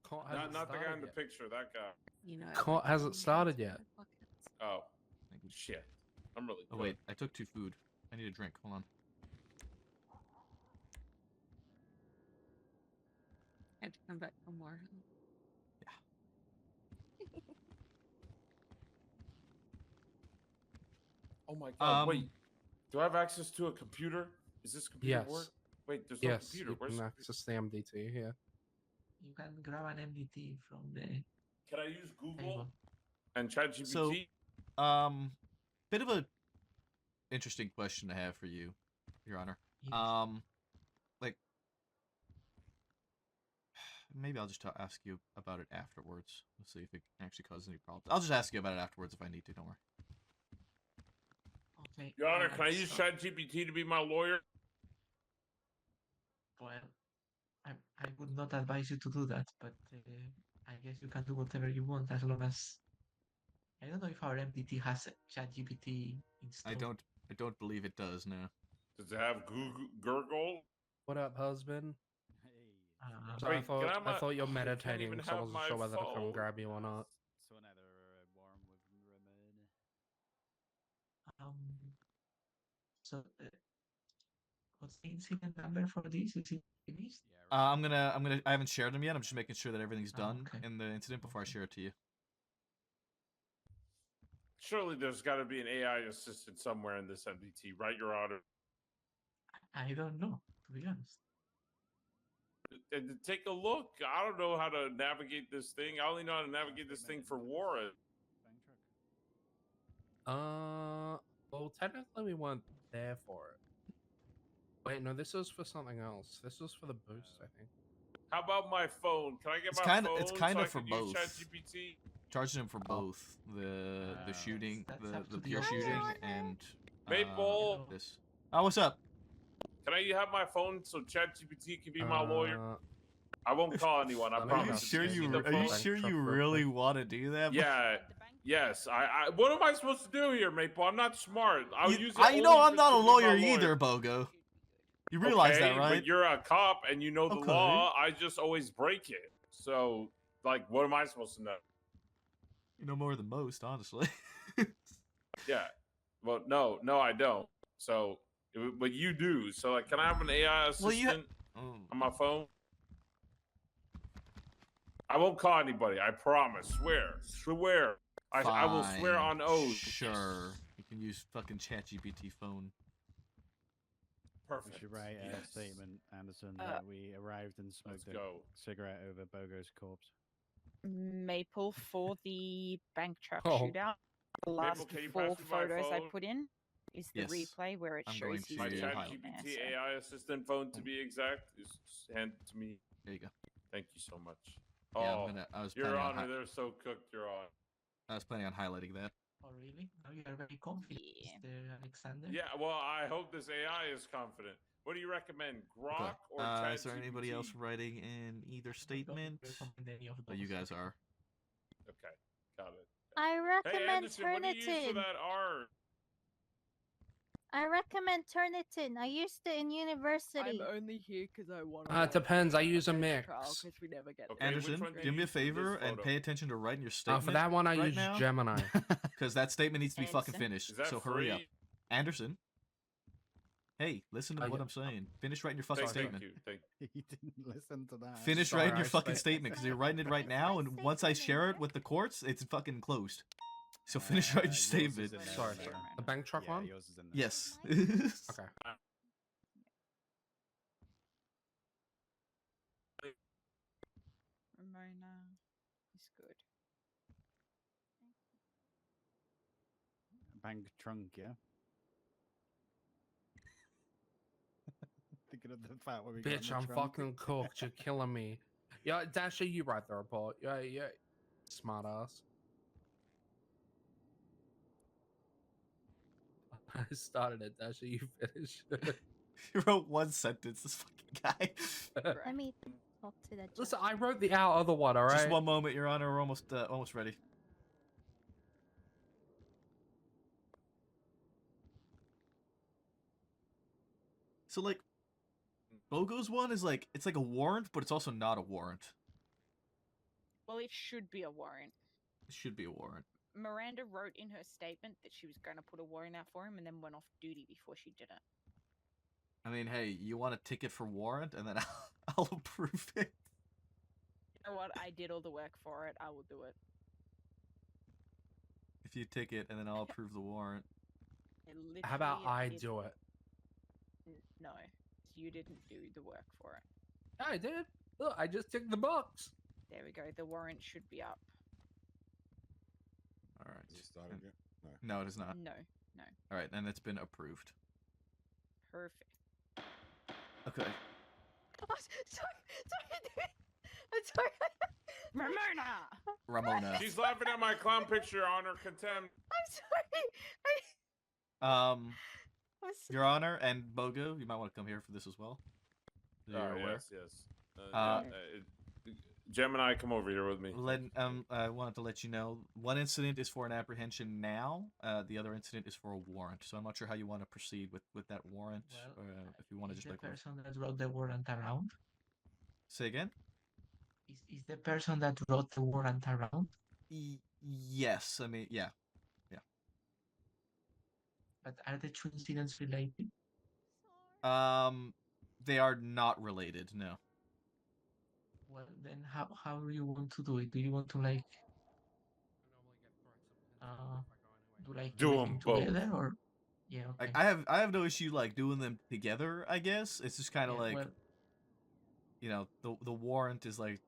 Court hasn't Not the guy in started the yet. picture, that guy. You know, Court hasn't started yet. Oh, shit. I'm really good. Oh wait, I took 2 food. I need a drink. Hold on. I had to come back for more. Oh my god, wait. Do I have access to a computer? Is this computer Yes. work? Wait, there's no Yes, computer. you Where's can access the MDT here. You can grab an MDT from the. Can I use Google table. and ChatGPT? So, bit of a interesting question to have for you, Your Honor. Yes. Like, maybe I'll just ask you about it afterwards. Let's see if it actually causes any problems. I'll just ask you about it afterwards if I need to. Don't worry. Okay. Your Honor, can I use ChatGPT to be my lawyer? Well, I would not advise you to do that, but I guess you can do whatever you want as long as. I don't know if our MDT has ChatGPT installed. I don't believe it does. No. Does it have Google Gurgle? What up, husband? So Wait, I thought can I have my- you're I can't meditating, even so I have wasn't my sure whether to come phone. grab you or not. So, what's the incident number for this? Is it finished? I haven't shared them yet. I'm just making sure that everything's done in the incident before I share it to you. Surely there's got to be an AI assistant somewhere in this MDT, right, Your Honor? I don't know, to be honest. Take a look. I don't know how to navigate this thing. I only know how to navigate this thing for Warren. Well, technically we weren't there for it. Wait, no, this was for something else. This was for the boost, I think. How about my phone? Can I get It's my kinda- phone? it's kinda so I for can use both. ChatGPT? Charging him for both the shooting, That's the up to the pure officers. shooting, and Maple. this. Oh, what's up? Can I have my phone so ChatGPT can be my lawyer? I won't call anyone. I Are promise. you sure Just you? need the Are you phone. sure you really want to do that? Yeah. Yes. I. What am I supposed to do here, Maple? I'm not smart. I'll use it. You know, only I'm not a to be my lawyer either, Bogo. You realize that, Okay, right? But you're a cop and you know the Okay. law. I just always break it. So, like, what am I supposed to know? You know more than most, honestly. Yeah. Well, no, I don't. So, but you do. So, like, can I have an AI assistant on my phone? I won't call anybody. I promise. Swear. I will swear Fine. on oath. Sure. You can use fucking ChatGPT phone. Perfect. We should write a Yes. statement, Anderson, that we arrived and smoked a cigarette over Bogo's corpse. Maple, for the bank truck Oh. shootout, the last Maple, can you 4 pass me my photos I phone? put in is the Yes. replay where it I'm going shows he's My to doing highlight. it there, ChatGPT so- AI assistant phone, to be exact, is handed to me. There you go. Thank you so much. Yeah, Oh, I was Your planning on Honor, they're so cooked, Your Honor. I was planning on highlighting that. Oh, really? Now you are very confident, Mr. Alexander. Yeah, well, I hope this AI is confident. What do you recommend, Grok or ChatGPT? Is there anybody else writing in either statement? recommend any of Oh, you those. guys are. Okay, got it. I Hey, recommend Anderson, what do you use for Turnitin. that R? I recommend Turnitin. I used it in university. I'm only here because I want It depends. I use a mix. Because we never get Okay, Anderson, which one do do me you a use for this favor and photo? pay attention to writing your statement. For that one, I right use now, Gemini. because that statement needs to be fucking Anderson? finished. Is that So hurry up, free? Anderson. Hey, listen to what I'm saying. Finish writing your fucking statement. Thank you. He didn't listen to that. Finish Sorry, writing your I fucking spaced- statement because you're writing it right now, and once I share it with the courts, it's fucking closed. So finish writing your yours is statement. in there Sorry, somewhere. the bank truck Yeah, one? yours is in there. Yes. Okay. Ramona is good. Bank trunk, yeah. Thinking of the fact where we got in Bitch, the I'm trunk. fucking cooked. You're killing me. Yeah, Dasher, you write the report. Yeah, smart ass. I started it, Dasher. You finish. You wrote one sentence. This fucking guy. Let me talk to that. Listen, I wrote the other one. All right. Just one moment, Your Honor. We're almost ready. So like, Bogo's one is like it's like a warrant, but it's also not a warrant. Well, it should be a warrant. It should be a warrant. Miranda wrote in her statement that she was going to put a warrant out for him and then went off duty before she did it. I mean, hey, you want a ticket for warrant, and then I'll approve it. You know what? I did all the work for it. I will do it. If you ticket, and then I'll approve the warrant. How about Literally, I is- do it? No, you didn't do the work for it. I did. Look, I just ticked the box. There we go. The warrant should be up. All right. Has it started yet? No, it is not. No. All right, and it's been approved. Perfect. Okay. Oh, sorry. I'm sorry. Ramona. She's laughing at my clown picture on her contempt. I'm sorry. Your Honor, and Bogo, you might want to come here for this as well. So you're aware. Yes. Gemini, come over here with me. I wanted to let you know, one incident is for an apprehension now. The other incident is for a warrant. So I'm not sure how you want to proceed with that warrant. Well, if you want to is just the like person that wrote the warrant around? say again. Is the person that wrote the warrant around? Yes, I mean yeah. But are the two incidents related? They are not related. No. Well, then how do you want to do it? Do you want to like Do everything 'em both. together, or yeah? Okay. Like I have no issue like doing them together. I guess it's just kind of Yeah, like, well, you know, the warrant is like,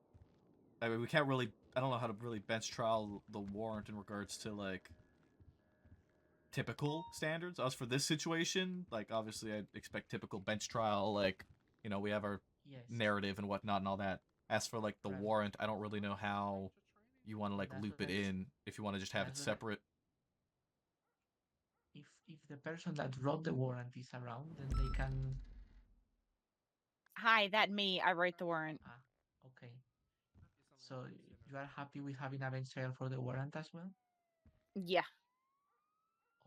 I mean, we can't really. I don't know how to really bench trial the warrant in regards to like typical standards. As for this situation, like obviously I'd expect typical bench trial, like, you know, we have our Yes. narrative and whatnot and all that. As for like the Right. warrant, I don't really know how you want to like That's loop what it I s- in. If you want to just have it that's what I- separate. If the person that wrote the warrant is around, then they can. Hi, that me. I wrote the warrant. Okay. So you are happy with having a bench trial for the warrant as well? Yeah.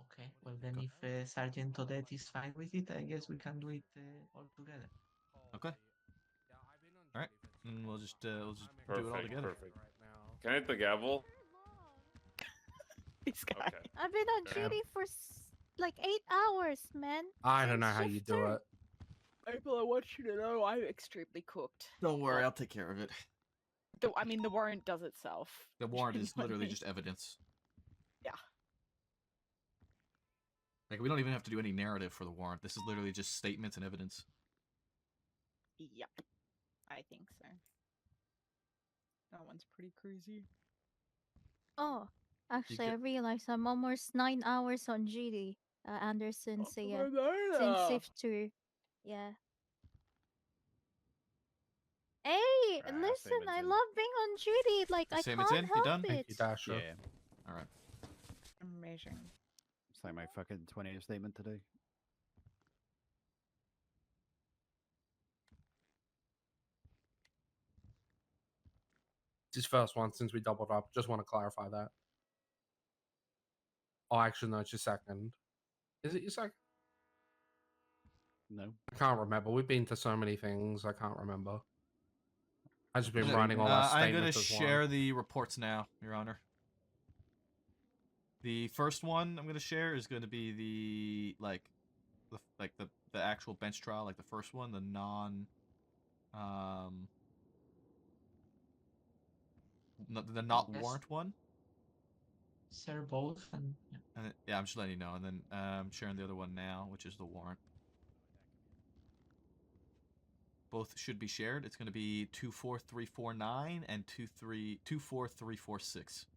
Okay. Well, then if Sergeant Odette is fine with it, I guess we can do it all together. Okay. All right. And we'll just do it all Perfect, together. perfect. Can I hit the gavel? This guy. Okay. I've been on duty for like 8 hours, man. I don't know Since how you shift do three. it. April, I want you to know I'm extremely cooked. Don't worry, I'll take care of it. I mean, the warrant does itself. The warrant You is know what I literally mean? just evidence. Yeah. Like, we don't even have to do any narrative for the warrant. This is literally just statements and evidence. Yep. I think so. That one's pretty crazy. Oh, actually, I get- realized I'm almost 9 hours on duty, Anderson. So yeah, Ramona! since shift 2. Yeah. Hey, listen, statement's I in. love being on duty. Like, I Statement's can't in? You help done? it. Thank you, Dasher. Yeah. All right. Amazing. It's like my fucking 20th statement today. This first one, since we doubled up, just want to clarify that. Oh, actually, no, it's your second. Is it your second? No. I can't remember. We've been to so many things. I can't remember. I've just been Look, writing all our I'm going to statements as share one. the reports now, Your Honor. The first one I'm going to share is going to be the the actual bench trial, like the first one, the the not Yes. warrant one. Share both and Yeah, I'm just letting you know, and then I'm sharing the other one now, which is the warrant. Both should be shared. It's going to be 24349 and 24346.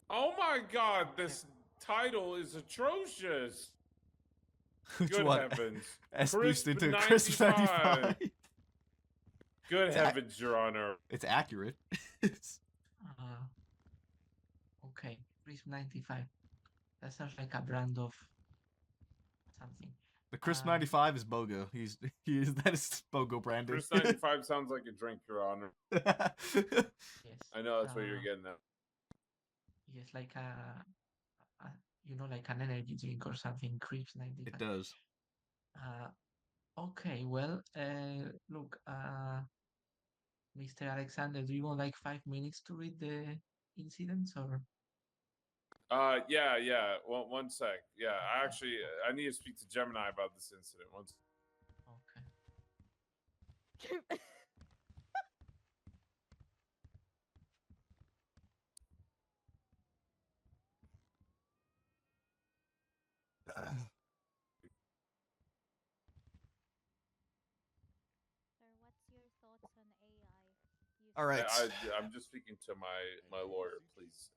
Oh my god, this title is atrocious. Which Good one? heavens. S Crisp boosted to 95. Crisp 95. Good It's heavens, Your Honor. It's accurate. Okay, Crisp 95. That sounds like a brand of something. The Crisp 95 is BOGO. That is BOGO branded. Crisp 95 sounds like a drink, Your Honor. Yes. I know that's what you're getting at. Yes, like like an energy drink or something. Crisp 95. It does. Okay, well, look, Mr. Alexander, do you want like 5 minutes to read the incidents or? Yeah. One sec. Yeah, I need to speak to Gemini about this incident. Okay. All right. I'm just speaking to my lawyer, please.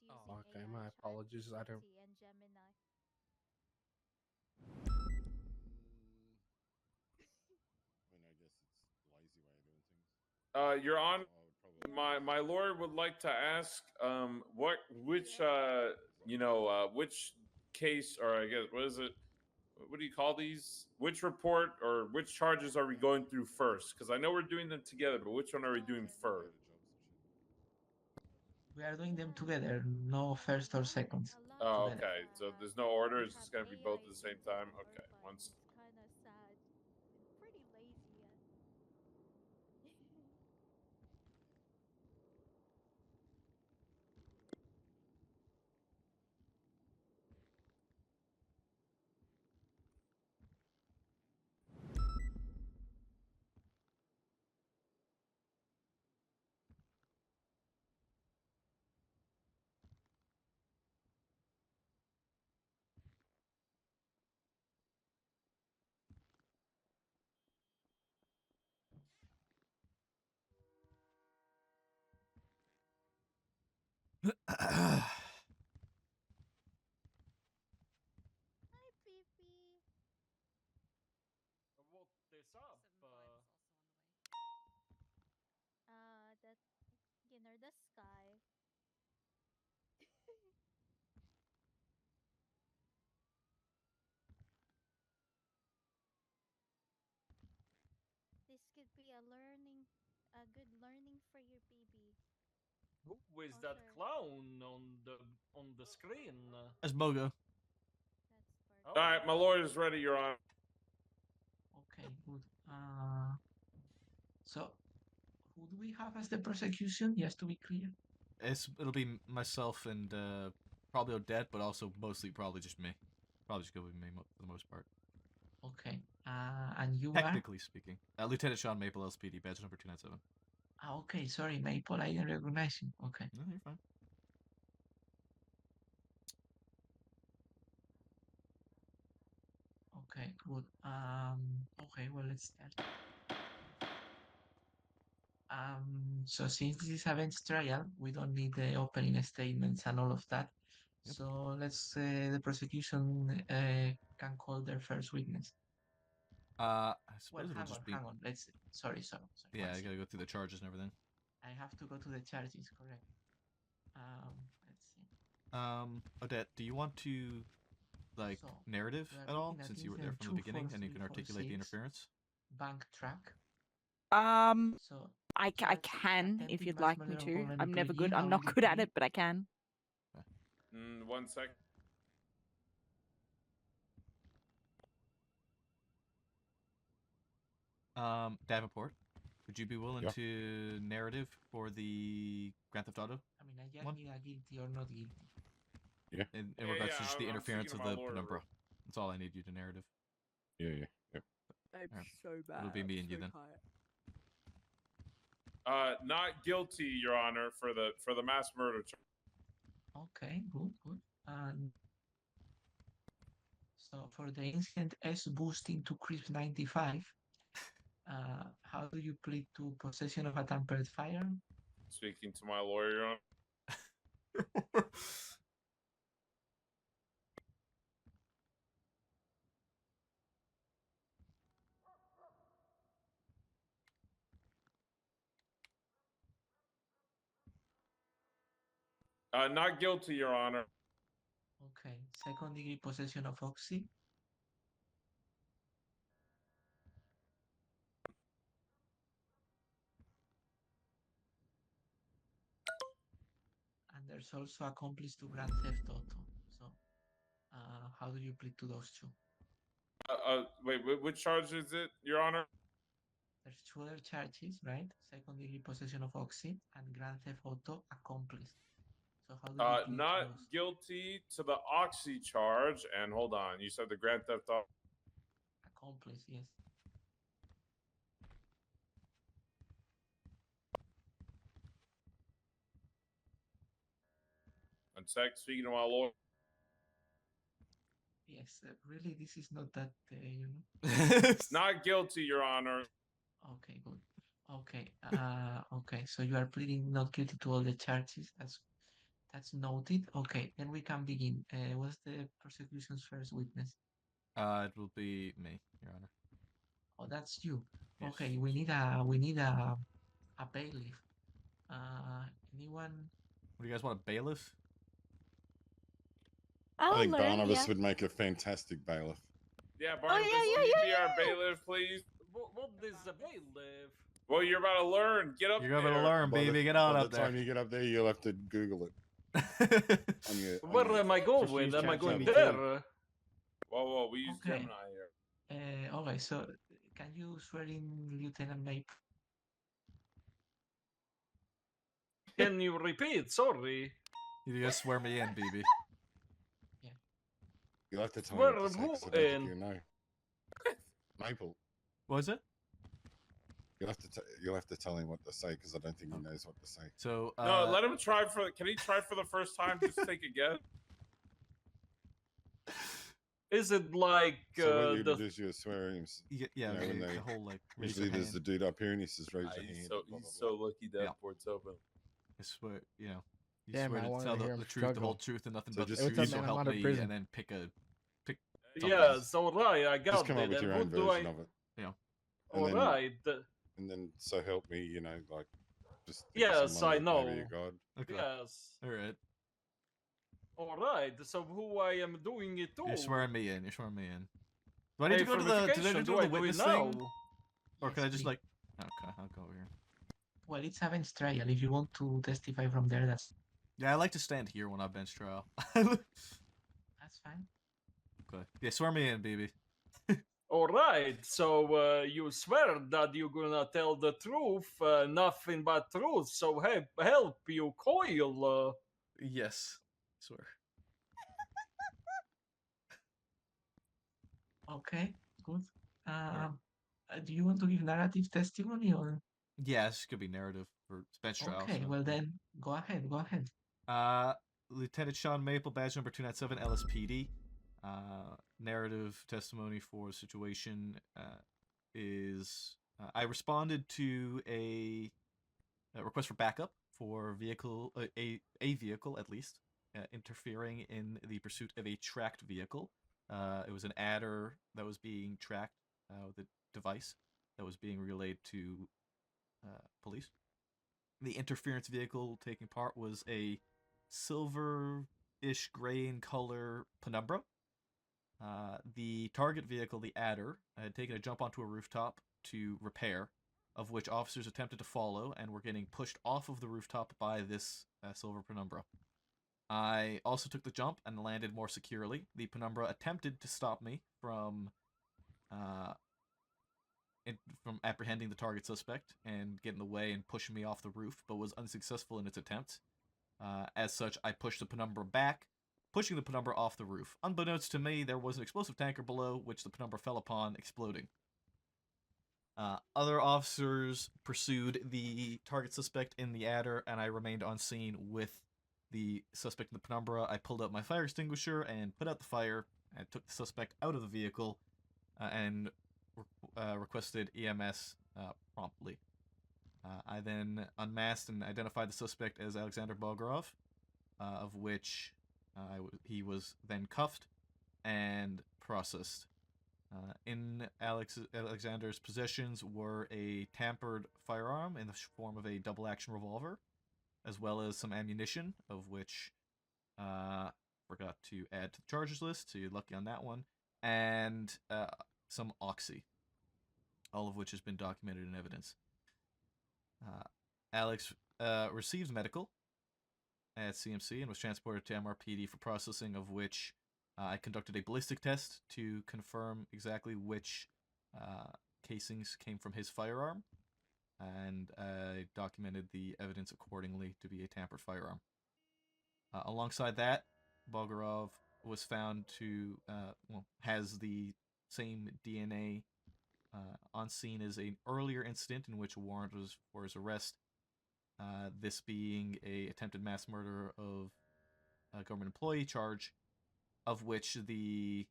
Oh, okay, my apologies. I don't. Your Honor, my lawyer would like to ask, which case, or I guess, what is it? What do you call these? Which report or which charges are we going through first? Because I know we're doing them together, but which one are we doing first? We are doing them together, no first or second. Oh, okay. So there's no order. It's just gonna be both at the same time. Okay. Once. The sky. This could be a good learning for your baby. Who is that clown on the screen? That's BOGO. All right, my lawyer's ready, Your Honor. Okay, good. So, who do we have as the prosecution? Just to be clear. It'll be myself and probably Odette, but also mostly probably just me. Probably just go with me for the most part. Okay. And you Technically speaking, Lieutenant Sean Maple, LSPD, badge number 297. Okay, sorry, Maple, I didn't recognize you. Okay. No, you're fine. Okay, good. Okay, well, let's start. So since this is a bench trial, we don't need the opening statements and all of that. Yep. So let's the prosecution can call their first witness. I suppose it'll hang just on, be. hang on. Let's. Sorry. Yeah, I gotta go through the charges and everything. I have to go to the charges, correct? Let's see. Odette, do you want to narrative at all, since you were there from the beginning and you can articulate the interference? Bank track. So I can if you'd like me to. I'm never good. I'm not good at it, but I can. 1 sec. Davenport, would you be willing Yeah. to narrative for the Grand Theft Auto? I mean, I just One? need a guilty or not guilty. Yeah. In regards to just the I'm interference speaking of to my the lawyer, penumbra. Rick. That's all I need you to narrative. Yeah. Yep. I'm Alright. so bad. It'll be me and you then. Not guilty, Your Honor, for the mass murder charge. Okay, good. So for the incident S boosting to crisp 95, how do you plead to possession of a tampered firearm? Speaking to my lawyer, Your Honor. Not guilty, Your Honor. Okay, second degree possession of oxy. And there's also accomplice to Grand Theft Auto. So, how do you plead to those two? Wait, which charge is it, Your Honor? There's two other charges, right? Second degree possession of oxy and Grand Theft Auto accomplice. So how do you plead Not to those? guilty to the oxy charge. And hold on, you said the Grand Theft Auto. Accomplice, yes. And speaking to my lawyer. Yes, really, this is not that, Not guilty, Your Honor. Okay, good. Okay, okay. So you are pleading not guilty to all the charges. That's noted. Okay, then we can begin. What's the prosecution's first witness? It will be me, Your Honor. Oh, that's you. Yes. Okay, we need a bailiff. Anyone? What do you guys want, a bailiff? I think Barnabas would make a fantastic bailiff. Yeah, Barnabas, can you be our bailiff, please? What is a bailiff? Well, you're about to learn. Get up You're there. about to learn, baby. Get on By up the there. time you get up there, you'll have to Google it. Where am I going? Am I going there? Whoa, we use Okay. Gemini here. Okay, so can you swear in Lieutenant Mape? Can you repeat? Sorry. You just swear me in, BB. You'll have to tell me what to say, 'cause I don't think you know. Maple. What was it? You'll have to tell him what to say, because I don't think he knows what to say. So No, let him try for. Can he try for the first time? Just take a guess. Is it like So what you do is you swear him. Yeah, you know, when the they, whole like. raise usually your there's hand. the dude up here and he says raise your He's hand. so, blah, he's blah, so lucky that port's open. I swear, you know, you Damn, swear I to wanna tell hear the him truth, the whole struggle. truth, and nothing So but the just truth. use- So man, I'm help out of me, prison. and then pick. Yes, alright, I got Just come it. up with And your who own do version I? of it. Yeah. And then- Alright. And then, so help me, you know, like, just think of Yes, someone I that maybe know. you're God. Okay. Yes. All right. Alright, so who I am doing it to? You're swearing me in. You're swearing me in. Do I need Hey, to go to the? Do I need to do go I to the do it witness now? thing? Or can I just please. like? Okay, I'll go over here. Well, it's a bench trial. If you want to testify from there, that's Yeah, I like to stand here when I bench trial. that's fine. Okay. Yeah, swear me in, baby. Alright, so you swear that you're gonna tell the truth, nothing but truth, so help you, Coil. Yes. Swear. Okay, good. Do you want to give narrative testimony or? Yeah, this could be narrative for bench trial. Okay, so- well then, go ahead. Go ahead. Lieutenant Sean Maple, badge number 297, LSPD. Narrative testimony for the situation is I responded to a request for backup for vehicle, a vehicle at least, interfering in the pursuit of a tracked vehicle. It was an adder that was being tracked with a device that was being relayed to police. The interference vehicle taking part was a silver-ish gray in color penumbra. The target vehicle, the adder, had taken a jump onto a rooftop to repair, of which officers attempted to follow and were getting pushed off of the rooftop by this silver penumbra. I also took the jump and landed more securely. The penumbra attempted to stop me from from apprehending the target suspect and getting in the way and pushing me off the roof, but was unsuccessful in its attempt. As such, I pushed the penumbra back, pushing the penumbra off the roof. Unbeknownst to me, there was an explosive tanker below, which the penumbra fell upon, exploding. Other officers pursued the target suspect in the adder, and I remained on scene with the suspect in the penumbra. I pulled out my fire extinguisher and put out the fire, and took the suspect out of the vehicle, and requested EMS promptly. I then unmasked and identified the suspect as Alexander Bogorov, of which he was then cuffed and processed. In Alexander's possessions were a tampered firearm in the form of a double-action revolver, as well as some ammunition, of which forgot to add to the charges list, so you're lucky on that one, and some oxy, all of which has been documented in evidence. Alex received medical at CMC and was transported to MRPD for processing, of which I conducted a ballistic test to confirm exactly which casings came from his firearm, and I documented the evidence accordingly to be a tampered firearm. Alongside that, Bogorov was found to, has the same DNA on scene as an earlier incident in which a warrant was for his arrest, this being a attempted mass murder of a government employee charge, of which the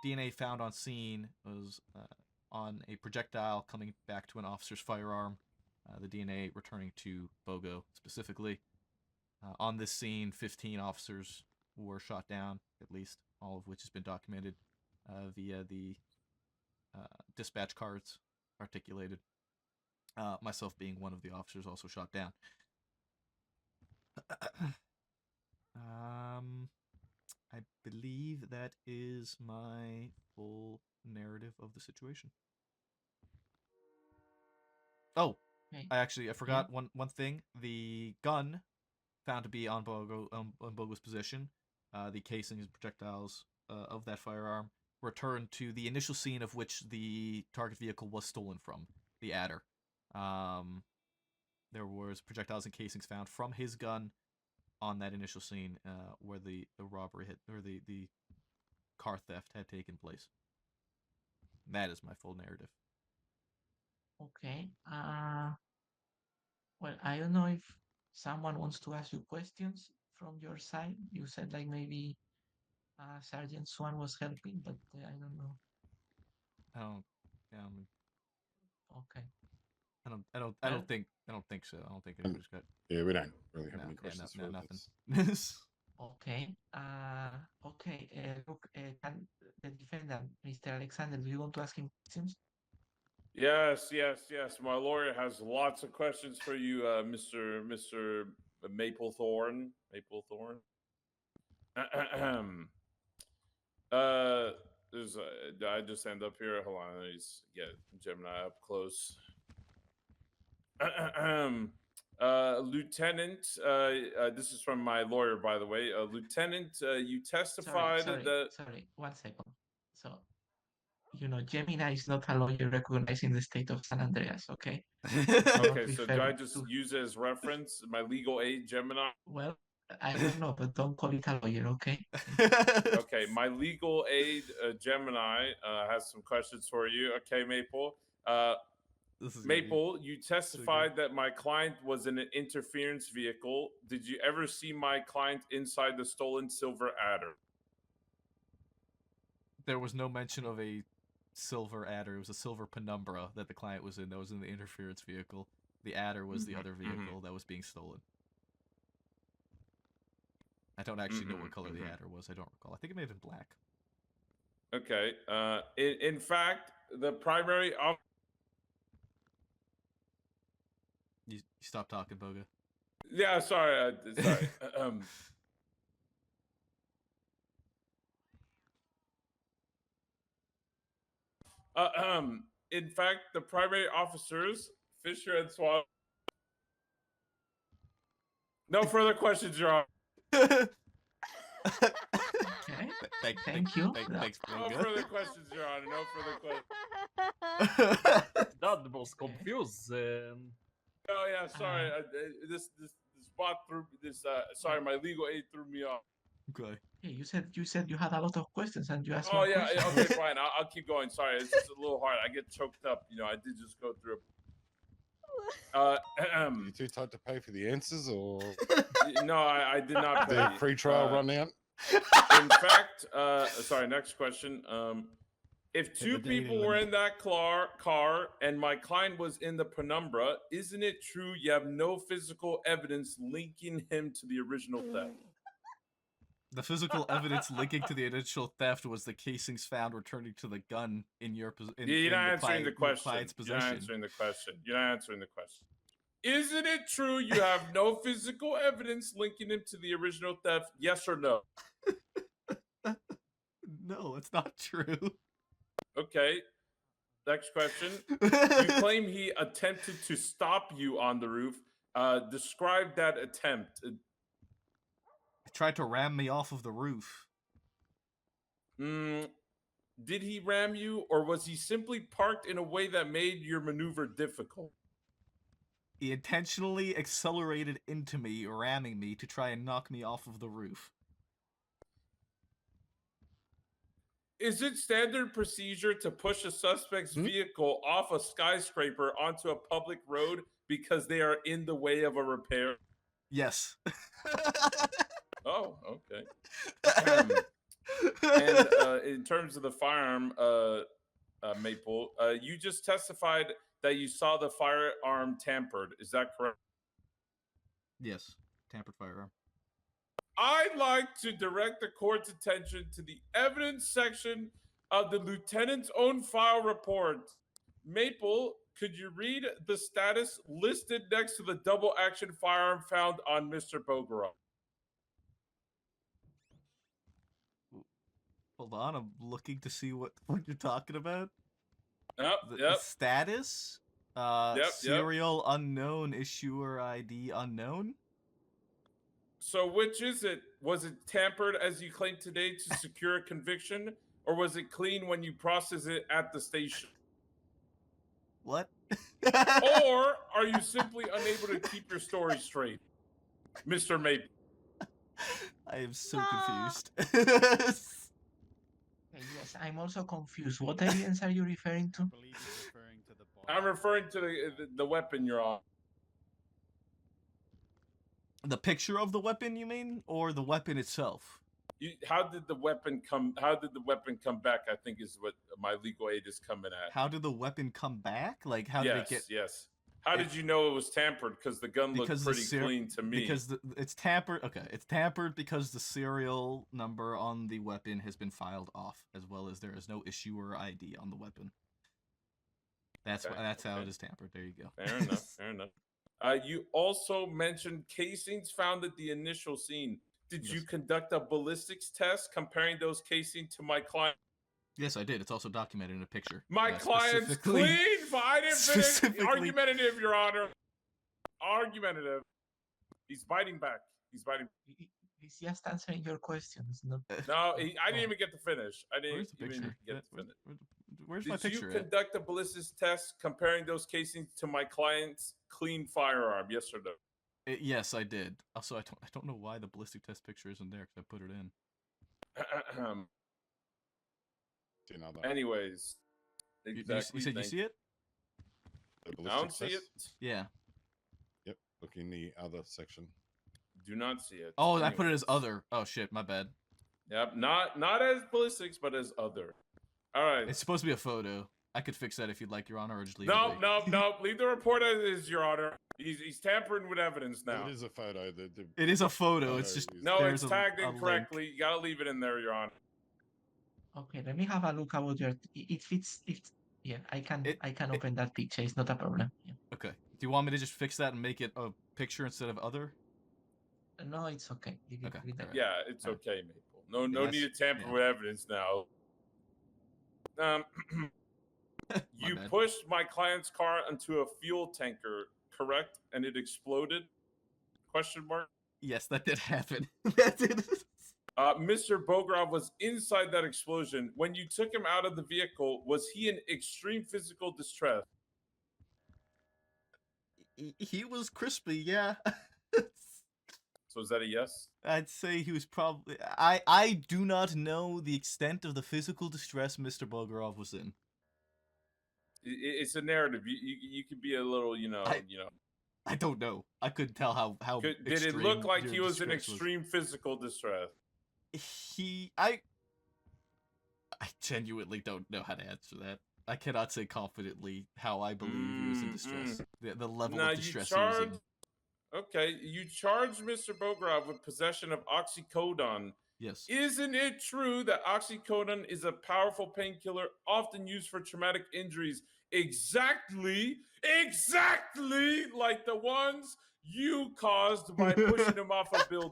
DNA found on scene was on a projectile coming back to an officer's firearm, the DNA returning to Bogo specifically. On this scene, 15 officers were shot down, at least, all of which has been documented via the dispatch cards articulated. Myself being one of the officers also shot down. I believe that is my full narrative of the situation. Oh, I forgot one thing. The gun found to be on Bogo's possession, the casings and projectiles of that firearm, returned to the initial scene of which the target vehicle was stolen from, the adder. There was projectiles and casings found from his gun on that initial scene where the robbery had, or the car theft had taken place. That is my full narrative. Okay. Well, I don't know if someone wants to ask you questions from your side. You said like maybe Sergeant Swan was helping, but I don't know. Okay. I don't think so. I don't think anybody's got. Yeah, we don't really have any questions for nothing. Okay. Okay. Look, can the defendant, Mr. Alexander, do you want to ask him questions? Yes. My lawyer has lots of questions for you, Mr. Maplethorne. I just end up here. Hold on, let me just get Gemini up close. Lieutenant, this is from my lawyer, by the way. Lieutenant, you testified that. Sorry, 1 second. So, Gemini is not a lawyer recognized in the state of San Andreas, okay? Okay, so do I just use it as reference? My legal aid, Gemini? Well, I don't know, but don't call it a lawyer, okay? Okay, my legal aid, Gemini, has some questions for you. Okay, Maple. Maple, you testified that my client was in an interference vehicle. Did you ever see my client inside the stolen silver adder? There was no mention of a silver adder. It was a silver penumbra that the client was in. That was in the interference vehicle. The adder was the other vehicle that was being stolen. I don't actually know what color the adder was. I don't recall. I think it may have been black. Okay. In fact, the primary... You stop talking, Boga. Yeah, sorry. In fact, the primary officers, Fisher and Swan. No further questions, Your Honor. Okay. Thank you. Thanks, No Blinga. further questions, Your Honor. No further questions. That was confusing. Oh yeah, sorry. This spot threw this. Sorry, my legal aid threw me off. Okay. Hey, you said you had a lot of questions and you asked Oh more yeah, questions. okay, fine. I'll keep going. Sorry, it's just a little hard. I get choked up. You know, I did just go through. You too tight to pay for the answers, or No, I did not pay. the free trial run out? In fact, sorry. Next question. If two the dating people were in that car and my client was in the penumbra, isn't it true you have no physical evidence linking him to the original theft? The physical evidence linking to the initial theft was the casings found returning to the gun in your You're not answering the question. client's You're not possession. answering the question. You're not answering the question. Isn't it true you have no physical evidence linking him to the original theft? Yes or no? No, it's not true. Okay. Next question. You claim he attempted to stop you on the roof. Describe that attempt. He tried to ram me off of the roof. Did he ram you, or was he simply parked in a way that made your maneuver difficult? He intentionally accelerated into me, ramming me to try and knock me off of the roof. Is it standard procedure to push a suspect's vehicle off a skyscraper onto a public road because they are in the way of a repair? Yes. Oh, okay. And in terms of the firearm, Maple, you just testified that you saw the firearm tampered. Is that correct? Yes. Tampered firearm. I'd like to direct the court's attention to the evidence section of the lieutenant's own file report. Maple, could you read the status listed next to the double action firearm found on Mr. Bogorov? Hold on, I'm looking to see what you're talking about. Yep, The status? Yep. Serial unknown, issuer ID unknown? So which is it? Was it tampered as you claimed today to secure a conviction, or was it clean when you process it at the station? What? Or are you simply unable to keep your story straight, Mr. Maple? I am so confused. Yes, I'm also confused. What evidence are you referring to? I'm referring to the weapon you're on. The picture of the weapon, you mean, or the weapon itself? How did the weapon come back? I think is what my legal aid is coming at. How did the weapon come back? Like, how did it get? Yes. How did you know it was tampered? Because the gun looked pretty clean to me. Because it's tampered. Okay, it's tampered because the serial number on the weapon has been filed off, as well as there is no issuer ID on the weapon. That's how it is tampered. There you go. Fair enough. Fair enough. You also mentioned casings found at the initial scene. Did you conduct a ballistics test comparing those casings to my client? Yes, I did. It's also documented in a picture. My client's clean. I didn't finish. Argumentative, Your Honor. Argumentative. He's biting back. He's He's just answering your questions. Not... No, I didn't even get to finish. I didn't even get to finish. Where's my picture? Did you conduct a ballistics test comparing those casings to my client's clean firearm? Yes or no? Yes, I did. Also, I don't know why the ballistic test picture isn't there because I put it in. Anyways, exactly. You said you see it? I don't see it. Yeah. Yep. Look in the other section. Do not see it. Oh, I put it as other. Oh shit, my bad. Yep, not as ballistics, but as other. All right. It's supposed to be a photo. I could fix that if you'd like, Your Honor, or just leave it. No. Leave the report as is, Your Honor. He's tampering with evidence now. It is a photo. It is a photo. It's just it's tagged incorrectly. You gotta leave it in there, Your Honor. Okay, let me have a look about your. It fits. Yeah, I can open that picture. It's not a problem. Yeah. Okay. Do you want me to just fix that and make it a picture instead of other? No, it's okay. Okay. Yeah, it's okay, Maple. No need to tamper with evidence now. You pushed my client's car into a fuel tanker, correct? And it exploded? Question mark? Yes, that did happen. Mr. Bogrov was inside that explosion. When you took him out of the vehicle, was he in extreme physical distress? He was crispy, yeah. So is that a yes? I'd say he was probably. I do not know the extent of the physical distress Mr. Bogrov was in. It's a narrative. You could be a little, I don't know. I couldn't tell how. Did it look like he was in extreme physical distress? I genuinely don't know how to answer that. I cannot say confidently how I believe he was in distress. The level of distress he was in. Okay, you charged Mr. Bogrov with possession of oxycodone. Yes. Isn't it true that oxycodone is a powerful painkiller often used for traumatic injuries? Exactly like the ones you caused by pushing him off a building.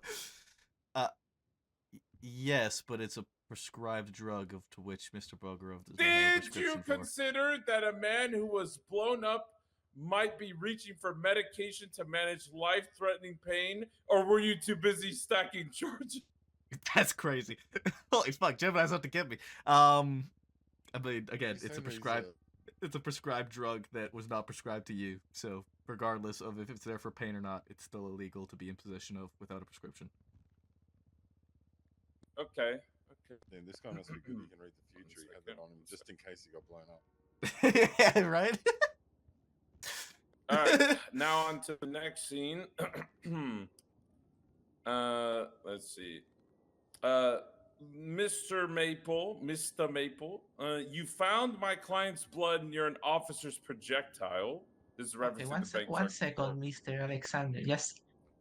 Yes, but it's a prescribed drug to which Mr. Bogrov does not have a Did prescription you for. consider that a man who was blown up might be reaching for medication to manage life-threatening pain, or were you too busy stacking charges? That's crazy. Holy fuck, Gemini's out to get me. I mean, again, it's a prescribed drug that was not prescribed to you. So, regardless of if it's there for pain or not, it's still illegal to be in possession of without a prescription. Okay. Then this guy must be good. He can read the future. He had that on him just in case he got blown up. Yeah, right? All right, now on to the next scene. Let's see. Mr. Maple, you found my client's blood near an officer's projectile. This is reference to the bank. One second, Mr. Alexander. Yes.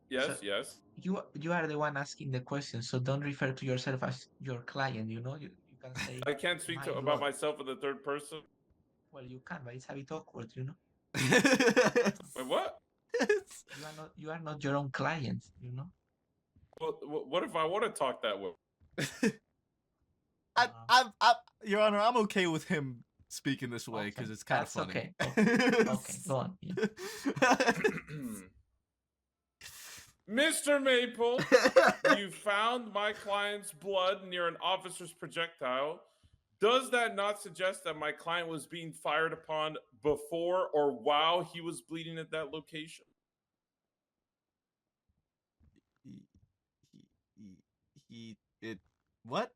Yes. You are the one asking the question, so don't refer to yourself as your client. You can say. I can't speak about myself in the third person. Well, you can, but it's a bit awkward, Wait, what? You are not your own client, Well, what if I want to talk that way? Your Honor, I'm okay with him speaking this way because it's kind of funny. Okay, go on. Yeah. Mr. Maple, you found my client's blood near an officer's projectile. Does that not suggest that my client was being fired upon before or while he was bleeding at that location? What?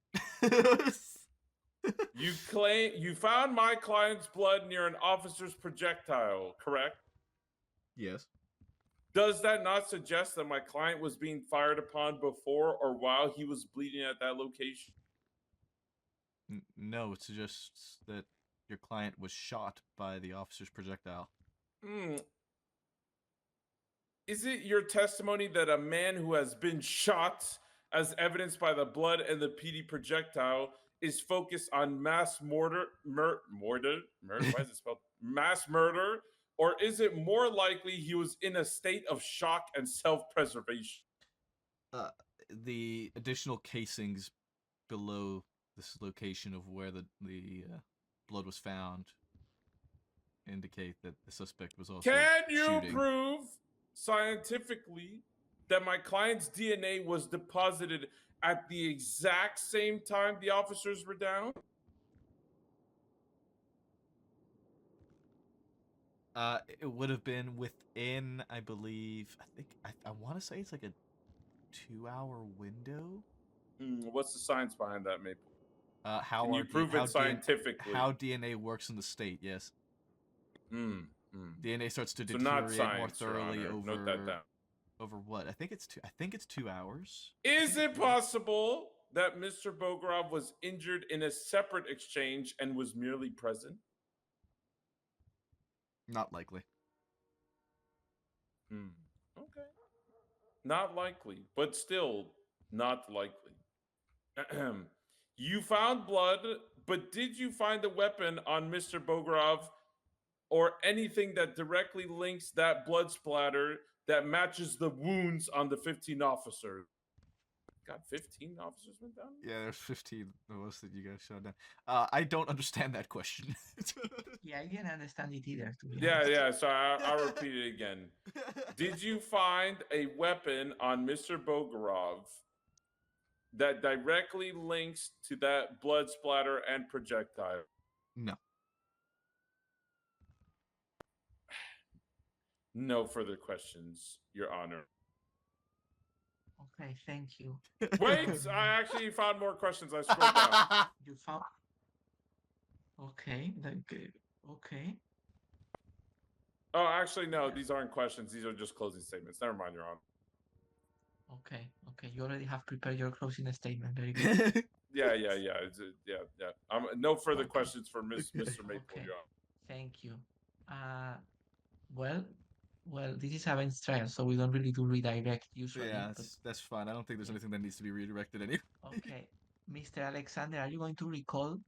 You claim you found my client's blood near an officer's projectile, correct? Yes. Does that not suggest that my client was being fired upon before or while he was bleeding at that location? No, it suggests that your client was shot by the officer's projectile. Is it your testimony that a man who has been shot, as evidenced by the blood and the PD projectile, is focused on mass murder? Why is it spelled? Mass murder? Or is it more likely he was in a state of shock and self-preservation? The additional casings below this location of where the blood was found indicate that the suspect was also Can you shooting. prove scientifically that my client's DNA was deposited at the exact same time the officers were down? It would have been within, I believe, I want to say it's like a 2-hour window. What's the science behind that, Maple? How Can you prove it scientifically? How DNA works in the state, yes. DNA starts to So not deteriorate science, more thoroughly Your Honor. over Note that down. over what? I think it's 2 hours. Is it possible that Mr. Bogrov was injured in a separate exchange and was merely present? Not likely. Okay. Not likely, but still not likely. You found blood, but did you find a weapon on Mr. Bogrov or anything that directly links that blood splatter that matches the wounds on the 15 officers? God, 15 officers went down? Yeah, there's 15 of us that you guys shot down. I don't understand that question. Yeah, I didn't understand it either. To be Yeah, so I'll repeat it again. Did you find a weapon on Mr. Bogrov that directly links to that blood splatter and projectile? No. No further questions, Your Honor. Okay, thank you. Wait, I actually found more questions. I scrolled down. You found. Okay, okay. Oh, actually, no. These aren't questions. These are just closing statements. Never mind, Your Honor. Okay, okay. You already have prepared your closing statement. Very good. Yeah. Yeah. No further questions for Mr. Maple, Okay. Your Honor. Thank you. Uh, well, this is a bench trial, so we don't really do redirect usually. Yeah, but that's fine. I don't think there's anything that needs to be redirected anyway. okay, Mr. Alexander, are you going to recall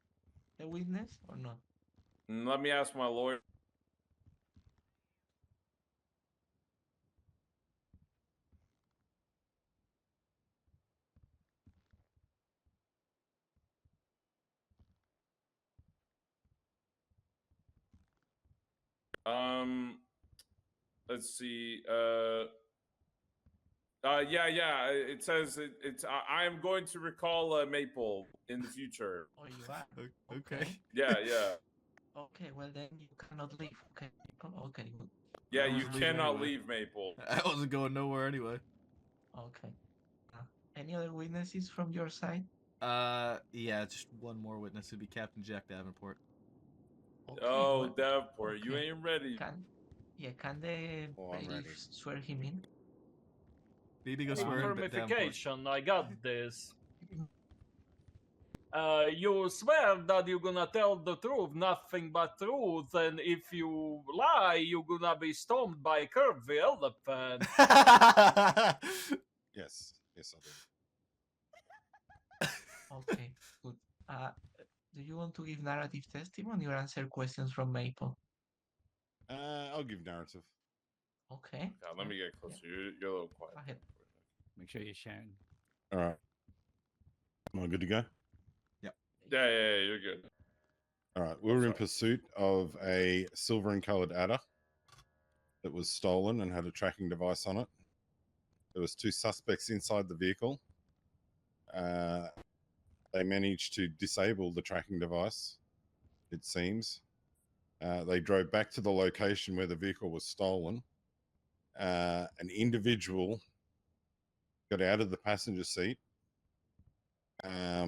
the witness or not? Let me ask my lawyer. Let's see. Yeah. It says it's. I am going to recall Maple in the future. Oh, you are. Okay. Yeah. Okay, well then you cannot leave. Okay, okay, good. Yeah, you cannot leave Maple. I wasn't going nowhere anyway. Okay. Any other witnesses from your side? Yeah, just one more witness. It'd be Captain Jack Davenport. Okay, Oh, well, Davenport, you okay. ain't ready. Can the bailiff swear him in? Maybe go swear in Davenport. Verification, I got this. You swear that you're gonna tell the truth, nothing but truth, and if you lie, you're gonna be stormed by Curve the elephant. Yes, I do. Okay, good. Do you want to give narrative testimony or answer questions from Maple? I'll give narrative. Okay. Let me get closer. You're a little quiet. Go ahead. Make sure you're sharing. All right. Am I good to go? Yeah, you're good. All right. We were in pursuit of a silver and colored adder that was stolen and had a tracking device on it. There was 2 suspects inside the vehicle. They managed to disable the tracking device, it seems. They drove back to the location where the vehicle was stolen. An individual got out of the passenger seat. I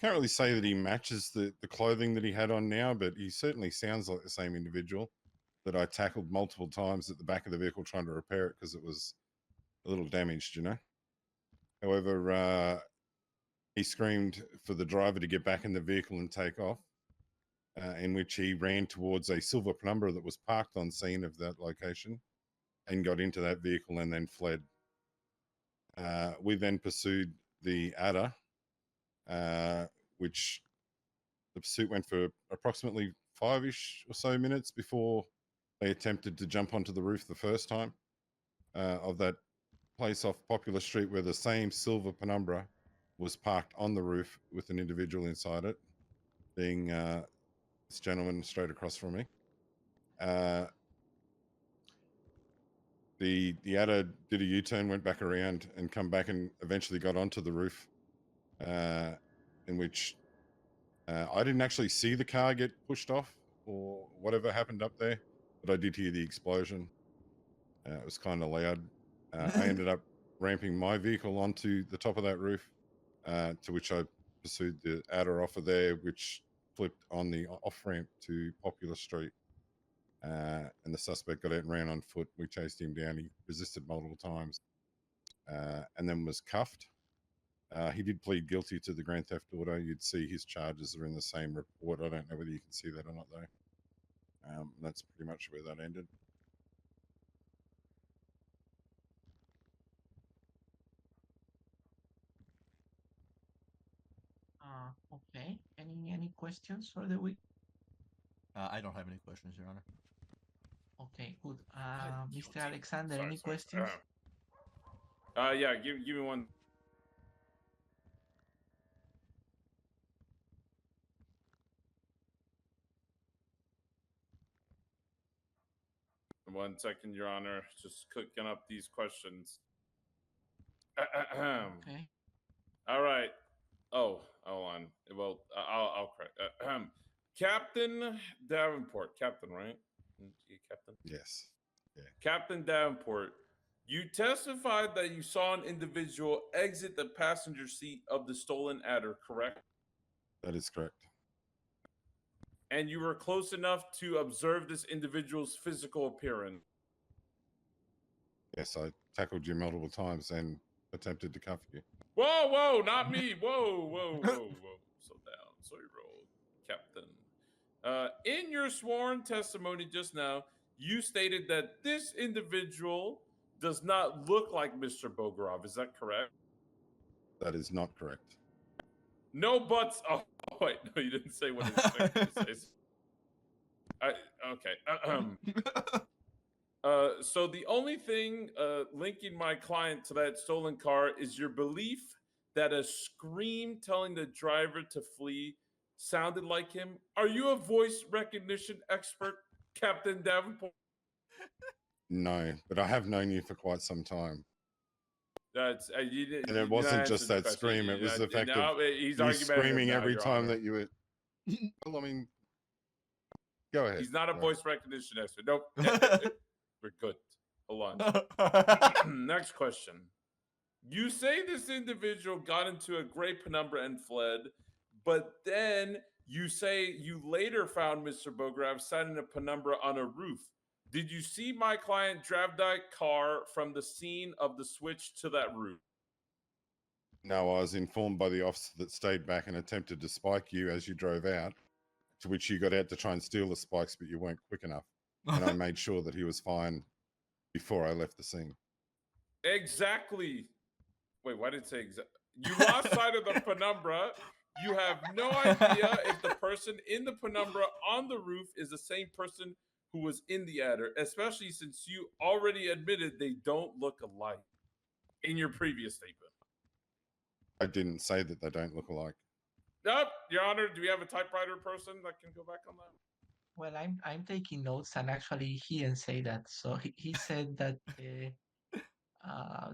can't really say that he matches the clothing that he had on now, but he certainly sounds like the same individual that I tackled multiple times at the back of the vehicle trying to repair it because it was a little damaged, you know. However, he screamed for the driver to get back in the vehicle and take off, in which he ran towards a silver penumbra that was parked on scene of that location and got into that vehicle and then fled. We then pursued the adder, which the pursuit went for approximately 5-ish or so minutes before they attempted to jump onto the roof the first time of that place off Popular Street where the same silver penumbra was parked on the roof with an individual inside it, being this gentleman straight across from me. The adder did a U-turn, went back around and come back and eventually got onto the roof, in which I didn't actually see the car get pushed off or whatever happened up there, but I did hear the explosion. It was kind of loud. I ended up ramping my vehicle onto the top of that roof, to which I pursued the adder off of there, which flipped on the off-ramp to Popular Street. And the suspect got out and ran on foot. We chased him down. He resisted multiple times, and then was cuffed. He did plead guilty to the grand theft auto. You'd see his charges are in the same report. I don't know whether you can see that or not, though. That's pretty much where that ended. Okay. Any questions for the week? I don't have any questions, Your Honor. Okay, good. Mr. Alexander, any questions? Yeah. Give me one. One second, Your Honor. Just cooking up these questions. Okay. All right. Oh, hold on. Well, I'll correct. Captain Davenport. Captain, right? Captain? Yes. Yeah. Captain Davenport, you testified that you saw an individual exit the passenger seat of the stolen adder, correct? That is correct. And you were close enough to observe this individual's physical appearance. Yes, I tackled you multiple times and attempted to cuff you. Whoa, whoa, not me. Whoa, whoa, whoa, whoa. Slow down. Sorry, roll, Captain. In your sworn testimony just now, you stated that this individual does not look like Mr. Bogorov. Is that correct? That is not correct. No buts. Oh, wait. No, you didn't say what it's expected to say. Okay. So the only thing linking my client to that stolen car is your belief that a scream telling the driver to flee sounded like him. Are you a voice recognition expert, Captain Davenport? No, but I have known you for quite some time. That's you didn't. And it wasn't just that scream; it was the fact of he's you screaming now, every Your time Honor. that you were. Well, I mean, go ahead. He's not a Go voice recognition expert. Nope. We're good. Hold on. Next question. You say this individual got into a gray penumbra and fled, but then you say you later found Mr. Bogorov sat in a penumbra on a roof. Did you see my client drive that car from the scene of the switch to that roof? No, I was informed by the officer that stayed back and attempted to spike you as you drove out, to which you got out to try and steal the spikes, but you weren't quick enough. And I made sure that he was fine before I left the scene. Exactly. Wait, why did it say exactly? You lost sight of the penumbra. You have no idea if the person in the penumbra on the roof is the same person who was in the adder, especially since you already admitted they don't look alike in your previous statement. I didn't say that they don't look alike. Nope, Your Honor. Do we have a typewriter person that can go back on that? Well, I'm taking notes, and actually he didn't say that. So he said that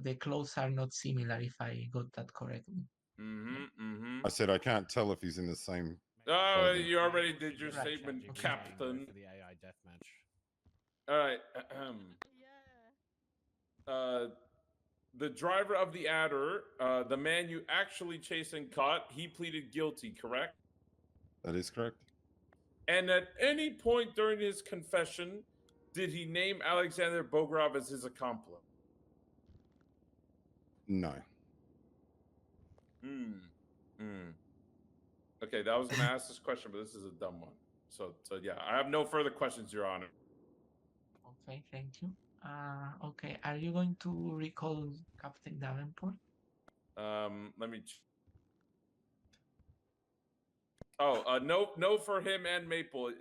the clothes are not similar, if I got that correctly. I said I can't tell if he's in the same. Oh, you already did your statement, Captain. For the AI deathmatch. All right. The driver of the adder, the man you actually chased and caught, he pleaded guilty, correct? That is correct. And at any point during his confession, did he name Alexander Bogorov as his accomplice? No. Okay, I was going to ask this question, but this is a dumb one. So yeah, I have no further questions, Your Honor. Okay, thank you. Okay, are you going to recall Captain Davenport? Let me. No for him and Maple.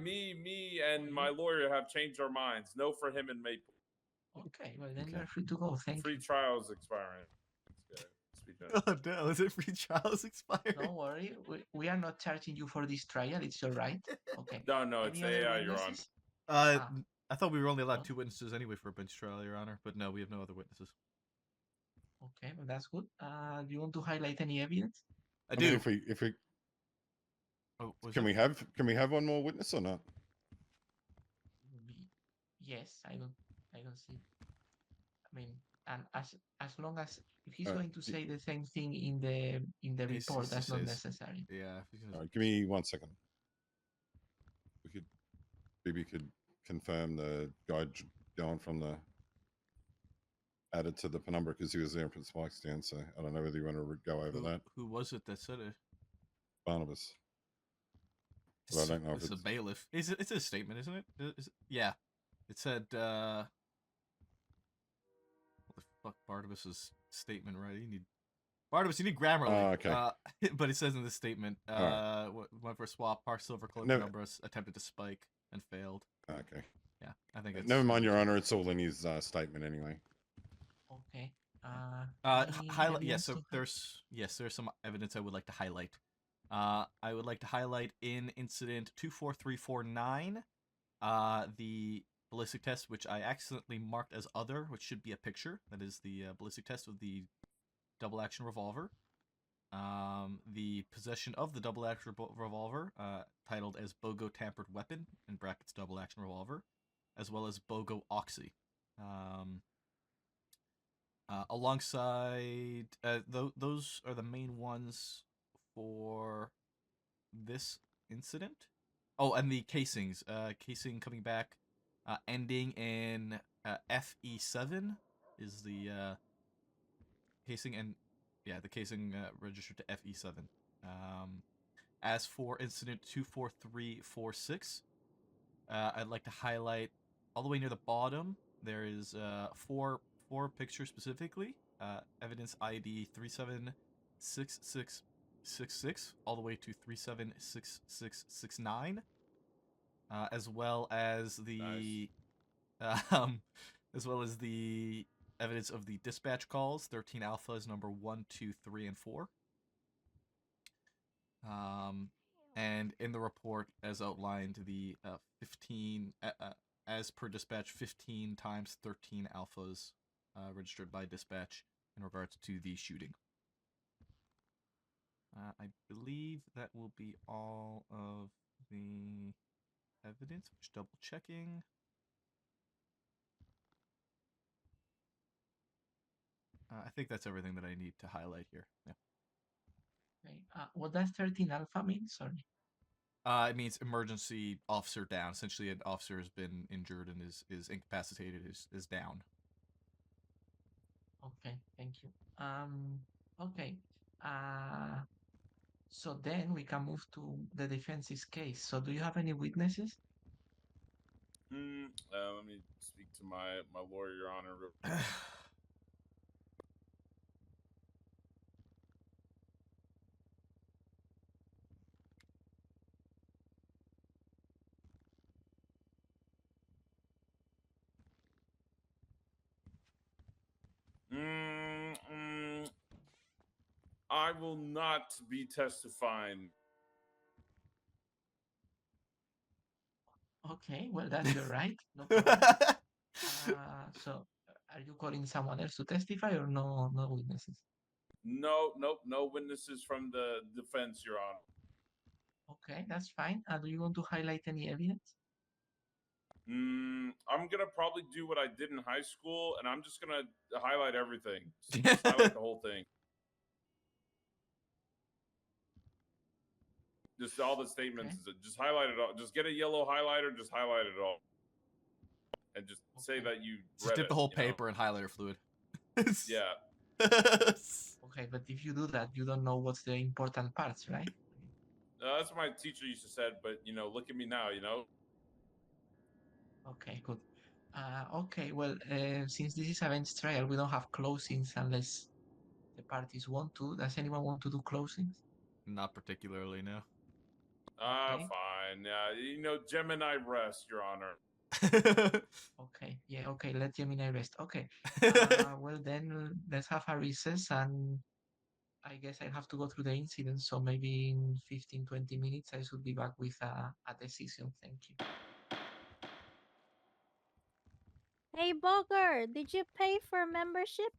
Me, and my lawyer have changed our minds. No for him and Maple. Okay, well then you're free to go. Thank you. Free trials expiring. Oh no, is it free trials expiring? Don't worry, we are not charging you for this trial. It's your right. Okay. No, it's Any other AI, Your Honor. witnesses? I thought we were only allowed 2 witnesses anyway for a bench trial, Your Honor. But no, we have no other witnesses. Okay, well that's good. Do you want to highlight any evidence? I do. Mean, if we oh, can we have one more witness or not? Yes, I don't see. I mean, and as long as if he's going to say the same thing in the report, that's not necessary. Yeah. All right, give me 1 second. We could confirm the guy going from the added to the penumbra because he was there and put spikes down. So I don't know whether you want to go over that. Who was it that said it? Barnabas. But I don't know if it's a bailiff. It's a statement, isn't it? Yeah. It said, what the fuck, Barnabas's statement, right? Barnabas, you need Grammarly. Oh, okay. But it says in the statement, went for a swap, Park Silver Cloak numbers, attempted to spike and failed. Okay. Yeah, I think it's... Never mind, Your Honor. It's all in his statement anyway. Okay. Highlight. Yeah, so there's some evidence I would like to highlight. I would like to highlight in incident 24349, the ballistic test, which I accidentally marked as other, which should be a picture. That is the ballistic test of the double action revolver. The possession of the double action revolver, titled as BOGO tampered weapon in brackets double action revolver, as well as BOGO oxy. Alongside those are the main ones for this incident. Oh, and the casings. Casing coming back, ending in FE7 is the casing, and yeah, the casing registered to FE7. As for incident 24346, I'd like to highlight all the way near the bottom. There is four pictures specifically. Evidence ID 376666 all the way to 376669, as well as the as well as the evidence of the dispatch calls 13 alphas number 1, 2, 3, and 4. And in the report, as outlined, the 15 as per dispatch, 15 times 13 alphas registered by dispatch in regards to the shooting. I believe that will be all of the evidence. Just double checking. I think that's everything that I need to highlight here. Yeah. Okay. What does 13 alpha mean? Sorry. It means emergency officer down. Essentially, an officer has been injured and is incapacitated, is down. Okay, thank you. Okay. So then we can move to the defense's case. So do you have any witnesses? Let me speak to my lawyer, Your Honor. I will not be testifying. Okay, well, that's your right. No problem. So are you calling someone else to testify or no witnesses? No witnesses from the defense, Your Honor. Okay, that's fine. Do you want to highlight any evidence? I'm gonna probably do what I did in high school, and I'm just gonna highlight everything. Just highlight the whole thing. Just all the statements. Okay. Just highlight it all. Just get a yellow highlighter. Just highlight it all, and just say that you Just dip the whole paper in highlighter fluid. Yeah. Okay, but if you do that, you don't know what's the important parts, right? That's what my teacher used to say, but look at me now, Okay, good. Okay, well, since this is a bench trial, we don't have closings unless the parties want to. Does anyone want to do closings? Not particularly, no. Okay. Fine. Gemini rest, Your Honor. Okay, yeah, okay, let Gemini rest. Okay. Well, then let's have a recess, and I guess I have to go through the incident, so maybe in 15-20 minutes I should be back with a decision. Thank you. Hey, Bogger, did you pay for membership?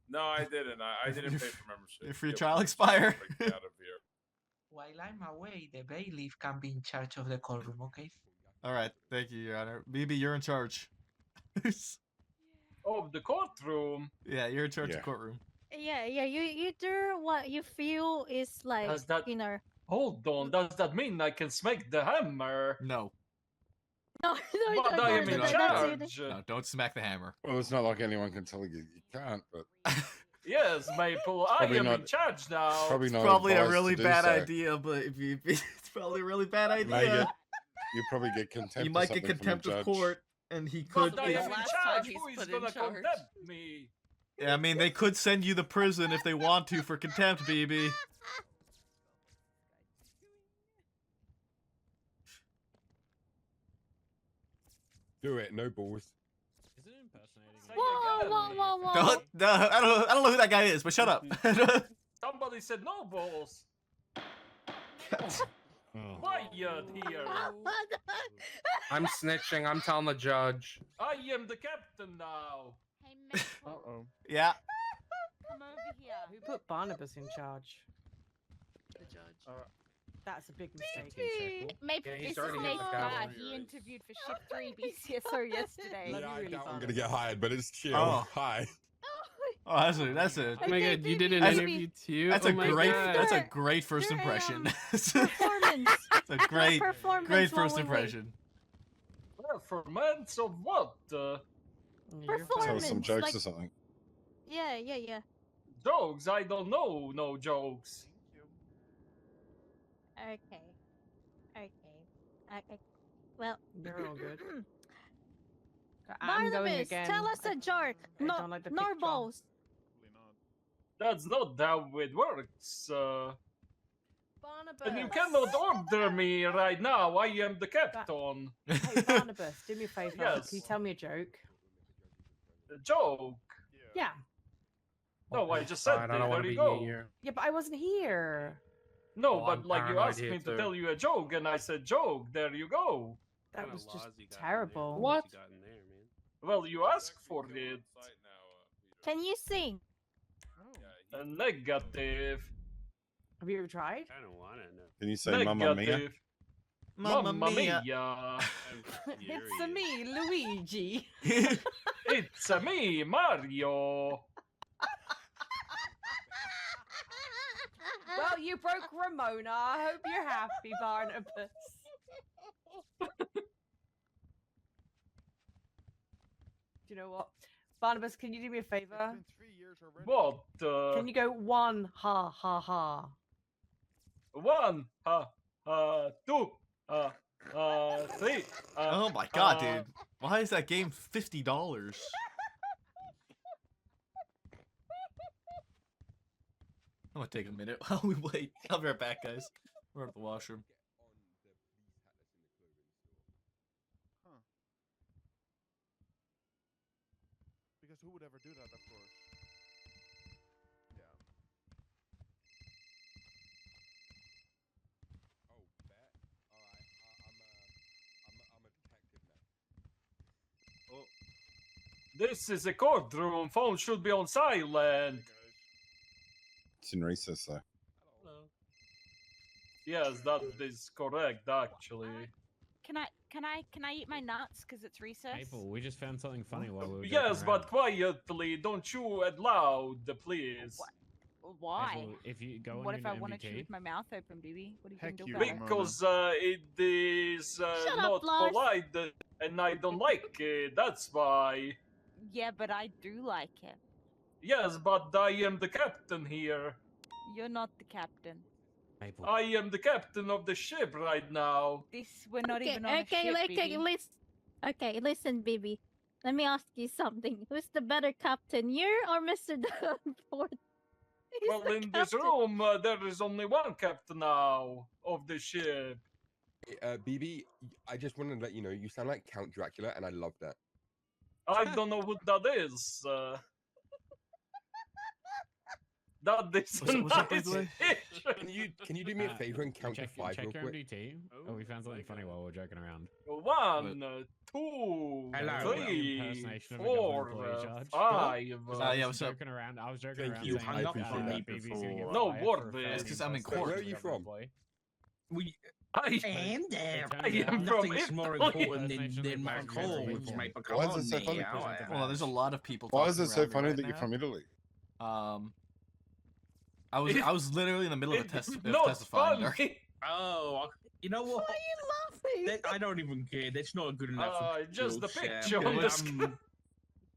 No, I didn't. I didn't pay for membership. Your free trial expire. Get out of here. While I'm away, the bailiff can be in charge of the courtroom, okay? All right, thank you, Your Honor. BB, you're in charge. Of the courtroom. Yeah, you're in charge of courtroom. Yeah, you do what you feel is like, Does that, you know. Hold on, does that mean I can smack the hammer? No. No, but I am in charge. No, don't smack the hammer. Well, it's not like anyone can tell you can't, but... Yes, Maple, I am in charge now. Probably a really bad idea, but it's probably a really bad idea. You probably get contempt. You might get contempt of court, and he could. But I am in charge. Who is gonna contempt me? Yeah, I mean, they could send you to prison if they want to for contempt, BB. Do it, no balls. Is it impersonating? Whoa. I don't know who that guy is, but shut up. Somebody said no balls. Quiet here. I'm snitching. I'm telling the judge. I am the captain now. Hey, Maple, Uh-oh. Yeah. come over here. Who put Barnabas in charge? The judge. That's a big mistake. Maple, Yeah, he's this is already Nate's got the dad. gavel. He interviewed for shift 3 BCSO yesterday. Love Yeah, you I really, doubt I'm Barnabas. gonna get hired, but it's chill. Oh. Hi. Oh, that's a. Oh my god, you did an That's a- interview too? That's Oh a my great. God. That's a great first impression. Performance. It's a great, Performance great while first we wait. impression. Performance of what? Performance. Tell some jokes like, or something. Yeah. Jokes? I don't know. No jokes. Okay. Well, You're all good. I'm going Barnabas, again. tell us a joke. I No, don't like the no picture. balls. That's not how it works. Barnabas. And you cannot order me right now. I am the captain. Hey, Barnabas, do me a favor. Yes. Can you tell me a joke? A joke? Yeah. No, I just said Fine, I that. don't want There to you be go. here. Yeah, but I wasn't here. No, Oh, but I'm like you paranoid asked here me to too. tell you a joke, and I said joke. There you go. That was just terrible. What? Well, you asked for it. Can you sing? A negative. Have you ever tried? I don't want to know. Can you say Mamma Mia? Negative. Mamma Mamma mia. mia. It's a me, Luigi. It's a me, Mario. Well, you broke Ramona. I hope you're happy, Barnabas. Do you know what? Barnabas, can you do me a favor? What? Can you go one ha ha ha? One, two, three. Oh my god, dude! Why is that game $50? I'm gonna take a minute while we wait. I'll be right back, guys. We're at the washroom. Because who would ever do that, of course? Yeah. Oh, bet. Alright, I'm a detective now. Oh. This is a courtroom. Phone should be on silent. It's in recess though. Yes, that is correct, actually. Can I eat my nuts because it's recess? Maple, we just found something funny while we were Yes, joking but quietly. Don't you out loud, please. Why? Maple, if you go What on if I your wanted to MBT, with my mouth open, baby? What are you Heck gonna do you, about it? Because it is Shut not up, Lars. polite, and I don't like it. That's why. Yeah, but I do like it. Yes, but I am the captain here. You're not the captain. Maple. I am the captain of the ship right now. We're not even on a ship, baby. Listen, baby. Let me ask you something. Who's the better captain, you or Mr. Danforth? Well, in this room, there is only one captain now of the ship. BB, I just wanted to let you know you sound like Count Dracula, and I love that. I don't know who that is. That is a nice fish. Can you do me a favor and count to check 5 real your quick? MBT. Oh, we found something funny while we were joking around. 1, 2, Hello. 3, Impersonation of a 4, government employee charge. 5. yeah, what's up? Joking around. I was joking Thank around. you. saying I that, appreciate that. BB's gonna get No fired word for there. failing It's 'cause I'm in impersonation court. of Where are a you government from? employee. I am from Nothing's more Italy. important than my calls, Maple. Come Why is on, it so funny? now. Well, there's a lot of people. Why is talking it so around me funny right that you're now. from Italy? I was literally in the middle of not testifying. there. funny. Oh, you know what? Why are you laughing? I don't even care. That's not good enough. Just the jokes, picture on the screen.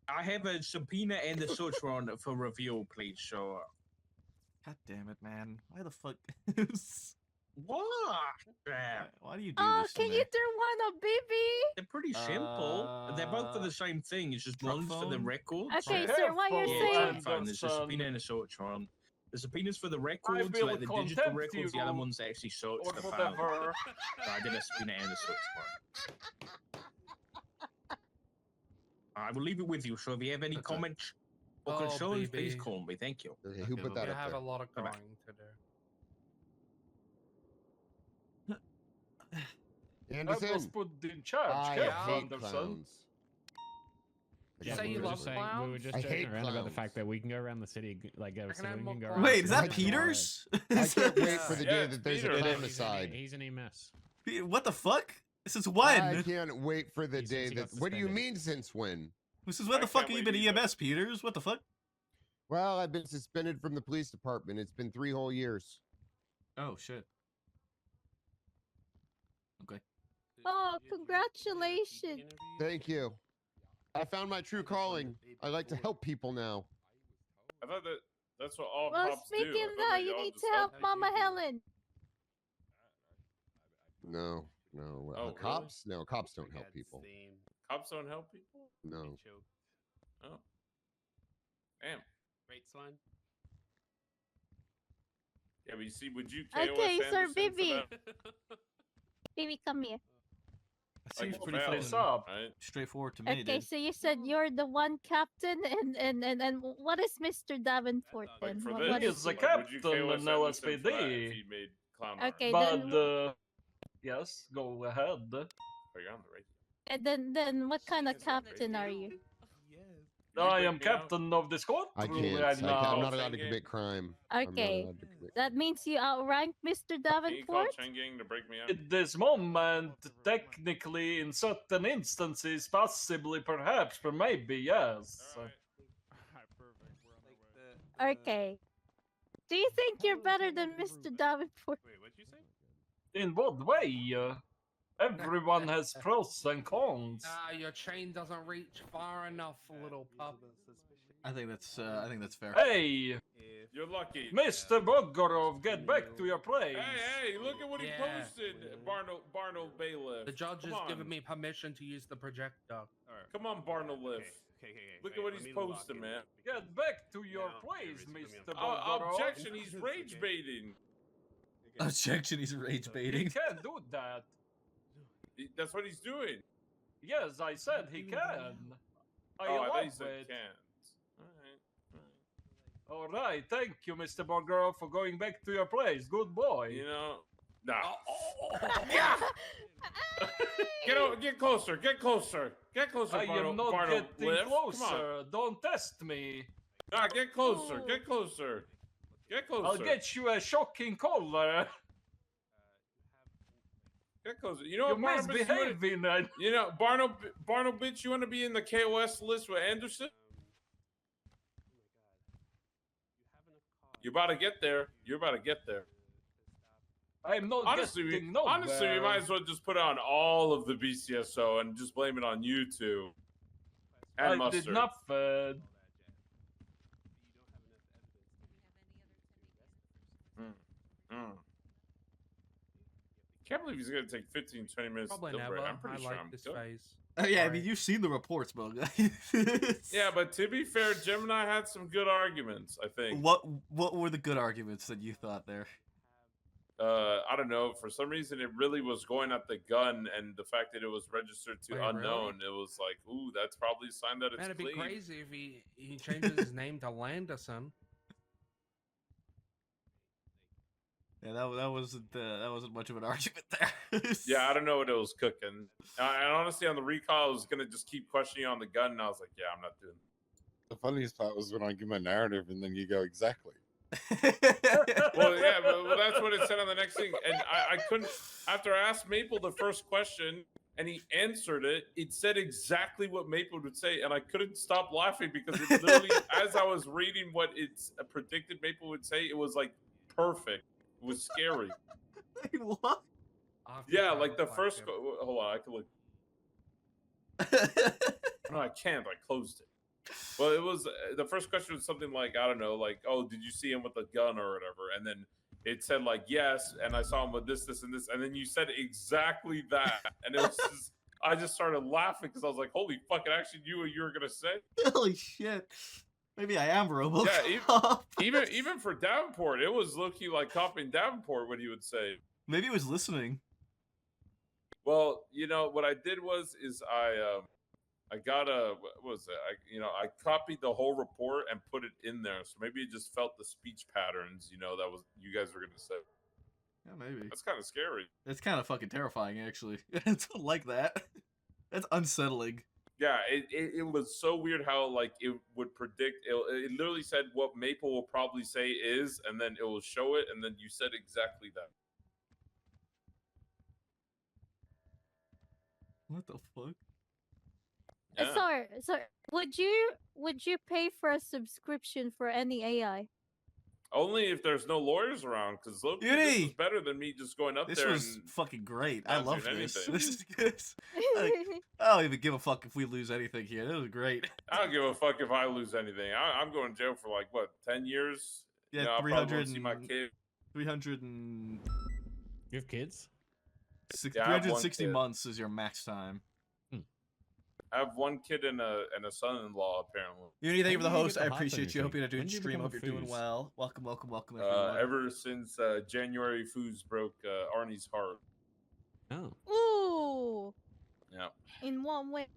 I have a subpoena and the search warrant for review, please. So. God damn it, man! Why the fuck? What? Why do you do Oh, this? to can me? you do one of baby? They're pretty simple. They're both for the same thing. It's just one's for the phone? records. Okay, sir, what you're Yeah, saying? it's fine. There's a subpoena and a search warrant. The subpoena's for the records, will like the digital contempt records. The other you, one's actually searched or the file. whatever. So I did a subpoena and a search warrant. I will leave it with you. So if you have any comments or Oh, concerns, please BB. call me. Thank you. Okay, who put that We up have there? a lot of Bye-bye. going to do. I was Anderson, put in charge. I Captain hate Anderson. clowns. You say you love We clowns? were just I joking hate around about the clowns. fact that we can go around the city, like a I can have civilian more can go clowns. around. Wait, the is that city like Peters? I can't wait for the day Yeah, that there's a Peter. clownocide. He's an EMS. What the fuck? Since I when? can't wait for the Since day he that. got What do you suspended. mean since when? Since when I the fuck can't have you wait been either. EMS, Peters? What the fuck? Well, I've been suspended from the police department. It's been 3 whole years. Oh shit. Okay. Oh, congratulations. Thank you. I found my true calling. I like to help people now. I thought that's what all Well, cops do. speaking I of thought that, they you all need just to help Mama Helen. No. Oh, Cops? No, cops don't help people. Cops don't help people? No. Oh. Damn. Great slime. Yeah, but you see, would you KOS Okay, Sir Anderson for Bibi. that? Baby, come here. That seems Like, pretty fail, fucking right? straightforward to me, Okay, dude. so you said you're the one captain, and what is Mr. Davenport then? For What, this, what He is is the like, would you captain KOS in Anderson for that if LSPD. he made clown arms? Okay, But then yes, go ahead. Oh, you're on the radio. and then what kind of captain are you? I break am me out? captain of the squad I room can't. right now. I'm not allowed to commit crime. I'm not Okay, allowed to commit. that means you outrank Mr. Can you call Davenport. Chen Gang to break me out? At this moment, technically, in certain instances, possibly, perhaps, but maybe, yes. Okay. Do you think you're better than Mr. Davenport? Wait, what'd you say? In what way? Everyone has pros and cons. Your chain doesn't reach far enough, little pup. I think that's fair. Hey, You're lucky. Mr. Bogorov, get back to your place. Hey, look at what he Yeah. posted, Barno Bailiff. The judge has Come on. given me permission to use the projector. Come on, Barno Liff. Okay. Look at what he's posting, man. Get back to your place, Mr. Oh, Bogorov. objection, he's rage baiting. Objection, he's rage He baiting. can't do that. That's what he's doing. Yes, I said he can. I I thought he love said it. can't. All right, thank you, Mr. Bogorov, for going back to your place. Good boy. You know, nah. Get closer, get closer, get closer. I am not Barno getting Liff. Come on. closer. Don't test me. Nah, get closer, get closer, get closer. I'll get you a shocking collar. Get closer. You know You're what, Barno bitch, misbehaving. you know, Barno bitch, you want to be in the KOS list with Anderson? You're about to get there. You're about to get there. I'm not getting nowhere. Honestly, we might as well just put on all of the BCSO and just blame it on you two. And I Mustard. did nothing. Can't believe he's gonna take 15, 20 minutes Probably to never. deliberate. I'm pretty I sure like I'm this good. phase. Yeah, I mean, you've seen the reports, Bug. Yeah, but to be fair, Gemini had some good arguments, I think. What were the good arguments that you thought there? I don't know. For some reason, it really was going at the gun, and the fact that it was registered to Wait, unknown, it was like, ooh, that's probably a sign that it's Man, it'd be clean. crazy if he changes his name to Landerson. Yeah, that wasn't much of an argument there. Yeah, I don't know what it was cooking. And honestly, on the recall, I was gonna just keep questioning on the gun, and I was like, yeah, I'm not doing it. The funniest part was when I give my narrative and then you go exactly. Well, yeah, but that's what it said on the next thing. And I couldn't, after I asked Maple the first question and he answered it, it said exactly what Maple would say. And I couldn't stop laughing because it literally, as I was reading what it's predicted Maple would say, it was like perfect. It was scary. What? Yeah, like the first, hold on, I can look. No, I can't. I closed it. Well, it was the first question was something like, I don't know, like, oh, did you see him with a gun or whatever? And then it said like, yes, and I saw him with this, and this, and then you said exactly that, and it was just, I just started laughing because I was like, holy fuck, it actually knew what you were gonna say. Holy shit! Maybe I am Robocop. Yeah, even for Davenport, it was low-key like copying Davenport what he would say. Maybe he was listening. Well, you know what I did was I got what was it? I copied the whole report and put it in there. So maybe it just felt the speech patterns, that was you guys were gonna say. Yeah, maybe. That's kind of scary. It's kind of fucking terrifying, actually. It's like that. That's unsettling. Yeah, it was so weird how like it would predict. It literally said what Maple will probably say is, and then it will show it, and then you said exactly that. What the fuck? Yeah. So would you pay for a subscription for any AI? Only if there's no lawyers around, because this was better than me just going up This there. was and fucking great. I not love doing this. anything. This is good. Like, I don't even give a fuck if we lose anything here. This is great. I don't give a fuck if I lose anything. I'm going to jail for like what, 10 years? Yeah, You know, I'll probably 300 won't see my kid. 300 and... You have kids? Yeah, I have one 360 kid. months is your max time. I have one kid and a son-in-law apparently. Unity, thank you for the host. I appreciate you. Hope you're doing stream. Hope you're doing well. Welcome, everyone. Ever since January Foods broke Arnie's heart. Oh. Ooh. Yeah. In what way?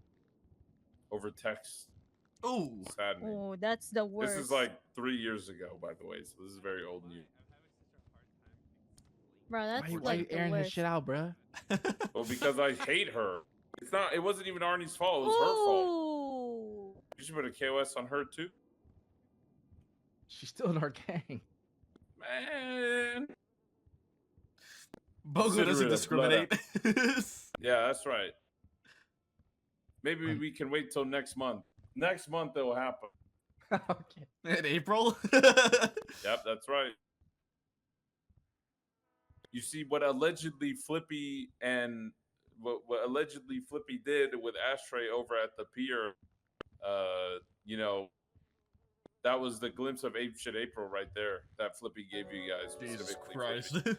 Over text. Ooh. Saddening. Oh, that's the worst. This is like 3 years ago, by the way, so this is very old news. Bro, that's Why like you the airing worst. his shit out, bro? Well, because I hate her. It wasn't even Arnie's fault. It was her fault. Ooh. You should put a KOS on her too. She's still in our gang. Man. Bogo doesn't discriminate. Yeah, that's right. Maybe we can wait till next month. Next month it will happen. Okay. In April? Yep, that's right. You see what allegedly Flippy and what allegedly Flippy did with Ashtray over at the pier. You know, that was the glimpse of Ape Shit April right there that Flippy gave you guys. Jesus specifically, Christ. Flippy.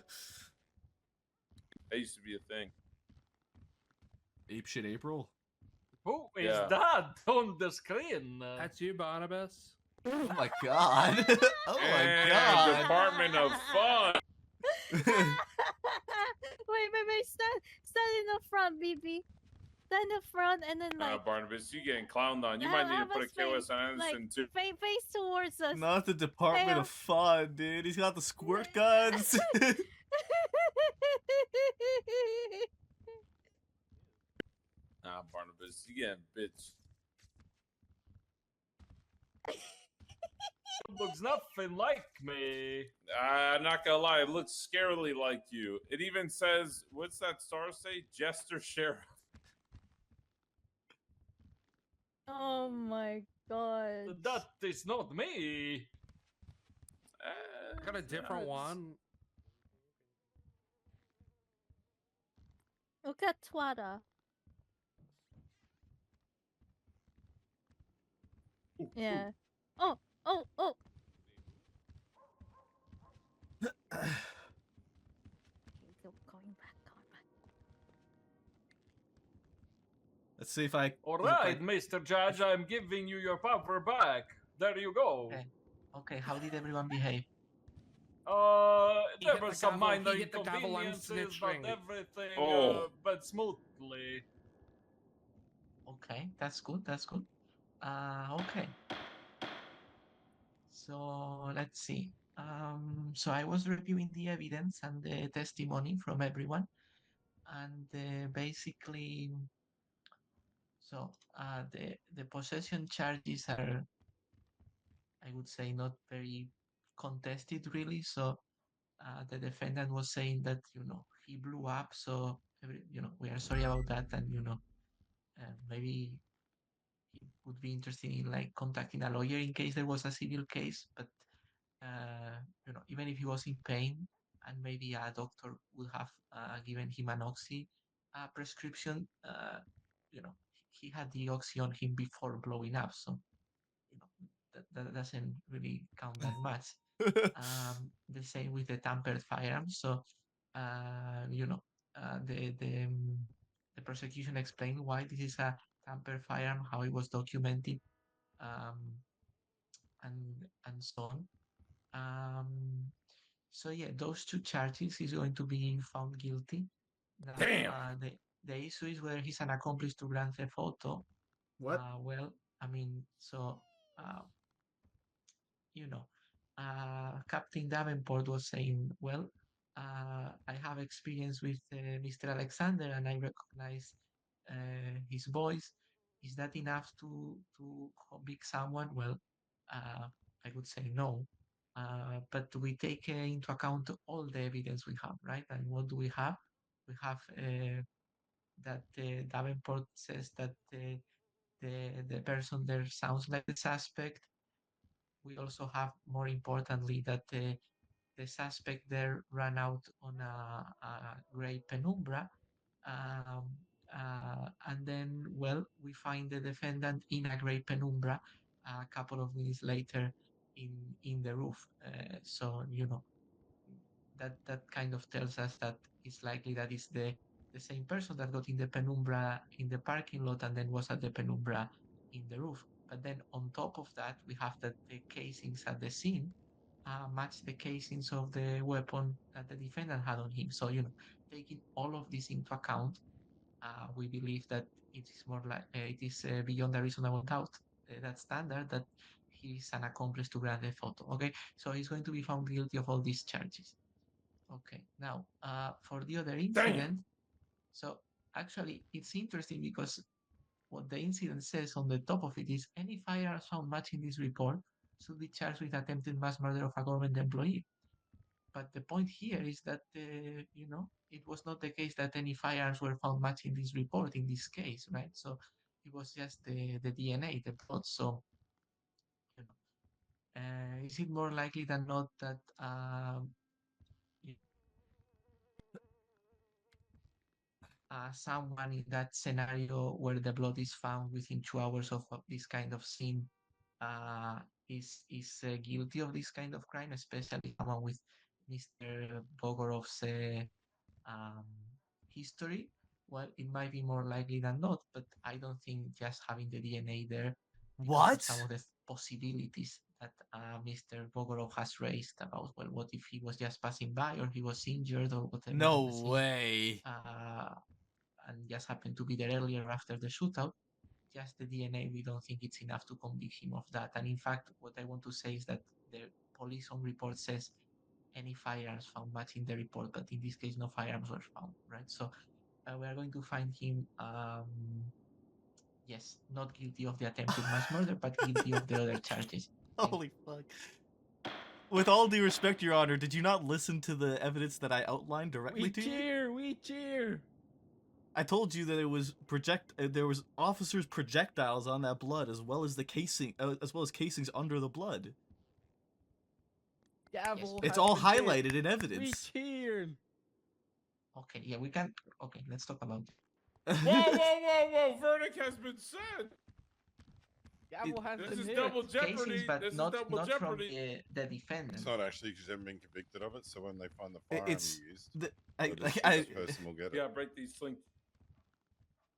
That used to be a thing. Ape Shit April? Who is Yeah. that on the screen? That's you, Barnabas. Oh my god. Oh my And god. Department of Fun. wait, stand in the front, BB. Stand in the front and then like Barnabas, you getting clowned on. You No, might need I to put a was KOS on Anderson too. face towards us. Not the Department of Fun, dude. He's got the squirt guns. Nah, Barnabas, you getting bitch. Looks nothing like me. I'm not gonna lie, it looks scarily like you. It even says, what's that star say? Jester Sheriff. Oh my god. That is not me. I got a different one. Look at Twada. Yeah. Oh. Going back. Let's see if I... All right, Mr. Judge, I'm giving you your power back. There you go. Okay, how did everyone behave? He There hit were the some gavel- minor he hit the gavel on inconveniences, but snitching. everything went smoothly. Okay, that's good. Okay. So let's see. So I was reviewing the evidence and the testimony from everyone, and basically, so the possession charges are, I would say, not very contested really. So the defendant was saying that he blew up. So we are sorry about that, and maybe he would be interested in like contacting a lawyer in case there was a civil case. But even if he was in pain, and maybe a doctor would have given him an oxy prescription, he had the oxy on him before blowing up. So that doesn't really count that much. The same with the tampered firearms. So the prosecution explained why this is a tampered firearm, how it was documented, and so on. So yeah, those two charges he's going to be found guilty. Now, Damn. The issue is whether he's an accomplice to Grand Theft Auto. What? Well, I mean, so Captain Davenport was saying, well, I have experience with Mr. Alexander, and I recognize his voice. Is that enough to convict someone? Well, I would say no. But we take into account all the evidence we have, right? And what do we have? We have that Davenport says that the person there sounds like the suspect. We also have, more importantly, that the suspect there ran out on a gray penumbra. And then, well, we find the defendant in a gray penumbra a couple of minutes later in the roof. So, that kind of tells us that it's likely that it's the same person that got in the penumbra in the parking lot and then was at the penumbra in the roof. But then on top of that, we have that the casings at the scene match the casings of the weapon that the defendant had on him. So, taking all of this into account, we believe that it is more like it is beyond a reasonable doubt that standard that he is an accomplice to Grand Theft Auto. Okay, so he's going to be found guilty of all these charges. Okay, now for the other incident, so actually it's interesting because what the incident says on the top of it is any firearms found matching this report should be charged with attempted mass murder of a government employee. But the point here is that, it was not the case that any firearms were found matching this report in this case, right? So it was just the DNA, the blood. So, is it more likely than not that someone in that scenario where the blood is found within 2 hours of this kind of scene uh, is guilty of this kind of crime, especially someone with Mr. Bogorov's um, history? Well, it might be more likely than not, but I don't think just having the DNA there, because of some of the possibilities that Mr. Bogorov has raised about, well, what if he was just passing by or he was injured or whatever. No way. And just happened to be there earlier after the shootout. Just the DNA, we don't think it's enough to convict him of that. And in fact, what I want to say is that the police on report says any firearms found matching the report, but in this case, no firearms were found, right? So we are going to find him, yes, not guilty of the attempted mass murder, but guilty of the other charges. Holy fuck. With all due respect, Your Honor, did you not listen to the evidence that I outlined directly to you? We cheer! I told you that it was there was officers' projectiles on that blood, as well as the casing, as well as casings under the blood. Gavel It's has all been hit. highlighted in evidence. We cheered! Okay, yeah, we can. Okay, let's talk about Whoa, whoa, whoa, whoa! Verdict has been said. Gavel has This been is hit. double jeopardy. Casings, but This not is double jeopardy. from the defendant. It's not actually because they haven't been convicted of it. So when they find the firearm It's you used, the, this person will get it. Yeah, break these links.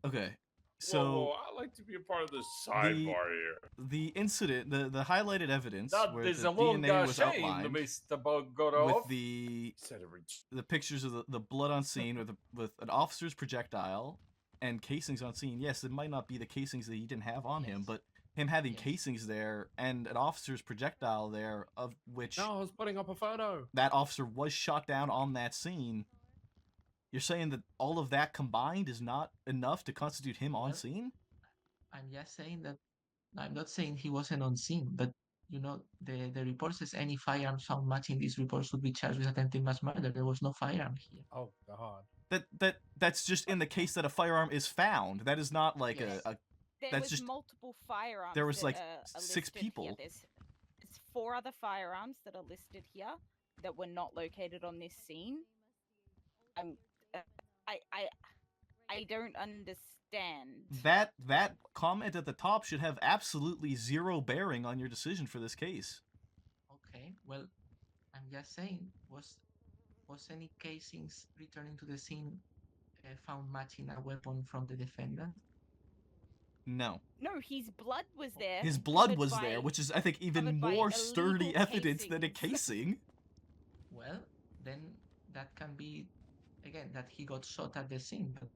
Okay, Whoa, so whoa, I like to be a part of this sidebar here. the incident, the highlighted evidence That where is the a long DNA was shame, outlined Mr. Bogorov. with the pictures of the blood on scene with an officer's projectile and casings on scene. Yes, it might not be the casings that he didn't have on him, but him having casings there and an officer's projectile there, of which No, I was putting up a photo. that officer was shot down on that scene. You're saying that all of that combined is not enough to constitute him on scene? I'm just saying that I'm not saying he wasn't on scene, but the report says any firearms found matching this report should be charged with attempted mass murder. There was no firearm here. Oh God. That's just in the case that a firearm is found. That is not like There that's was just multiple firearms. there was that like are 6 listed people. Here. There's 4 other firearms that are listed here that were not located on this scene. I don't understand. That comment at the top should have absolutely zero bearing on your decision for this case. Okay, well, I'm just saying, was any casings returning to the scene found matching a weapon from the defendant? No. No, his blood was there. His blood covered was by- there, which is, I think, even covered by more sturdy illegal evidence than a casing. Well, then that can be, again, that he got shot at the scene, but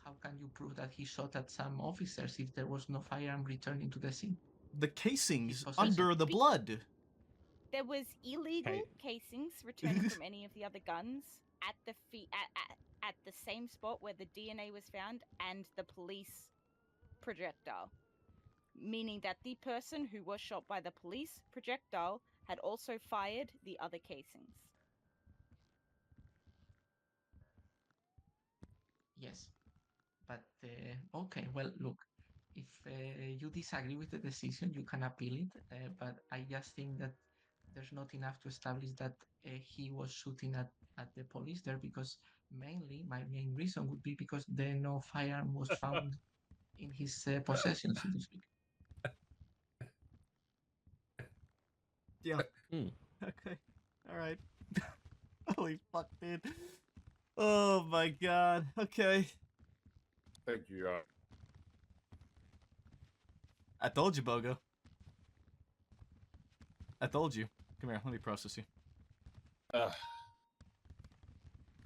how can you prove that he shot at some officers if there was no firearm returning to the scene? The casings under the blood. There was illegal casings returned from any of the other guns at the at the same spot where the DNA was found and the police projectile, meaning that the person who was shot by the police projectile had also fired the other casings. Yes, but okay. Well, look, if you disagree with the decision, you can appeal it. But I just think that there's not enough to establish that he was shooting at the police there, because mainly my main reason would be because then no firearm was found in his possession, so to speak. Yeah. Okay. All right. Holy fuck, dude. Oh my god. Okay. Thank you. I told you, Bogo. I told you. Come here, let me process you.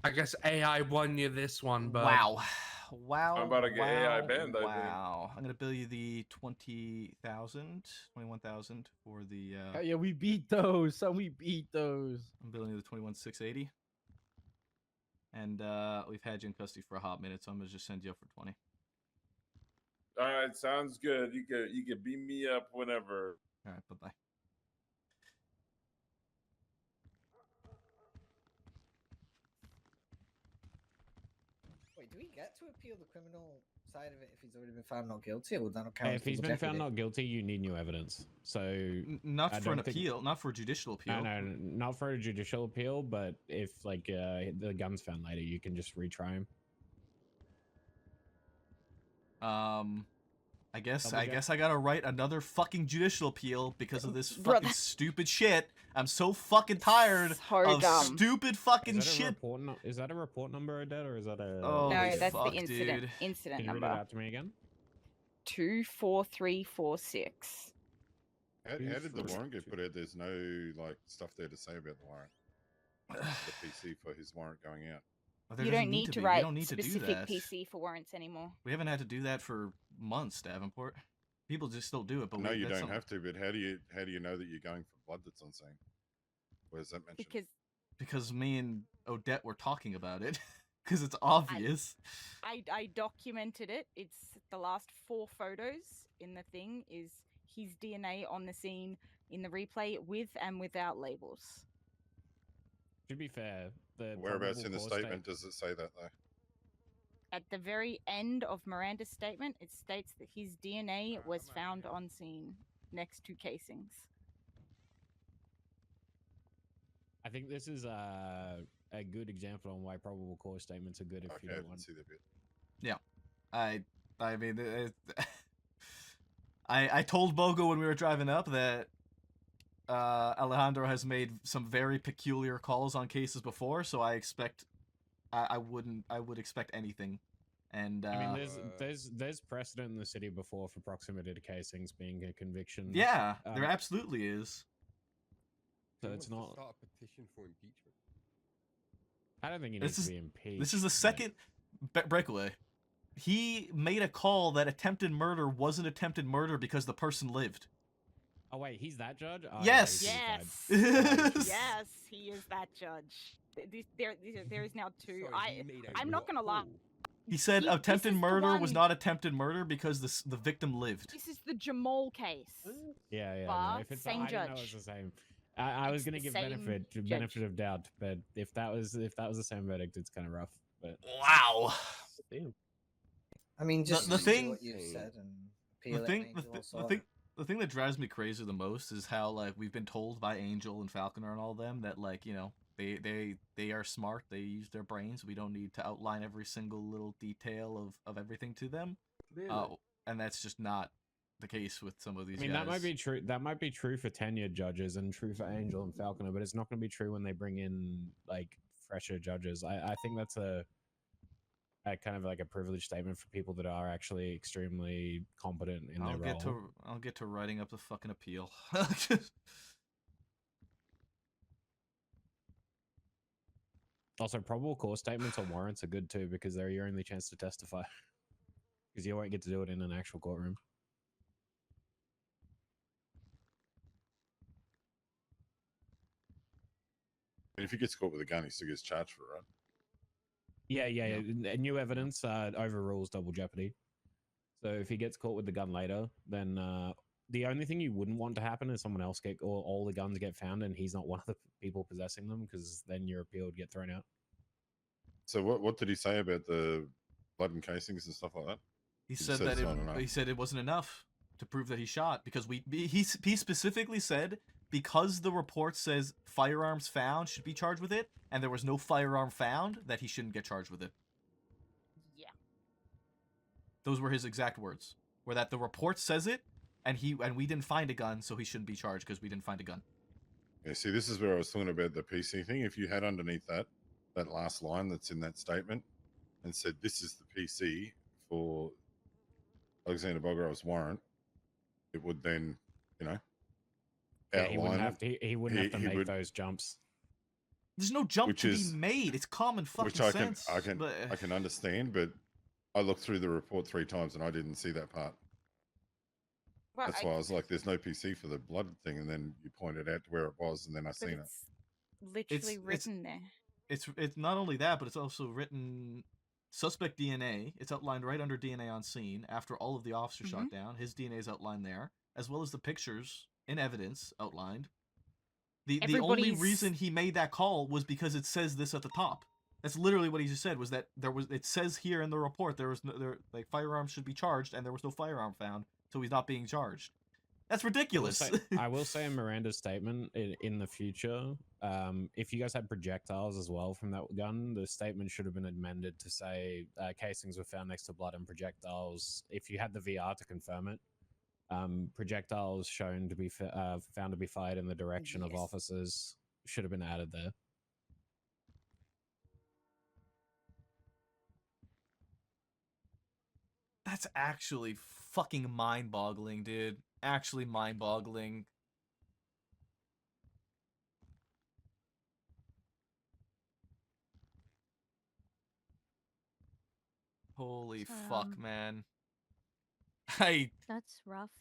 I guess AI won you this one, but Wow. Wow. I'm about to get AI banned, I think. Wow. I'm gonna bill you the 20,000, 21,000 for the Yeah, we beat those. Son, we beat those. I'm billing you the 21,680. And we've had you in custody for a hot minute, so I'm gonna just send you up for 20. All right, sounds good. You can beat me up whenever. All right, bye-bye. Wait, do we get to appeal the criminal side of it if he's already been found not guilty, or would that not count? Hey, if he's been found not guilty, you need new evidence. So Not I for an don't think- appeal, not for a judicial appeal. No, not for a judicial appeal, but if like the gun's found later, you can just retry him. I guess Double check. I gotta write another fucking judicial appeal because of this Bro, fucking stupid shit. I'm so fucking tired of stupid fucking Is that a shit. Is that a report number, Odette, or is that a? Oh, No, that's fuck, the incident dude. incident Can you number. read it out to me again? 24346. How did the warrant get put out? There's no like stuff there to say about the warrant. The PC for his warrant going out. Well, there You doesn't don't need to be. We write don't need to do specific that. PC for warrants anymore. We haven't had to do that for months, Davenport. People just still do it, but No, you that's don't something- have to. But how do you know that you're going for blood that's on scene? Where's that mentioned? because me and Odette were talking about it because it's obvious. I documented it. It's the last 4 photos in the thing is his DNA on the scene in the replay with and without labels. To be fair, the Whereabouts probable in the cause statement does it say that though? At the very end of Miranda's statement, it states that his DNA was found on scene next to casings. I think this is a good example on why probable cause statements are good if you don't want. See that bit. Yeah, I mean, I told Bogo when we were driving up that Alejandro has made some very peculiar calls on cases before, so I expect I would expect anything. And I mean, there's precedent in the city before for proximity to casings being a conviction. yeah, there absolutely is. So Who it's wants not. to start a petition for impeachment. I don't think he needs to be impeached. This is the second breakaway. He made a call that attempted murder wasn't attempted murder because the person lived. Oh wait, he's that judge? Oh, Yes. yeah, Yes, he is that judge. There is now 2. I'm not gonna lie. He said This attempted is the murder was one- not attempted murder because the victim lived. This is the Jamal case. Yeah. But No, if it's same I didn't know judge. it's the same. I was It's gonna the give same benefit judge. of doubt, but if that was the same verdict, it's kind of rough. But wow. Damn. I mean, just the do thing- what you said and appeal The it. thing, and the, Angel th- also the thing, the thing that drives me crazy the most is how like we've been told by Angel and Falconer and all them that like they are smart, they use their brains. We don't need to outline every single little detail of everything to them. And that's just not the case with some of these I mean, guys. that might be true. That might be true for tenured judges and true for Angel and Falconer, but it's not going to be true when they bring in like fresher judges. I think that's a kind of like a privileged statement for people that are actually extremely competent in their role. I'll get to writing up the fucking appeal. Also, probable cause statements or warrants are good too because they're your only chance to testify. Because you won't get to do it in an actual courtroom. If he gets caught with a gun, he still gets charged for it, right? Yeah. New evidence overrules double jeopardy. So if he gets caught with the gun later, then the only thing you wouldn't want to happen is someone else get, or all the guns get found and he's not one of the people possessing them, because then your appeal would get thrown out. So what did he say about the blood and casings and stuff like that? He said that he said it wasn't enough to prove that he shot, because he specifically said because the report says firearms found should be charged with it, and there was no firearm found, that he shouldn't get charged with it. Yeah. Those were his exact words. Were that the report says it, and we didn't find a gun, so he shouldn't be charged because we didn't find a gun. Yeah, see, this is where I was talking about the PC thing. If you had underneath that last line that's in that statement and said this is the PC for Alexander Bogarov's warrant, it would then, Yeah, he wouldn't have to make those jumps. There's no jump to be made. It's common fucking sense. I can understand, but I looked through the report 3 times and I didn't see that part. Well, That's why I was like, "There's no PC for the blood thing," and then you pointed out where it was, and then I seen it. Literally written there. It's not only that, but it's also written suspect DNA. It's outlined right under DNA on scene after all of the officers shot down. His DNA is outlined there, as well as the pictures in evidence outlined. The only reason he made that call was because it says this at the top. That's literally what he just said, was that it says here in the report firearms should be charged, and there was no firearm found, so he's not being charged. That's ridiculous. I will say in Miranda's statement, in the future, if you guys had projectiles as well from that gun, the statement should have been amended to say casings were found next to blood and projectiles. If you had the VR to confirm it, projectiles shown to be found to be fired in the direction of officers should have been added there. That's actually fucking mind-boggling, dude. Actually mind-boggling. Holy fuck, man. That's rough.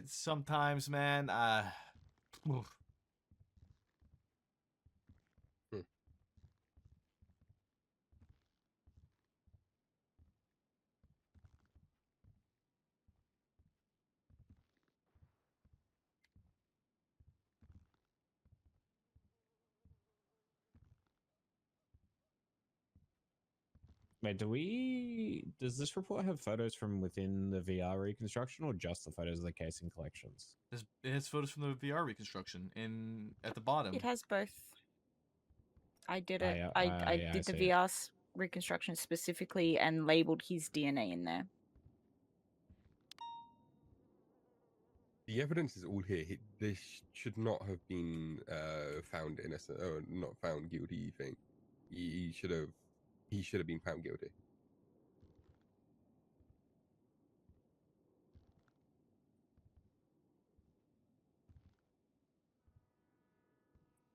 Sometimes, man, oof. Wait, does this report have photos from within the VR reconstruction or just the photos of the casing collections? It has photos from the VR reconstruction at the bottom. It has both. I did it. yeah, I did the VR reconstruction specifically and labeled his DNA in there. The evidence is all here. This should not have been found innocent or not found guilty. You think he should have been found guilty?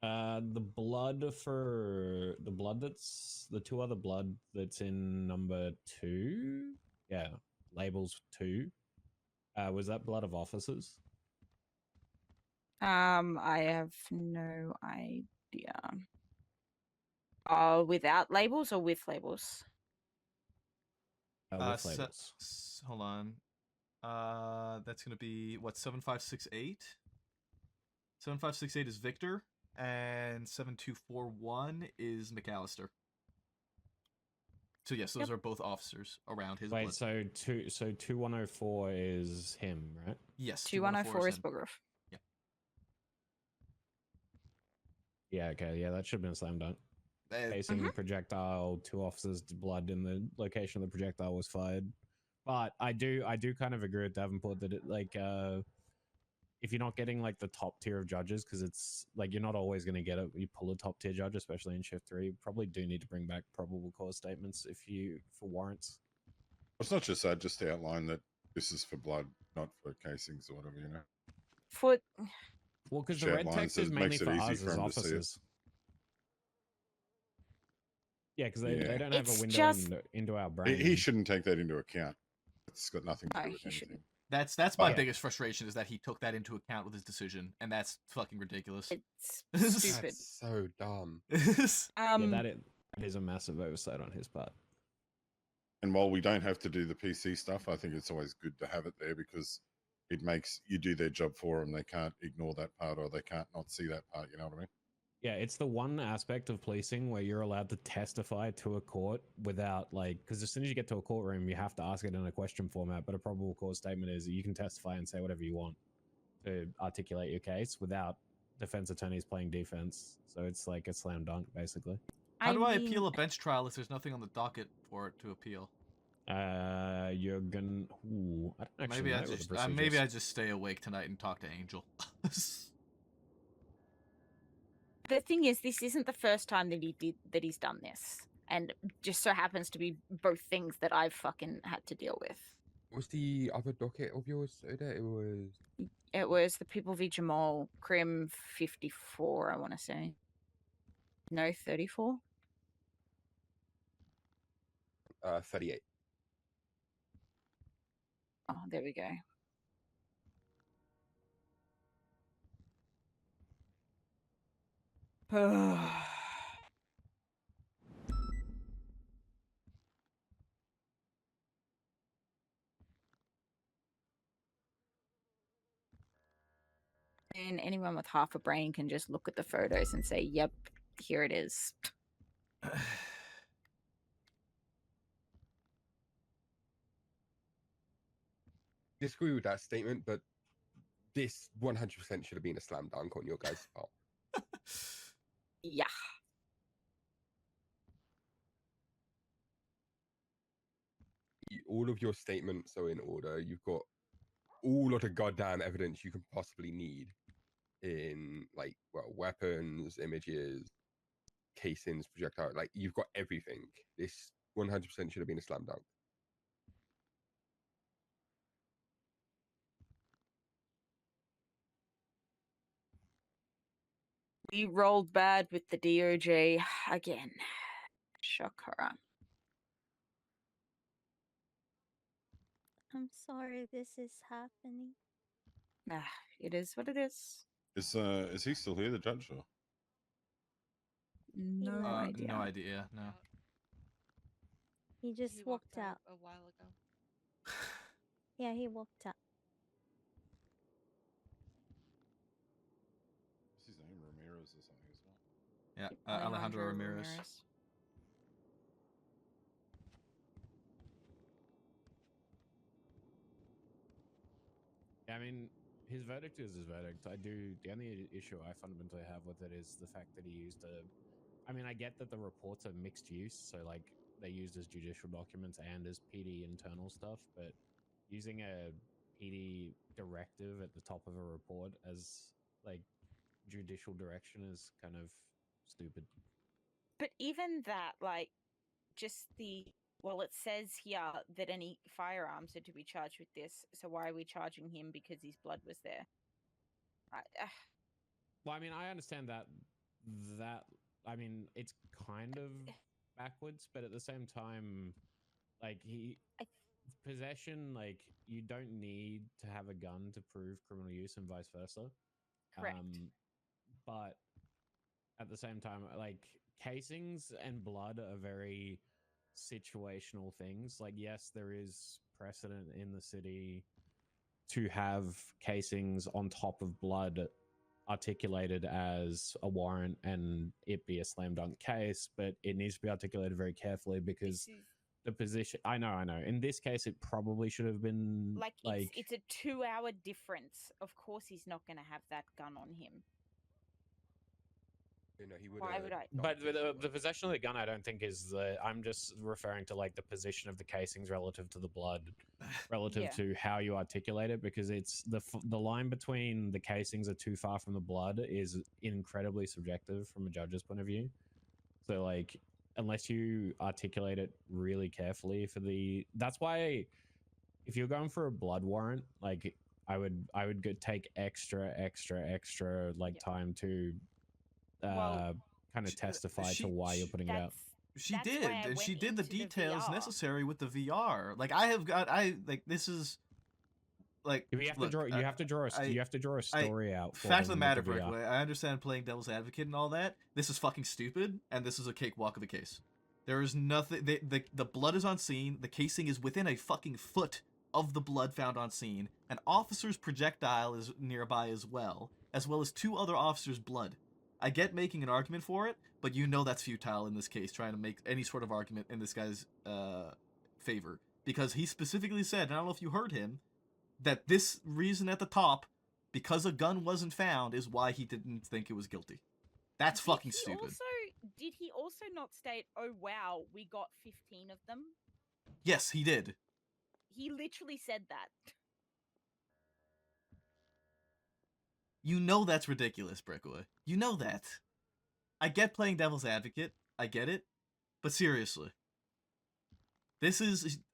The blood that's the 2 other blood that's in number 2, yeah, labels 2. Was that blood of officers? I have no idea. Without labels or with labels? With labels. Hold on. That's gonna be what, 7568? 7568 is Victor, and 7241 is McAllister. So yes, those are both officers around his blood. So 2104 is him, right? Yes. 2104 is Bogrov. Yeah. Yeah. Okay. Yeah, that should have been a slam dunk. Casing projectile, 2 officers' blood in the location the projectile was fired. But I do kind of agree with Davenport that if you're not getting the top tier of judges, because it's you're not always going to get it. You pull a top tier judge, especially in shift 3, you probably do need to bring back probable cause statements for warrants. It's not just that, just to outline that this is for blood, not for casings or whatever, Well, because the red text is mainly for us as officers. Yeah, because they don't have a window into our brain. He shouldn't take that into account. It's got nothing to do with anything. That's Oh, my yeah. biggest frustration is that he took that into account with his decision, and that's fucking ridiculous. It's stupid. That's so dumb. Yeah, that is a massive oversight on his part. And while we don't have to do the PC stuff, I think it's always good to have it there because it makes you do their job for them. They can't ignore that part or they can't not see that part. You know what I mean? Yeah, it's the one aspect of policing where you're allowed to testify to a court without, like, because as soon as you get to a courtroom, you have to ask it in a question format. But a probable cause statement is that you can testify and say whatever you want to articulate your case without defense attorneys playing defense. So it's like a slam dunk, basically. How do I appeal a bench trial if there's nothing on the docket for it to appeal? You're gonna. Ooh, I don't actually Maybe know I what the just procedure maybe is. I just stay awake tonight and talk to Angel. The thing is, this isn't the first time that he's done this, and just so happens to be both things that I've fucking had to deal with. What's the other docket of yours, Oda? It was the People v Jamal, Crim 54, I want to say. No, 34. 38. Oh, there we go. And anyone with half a brain can just look at the photos and say, yep, here it is. Disagree with that statement, but this 100% should have been a slam dunk on your guys' part. Yeah. All of your statements are in order. You've got all of the goddamn evidence you can possibly need in, like, well, weapons, images, casings, projectile. Like, you've got everything. This 100% should have been a slam dunk. We rolled bad with the DOJ again. Shakara. I'm sorry this is happening. It is what it is. Is he still here, the judge? Or? No idea. No idea. No. He just walked out a while ago. Yeah, he walked out. What's his name? Ramirez or something as well. Yeah, Alejandro Ramirez. I mean, his verdict is his verdict. The only issue I fundamentally have with it is the fact that he used I mean, I get that the reports are mixed use, so like they used as judicial documents and as PD internal stuff, but using a PD directive at the top of a report as like judicial direction is kind of stupid. But even that, like, just well, it says here that any firearms are to be charged with this, so why are we charging him because his blood was there? Well, I mean, I understand that I mean, it's kind of backwards, but at the same time, like possession, like you don't need to have a gun to prove criminal use and vice versa. Correct. But at the same time, like casings and blood are very situational things. Like, yes, there is precedent in the city to have casings on top of blood articulated as a warrant and it be a slam dunk case, but it needs to be articulated very carefully because the position. I know. In this case, it probably should have been like it's a 2-hour difference. Of course, he's not going to have that gun on him. You know, he would. Why would I? But the possession of the gun, I don't think is the. I'm just referring to like the position of the casings relative to the blood, relative to how you articulate it, because it's the line between the casings are too far from the blood is incredibly subjective from a judge's point of view. So like, unless you articulate it really carefully that's why if you're going for a blood warrant, like I would take extra like time to kind of testify to why you're putting it out. She did, and she did the details necessary with the VR. Like this is like You have look, to draw. You have to draw. You have to draw a story out. For Fact of the them matter, with the VR. Breakaway, I understand playing devil's advocate and all that. This is fucking stupid, and this is a cakewalk of a case. There is nothing. The blood is on scene. The casing is within a fucking foot of the blood found on scene. An officer's projectile is nearby as well as 2 other officers' blood. I get making an argument for it, but you know that's futile in this case, trying to make any sort of argument in this guy's favor. Because he specifically said, and I don't know if you heard him, that this reason at the top, because a gun wasn't found, is why he didn't think it was guilty. That's fucking stupid. Did he also not state, oh wow, we got 15 of them? Yes, he did. He literally said that. You know that's ridiculous, Breakaway. You know that. I get playing devil's advocate. I get it. But seriously.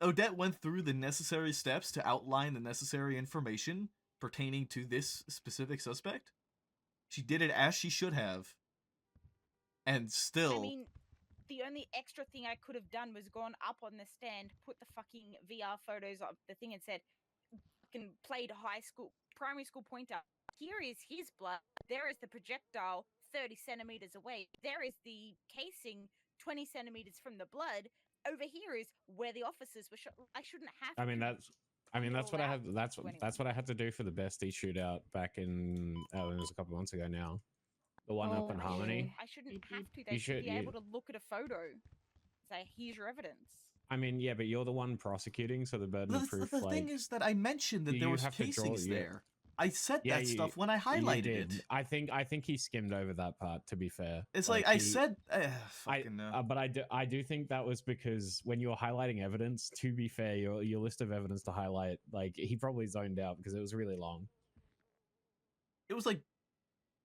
Odette went through the necessary steps to outline the necessary information pertaining to this specific suspect. She did it as she should have. And still... I mean, the only extra thing I could have done was gone up on the stand, put the fucking VR photos of the thing and said, fucking played primary school pointer. Here is his blood. There is the projectile 30 centimeters away. There is the casing 20 centimeters from the blood. Over here is where the officers were shot. I shouldn't have to. That's what I had. That's what I had to do for the bestie shootout back in. It was a couple months ago now. The one up in Harmony. I shouldn't have to. They should be able to look at a photo. Say, here's your evidence. I mean, yeah, but you're the one prosecuting, so the burden of proof. The thing is that I mentioned that there was casings there. I said that stuff when I highlighted it. I think he skimmed over that part. To be fair, it's like I said. Fucking no. But I do think that was because when you were highlighting evidence. To be fair, your list of evidence to highlight, like he probably zoned out because it was really long. It was like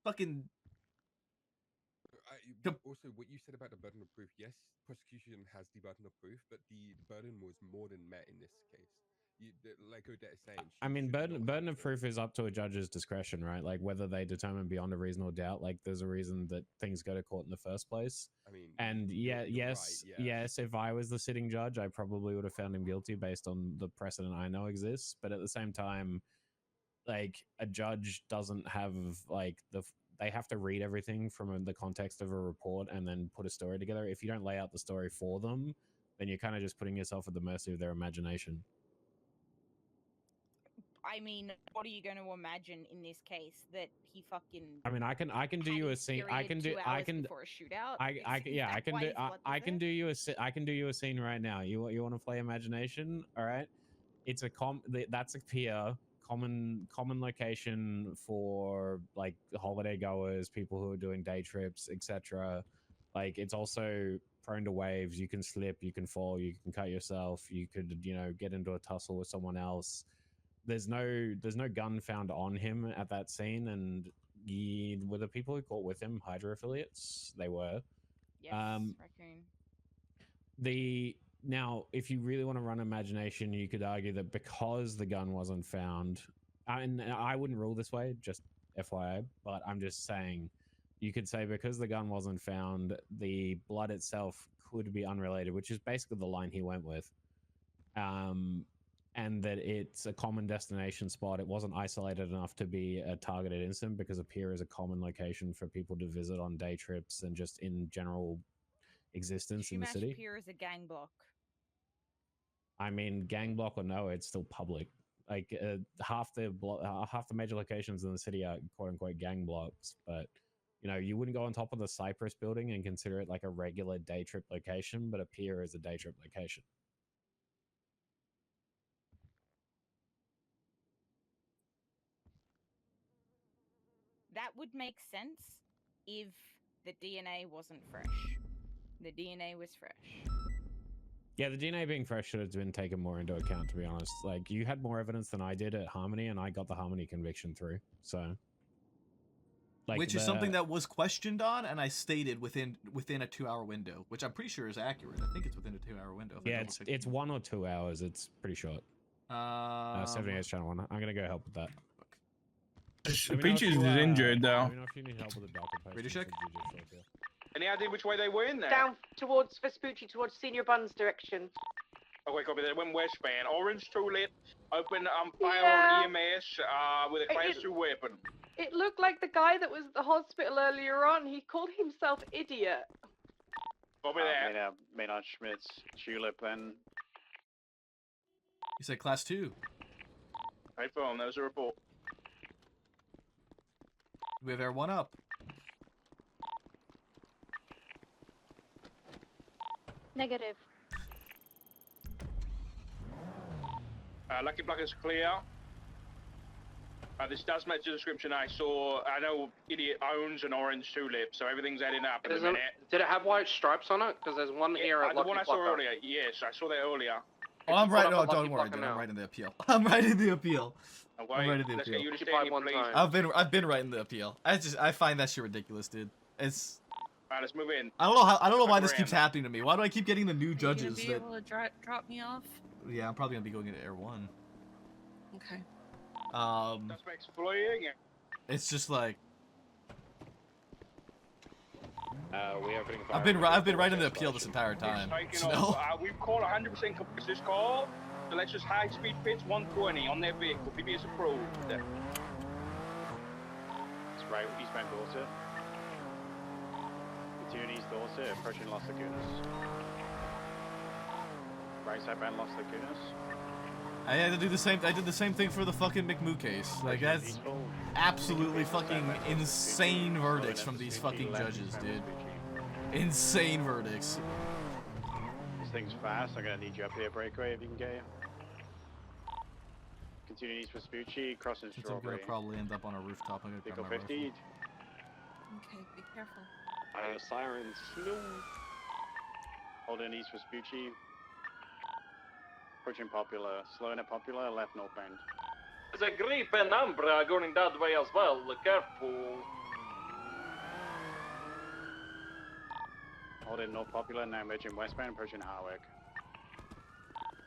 fucking. Also, what you said about the burden of proof, yes, prosecution has the burden of proof, but the burden was more than met in this case. Like Odette is saying, I mean, burden of proof is up to a judge's discretion, right? Like whether they determine beyond a reasonable doubt, like there's a reason that things go to court in the first place. I mean, and yes, if I was the sitting judge, I probably would have found him guilty based on the precedent I know exists. But at the same time, like a judge doesn't have like they have to read everything from the context of a report and then put a story together. If you don't lay out the story for them, then you're kind of just putting yourself at the mercy of their imagination. I mean, what are you going to imagine in this case that he fucking? I mean, I can do you a scene. I can do before a shootout. I can do you a scene right now. You want to play imagination? All right. It's that's a pier. Common location for like holiday goers, people who are doing day trips, etc. Like it's also prone to waves. You can slip, you can fall, you can cut yourself, you could get into a tussle with someone else. There's no gun found on him at that scene, and were the people who caught with him Hydra affiliates? They were. Yes, Raccoon. Now, if you really want to run imagination, you could argue that because the gun wasn't found, and I wouldn't rule this way, just FYI, but I'm just saying, you could say because the gun wasn't found, the blood itself could be unrelated, which is basically the line he went with. And that it's a common destination spot. It wasn't isolated enough to be a targeted incident because a pier is a common location for people to visit on day trips and just in general existence in the city. Pier is a gang block. I mean, gang block or no, it's still public. Like half the major locations in the city are quote unquote gang blocks, but you wouldn't go on top of the Cypress building and consider it like a regular day trip location, but a pier is a day trip location. That would make sense if the DNA wasn't fresh. The DNA was fresh. Yeah, the DNA being fresh should have been taken more into account, to be honest. Like, you had more evidence than I did at Harmony, and I got the Harmony conviction through, so... Like which is something that was questioned on, and I stated within a 2-hour window, which I'm pretty sure is accurate. I think it's within a 2-hour window. Yeah, it's 1 or 2 hours. It's pretty short. 78's channel 1. I'm going to go help with that. Peaches is injured, though. Let me know if you need help with the docket post. Ready, check? Any idea which way they were in there? Down towards Vespucci, towards Senior Buns direction. Okay, copy that. Went westbound. Orange Tulip. Open fire Yeah. on EMS with a class 2 weapon. It looked like the guy that was at the hospital earlier on. He called himself idiot. Copy that. Maynard Schmidt's Tulip then. You said class 2. Hey, phone. That was a report. We have air 1 up. Negative. Lucky Block is clear. This does match the description I saw. I know Idiot owns an orange tulip, so everything's adding up at the minute. Did it have white stripes on it? Because there's one here at the Lucky one I saw Blocker. earlier. Yes, I saw that earlier. Oh, I'm right. up No, a Lucky don't worry, Blocker dude. now. I'm writing the appeal. I'm writing the appeal. Okay, I'm writing the let's appeal. get you to stand here, please. I've been writing the appeal. I find that shit ridiculous, dude. It's. Alright, let's move in. I don't know why this keeps happening to me. Why do I keep getting the new Are you judges gonna be that? able to drop me off? Yeah, I'm probably gonna be going into Air 1. Okay. Suspects fleeing. It's just like We opening fire. I've been writing the appeal this entire time. Taking So. off. We've called 100% complete this call. So let's just high speed pitch 120 on their vehicle. PBS approved. It's right, eastbound Dorset. Continuing East Dorset, approaching Las Lagunas. Right sidebound Las Lagunas. I had to do the same. I did the same thing for the fucking McMoo case. Like that's absolutely fucking insane verdicts from these fucking judges, dude. Insane verdicts. This thing's fast. I'm gonna need you up here, breakaway, if you can get here. Continuing East Vespucci, crossing Since I'm Strawberry. gonna probably end up on a rooftop. I'm gonna Vehicle grab my 50. rifle. Okay, be careful. Sirens. No. Holding East Vespucci. Approaching Popular. Slowing at Popular, left northbound. There's a Gripe and Umbra going that way as well. Careful. Holding North Popular, now merging westbound, approaching Harwick.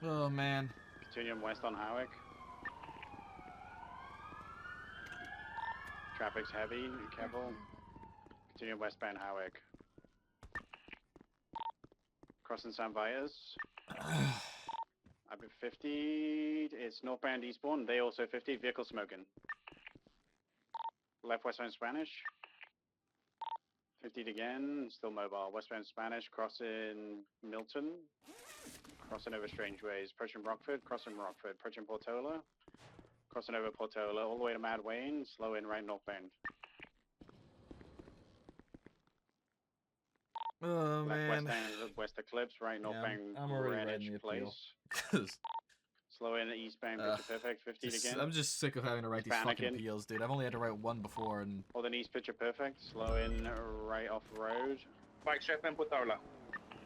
Oh man. Continuing west on Harwick. Traffic's heavy, careful. Continuing westbound Harwick. Crossing San Vitus. I've been 50. It's northbound eastbound. They also 50. Vehicle smoking. Left westbound Spanish. 50 again. Still mobile. Westbound Spanish. Crossing Milton. Crossing over Strangeways. Approaching Rockford. Crossing Rockford. Approaching Portola. Crossing over Portola. All the way to Mad Wayne. Slow in right northbound. Oh Left man. West Eclipse. Right northbound I'm already Greenwich writing the appeal. Place. Slow in eastbound, picture perfect, 15 again. I'm just sick of having to write these fucking Panicking. appeals, dude. I've only had to write one before, and Hold an east, picture perfect. Slow in right off road. Bike chef and Putola.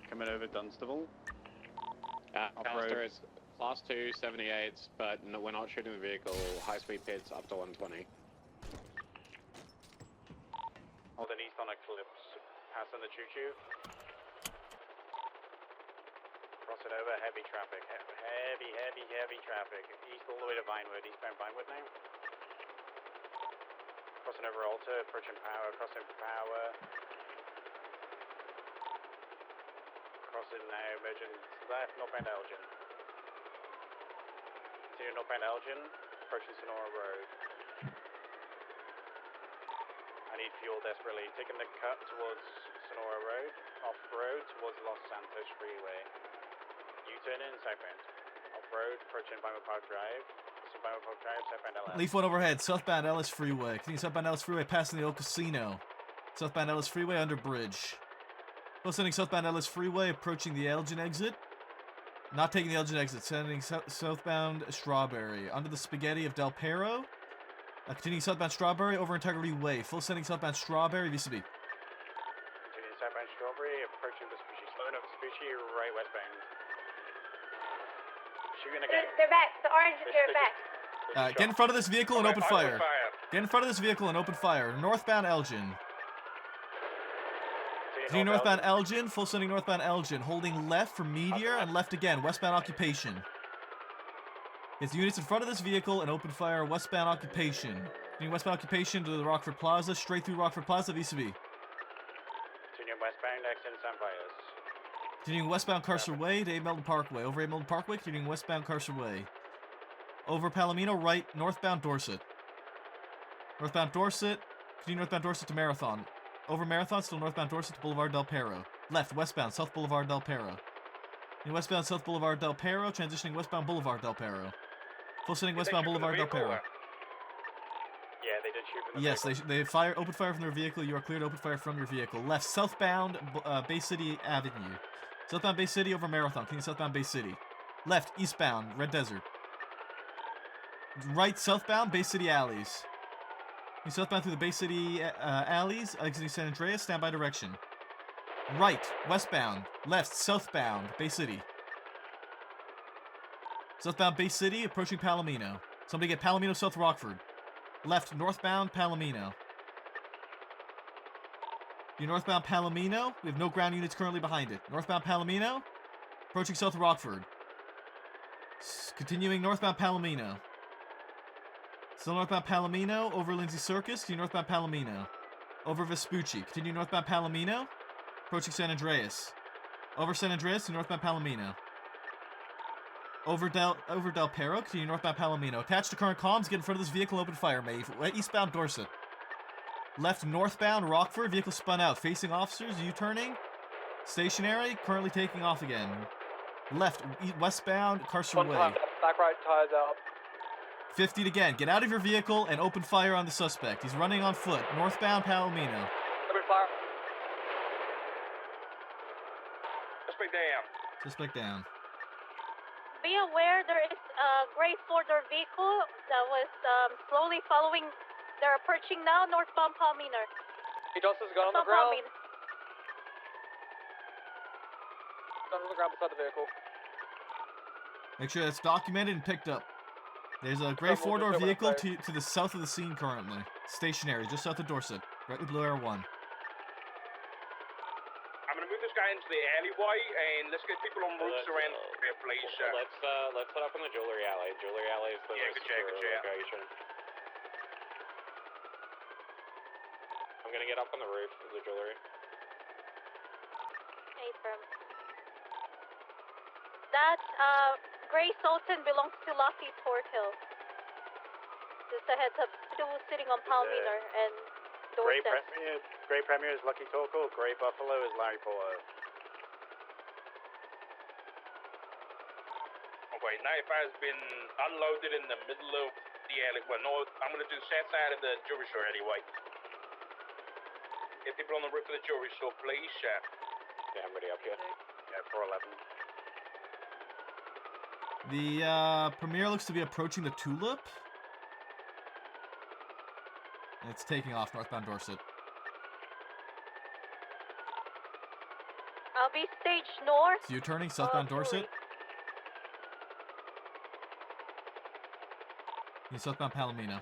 Coming over Dunstable. Alistair, it's class 2 78s, but no, we're not shooting the vehicle. High speed pits up to 120. Hold an east on Eclipse. Passing the choo-choo. Crossing over, heavy traffic. Heavy traffic. East all the way to Vinewood. Eastbound Vinewood now. Crossing over Alta, approaching Power, crossing Power. Crossing now, merging left, northbound Elgin. Continue northbound Elgin, approaching Sonora Road. I need fuel desperately. Taking the cut towards Sonora Road, off-road towards Los Santos Freeway. U-turn in, southbound. Off-road, approaching Vinewood Park Drive. Vinewood Park Drive, southbound LS. Leaf 1 overhead, southbound Ellis Freeway. Continue southbound Ellis Freeway, passing the old casino. Southbound Ellis Freeway, under bridge. Still sending southbound Ellis Freeway, approaching the Elgin exit. Not taking the Elgin exit, sending southbound Strawberry. Under the spaghetti of Del Perro. Continuing southbound Strawberry, over Integrity Way. Full sending southbound Strawberry, VCB. Continuing southbound Strawberry, approaching Vespucci. Slowing up Vespucci, right westbound. Shooting again. They're back. The oranges are back. Get in front of this vehicle and open fire. Get in front of this vehicle and open fire. Northbound Elgin. Continue northbound Elgin, full sending northbound Elgin. Holding left for Meteor and left again. Westbound Occupation. It's units in front of this vehicle and open fire. Westbound Occupation. Continuing westbound Occupation to the Rockford Plaza. Straight through Rockford Plaza, VCB. Continuing westbound, exit San Vitus. Continuing westbound Carcer Way to 8 Melton Parkway. Over 8 Melton Parkway, continuing westbound Carcer Way. Over Palomino, right, northbound Dorset. Northbound Dorset, continue northbound Dorset to Marathon. Over Marathon, still northbound Dorset to Boulevard Del Perro. Left, westbound, South Boulevard Del Perro. Continuing westbound South Boulevard Del Perro, transitioning westbound Boulevard Del Perro. Full sending westbound Boulevard Del Perro. Yeah, they did shoot from the Yes, vehicle. they open fire from their vehicle. You are cleared to open fire from your vehicle. Left, southbound Bay City Avenue. Southbound Bay City over Marathon. Continue southbound Bay City. Left, eastbound Red Desert. Right, southbound Bay City Alleys. Continue southbound through the Bay City alleys. Exiting San Andreas. Standby direction. Right, westbound. Left, southbound Bay City. Southbound Bay City, approaching Palomino. Somebody get Palomino, South Rockford. Left, northbound Palomino. You northbound Palomino. We have no ground units currently behind it. Northbound Palomino, approaching South Rockford. Continuing northbound Palomino. Still northbound Palomino, over Lindsay Circus. Continue northbound Palomino. Over Vespucci. Continue northbound Palomino, approaching San Andreas. Over San Andreas to northbound Palomino. Over Del Perro, continue northbound Palomino. Attach to current comms, get in front of this vehicle, open fire, Maeve. Eastbound Dorset. Left northbound Rockford, vehicle spun out. Facing officers, U-turning. Stationary, currently taking off again. Left, westbound Carcer Way. Back right tires out. 50 again. Get out of your vehicle and open fire on the suspect. He's running on foot. Northbound Palomino. Open fire. Suspect down. Suspect down. Be aware there is a gray four-door vehicle that was slowly following. They're approaching now, northbound Palomino. He Johnson's gun on the ground. Gun on the ground beside the vehicle. Make sure that's documented and picked up. There's a gray four-door vehicle to the south of the scene currently. Stationary, just south of Dorset. Right with Blue Air 1. I'm gonna move this guy into the alleyway and let's get people on roofs around here, please. Let's set up in the jewelry alley. Jewelry alley is the most secure location. I'm gonna get up on the roof of the jewelry. Hey, firm. That gray Sultan belongs to Lockheed Fort Hill. Just a heads up. Still sitting on Palomino and Dorset. Gray Premier is Lucky Torkel. Gray Buffalo is Larry Porter. Okay, 95 has been unloaded in the middle of the alley. Well, no, I'm gonna do the south side of the jewelry store anyway. Get people on the roof of the jewelry store, please. Yeah, I'm ready up here. Yeah, 411. The Premier looks to be approaching the Tulip. It's taking off northbound Dorset. I'll be stage north. So you're turning southbound Dorset? You southbound Palomino.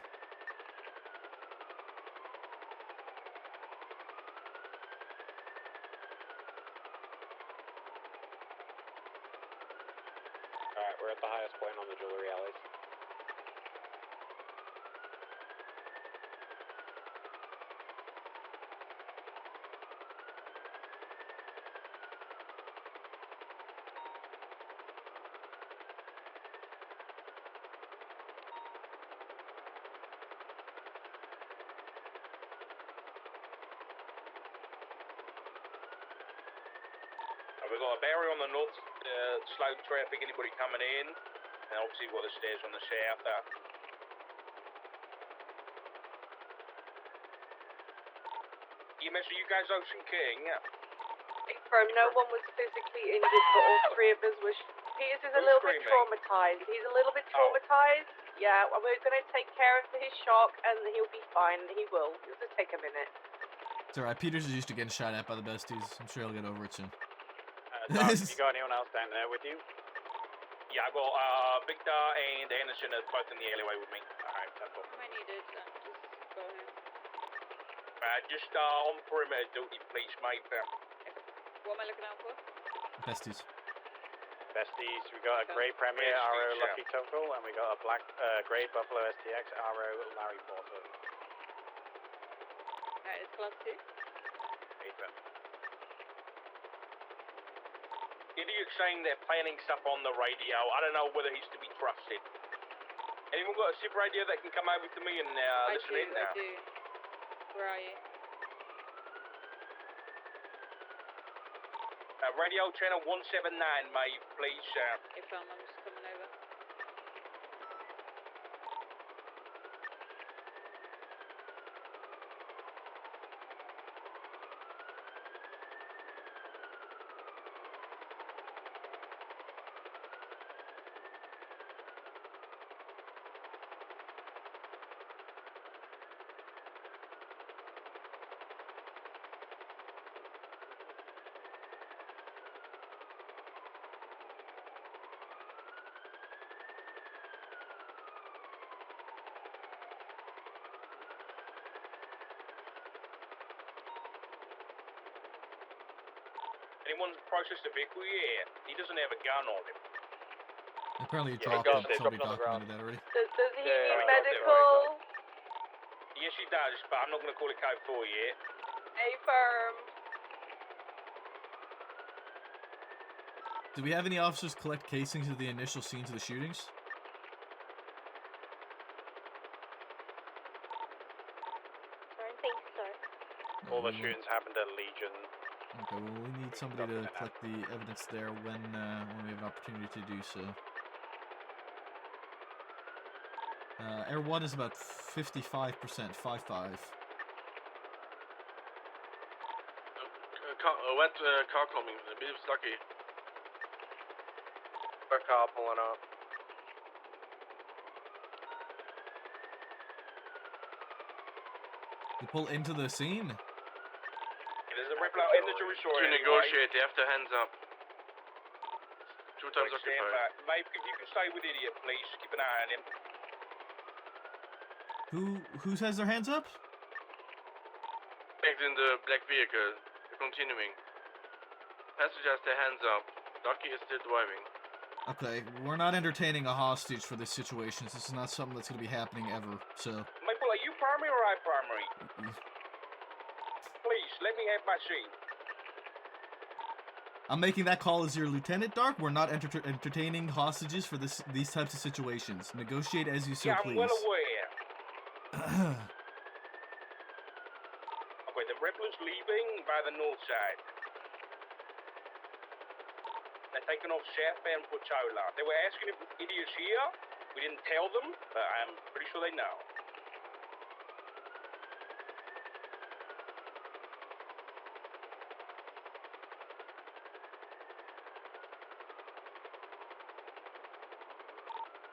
Alright, we're at the highest point on the jewelry alleys. We've got a barrier on the north, slow traffic, anybody coming in, and obviously we've got the stairs on the south. EMS, are you guys Ocean King? Confirm, no one was physically injured, but all three of us were. Peters is a little bit traumatized. He's a little bit traumatized. Yeah, well, we're going to take care of his shock, and he'll be fine. He will. It'll just take a minute. It's alright. Peters is used to getting shot at by the besties. I'm sure he'll get over it soon. Doc, have you got anyone else down there with you? Yeah, I've got Victor and Anderson are both in the alleyway with me. Alright, that's all. I needed, just go ahead. Just on perimeter duty, please, mate. What am I looking out for? Besties. Besties, we got a Grey Premier, Arrow, Lucky Torkel, and we got a black Grey Buffalo STX, Arrow, Larry Porter. That is class 2. 8-7. Idiot saying they're planning stuff on the radio. I don't know whether he's to be trusted. Anyone got a SIP radio that can come over to me and listen in now? I do. Where are you? Radio channel 179, Maeve, please. Okay, fine, I'm just coming over. Anyone's processed the vehicle? Yeah. He doesn't have a gun on him. Apparently he Yeah, dropped he it. dropped Somebody it on the ground. documented that already. Does he Yeah, need I got it, medical? Yes, he does, but I'm not going to call it code 4 yet. Affirm. Do we have any officers collect casings of the initial scenes of the shootings? I don't think so. All the shootings happened at Legion. Okay, well we need somebody to collect the evidence there when we have an opportunity to do so. Air 1 is about 55%, 5-5. Wet car coming, a bit stucky. Our car pulling up. You pull into the scene? There's a Replo in the Jerusalem. To negotiate, they have their hands up. 2 times Stand occupied. back. Mate, if you can stay with Idiot, please. Keep an eye on him. Who has their hands up? Back in the black vehicle. They're continuing. Passenger has their hands up. Ducky is still driving. Okay, we're not entertaining a hostage for this situation. This is not something that's going to be happening ever, so... Michael, are you primary or I primary? Please, let me have my seat. I'm making that call as your lieutenant, Dark. We're not entertaining hostages for these types of situations. Negotiate as you so yeah, please. I'm well aware. Okay, the rebels leaving by the north side. They're taking off southbound Pochola. They were asking if Idiots here. We didn't tell them, but I'm pretty sure they know.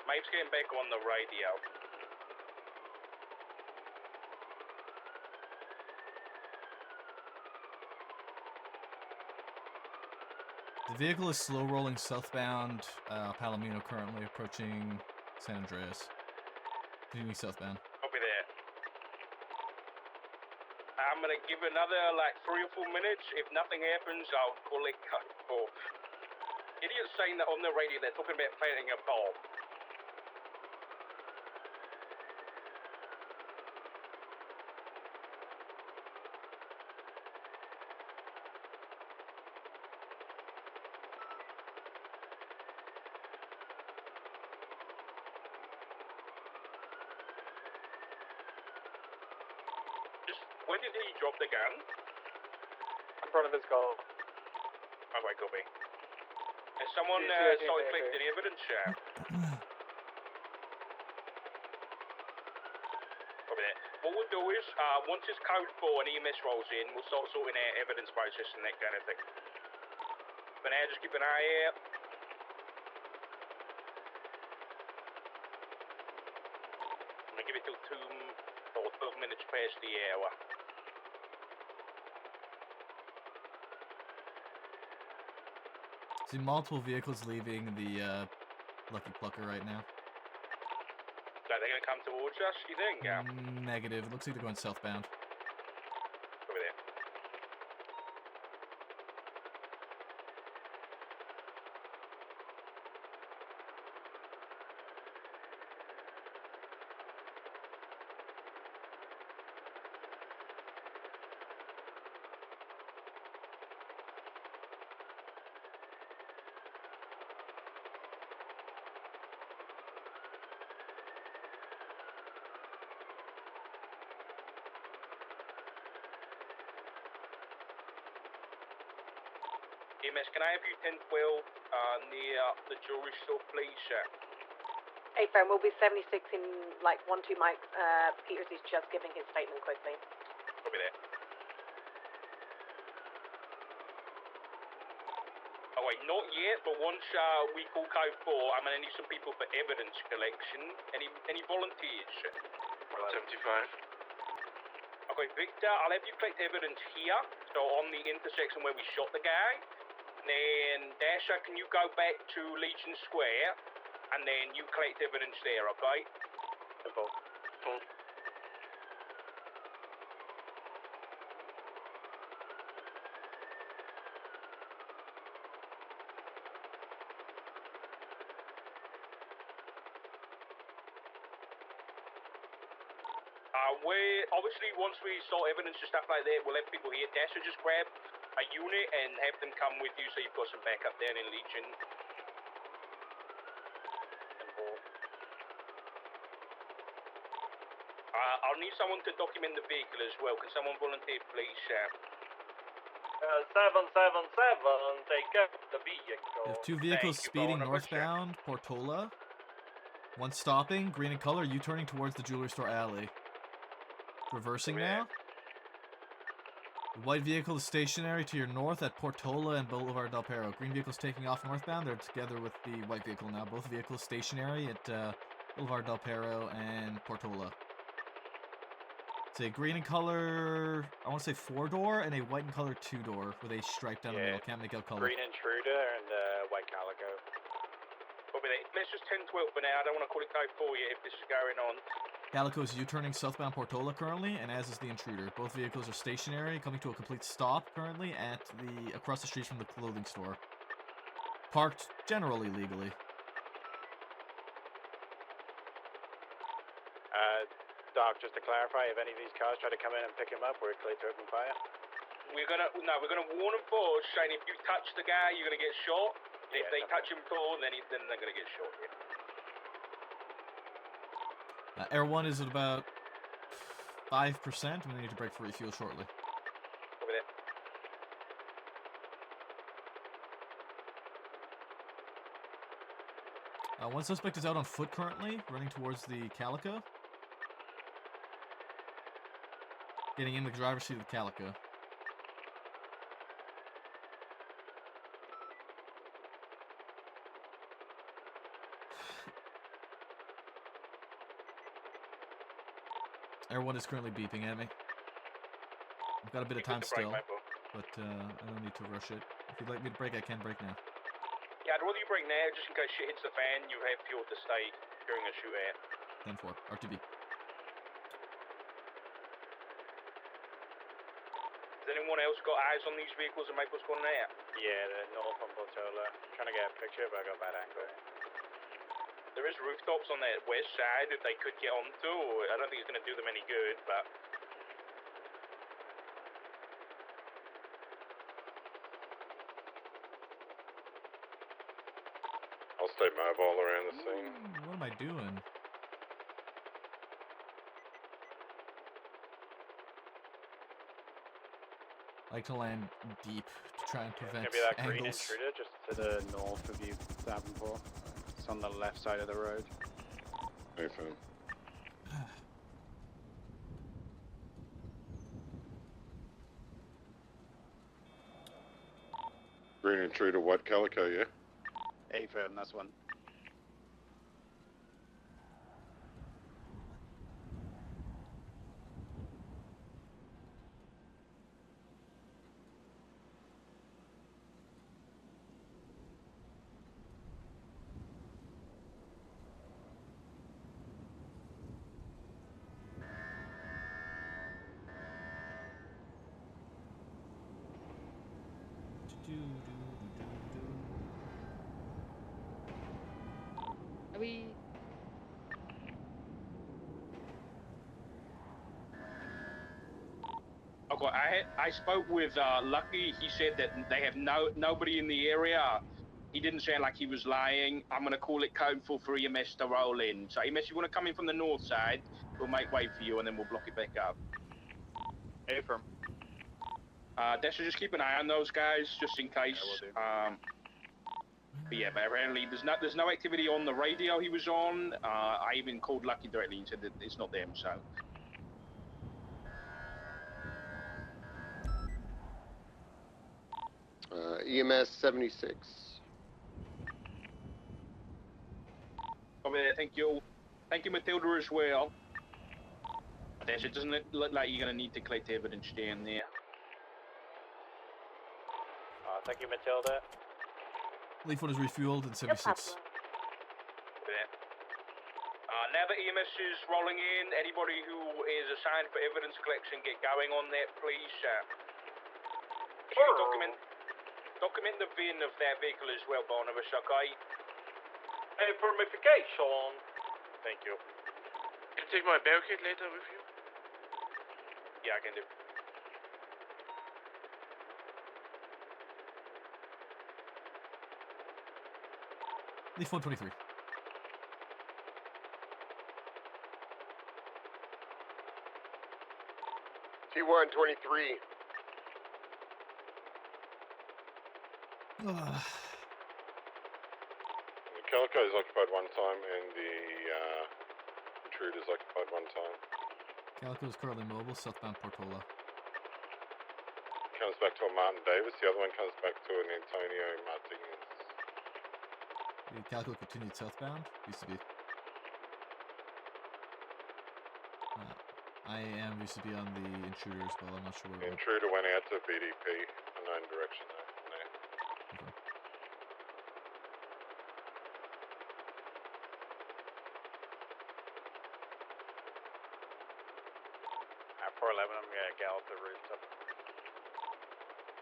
Maeve's getting back on the radio. The vehicle is slow rolling southbound Palomino, currently approaching San Andreas. Continuing southbound. Copy that. I'm gonna give another like 3 or 4 minutes. If nothing happens, I'll call it cut off. Idiot's saying that on the radio they're talking about planting a bomb. When did he drop the gun? In front of his car. Okay, copy. Has someone Yeah, started collecting any evidence? Copy that. What we'll do is, once it's code 4 and EMS rolls in, we'll start sorting out evidence process and that kind of thing. For now, just keep an eye out. I'm gonna give it till 2 or 12 minutes past the hour. See multiple vehicles leaving the Lucky Plucker right now. So they're gonna come towards us, you think? Negative. It looks like they're going southbound. Over there. EMS, can I have you 1012 near the jewelry store, please, sir? Hey, firm, we'll be 76 in, like, 1-2 Mike. Peters is just giving his statement quickly. We'll be there. Oh, wait, not yet, but once we call code 4, I'm going to need some people for evidence collection. Any volunteers? 175. Okay, Victor, I'll have you collect evidence here, so on the intersection where we shot the guy. Then, Dasher, can you go back to Legion Square, and then you collect evidence there, okay? Simple. Obviously, once we saw evidence and stuff like that, we'll have people here. Dasher, just grab a unit and have them come with you so you've got some backup down in Legion. I'll need someone to document the vehicle as well. Can someone volunteer, please, Sam? 777, take up the vehicle. We have 2 vehicles speeding northbound, Portola. One stopping, green in color, U-turning towards the jewelry store alley. Reversing now. The white vehicle is stationary to your north at Portola and Boulevard Del Perro. Green vehicle is taking off northbound. They're together with the white vehicle now. Both vehicles stationary at Boulevard Del Perro and Portola. It's a green in color, I want to say 4-door, and a white in color 2-door with a stripe down the middle. Can't make out color. Green Intruder and white Calico. Let's just 10-12 for now. I don't want to call it code 4 yet if this is going on. Calico is U-turning southbound Portola currently, and as is the Intruder. Both vehicles are stationary, coming to a complete stop currently at across the street from the clothing store. Parked generally legally. Doc, just to clarify, if any of these cars try to come in and pick him up, we're clear to open fire. We're gonna warn them first, saying if you touch the guy, you're gonna get shot. And if they touch him tall, then they're gonna get shot. Yeah. Air 1 is at about 5%. We need to break for refuel shortly. Over there. One suspect is out on foot currently, running towards the Calico. Getting in the driver's seat of the Calico. Air 1 is currently beeping at me. I've got a bit of time still, but I don't need to rush it. If you'd like me to break, I can break now. Yeah, I'd rather you break now, just in case shit hits the fan, you have fuel to stay during a shootout. 10-4, RTB. Has anyone else got eyes on these vehicles and Maple's gone out? Yeah, they're north on Portola. Trying to get a picture, but I got bad angle. There is rooftops on that west side that they could get onto. I don't think it's going to do them any good, but... I'll stay mobile around the scene. What am I doing? I like to land deep to try and prevent Maybe that green angles. Intruder just to the north of you, Davenport. It's on the left side of the road. Hey, fam. Green Intruder, white Calico, yeah? A firm, that's one. Are we? Okay, I spoke with Lucky. He said that they have nobody in the area. He didn't sound like he was lying. I'm gonna call it code for EMS to roll in. So EMS, you wanna come in from the north side? We'll make way for you, and then we'll block it back up. A firm. Desha, just keep an eye on those guys, just in case. But yeah, but apparently there's no activity on the radio he was on. I even called Lucky directly and said that it's not them, so. EMS 76. Over there, thank you. Thank you, Matilda, as well. Desha, doesn't it look like you're going to need to collect evidence down there? Thank you, Matilda. Leaf one is refueled in 76. Now that EMS is rolling in, anybody who is assigned for evidence collection, get going on that, please. Document the VIN of that vehicle as well, Barnabas, okay? Information. Thank you. Can you take my barricade later with you? Yeah, I can do. Leaf 123. T1 23. The Calico is occupied one time, and the Intruder is occupied one time. Calico is currently mobile, southbound Portola. Comes back to a Martin Davis. The other one comes back to an Antonio Martinez. The Calico continued southbound. Used to be. I am used to be on the Intruder as well. I'm not sure where. Intruder went out to BDP, unknown direction though. Okay. 411, I'm gonna gallop the rooftop.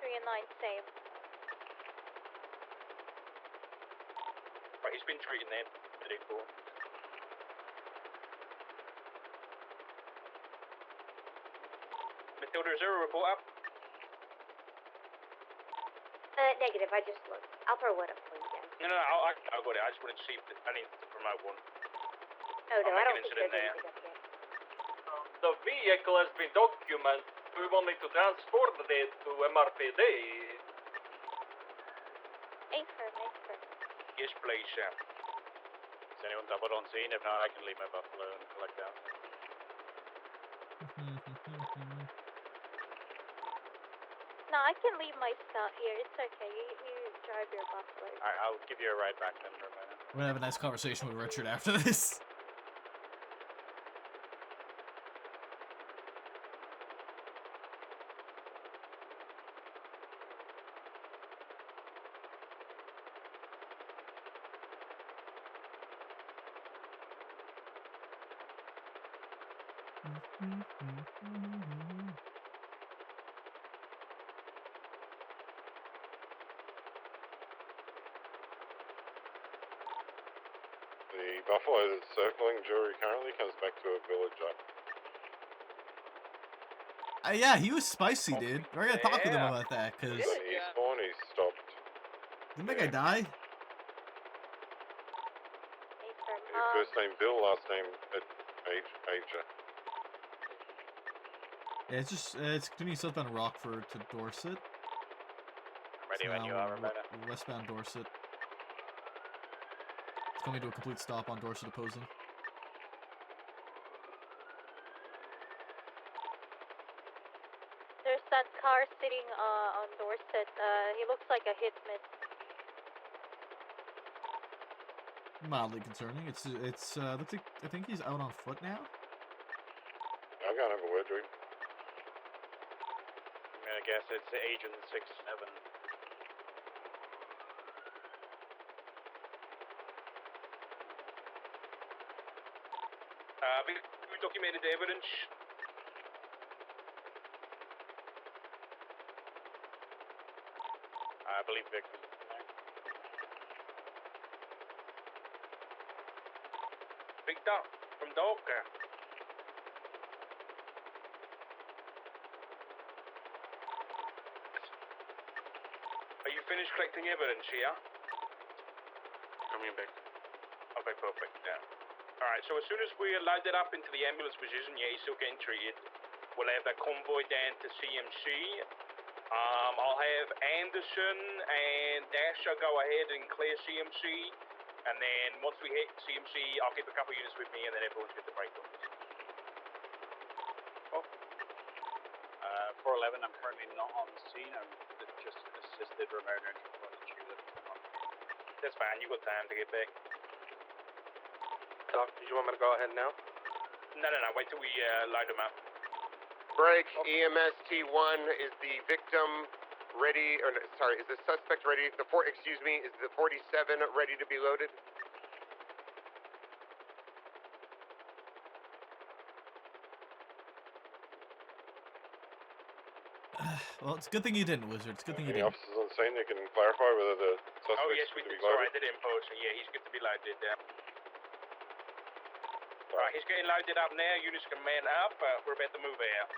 3 and 9, same. Right, he's been treating them. Pretty cool. Matilda, is there a report up? Negative, I just looked. I'll throw one up for you again. No, I got it. I just wanted to see if I need to promote one. Oh, no, I'll I make don't an think incident there's there. anything up yet. The vehicle has been documented. We will need to transport it to MRPD. Affirm. Yes, please, sir. Is anyone doubled on scene? If not, I can leave my Buffalo and collect out. No, I can leave my stuff here. It's okay. You drive your Buffalo. Alright, I'll give you a ride back then for a minute. We're gonna have a nice conversation with Richard after this. The Buffalo that's circling jury currently comes back to a village up. Yeah, he was spicy, dude. We're gonna talk with him about that, cause When he spawned, he stopped. didn't that guy die? First name Bill, last name Aja. Yeah, it's continuing southbound Rockford to Dorset. I'm ready when you are, Roberta. Westbound Dorset. It's coming to a complete stop on Dorset opposing. There's that car sitting on Dorset. He looks like a hitman. Mildly concerning. It's looks like I think he's out on foot now. I'll go and have a word with him. I'm gonna guess it's Agent 6-7. We documented the evidence. I believe victim. Victor, from Docker. Are you finished collecting evidence here? Coming back. Okay, perfect. Yeah. Alright, so as soon as we load that up into the ambulance position, yeah, he's still getting treated. We'll have that convoy down to CMC. I'll have Anderson and Dasher go ahead and clear CMC, and then once we hit CMC, I'll keep a couple units with me, and then everyone's good to break up. 411, I'm currently not on scene. I'm just assisted remote entry for the tulip. That's fine. You got time to get back. Doc, did you want me to go ahead now? No. Wait till we load them up. Break. EMS T1 is the victim ready? Or no, sorry, is the suspect ready? Is the 47 ready to be loaded? Well, it's a good thing you didn't, Wizard. It's a good thing you Any didn't. officers on scene that can clarify whether the suspect Oh yes, we to be did. Sorry, I loaded? did it in person. Yeah, he's good to be loaded down. Right, he's getting loaded up now. Units can man up. We're about to move out.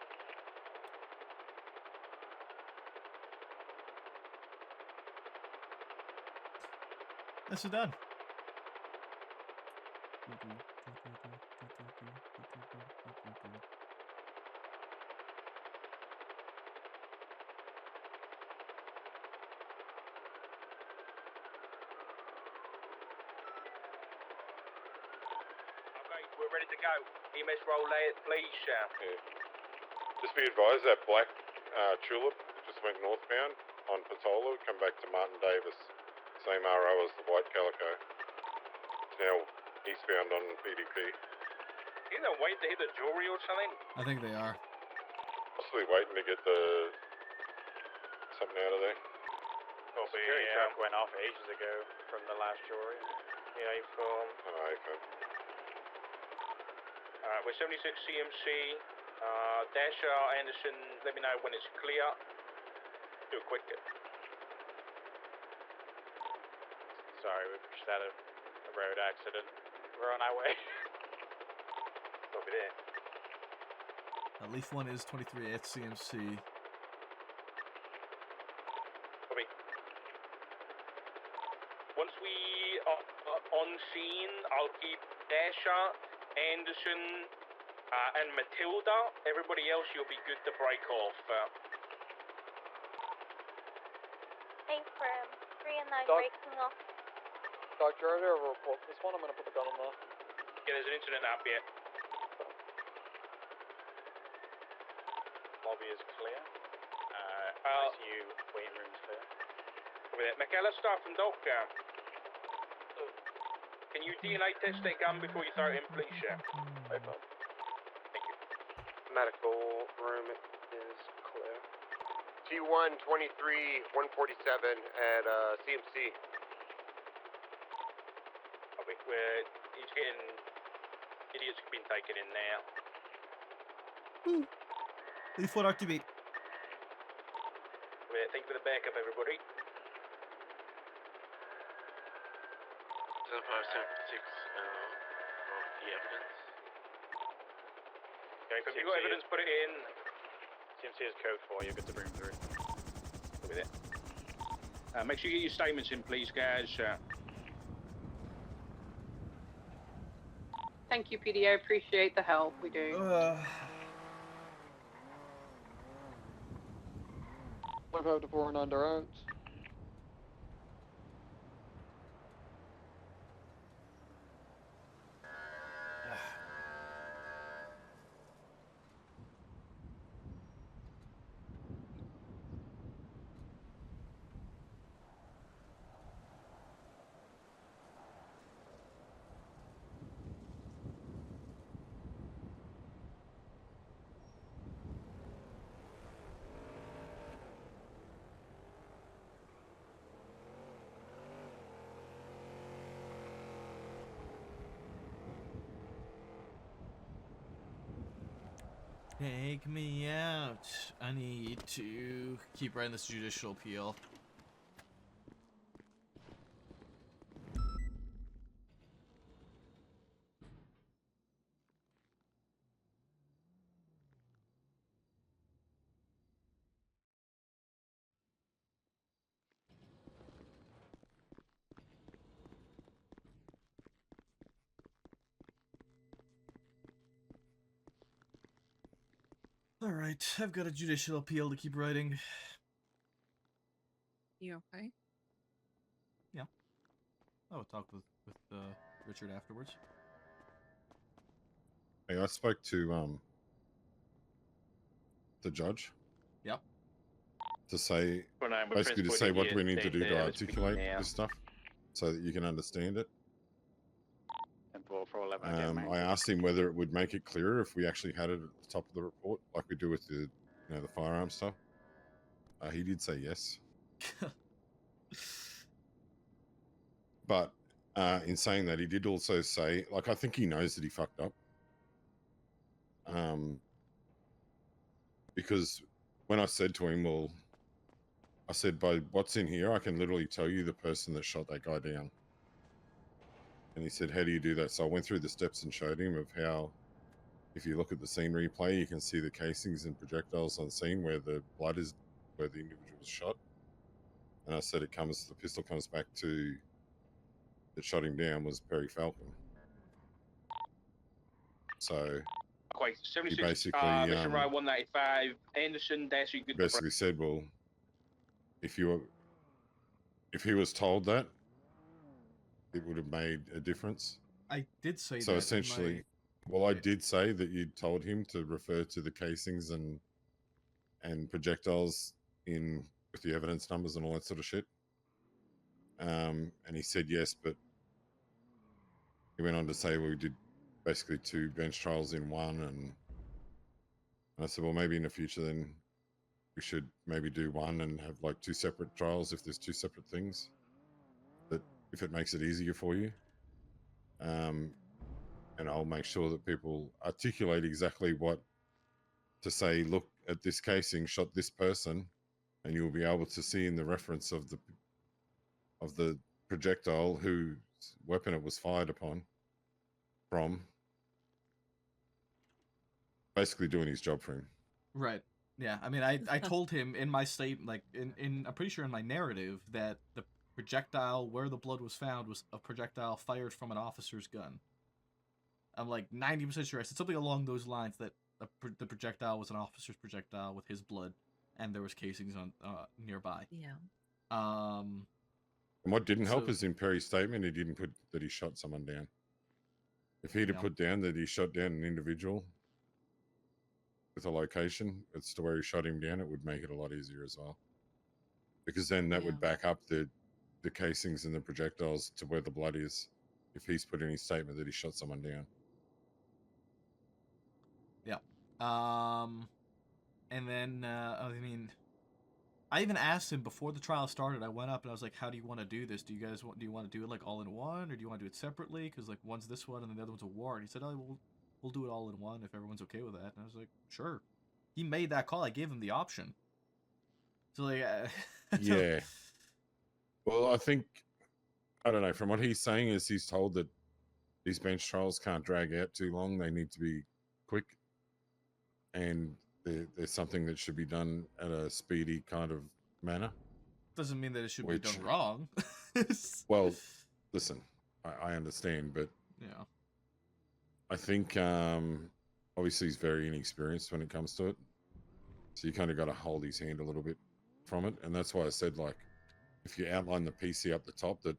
This is done. Okay, we're ready to go. EMS roll out, please. Just be advised that black tulip just went northbound on Patola, come back to Martin Davis. Same RO as the white calico. It's now eastbound on PDP. You know, waiting to hit the jewelry or something? I think they are. Possibly waiting to get the something out of there. Security truck went off ages ago from the last jury. Yeah, phone. Okay. Alright, we're 76 CMC. Dasher, Anderson, let me know when it's clear. Do it quick. Sorry, we just had a road accident. We're on our way. Copy there. At least one is 23 at CMC. Copy. Once we are on scene, I'll keep Dasher, Anderson, and Matilda. Everybody else, you'll be good to break off. Thanks for 3 and 9 Doc. breaking off. Doctor, I have a report for this one. I'm going to put the gun on there. Yeah, there's an incident up here. Lobby is clear. Uh, ICU waiting room's clear. Copy that. McAllister from Doc. Can you DNA test that gun before you throw it in, please, Chef? No problem. Thank you. Medical room is clear. T1 23 147 at CMC. Copy. He's getting... Idiots have been taken in now. Leaf 1 activate. Thank you for the backup, everybody. 10-5-76 of the evidence. Okay, if you've got evidence, put it in. CMC is code 4, you're good to bring through. Copy that. Make sure you get your statements in, please, guys. Thank you, PDO. Appreciate the help. We do. 25 to 4 and under out. Take me out. I need to keep writing this judicial appeal. Alright, I've got a judicial appeal to keep writing. You okay? Yeah. I would talk with Richard afterwards. Hey, I spoke to the judge. Yep. To say, Well, no, we're basically to say transporting what do we you need to do to to LSPD articulate now. this stuff, so that you can understand it. And 411 again, mate. I asked him whether it would make it clearer if we actually had it at the top of the report, like we do with the, the firearm stuff. He did say yes. But in saying that, he did also say, like, I think he knows that he fucked up. Because when I said to him, well, I said, by what's in here, I can literally tell you the person that shot that guy down. And he said, how do you do that? So I went through the steps and showed him of how, if you look at the scene replay, you can see the casings and projectiles on scene where the blood is, where the individual was shot. And I said, the pistol comes back to, that shot him down was Perry Falcon. So Okay, he 76, basically, Mission Road 195, Anderson, dash, you good basically said, well, if he was told that, it would have made a difference. I did say so that. Essentially, I did say that you told him to refer to the casings and projectiles with the evidence numbers and all that sort of shit. And he said yes, but he went on to say, well, we did basically 2 bench trials in one, and I said, well, maybe in the future then we should maybe do one and have like 2 separate trials if there's 2 separate things, that if it makes it easier for you. And I'll make sure that people articulate exactly what to say, look at this casing, shot this person, and you'll be able to see in the reference of the projectile whose weapon it was fired upon from, basically doing his job for him. Right. Yeah. I mean, I told him in my statement, like in I'm pretty sure in my narrative, that the projectile where the blood was found was a projectile fired from an officer's gun. I'm like 90% sure. I said something along those lines, that the projectile was an officer's projectile with his blood, and there was casings on nearby. Yeah. And what didn't help is in Perry's statement, he didn't put that he shot someone down. If he'd have put down that he shot down an individual with a location as to where he shot him down, it would make it a lot easier as well. Because then that would back up the casings and the projectiles to where the blood is, if he's put in his statement that he shot someone down. Yeah. And then, I mean, I even asked him before the trial started. I went up and I was like, how do you want to do this? Do you want to do it like all in one, or do you want to do it separately? Because like one's this one and then the other one's a war. And he said, oh, we'll do it all in one if everyone's okay with that. And I was like, sure. He made that call. I gave him the option. So like, yeah. Well, I think, I don't know, from what he's saying is he's told that these bench trials can't drag out too long. They need to be quick. And there's something that should be done at a speedy kind of manner. Doesn't mean that it should be done wrong. Well, listen, I understand, but yeah, I think obviously he's very inexperienced when it comes to it. So you kind of got to hold his hand a little bit from it. And that's why I said, like, if you outline the PC up the top, that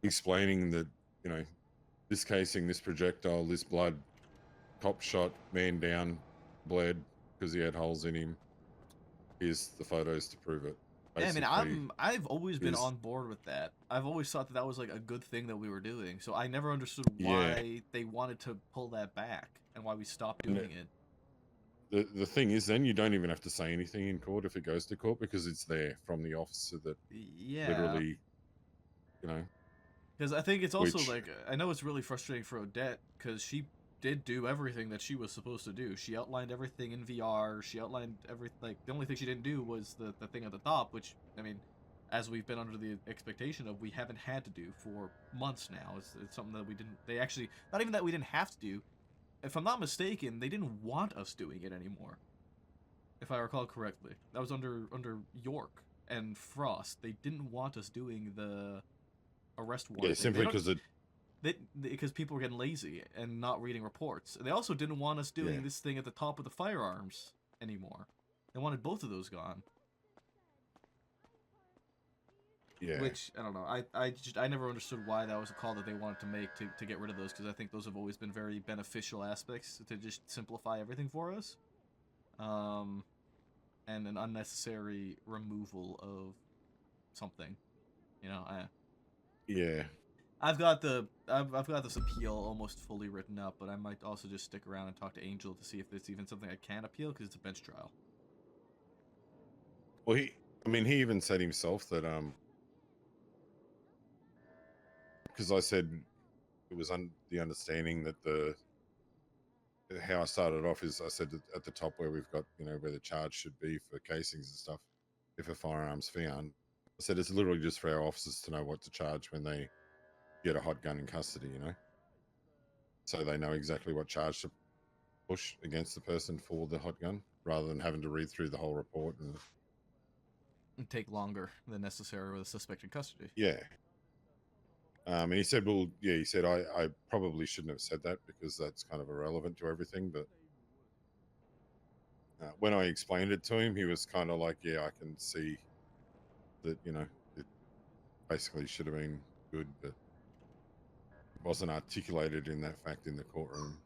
explaining that, this casing, this projectile, this blood, cop shot, man down, bled because he had holes in him. Here's the photos to prove it. Basically, yeah, I mean, I've always been on board with that. I've always thought that was like a good thing that we were doing. So I never understood why they wanted to pull that back and why we stopped doing it. The thing is, then you don't even have to say anything in court if it goes to court, because it's there from the officer that literally, Because I think it's also like, I know it's really frustrating for Odette, because she did do everything that she was supposed to do. She outlined everything in VR. She outlined everything. Like, the only thing she didn't do was the thing at the top, which, I mean, as we've been under the expectation of, we haven't had to do for months now. It's something that we didn't, they actually, not even that we didn't have to do. If I'm not mistaken, they didn't want us doing it anymore. If I recall correctly. That was under York and Frost. They didn't want us doing the arrest warrant. Yeah, simply because because people were getting lazy and not reading reports. They also didn't want us doing this thing at the top of the firearms anymore. They wanted both of those gone. Yeah. Which I don't know. I never understood why that was a call that they wanted to make to get rid of those, because I think those have always been very beneficial aspects to just simplify everything for us. And an unnecessary removal of something. Yeah. I've got this appeal almost fully written up, but I might also just stick around and talk to Angel to see if it's even something I can appeal, because it's a bench trial. Well, he even said himself that because I said it was the understanding that how I started off is I said that at the top where we've got where the charge should be for casings and stuff, if a firearm's found, I said it's literally just for our officers to know what to charge when they get a hot gun in custody, so they know exactly what charge to push against the person for the hot gun, rather than having to read through the whole report and take longer than necessary with a suspect in custody. yeah. And he said, well, yeah, he said, I probably shouldn't have said that because that's kind of irrelevant to everything. But when I explained it to him, he was kind of like, yeah, I can see that, it basically should have been good, but it wasn't articulated in that fact in the courtroom.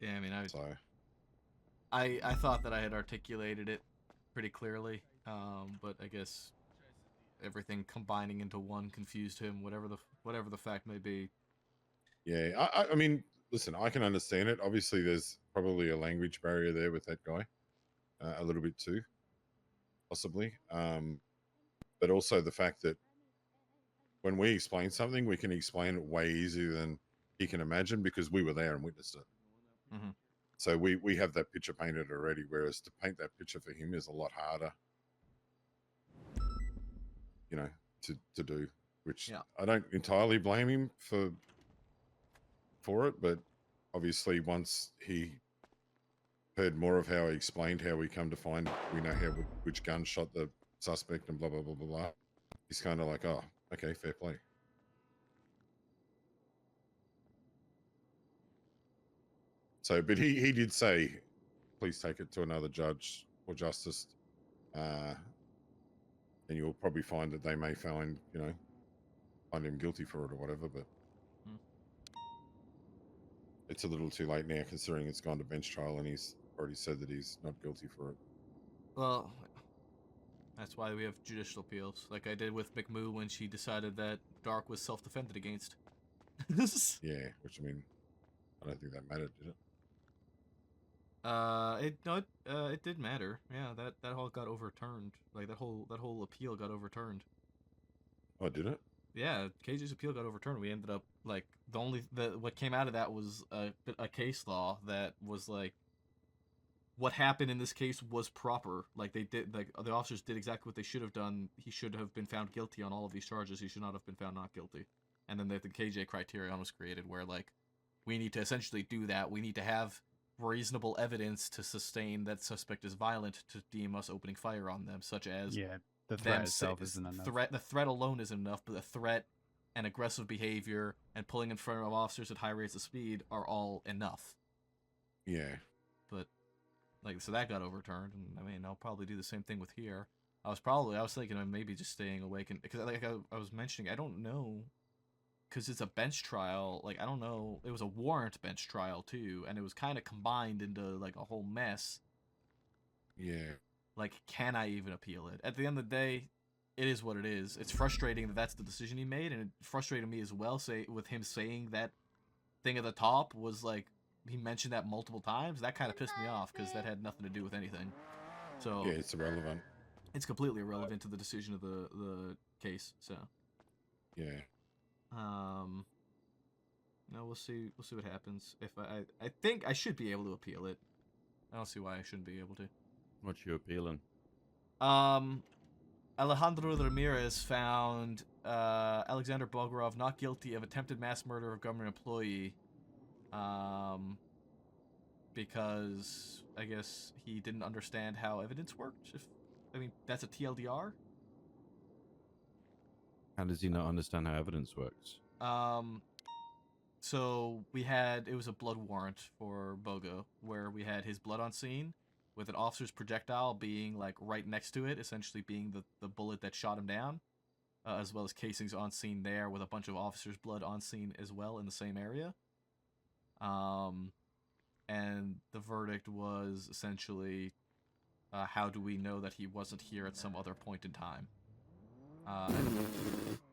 Yeah, I mean, I thought that I had articulated it pretty clearly, but I guess everything combining into one confused him. Whatever the fact may be. Yeah, I mean, listen, I can understand it. Obviously, there's probably a language barrier there with that guy, a little bit too, possibly. But also the fact that when we explain something, we can explain it way easier than he can imagine because we were there and witnessed it. Mm-hmm. So we have that picture painted already, whereas to paint that picture for him is a lot harder, to do, which I don't entirely blame him for it, but obviously once he heard more of how I explained how we come to find we know which gun shot the suspect and blah blah blah blah blah, he's kind of like, oh, okay, fair play. So, but he did say, please take it to another judge or justice, and you'll probably find that they may find him guilty for it or whatever, but it's a little too late now considering it's gone to bench trial and he's already said that he's not guilty for it. Well, that's why we have judicial appeals, like I did with McMoo when she decided that Dark was self-defended against. Yeah, which I mean, I don't think that mattered, did it? It did matter. Yeah, that all got overturned. Like that whole appeal got overturned. Oh, did it? Yeah, KJ's appeal got overturned. We ended up like what came out of that was a case law that was like, what happened in this case was proper. Like the officers did exactly what they should have done. He should have been found guilty on all of these charges. He should not have been found not guilty. And then the KJ criterion was created where like we need to essentially do that. We need to have reasonable evidence to sustain that suspect is violent to deem us opening fire on them, such as the threat itself isn't enough. The threat alone isn't enough, but the threat and aggressive behavior and pulling in front of officers at high rates of speed are all enough. Yeah. But so that got overturned, and I mean I'll probably do the same thing with here. I was thinking of maybe just staying awake, and because I was mentioning, I don't know, because it's a bench trial. Like I don't know, it was a warrant bench trial too, and it was kind of combined into like a whole mess. Yeah. Like, can I even appeal it? At the end of the day, it is what it is. It's frustrating that that's the decision he made, and it frustrated me as well. With him saying that thing at the top was like, he mentioned that multiple times. That kind of pissed me off because that had nothing to do with anything. So yeah, it's irrelevant. It's completely irrelevant to the decision of the case. So yeah. No, we'll see what happens. If I think I should be able to appeal it. I don't see why I shouldn't be able to. What you appealing? Alejandro Ramirez found Alexander Bogorov not guilty of attempted mass murder of government employee, because I guess he didn't understand how evidence worked. I mean, that's a TLDR. How does he not understand how evidence works? So it was a blood warrant for Bogo, where we had his blood on scene, with an officer's projectile being like right next to it, essentially being the bullet that shot him down, as well as casings on scene there with a bunch of officers' blood on scene as well in the same area. And the verdict was essentially, how do we know that he wasn't here at some other point in time?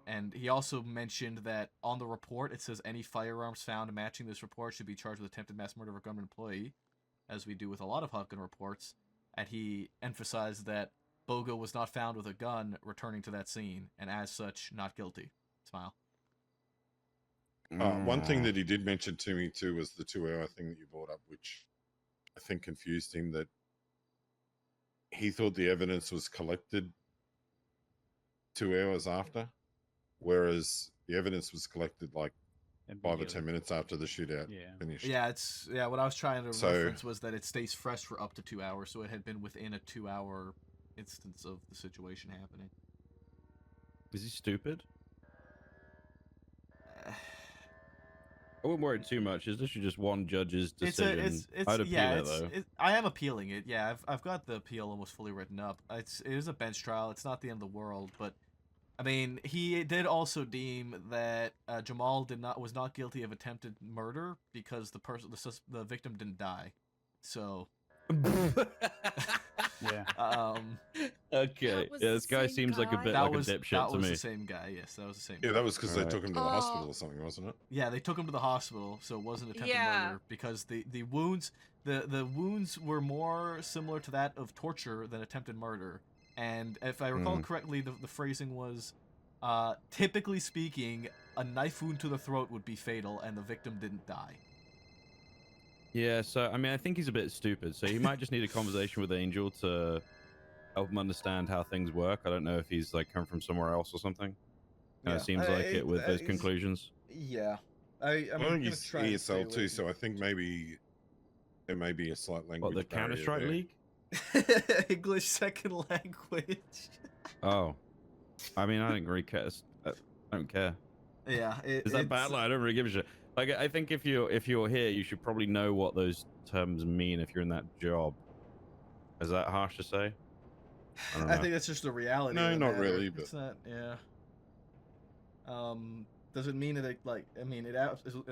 And he also mentioned that on the report, it says any firearms found matching this report should be charged with attempted mass murder of a government employee, as we do with a lot of Hopkin reports. And he emphasized that Bogo was not found with a gun returning to that scene, and as such, not guilty. Smile. One thing that he did mention to me too was the 2-hour thing that you brought up, which I think confused him, that he thought the evidence was collected 2 hours after, whereas the evidence was collected like 5 or 10 minutes after the shootout finished. Yeah, what I was trying to reference was that it stays fresh for up to 2 hours, so it had been within a 2-hour instance of the situation happening. Is he stupid? I wouldn't worry too much. It's literally just one judge's decision. I'd appeal it though. I am appealing it. Yeah, I've got the appeal almost fully written up. It is a bench trial. It's not the end of the world, but I mean, he did also deem that Jamal was not guilty of attempted murder because the victim didn't die. So. Yeah. Okay. Yeah, this guy seems like a bit like a dipshit to me. That was the same guy. Yes, that was the same guy. Yeah, that was because they took him to the hospital or something, wasn't it? Yeah, they took him to the hospital, so it wasn't attempted murder because the wounds the wounds were more similar to that of torture than attempted murder. And if I recall correctly, the phrasing was, typically speaking, a knife wound to the throat would be fatal, and the victim didn't die. Yeah, so, I mean, I think he's a bit stupid, so he might just need a conversation with Angel to help him understand how things work. I don't know if he's, like, come from somewhere else or something. Kind of seems like it with those conclusions. Yeah. I think he's ESL too, so I think maybe there may be a slight language What, the Counter-Strike League? English second language. Oh. I mean, I don't really care. I don't care. Yeah. Is that bad? Like, I don't really give a shit. Like, I think if you're here, you should probably know what those terms mean if you're in that job. Is that harsh to say? I think that's just the reality. No, not really, but it's not. Yeah. Does it mean that it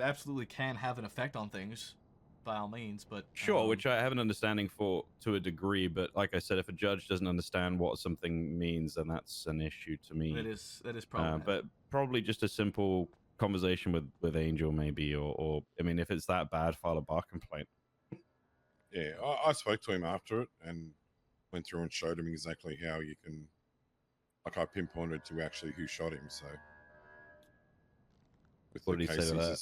absolutely can have an effect on things, by all means, but sure, which I have an understanding for to a degree, but like I said, if a judge doesn't understand what something means, then that's an issue to me. That is problematic. But probably just a simple conversation with Angel, maybe, or I mean, if it's that bad, file a bar complaint. Yeah, I spoke to him after it and went through and showed him exactly how you can, like, I pinpointed to actually who shot him. So, with what did he say to that?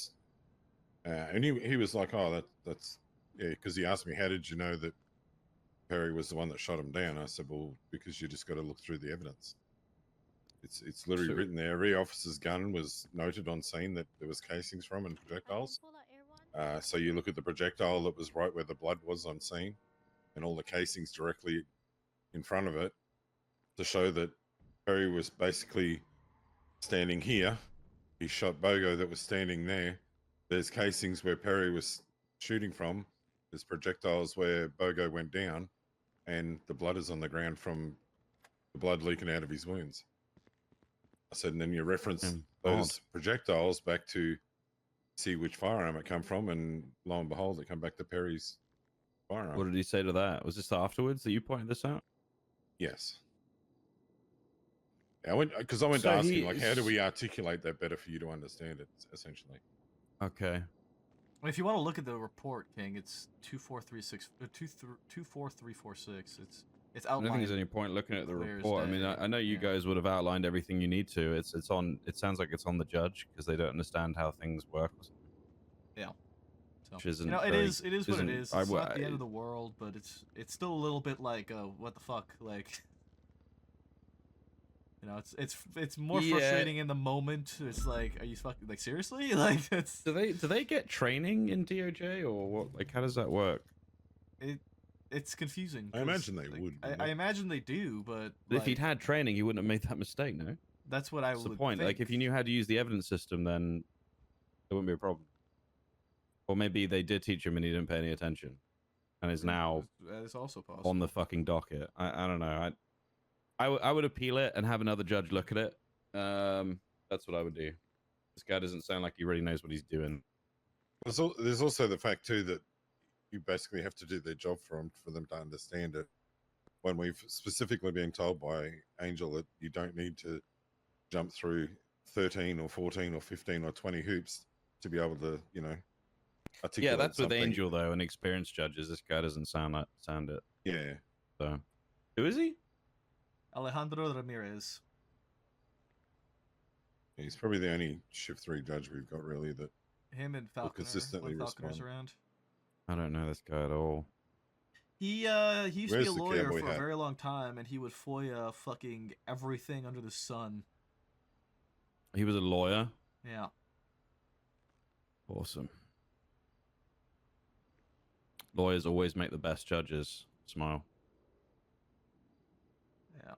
And he was like, "Oh, that's yeah," because he asked me, "How did you know that Perry was the one that shot him down?" I said, "Well, because you just got to look through the evidence. It's literally written there. Every officer's gun was noted on scene that there was casings from and projectiles. So you look at the projectile that was right where the blood was on scene, and all the casings directly in front of it to show that Perry was basically standing here. He shot Bogo that was standing there. There's casings where Perry was shooting from. There's projectiles where Bogo went down, and the blood is on the ground from the blood leaking out of his wounds." I said, and then you reference those projectiles back to see which firearm it come from, and lo and behold, it come back to Perry's firearm. What did he say to that? Was this afterwards that you pointed this out? Yes. I went to ask him, like, how do we articulate that better for you to understand it, essentially. Okay. If you want to look at the report, King, it's 24346. It's outlined. I don't think there's any point looking at the report. I mean, I know you guys would have outlined everything you need to. It's on. It sounds like it's on the judge because they don't understand how things work. Yeah. So, which isn't. It is what it is. It's not the end of the world. world, but it's still a little bit like, what the fuck, like. You know, it's more frustrating in the moment. It's like, are you fucking, like, seriously? Like, that's. Do they get training in DOJ or what? Like, how does that work? It's confusing. I imagine they would. I imagine they do, but if he'd had training, he wouldn't have made that mistake. No. That's what I would. That's the point. Think. Like, if you knew how to use the evidence system, then there wouldn't be a problem. Or maybe they did teach him and he didn't pay any attention. and is now That is also possible. on the fucking docket. I don't know. I would appeal it and have another judge look at it. That's what I would do. This guy doesn't sound like he really knows what he's doing. There's also the fact too that you basically have to do their job for them to understand it. When we've specifically been told by Angel that you don't need to jump through 13 or 14 or 15 or 20 hoops to be able to, articulate Yeah, that's with something. Angel though, and experienced judges. This guy doesn't sound it. Yeah. So, who is he? Alejandro Ramirez. He's probably the only shift 3 judge we've got really that Him and will Falconer. consistently when Falconer's respond. around. I don't know this guy at all. He used to be Where's a the lawyer cowboy for a hat? very long time, and he would FOIA fucking everything under the sun. He was a lawyer. Yeah. Awesome. Lawyers always make the best judges. Smile. Yeah.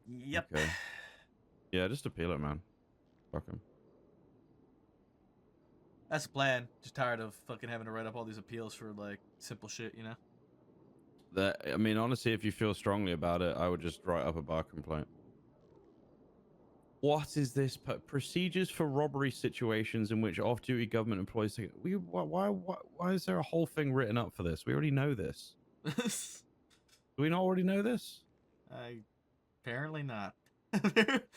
Yep. Okay. Yeah, just appeal it, man. Fuck him. That's the plan. Just tired of fucking having to write up all these appeals for like simple shit, you know? I mean, honestly, if you feel strongly about it, I would just write up a bar complaint. What is this? Procedures for robbery situations in which off-duty government employees take... Why is there a whole thing written up for this? We already know this. Do we not already know this? Apparently not.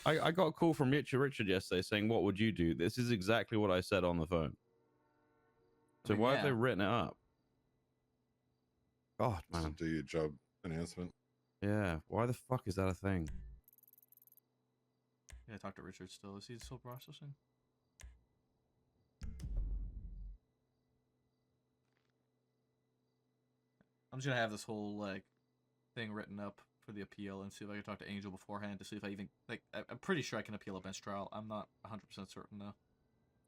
I got a call from Richard yesterday saying, what would you do? This is exactly what I said on the phone. So why have they written it up? God, man. Just do your job announcement. Yeah, why the fuck is that a thing? Yeah, talk to Richard still. Is he still processing? I'm just gonna have this whole like thing written up for the appeal and see if I can talk to Angel beforehand to see if I even I'm pretty sure I can appeal a bench trial. I'm not 100% certain though.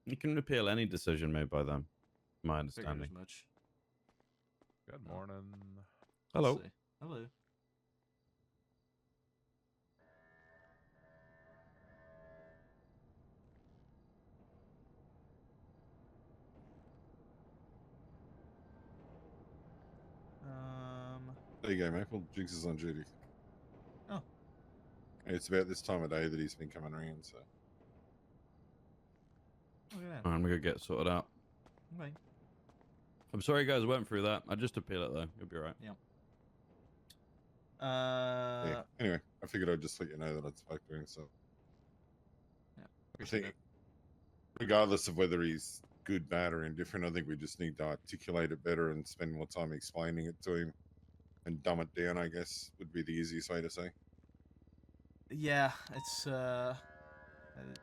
You can appeal any decision made by them. My understanding. Figured as much. Good morning. Hello. Hello. There you go, Maple. Jinx is on duty. Oh. It's about this time of day that he's been coming around, so. Look at that. I'm gonna get sorted out. Right. I'm sorry you guys went through that. I just appeal it though. You'll be right. Yeah. Yeah. Anyway, I figured I'd just let you know that I'd spoke to him, so. Yeah. I think, regardless of whether he's good, bad, or indifferent, I think we just need to articulate it better and spend more time explaining it to him and dumb it down, I guess, would be the easiest way to say. Yeah, it's it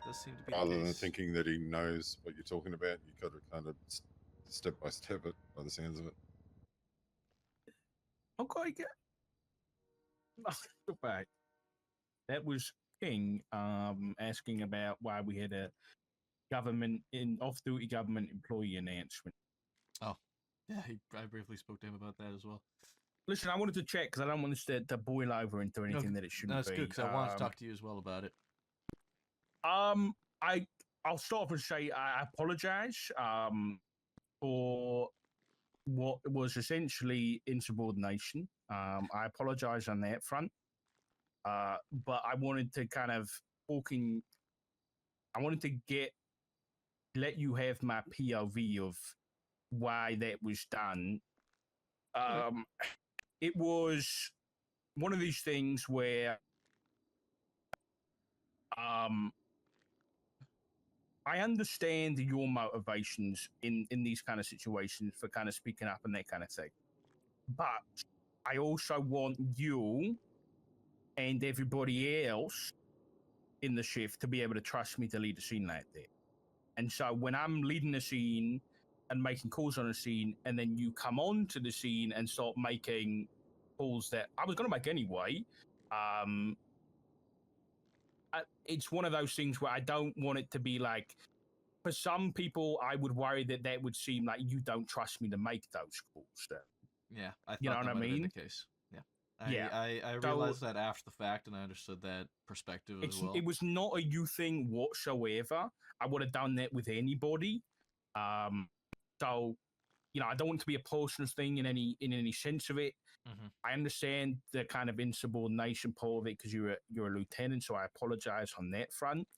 does seem to be Rather the than case. thinking that he knows what you're talking about, you got to kind of step by step it, by the sounds of it. Okay, right. That was King asking about why we had a off-duty government employee announcement. Oh, yeah, I briefly spoke to him about that as well. Listen, I wanted to check because I don't want this to boil over into anything that it shouldn't That's be. good because I wanted to talk to you as well about it. I'll start off and say I apologize for what was essentially insubordination. I apologize on that front. But I wanted to kind of let you have my POV of why that was done. It was one of these things where I understand your motivations in these kind of situations for kind of speaking up and that kind of thing. But I also want you and everybody else in the shift to be able to trust me to lead a scene like that. And so when I'm leading a scene and making calls on a scene, and then you come on to the scene and start making calls that I was going to make anyway, it's one of those things where I don't want it to be like, for some people, I would worry that that would seem like you don't trust me to make those calls. So, Yeah, I thought you know that what I might have been mean? the case. Yeah. Yeah. I realized that after the fact, and I understood that perspective as well. It was not a you thing whatsoever. I would have done that with anybody. So, I don't want it to be a personal thing in any sense of it. Mm-hmm. I understand the kind of insubordination part of it because you're a lieutenant, so I apologize on that front.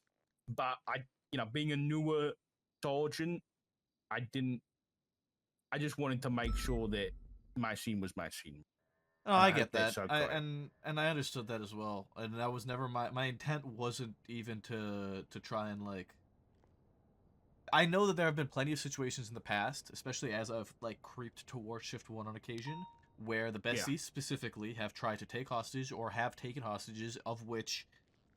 But being a newer sergeant, I just wanted to make sure that my scene was my scene. Oh, I get that. And I understood that as well. And that was never my intent wasn't even to try and like. I know that there have been plenty of situations in the past, especially as I've like creeped towards Shift 1 on occasion, where the besties specifically have tried to take hostage or have taken hostages of which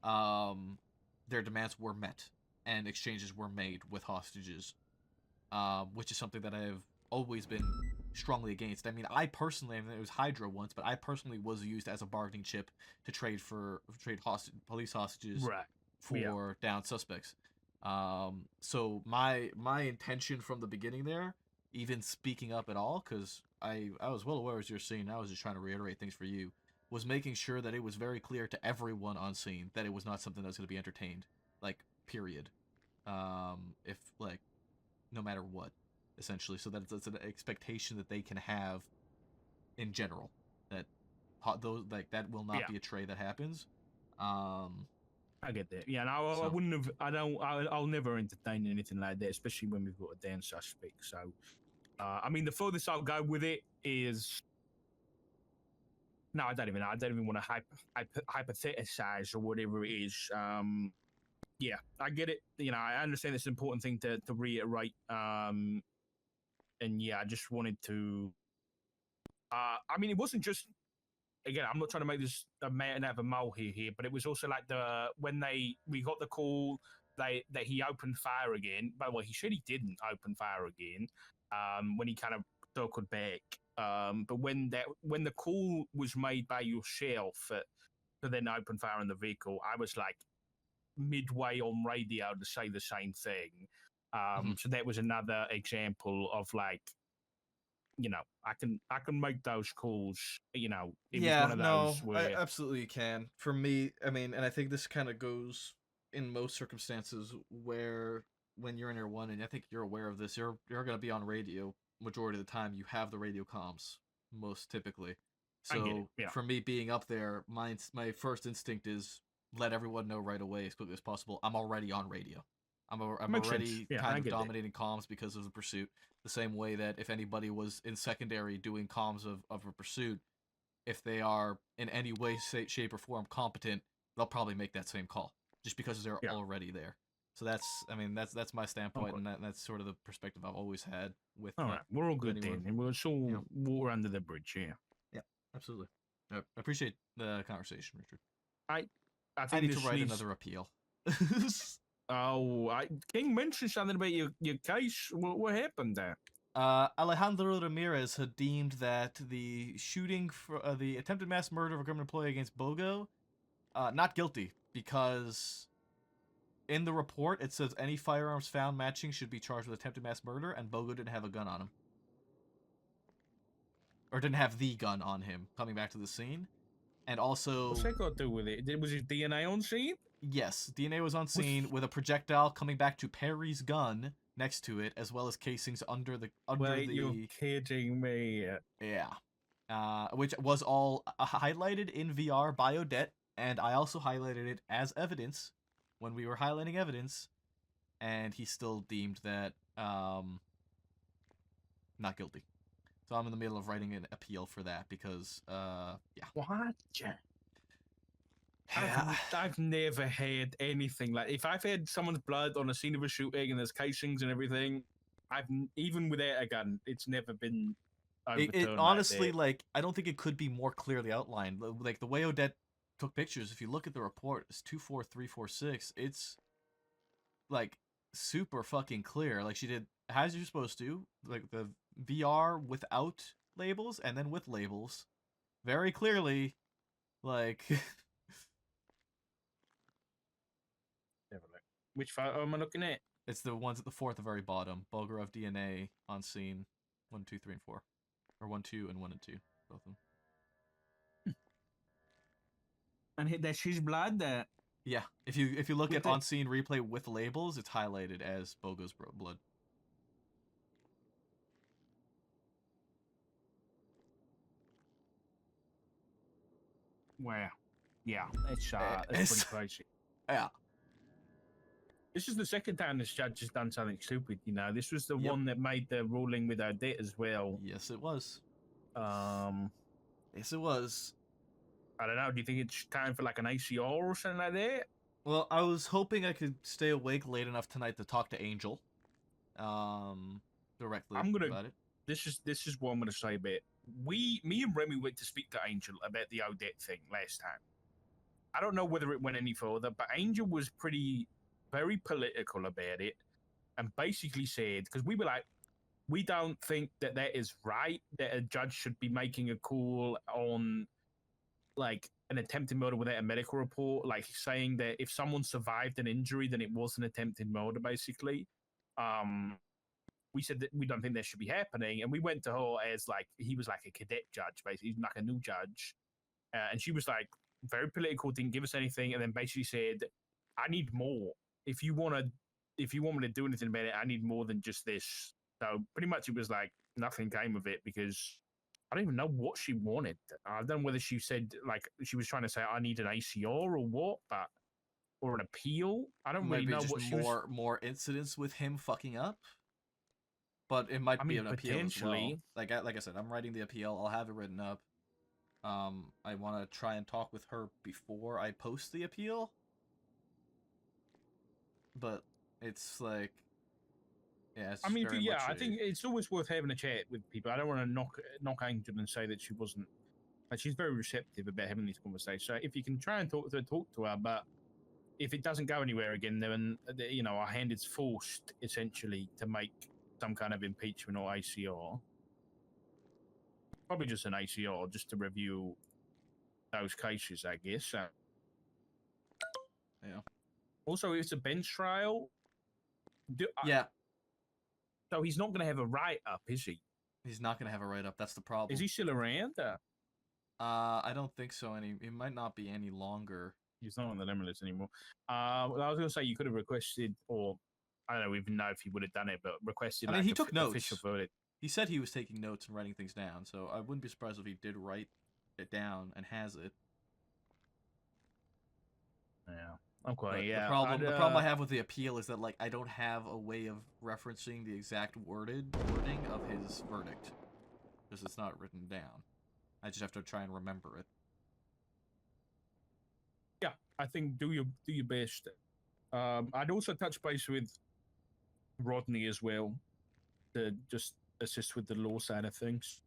their demands were met and exchanges were made with hostages, which is something that I have always been strongly against. I mean, I personally, it was Hydra once, but I personally was used as a bargaining chip to trade police hostages for downed suspects. So my intention from the beginning there, even speaking up at all, because I was well aware as you're seeing, I was just trying to reiterate things for you, was making sure that it was very clear to everyone on scene that it was not something that was going to be entertained, like, period. If, like, no matter what, essentially, so that it's an expectation that they can have in general, that those, like, that will not be a trade that happens. I get that. Yeah, and I wouldn't have. I'll never entertain anything like that, especially when we've got a damn suspect. So, I mean, the furthest I'll go with it is. No, I don't even want to hypothesize or whatever it is. Yeah, I get it. I understand it's an important thing to reiterate. And yeah, I just wanted to. I mean, it wasn't just. Again, I'm not trying to make this a man out of a molehill here, but it was also like when we got the call that he opened fire again. By the way, he said he didn't open fire again. When he kind of circled back. But when the call was made by yourself to then open fire on the vehicle, I was like midway on radio to say the same thing. So that was another example of like. I can make those calls. It was one of those where I absolutely can. For me, I mean, and I think this kind of goes in most circumstances where when you're in Air 1, and I think you're aware of this, you're going to be on radio majority of the time. You have the radio comms most typically. So for me being up there, my first instinct is let everyone know right away as quickly as possible. I'm already on radio. I'm already kind of dominating comms because of the pursuit. The same way that if anybody was in secondary doing comms of a pursuit, if they are in any way, shape, or form competent, they'll probably make that same call just because they're already there. So that's my standpoint, and that's sort of the perspective I've always had with. All right, we're all good then, and we'll all water under the bridge. Yeah, absolutely. I appreciate the conversation, Richard. I need to write another appeal. Oh, King mentioned something about your case. What happened there? Alejandro Ramirez had deemed that the shooting for the attempted mass murder of a government employee against Bogo, not guilty, because in the report it says any firearms found matching should be charged with attempted mass murder, and Bogo didn't have a gun on him. Or didn't have the gun on him coming back to the scene. And also... What's that got to do with it? Was his DNA on scene? Yes, DNA was on scene with a projectile coming back to Perry's gun next to it, as well as casings under the... Wait, you're kidding me. Yeah. Which was all highlighted in VR by Odette, and I also highlighted it as evidence when we were highlighting evidence, and he still deemed that not guilty. So I'm in the middle of writing an appeal for that because, yeah. What? I've never had anything like. If I've had someone's blood on a scene of a shooting and there's casings and everything, even without a gun, it's never been overturned. It honestly, like, I don't think it could be more clearly outlined. Like the way Odette took pictures, if you look at the report, it's 24346. It's like super fucking clear. Like she did as you're supposed to, like the VR without labels and then with labels, very clearly, like. Which photo am I looking at? It's the ones at the fourth, the very bottom. Bulgarov DNA on scene 1, 2, 3, and 4, or 1, 2, and 1 and 2, both of them. And that's his blood. Yeah, if you look at on scene replay with labels, it's highlighted as Bogo's blood. Well, yeah, it's pretty crazy. Yeah. This is the second time this judge has done something stupid. You know, this was the one that made the ruling with Odette as well. Yes, it was. Yes, it was. I don't know. Do you think it's time for like an ACR or something like that? Well, I was hoping I could stay awake late enough tonight to talk to Angel, directly about it. This is what I'm gonna say about it. Me and Remy went to speak to Angel about the Odette thing last time. I don't know whether it went any further, but Angel was very political about it, and basically said, because we were like, we don't think that is right, that a judge should be making a call on like an attempted murder without a medical report, like saying that if someone survived an injury, then it was an attempted murder, basically. We said that we don't think that should be happening, and we went to her as like he was like a cadet judge, basically, he's like a new judge, and she was like very political, didn't give us anything, and then basically said, "I need more. If you want me to do anything about it, I need more than just this." So pretty much it was like nothing came of it because I don't even know what she wanted. I don't know whether she said like she was trying to say I need an ACR or what, but or an appeal. I don't really know what she was. More incidents with him fucking up. But it might be an appeal as well. Like I said, I'm writing the appeal. I'll have it written up. I want to try and talk with her before I post the appeal. But it's like, yeah. It's I mean, very much I think it's always worth having a chat with people. I don't want to knock Angel and say that she wasn't. Like, she's very receptive about having these conversations. So if you can try and talk to her, but if it doesn't go anywhere again, then our hand is forced essentially to make some kind of impeachment or ACR. Probably just an ACR, just to review those cases, I guess. Yeah. Also, it's a bench trial. Yeah. So he's not going to have a write-up, is he? He's not going to have a write-up. That's the problem. Is he still around? I don't think so. It might not be any longer. He's not on the limit list anymore. Well, I was going to say you could have requested, or I don't even know if he would have done it, but requested. I mean, like he took notes. Official verdict. He said he was taking notes and writing things down, so I wouldn't be surprised if he did write it down and has it. Yeah. Okay. But the problem I have with the appeal is that like I don't have a way of referencing the exact wording of his verdict because it's not written down. I just have to try and remember it. Yeah, I think do your best. I'd also touch base with Rodney as well to just assist with the law side of things.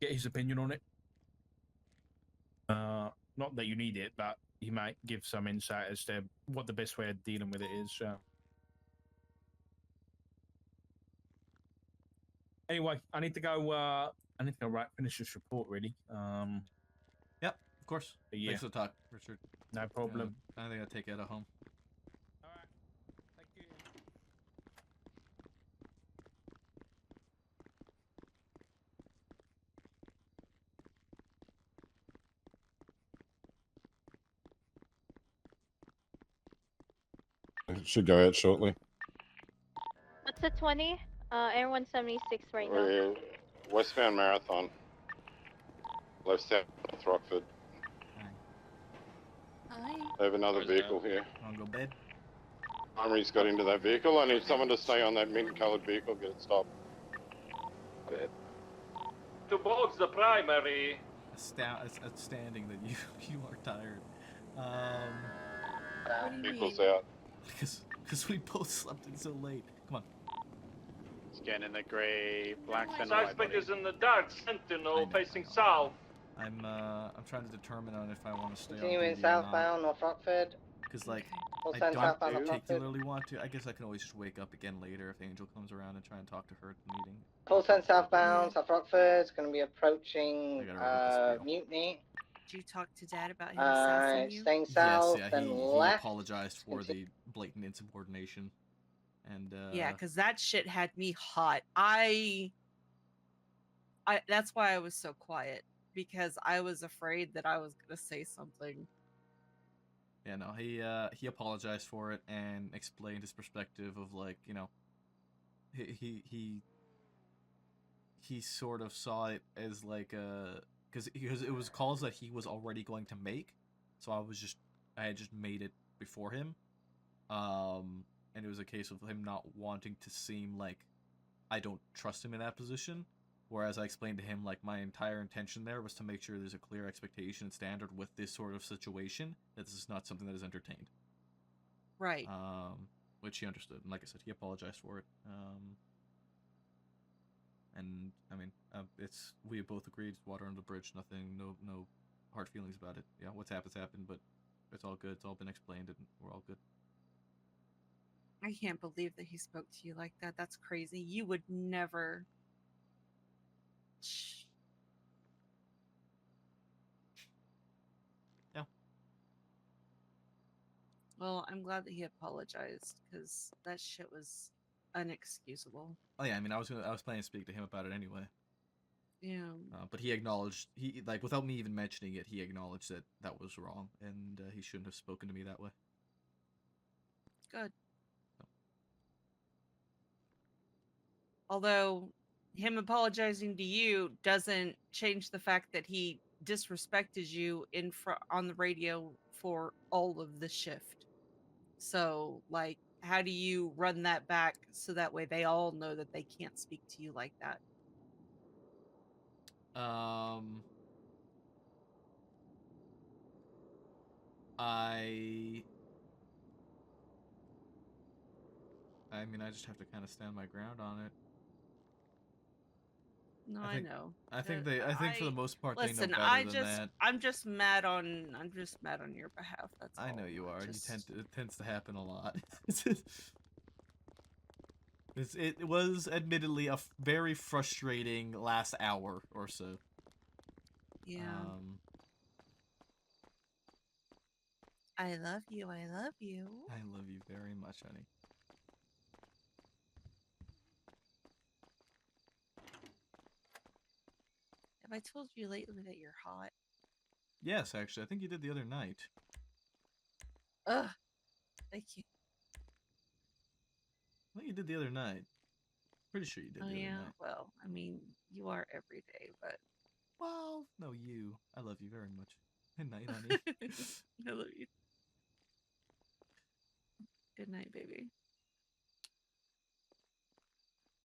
Get his opinion on it. Not that you need it, but he might give some insight as to what the best way of dealing with it is. Anyway, I need to go. Finish this report, really. Yep, of course. Yeah. Thanks for the talk, Richard. No problem. I think I'll take Etta home. All right. Thank you. It should go out shortly. What's the 20? Air 176 right now. We're westbound Marathon. Left south of Rockford. Hi. I have another vehicle here. Wanna go bed? Armory's got into that vehicle. I need someone to stay on that mint-coloured vehicle, get it stopped. Bed. To box the primary. It's outstanding that you are tired. Vehicle's out. Because we both slept in so late. Come on. It's getting in the grey, black Fenway. Suspect is in the dark sentinel facing south. I'm trying to determine on if I want to stay Continuing on duty southbound North Rockford. Because like Full I send don't southbound North Rockford. particularly want to. I guess I can always just wake up again later if Angel comes around and try and talk to her at the meeting. Full send southbound South Rockford. It's going to be approaching Mutiny. Did you talk to Dad about him assassinating you? Staying south, yes, then he left. apologized for the blatant insubordination. And yeah, because that shit had me hot. That's why I was so quiet, because I was afraid that I was gonna say something. Yeah, no, he apologized for it and explained his perspective of like, he sort of saw it as like a because it was calls that he was already going to make, so I had just made it before him, and it was a case of him not wanting to seem like I don't trust him in that position. Whereas I explained to him, like, my entire intention there was to make sure there's a clear expectation and standard with this sort of situation, that this is not something that is entertained. Right. Which he understood, and like I said, he apologized for it. And I mean, we both agreed, water under the bridge, nothing, no hard feelings about it. Yeah, what's happened's happened, but it's all good. It's all been explained, and we're all good. I can't believe that he spoke to you like that. That's crazy. You would never. Yeah. Well, I'm glad that he apologized because that shit was unexcusable. Oh yeah, I mean, I was planning to speak to him about it anyway. Yeah. But he acknowledged, like, without me even mentioning it, he acknowledged that that was wrong, and he shouldn't have spoken to me that way. Good. Although him apologizing to you doesn't change the fact that he disrespected you on the radio for all of the shift. So, like, how do you run that back so that way they all know that they can't speak to you like that? I mean, I just have to kind of stand my ground on it. No, I know. I think for the most part they know Listen, better than that. I'm just mad on your behalf. That's all. I know you are. It tends to happen a lot. It was admittedly a very frustrating last hour or so. Yeah. I love you. I love you. I love you very much, honey. Have I told you lately that you're hot? Yes, actually, I think you did the other night. Ugh. Thank you. I think you did the other night. Pretty sure you did the other night. Well, I mean, you are every day, but. Well, no, you. I love you very much. Good night, honey. I love you. Good night, baby.